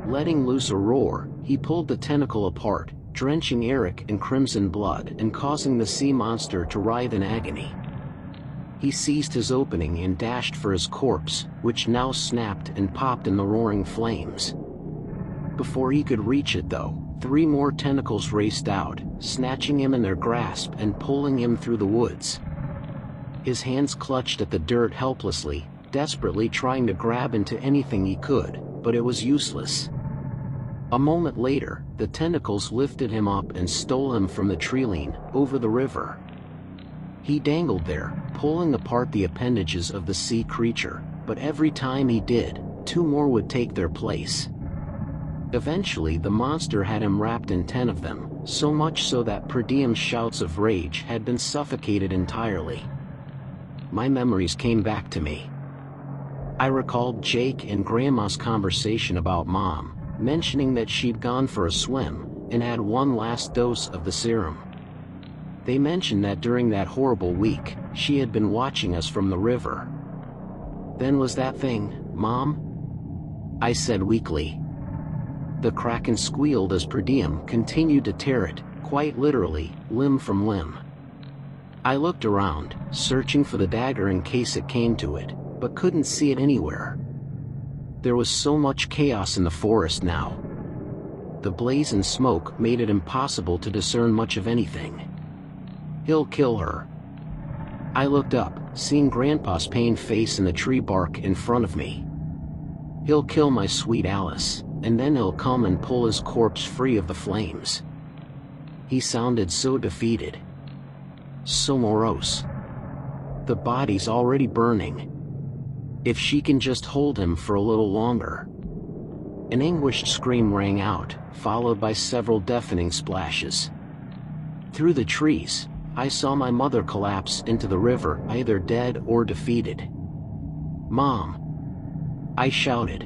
A: Letting loose a roar, he pulled the tentacle apart, drenching Eric in crimson blood and causing the sea monster to writhe in agony. He seized his opening and dashed for his corpse, which now snapped and popped in the roaring flames. Before he could reach it though, 3 more tentacles raced out, snatching him in their grasp and pulling him through the woods. His hands clutched at the dirt helplessly, desperately trying to grab into anything he could, but it was useless. A moment later, the tentacles lifted him up and stole him from the treeline, over the river. He dangled there, pulling apart the appendages of the sea creature, but every time he did, 2 more would take their place. Eventually the monster had him wrapped in 10 of them, so much so that per diem's shouts of rage had been suffocated entirely. My memories came back to me. I recalled Jake and Grandma's conversation about Mom, mentioning that she'd gone for a swim, and had 1 last dose of the serum. They mentioned that during that horrible week, She had been watching us from the river. "Then was that thing, Mom?" I said weakly. The kraken squealed as per diem continued to tear it, quite literally, limb from limb. I looked around, searching for the dagger in case it came to it, but couldn't see it anywhere. There was so much chaos in the forest now. The blaze and smoke made it impossible to discern much of anything. "He'll kill her." I looked up, seeing Grandpa's pained face in the tree bark in front of me. "He'll kill my sweet Alice, and then he'll come and pull his corpse free of the flames." He sounded so defeated. So morose. The body's already burning. If she can just hold him for a little longer. An anguished scream rang out, followed by several deafening splashes. Through the trees, I saw my mother collapse into the river, either dead or defeated. "Mom!" I shouted.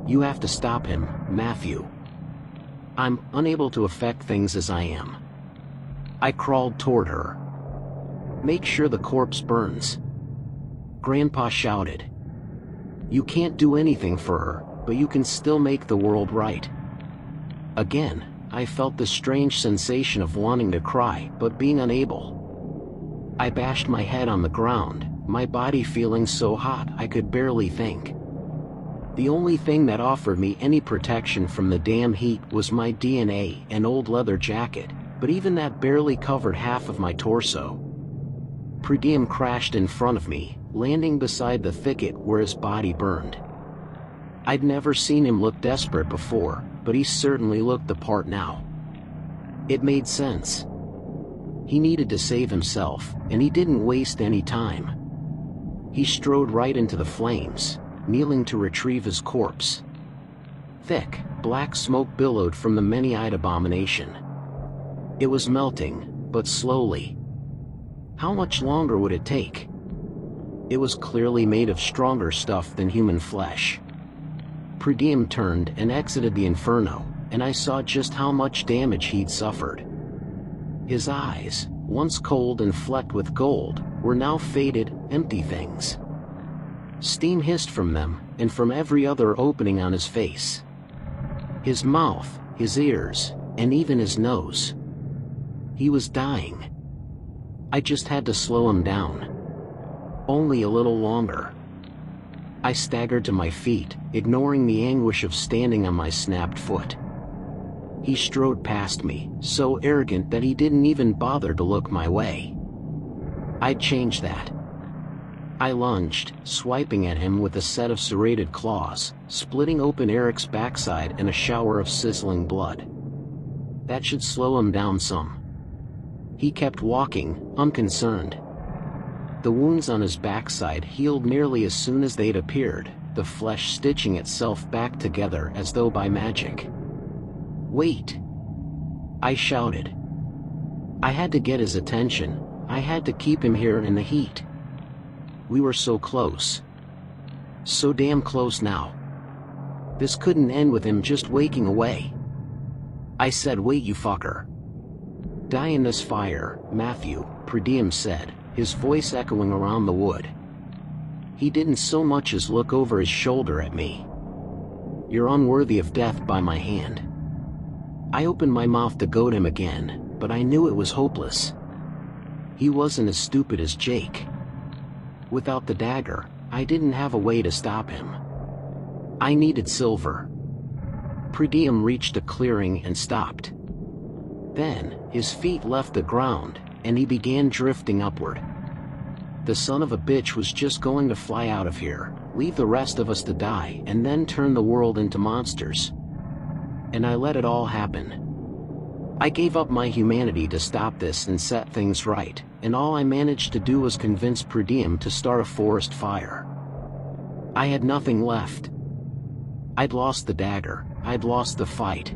A: "You have to stop him, Matthew. I'm unable to affect things as I am." I crawled toward her. "Make sure the corpse burns." Grandpa shouted. "You can't do anything for her, but you can still make the world right." Again, I felt the strange sensation of wanting to cry, but being unable. I bashed my head on the ground, my body feeling so hot I could barely think. The only thing that offered me any protection from the damn heat was my DNA and old leather jacket, but even that barely covered half of my torso. Per diem crashed in front of me, landing beside the thicket where his body burned. I'd never seen him look desperate before, but he certainly looked the part now. It made sense. He needed to save himself, and he didn't waste any time. He strode right into the flames, kneeling to retrieve his corpse. Thick, black smoke billowed from the many-eyed abomination. It was melting, but slowly. How much longer would it take? It was clearly made of stronger stuff than human flesh. Per diem turned and exited the inferno, and I saw just how much damage he'd suffered. His eyes, once cold and flecked with gold, were now faded, empty things. Steam hissed from them, and from every other opening on his face. His mouth, his ears, and even his nose. He was dying. I just had to slow him down. Only a little longer. I staggered to my feet, ignoring the anguish of standing on my snapped foot. He strode past me, so arrogant that he didn't even bother to look my way. I'd change that. I lunged, swiping at him with a set of serrated claws, splitting open Eric's backside in a shower of sizzling blood. That should slow him down some. He kept walking, unconcerned. The wounds on his backside healed nearly as soon as they'd appeared, the flesh stitching itself back together as though by magic. "Wait!" I shouted. I had to get his attention. I had to keep him here in the heat. We were so close. So damn close now. This couldn't end with him just waking away. I said, "Wait, you fucker. Die in this fire, Matthew," Per diem said, his voice echoing around the wood. He didn't so much as look over his shoulder at me. "You're unworthy of death by my hand." I opened my mouth to goad him again, but I knew it was hopeless. He wasn't as stupid as Jake. Without the dagger, I didn't have a way to stop him. I needed silver. Per diem reached a clearing and stopped. Then, his feet left the ground, and he began drifting upward. The son of a bitch was just going to fly out of here, leave the rest of us to die, and then turn the world into monsters. And I let it all happen. I gave up my humanity to stop this and set things right, and all I managed to do was convince Per diem to start a forest fire. I had nothing left. I'd lost the dagger, I'd lost the fight.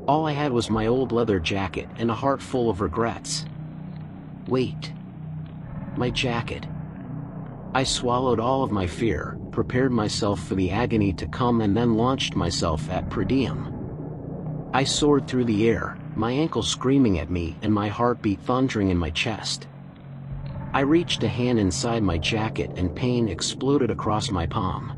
A: All I had was my old leather jacket and a heart full of regrets. Wait. My jacket. I swallowed all of my fear, prepared myself for the agony to come, and then launched myself at Per diem. I soared through the air, my ankle screaming at me and my heartbeat thundering in my chest. I reached a hand inside my jacket and pain exploded across my palm.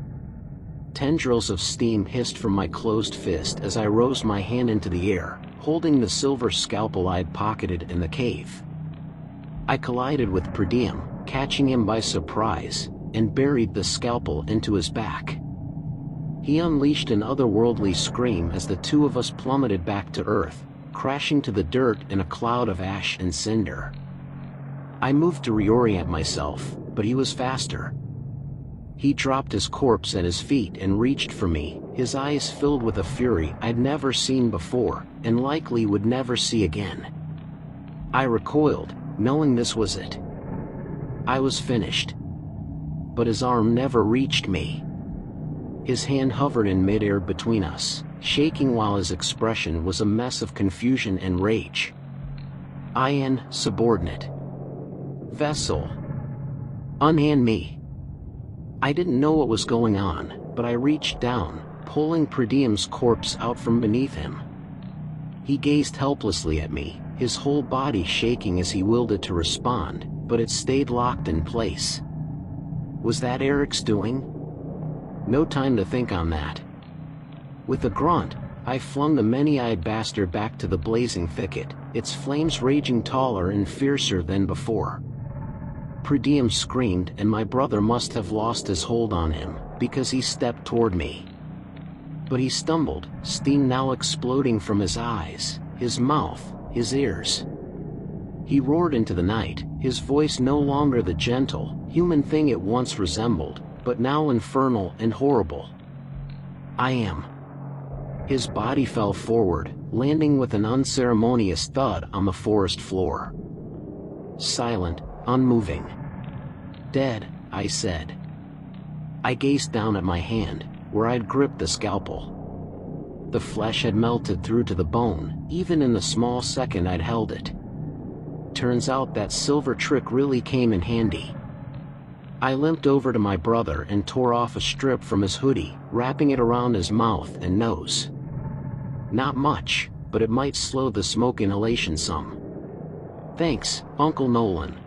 A: Tendrils of steam hissed from my closed fist as I rose my hand into the air, holding the silver scalpel I'd pocketed in the cave. I collided with Per Diem, catching him by surprise, and buried the scalpel into his back. He unleashed an otherworldly scream as the two of us plummeted back to earth, crashing to the dirt in a cloud of ash and cinder. I moved to reorient myself, but he was faster. He dropped his corpse at his feet and reached for me, his eyes filled with a fury I'd never seen before, and likely would never see again. I recoiled, knowing this was it. I was finished. But his arm never reached me. His hand hovered in midair between us, shaking while his expression was a mess of confusion and rage. Subordinate. Vessel. Unhand me. I didn't know what was going on, but I reached down, pulling Per Diem's corpse out from beneath him. He gazed helplessly at me, his whole body shaking as he willed it to respond, but it stayed locked in place. Was that Eric's doing? No time to think on that. With a grunt, I flung the many-eyed bastard back to the blazing thicket, its flames raging taller and fiercer than before. Per Diem screamed and my brother must have lost his hold on him, because he stepped toward me. But he stumbled, steam now exploding from his eyes, his mouth, his ears. He roared into the night, his voice no longer the gentle, human thing it once resembled, but now infernal and horrible. I am. His body fell forward, landing with an unceremonious thud on the forest floor. Silent, unmoving. Dead, I said. I gazed down at my hand, where I'd gripped the scalpel. The flesh had melted through to the bone, even in the small second I'd held it. Turns out that silver trick really came in handy. I limped over to my brother and tore off a strip from his hoodie, wrapping it around his mouth and nose. Not much, but it might slow the smoke inhalation some. Thanks, Uncle Nolan.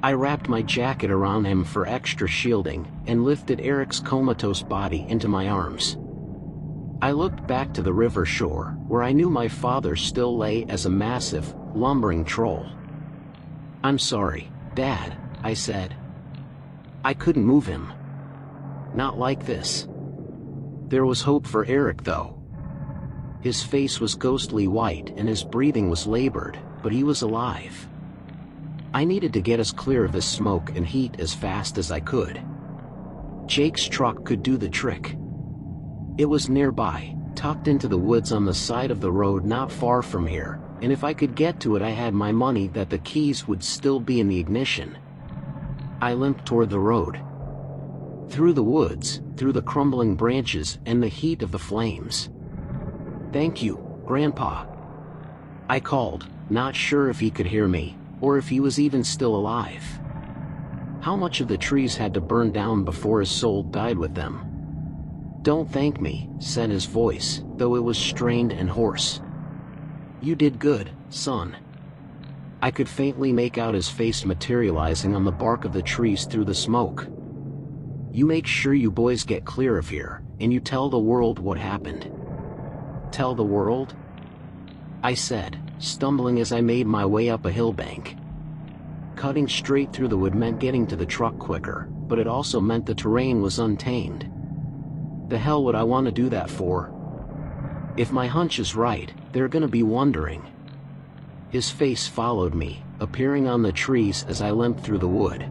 A: I wrapped my jacket around him for extra shielding, and lifted Eric's comatose body into my arms. I looked back to the river shore, where I knew my father still lay as a massive, lumbering troll. I'm sorry, Dad, I said. I couldn't move him. Not like this. There was hope for Eric though. His face was ghostly white and his breathing was labored, but he was alive. I needed to get us clear of this smoke and heat as fast as I could. Jake's truck could do the trick. It was nearby, tucked into the woods on the side of the road not far from here, and if I could get to it I had my money that the keys would still be in the ignition. I limped toward the road. Through the woods, through the crumbling branches and the heat of the flames. Thank you, Grandpa. I called, not sure if he could hear me, or if he was even still alive. How much of the trees had to burn down before his soul died with them? Don't thank me, said his voice, though it was strained and hoarse. You did good, son. I could faintly make out his face materializing on the bark of the trees through the smoke. You make sure you boys get clear of here, and you tell the world what happened. Tell the world? I said, stumbling as I made my way up a hillbank. Cutting straight through the wood meant getting to the truck quicker, but it also meant the terrain was untamed. The hell would I want to do that for? If my hunch is right, they're gonna be wondering. His face followed me, appearing on the trees as I limped through the wood.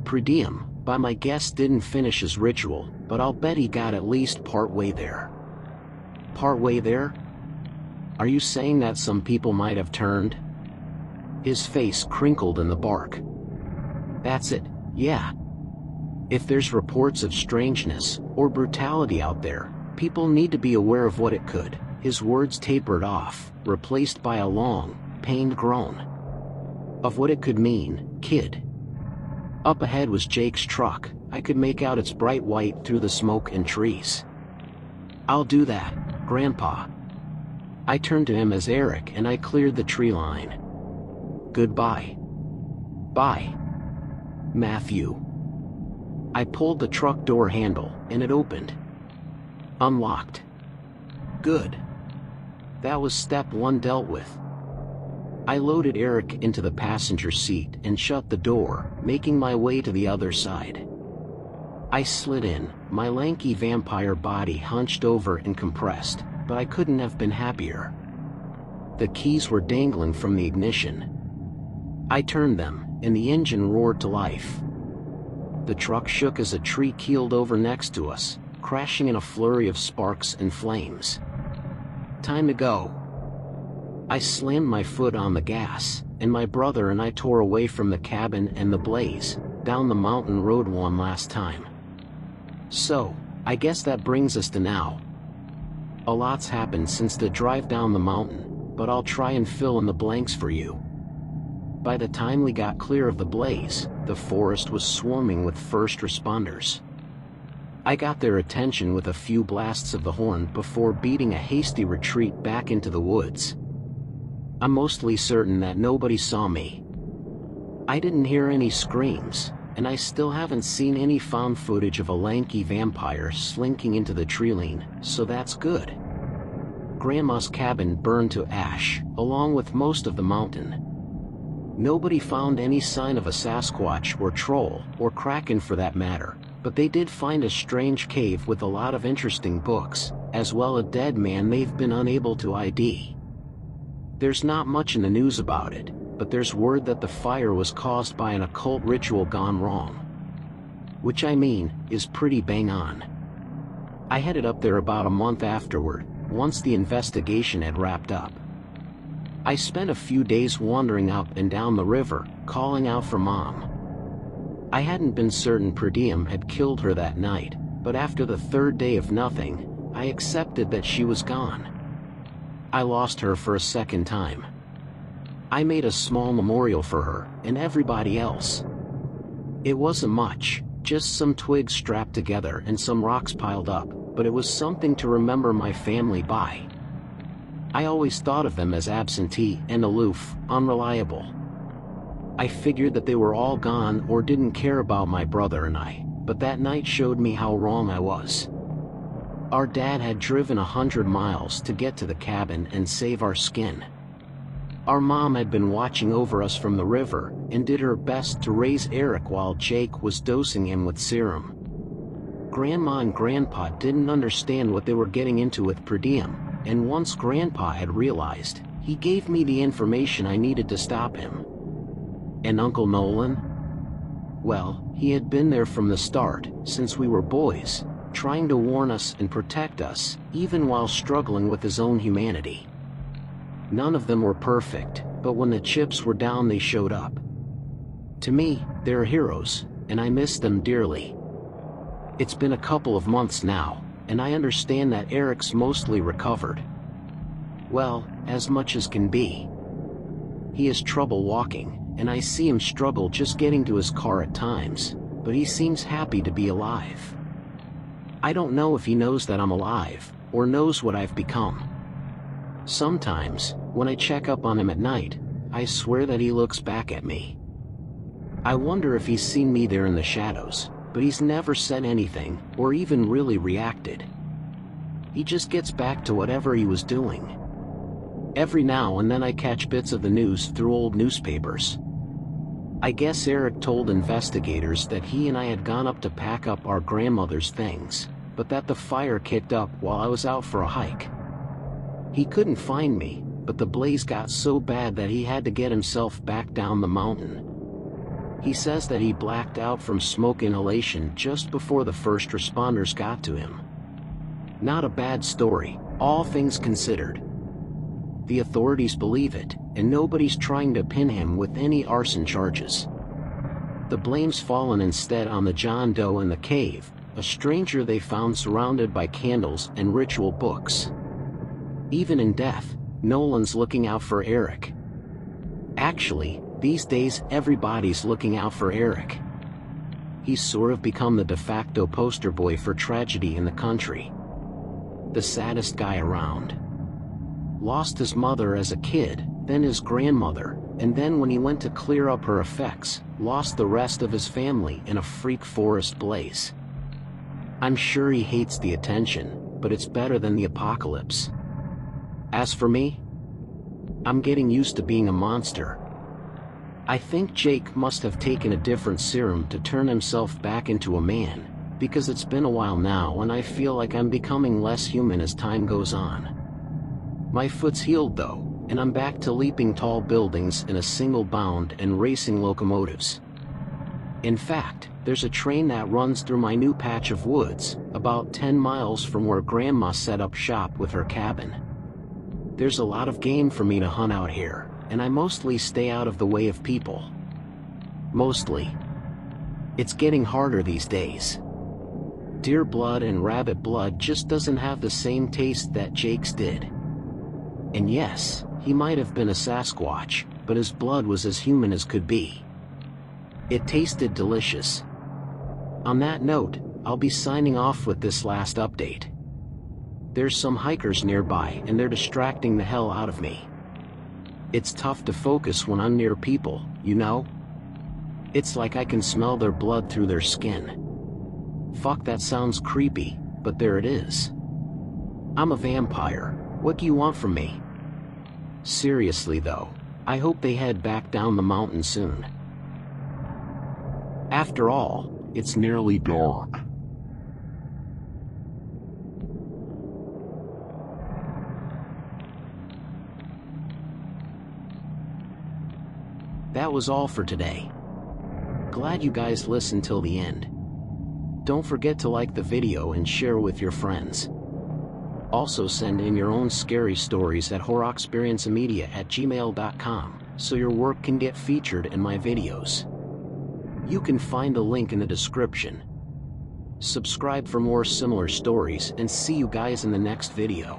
A: Per Diem, by my guess, didn't finish his ritual, but I'll bet he got at least part way there. Part way there? Are you saying that some people might have turned? His face crinkled in the bark. That's it, yeah. If there's reports of strangeness or brutality out there, people need to be aware of what it could. His words tapered off, replaced by a long, pained groan. Of what it could mean, kid. Up ahead was Jake's truck. I could make out its bright white through the smoke and trees. I'll do that, Grandpa. I turned to him as Eric and I cleared the tree line. Goodbye. Bye, Matthew. I pulled the truck door handle, and it opened. Unlocked. Good. That was step 1 dealt with. I loaded Eric into the passenger seat and shut the door, making my way to the other side. I slid in, my lanky vampire body hunched over and compressed, but I couldn't have been happier. The keys were dangling from the ignition. I turned them, and the engine roared to life. The truck shook as a tree keeled over next to us, crashing in a flurry of sparks and flames. Time to go. I slammed my foot on the gas, and my brother and I tore away from the cabin and the blaze, down the mountain road one last time. So, I guess that brings us to now. A lot's happened since the drive down the mountain, but I'll try and fill in the blanks for you. By the time we got clear of the blaze, the forest was swarming with first responders. I got their attention with a few blasts of the horn before beating a hasty retreat back into the woods. I'm mostly certain that nobody saw me. I didn't hear any screams, and I still haven't seen any found footage of a lanky vampire slinking into the tree-line, so that's good. Grandma's cabin burned to ash, along with most of the mountain. Nobody found any sign of a Sasquatch or troll, or kraken for that matter, but they did find a strange cave with a lot of interesting books, as well as a dead man they've been unable to ID. There's not much in the news about it, but there's word that the fire was caused by an occult ritual gone wrong. Which I mean, is pretty bang on. I headed up there about a month afterward, once the investigation had wrapped up. I spent a few days wandering up and down the river, calling out for Mom. I hadn't been certain per diem had killed her that night, but after the third day of nothing, I accepted that she was gone. I lost her for a second time. I made a small memorial for her, and everybody else. It wasn't much, just some twigs strapped together and some rocks piled up, but it was something to remember my family by. I always thought of them as absentee and aloof, unreliable. I figured that they were all gone or didn't care about my brother and I, but that night showed me how wrong I was. Our dad had driven 100 miles to get to the cabin and save our skin. Our mom had been watching over us from the river and did her best to raise Eric while Jake was dosing him with serum. Grandma and Grandpa didn't understand what they were getting into with per diem, and once Grandpa had realized, he gave me the information I needed to stop him. And Uncle Nolan? Well, he had been there from the start, since we were boys, trying to warn us and protect us, even while struggling with his own humanity. None of them were perfect, but when the chips were down they showed up. To me, they're heroes, and I miss them dearly. It's been a couple of months now, and I understand that Eric's mostly recovered. Well, as much as can be. He has trouble walking, and I see him struggle just getting to his car at times, but he seems happy to be alive. I don't know if he knows that I'm alive, or knows what I've become. Sometimes, when I check up on him at night, I swear that he looks back at me. I wonder if he's seen me there in the shadows, but he's never said anything, or even really reacted. He just gets back to whatever he was doing. Every now and then I catch bits of the news through old newspapers. I guess Eric told investigators that he and I had gone up to pack up our grandmother's things, but that the fire kicked up while I was out for a hike. He couldn't find me, but the blaze got so bad that he had to get himself back down the mountain. He says that he blacked out from smoke inhalation just before the first responders got to him. Not a bad story, all things considered. The authorities believe it, and nobody's trying to pin him with any arson charges. The blame's fallen instead on the John Doe in the cave, a stranger they found surrounded by candles and ritual books. Even in death, Nolan's looking out for Eric. Actually, these days everybody's looking out for Eric. He's sort of become the de facto poster boy for tragedy in the country. The saddest guy around. Lost his mother as a kid, then his grandmother, and then when he went to clear up her effects, lost the rest of his family in a freak forest blaze. I'm sure he hates the attention, but it's better than the apocalypse. As for me, I'm getting used to being a monster. I think Jake must have taken a different serum to turn himself back into a man, because it's been a while now and I feel like I'm becoming less human as time goes on. My foot's healed though, and I'm back to leaping tall buildings in a single bound and racing locomotives. In fact, there's a train that runs through my new patch of woods, about 10 miles from where Grandma set up shop with her cabin. There's a lot of game for me to hunt out here, and I mostly stay out of the way of people. Mostly. It's getting harder these days. Deer blood and rabbit blood just doesn't have the same taste that Jake's did. And yes, he might have been a Sasquatch, but his blood was as human as could be. It tasted delicious. On that note, I'll be signing off with this last update. There's some hikers nearby and they're distracting the hell out of me. It's tough to focus when I'm near people, you know? It's like I can smell their blood through their skin. Fuck, that sounds creepy, but there it is. I'm a vampire. What do you want from me? Seriously though, I hope they head back down the mountain soon. After all, it's nearly dark. That was all for today. Glad you guys listened till the end. Don't forget to like the video and share with your friends. Also send in your own scary stories at horroxperiencemedia@gmail.com so your work can get featured in my videos. You can find the link in the description. Subscribe for more similar stories and see you guys in the next video.